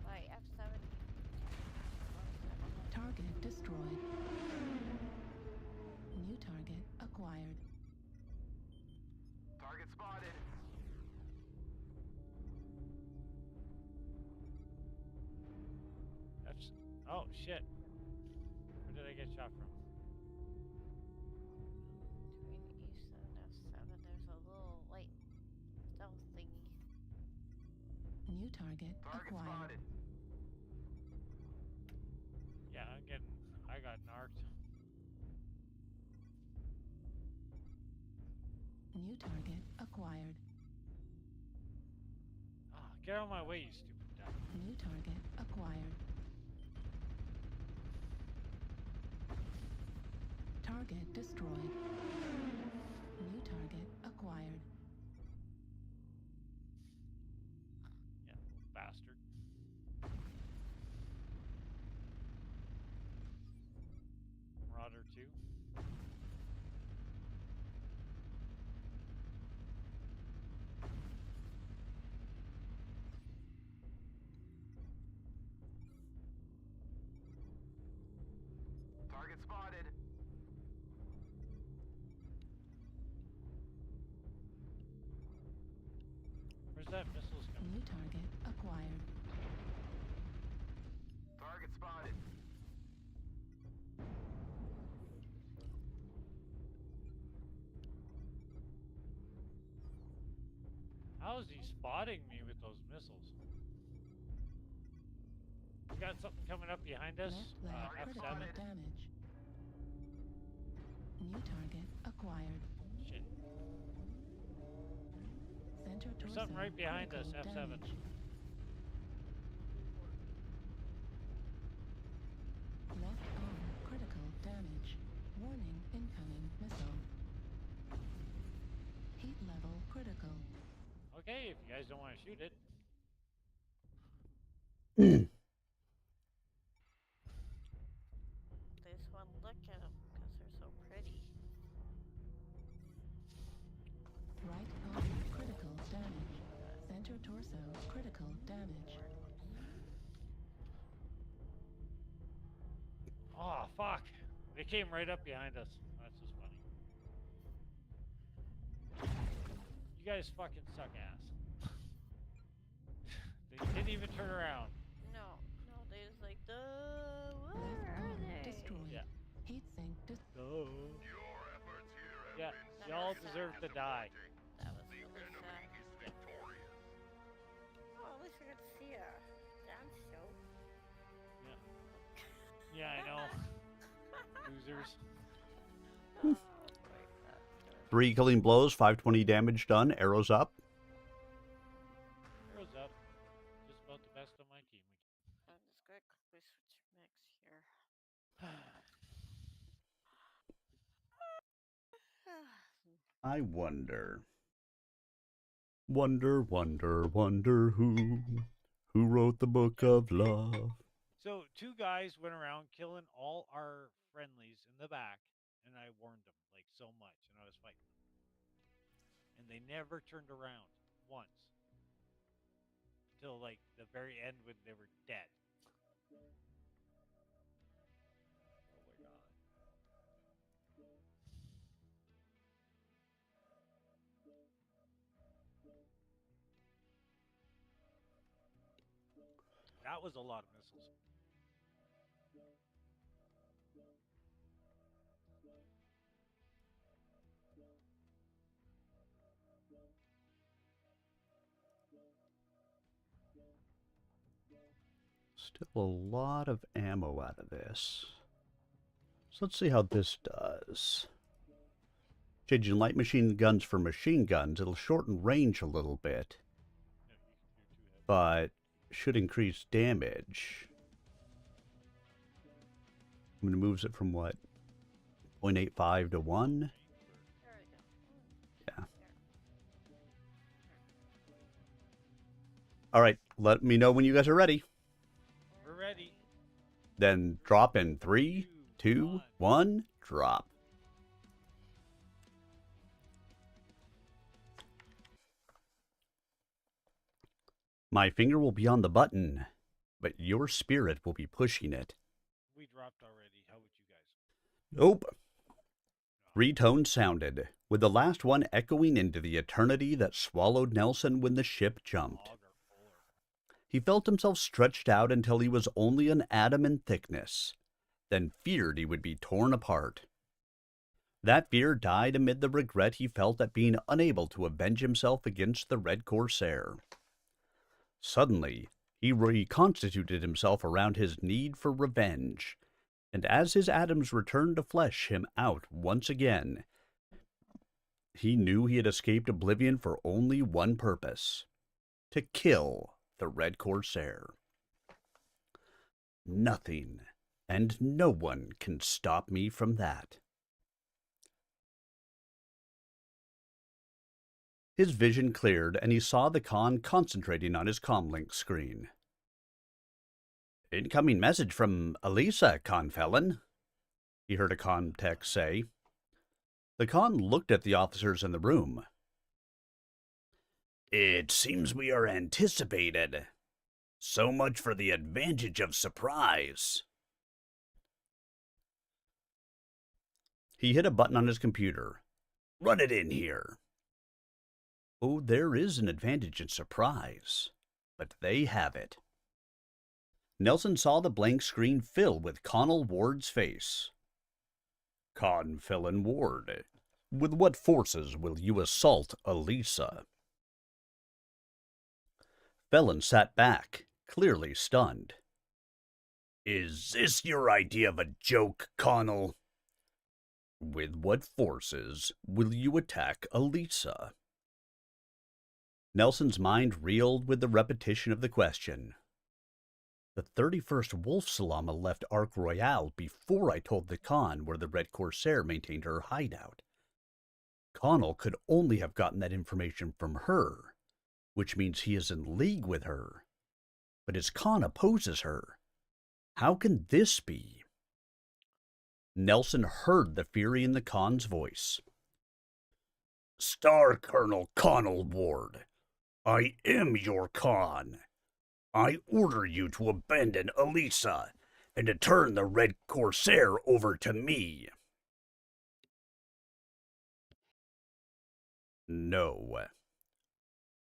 By F7. Target destroyed. New target acquired. Target spotted. That's. Oh shit. Where did I get shot from? Between E7 and F7, there's a little light stealth thingy. New target acquired. Spotted. Yeah, I got narked. New target acquired. Oh, get out of my way, you stupid duck. New target acquired. Target destroyed. New target acquired. Yeah, little bastard. Marauder 2. Target spotted. Where's that missiles coming? New target acquired. Target spotted. How is he spotting me with those missiles? We got something coming up behind us. Left leg critical F7. damage. New target acquired. Shit. Center There's torso something right behind us. critical F7. damage. Left arm critical damage. Warning incoming missile. Heat level critical. Okay, if you guys don't want to shoot it. damage. Oh, fuck. They came right up behind us. That's just funny. You guys fucking suck ass. They didn't even turn around. No, they just like, duh, where are they? Destroyed. Yeah. Heat sink Duh. Your efforts here have Yeah, been y'all seriously deserve to die. That was The really enemy sad. is victorious. Oh, at least we got to see a dance show. Yeah. Yeah, I know. Losers. Oh, 3 killing blows, 520 damage done. Arrows up. Arrows up. Just about the best on my team. I'm just gonna quickly switch mix here. I wonder. Wonder who wrote the book of love. So 2 guys went around killing all our friendlies in the back, and I warned them like so much, and I was fighting them, and they never turned around once till like the very end when they were dead. Oh my god. That was a lot of missiles. Still a lot of ammo out of this. So let's see how this does. Changing light machine guns for machine guns. It'll shorten range a little bit, but should increase damage. I mean, it moves it from what? 0.85 to 1? Yeah. All right, let me know when you guys are ready. We're ready. Then drop in 3, 2, 1, drop. My finger will be on the button, but your spirit will be pushing it. We dropped already. How would you guys? Nope. 3 tones sounded, with the last one echoing into the eternity that swallowed Nelson when the ship jumped. He felt himself stretched out until he was only an atom in thickness, then feared he would be torn apart. That fear died amid the regret he felt at being unable to avenge himself against the Red Corsair. Suddenly, he reconstituted himself around his need for revenge, and as his atoms returned to flesh him out once again, he knew he had escaped oblivion for only one purpose: to kill the Red Corsair. Nothing and no one can stop me from that. His vision cleared, and he saw the Khan concentrating on his comlink screen. "Incoming message from Elisa, Confelon," he heard a Khan tech say. The Khan looked at the officers in the room. "It seems we are anticipated. So much for the advantage of surprise." He hit a button on his computer. "Run it in here." Oh, there is an advantage in surprise, but they have it. Nelson saw the blank screen fill with Connell Ward's face. "Confelon Ward, with what forces will you assault Elisa?" Felon sat back, clearly stunned. "Is this your idea of a joke, Connell?" "With what forces will you attack Elisa?" Nelson's mind reeled with the repetition of the question. The 31st Wolf Salama left Ark Royale before I told the Khan where the Red Corsair maintained her hideout. Connell could only have gotten that information from her, which means he is in league with her. But his Khan opposes her. How can this be? Nelson heard the fury in the Khan's voice. "Star Colonel Connell Ward, I am your Khan. I order you to abandon Elisa and to turn the Red Corsair over to me. No.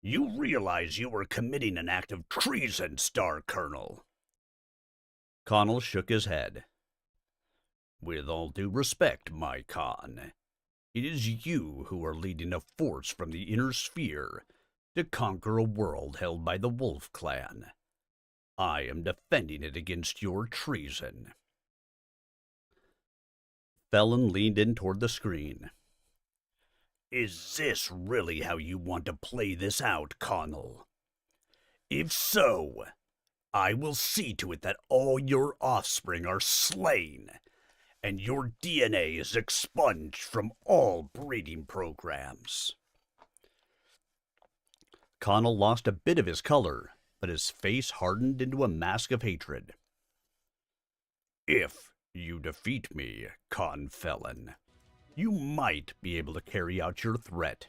You realize you were committing an act of treason, Star Colonel. Connell shook his head. With all due respect, my Con, it is you who are leading a force from the inner sphere to conquer a world held by the Wolf Clan. I am defending it against your treason. Felon leaned in toward the screen. Is this really how you want to play this out, Connell? If so, I will see to it that all your offspring are slain, and your DNA is expunged from all breeding programs. Connell lost a bit of his color, but his face hardened into a mask of hatred. If you defeat me, Confelon, you might be able to carry out your threat.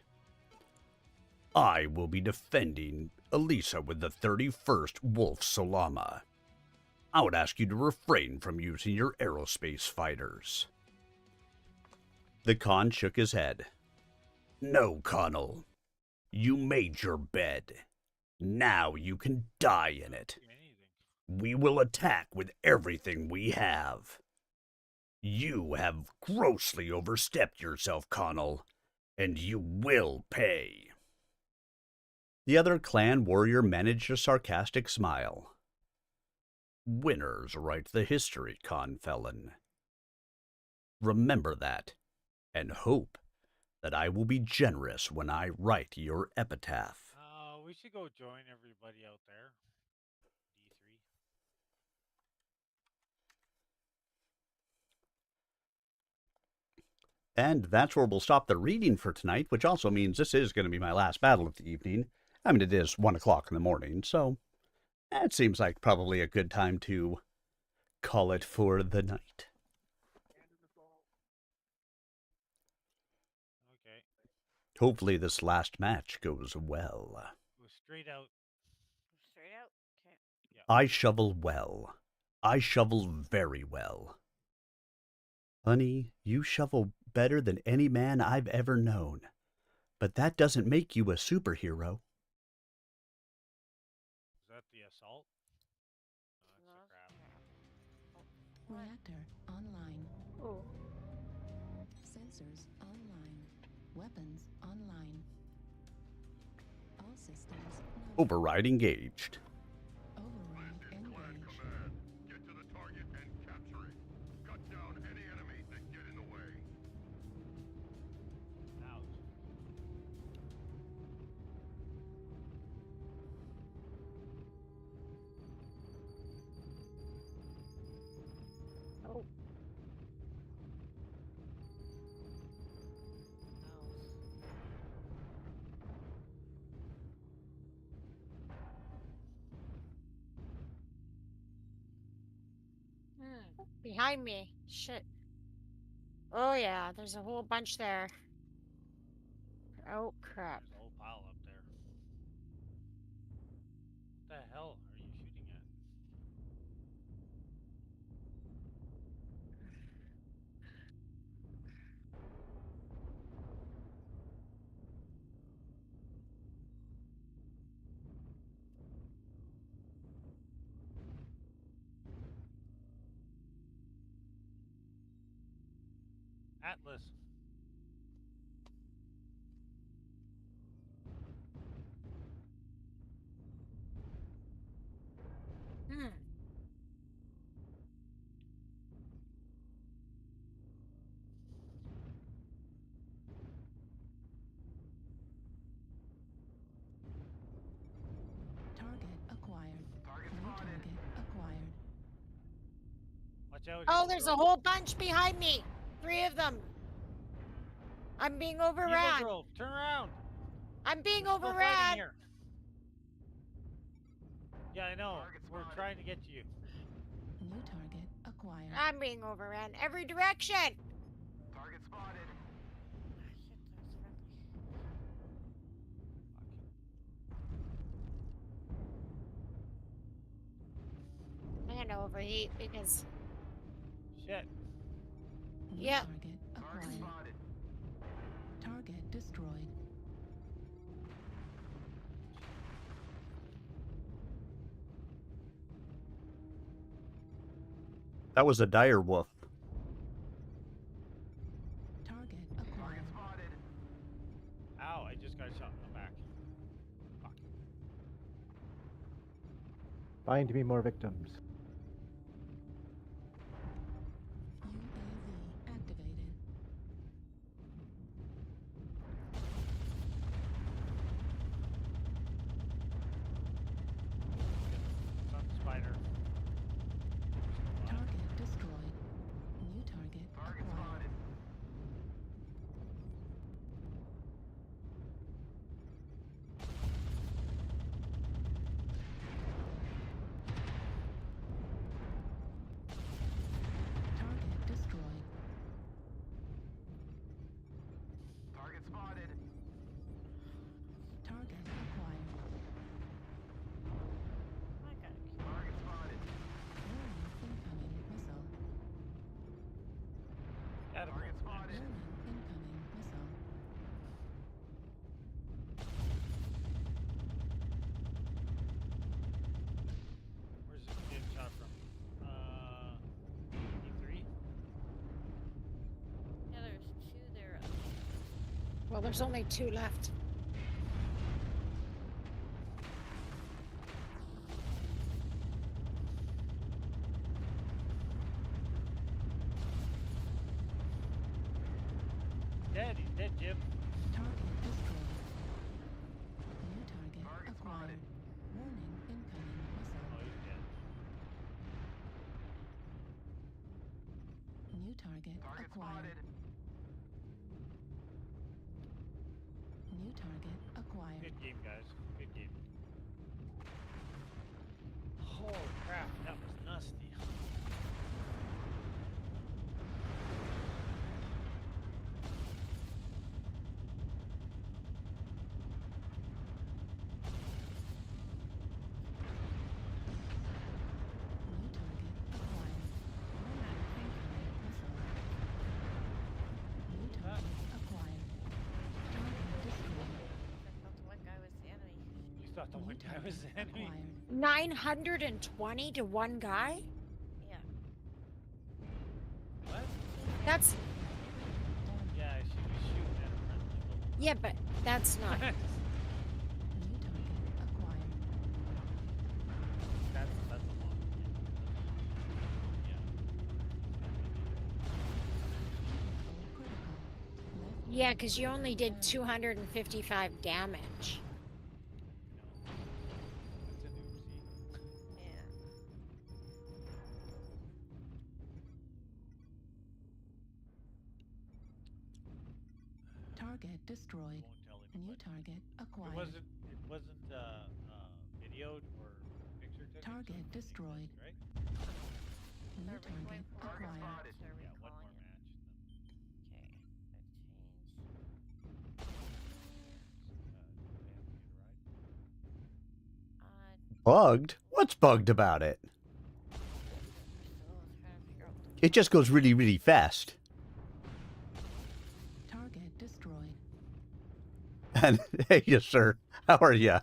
I will be defending Elisa with the 31st Wolf Solama. I would ask you to refrain from using your aerospace fighters. The Con shook his head. No, Connell. You made your bed. Now you can die in it. We will attack with everything we have. You have grossly overstepped yourself, Connell, and you will pay. The other clan warrior managed a sarcastic smile. Winners write the history, Confelon. Remember that, and hope that I will be generous when I write your epitaph. We should go join everybody out there. D3. And that's where we'll stop the reading for tonight, which also means this is going to be my last battle of the evening. I mean, it is 1 o'clock in the morning, so it seems like probably a good time to call it for the night. Okay. Hopefully this last match goes well. Go straight out. Straight out? Okay. Yeah. I shovel well. I shovel very well. Honey, you shovel better than any man I've ever known. But that doesn't make you a superhero. Is that the assault? No, that's a crab. Reactor online. Oh. Sensors online. Weapons online. All systems. Override engaged. Override engaged. Get to the target and capture it. Cut down any enemies that get in the way. Ouch. Oh. Behind me. Shit. Oh yeah, there's a whole bunch there. Oh crap. There's a whole pile up there. What the hell are you shooting at? Atlas. Target acquired. New target acquired. Watch out. Oh, there's a whole bunch behind me. 3 of them. I'm being overran. Evil Grove, turn around. I'm being There's no fighting overran. here. Yeah, I know. We're trying to get to you. New target acquired. I'm being overran every direction. Target spotted. to overheat because Shit. New Yep. target acquired. Target destroyed. That was a dire wolf. Target acquired. Ow, I just got shot in the back. Fuck. Find me more victims. UAV activated. Some spider. Target destroyed. New target acquired. Target destroyed. Target spotted. Target acquired. I got it. Target spotted. Warning, incoming missile. Target spotted. Warning, incoming missile. Where's this getting shot from? E3? Yeah, there's two there. well, there's only 2 left. Dead, he's dead, Jim. Target destroyed. New target acquired. Warning, incoming missile. Oh, he's dead. New target acquired. New target acquired. Good game, guys. Good game. Holy crap, that was nasty. New target acquired. Warning, incoming missile. New target acquired. Target destroyed. I thought the one guy was the enemy. You thought the one guy was the enemy? Acquired. 920 to one guy? Yeah. What? That's Yeah, she was shooting at a friendly. yeah, but that's not. New target acquired. That's a lot. Yeah. Critical. Left Yeah, because you only did 255 damage. It's an oopsie. Yeah. target destroyed. Won't tell New anybody. target acquired. It wasn't videoed or picture taken. Target destroyed. Right? New target acquired. Yeah, one more match. Okay, Bugged? What's bugged about it? It just goes really, really fast. Target destroyed. And hey, yes, sir. How are you?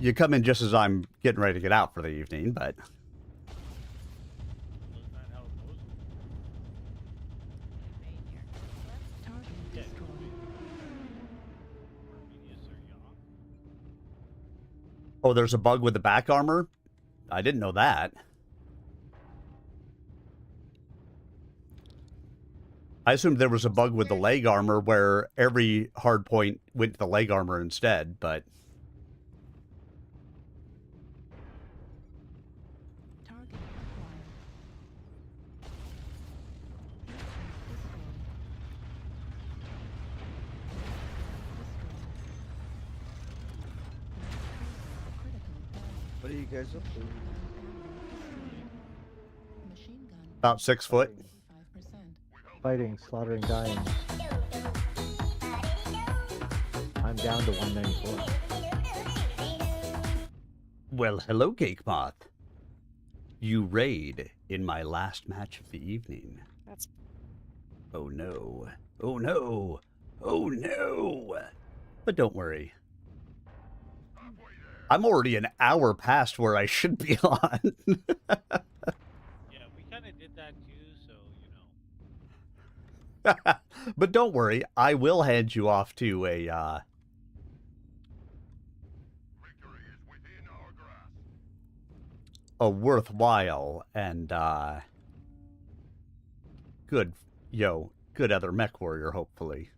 You come in just as I'm getting ready to get out for the evening, but Target destroyed. oh, there's a bug with the back armor? I didn't know that. I assumed there was a bug with the leg armor where every hard point went to the leg armor instead, but Target acquired. What are you guys up to? Machine gun. about 6 foot. 5%. Fighting, slaughtering, dying. I'm down to 194. Well, hello, Cake Moth. You raid in my last match of the evening. That's... Oh no. Oh no. Oh no. But don't worry. I'm already an hour past where I should be on. Yeah, we kind of did that too, so, you know. But don't worry, I will hand you off to a worthwhile and good other mech warrior, hopefully.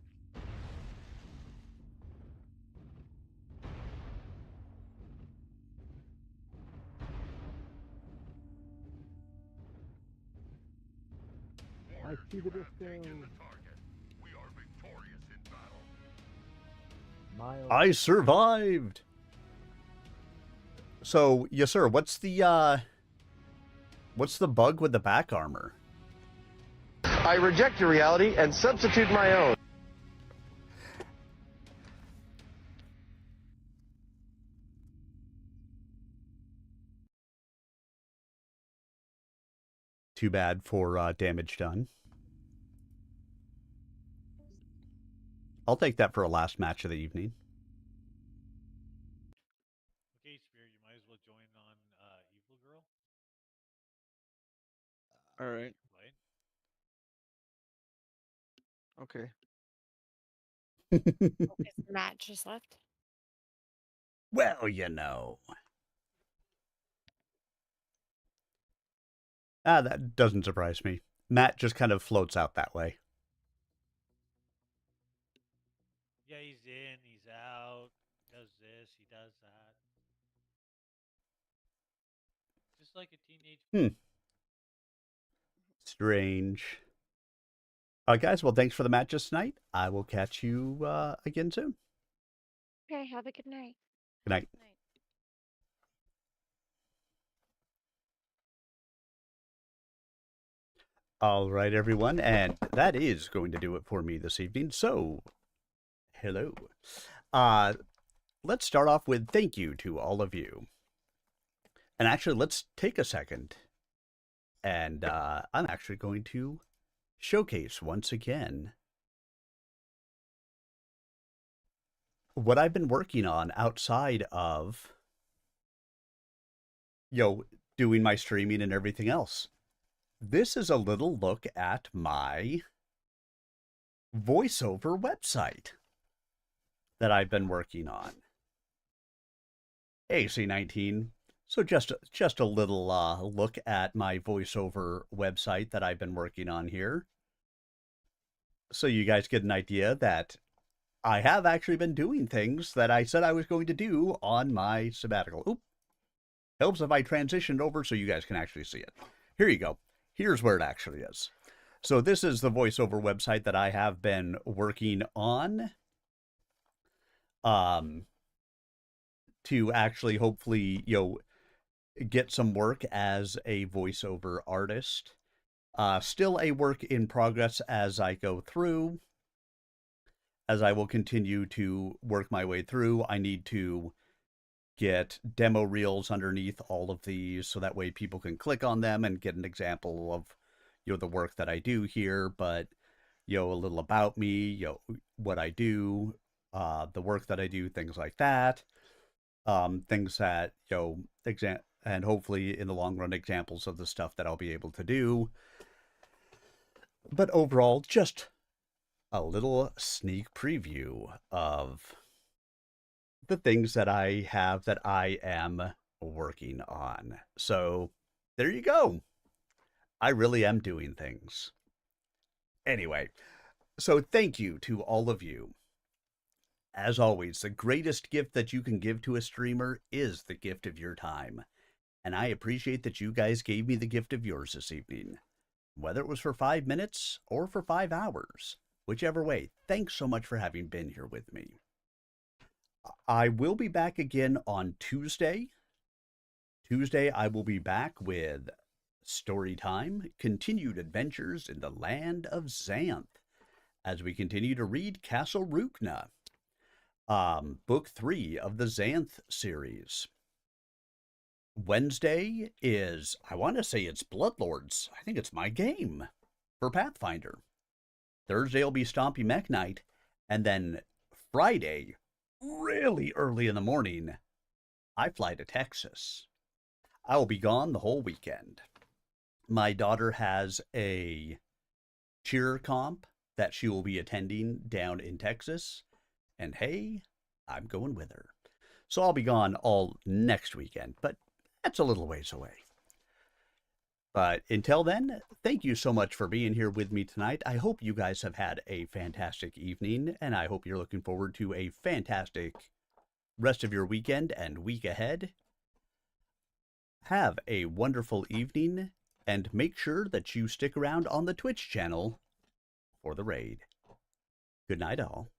I see the disco. Miles. I survived. So, yes, sir. What's the bug with the back armor? I reject your reality and substitute my own. Too bad for damage done. I'll take that for a last match of the evening. Okay, Spear, you might as well join on Evil Girl. Alright. Right? Okay. Matt just left. Well, you know. That doesn't surprise me. Matt just kind of floats out that way. Yeah, he's in, he's out, he does this, he does that. Just like a teenage... Strange. Guys, well, thanks for the matches tonight. I will catch you again soon. Okay, have a good night. Good night. All right, everyone, and that is going to do it for me this evening. So, hello. Let's start off with thank you to all of you. And actually, let's take a second. And I'm actually going to showcase once again what I've been working on outside of, doing my streaming and everything else. This is a little look at my voiceover website that I've been working on. AC19. So just a little look at my voiceover website that I've been working on here. So you guys get an idea that I have actually been doing things that I said I was going to do on my sabbatical. Oop. Helps if I transitioned over so you guys can actually see it. Here you go. Here's where it actually is. So this is the voiceover website that I have been working on. To actually hopefully, get some work as a voiceover artist. Still a work in progress as I go through. As I will continue to work my way through, I need to get demo reels underneath all of these so that way people can click on them and get an example of, the work that I do here, but, a little about me, what I do, the work that I do, things like that. Things that, and hopefully in the long run, examples of the stuff that I'll be able to do. But overall, just a little sneak preview of the things that I have that I am working on. So there you go. I really am doing things. Anyway, so thank you to all of you. As always, the greatest gift that you can give to a streamer is the gift of your time. And I appreciate that you guys gave me the gift of yours this evening. Whether it was for 5 minutes or for 5 hours, whichever way, thanks so much for having been here with me. I will be back again on Tuesday. Tuesday, I will be back with Story Time, Continued Adventures in the Land of Xanth, as we continue to read Castle Rukna, Book 3 of the Xanth series. Wednesday is, I want to say it's Bloodlords. I think it's my game for Pathfinder. Thursday will be Stompy Mech Night. And then Friday, really early in the morning, I fly to Texas. I will be gone the whole weekend. My daughter has a cheer comp that she will be attending down in Texas. And hey, I'm going with her. So I'll be gone all next weekend, but that's a little ways away. But until then, thank you so much for being here with me tonight. I hope you guys have had a fantastic evening, and I hope you're looking forward to a fantastic rest of your weekend and week ahead. Have a wonderful evening, and make sure that you stick around on the Twitch channel for the raid. Good night, all.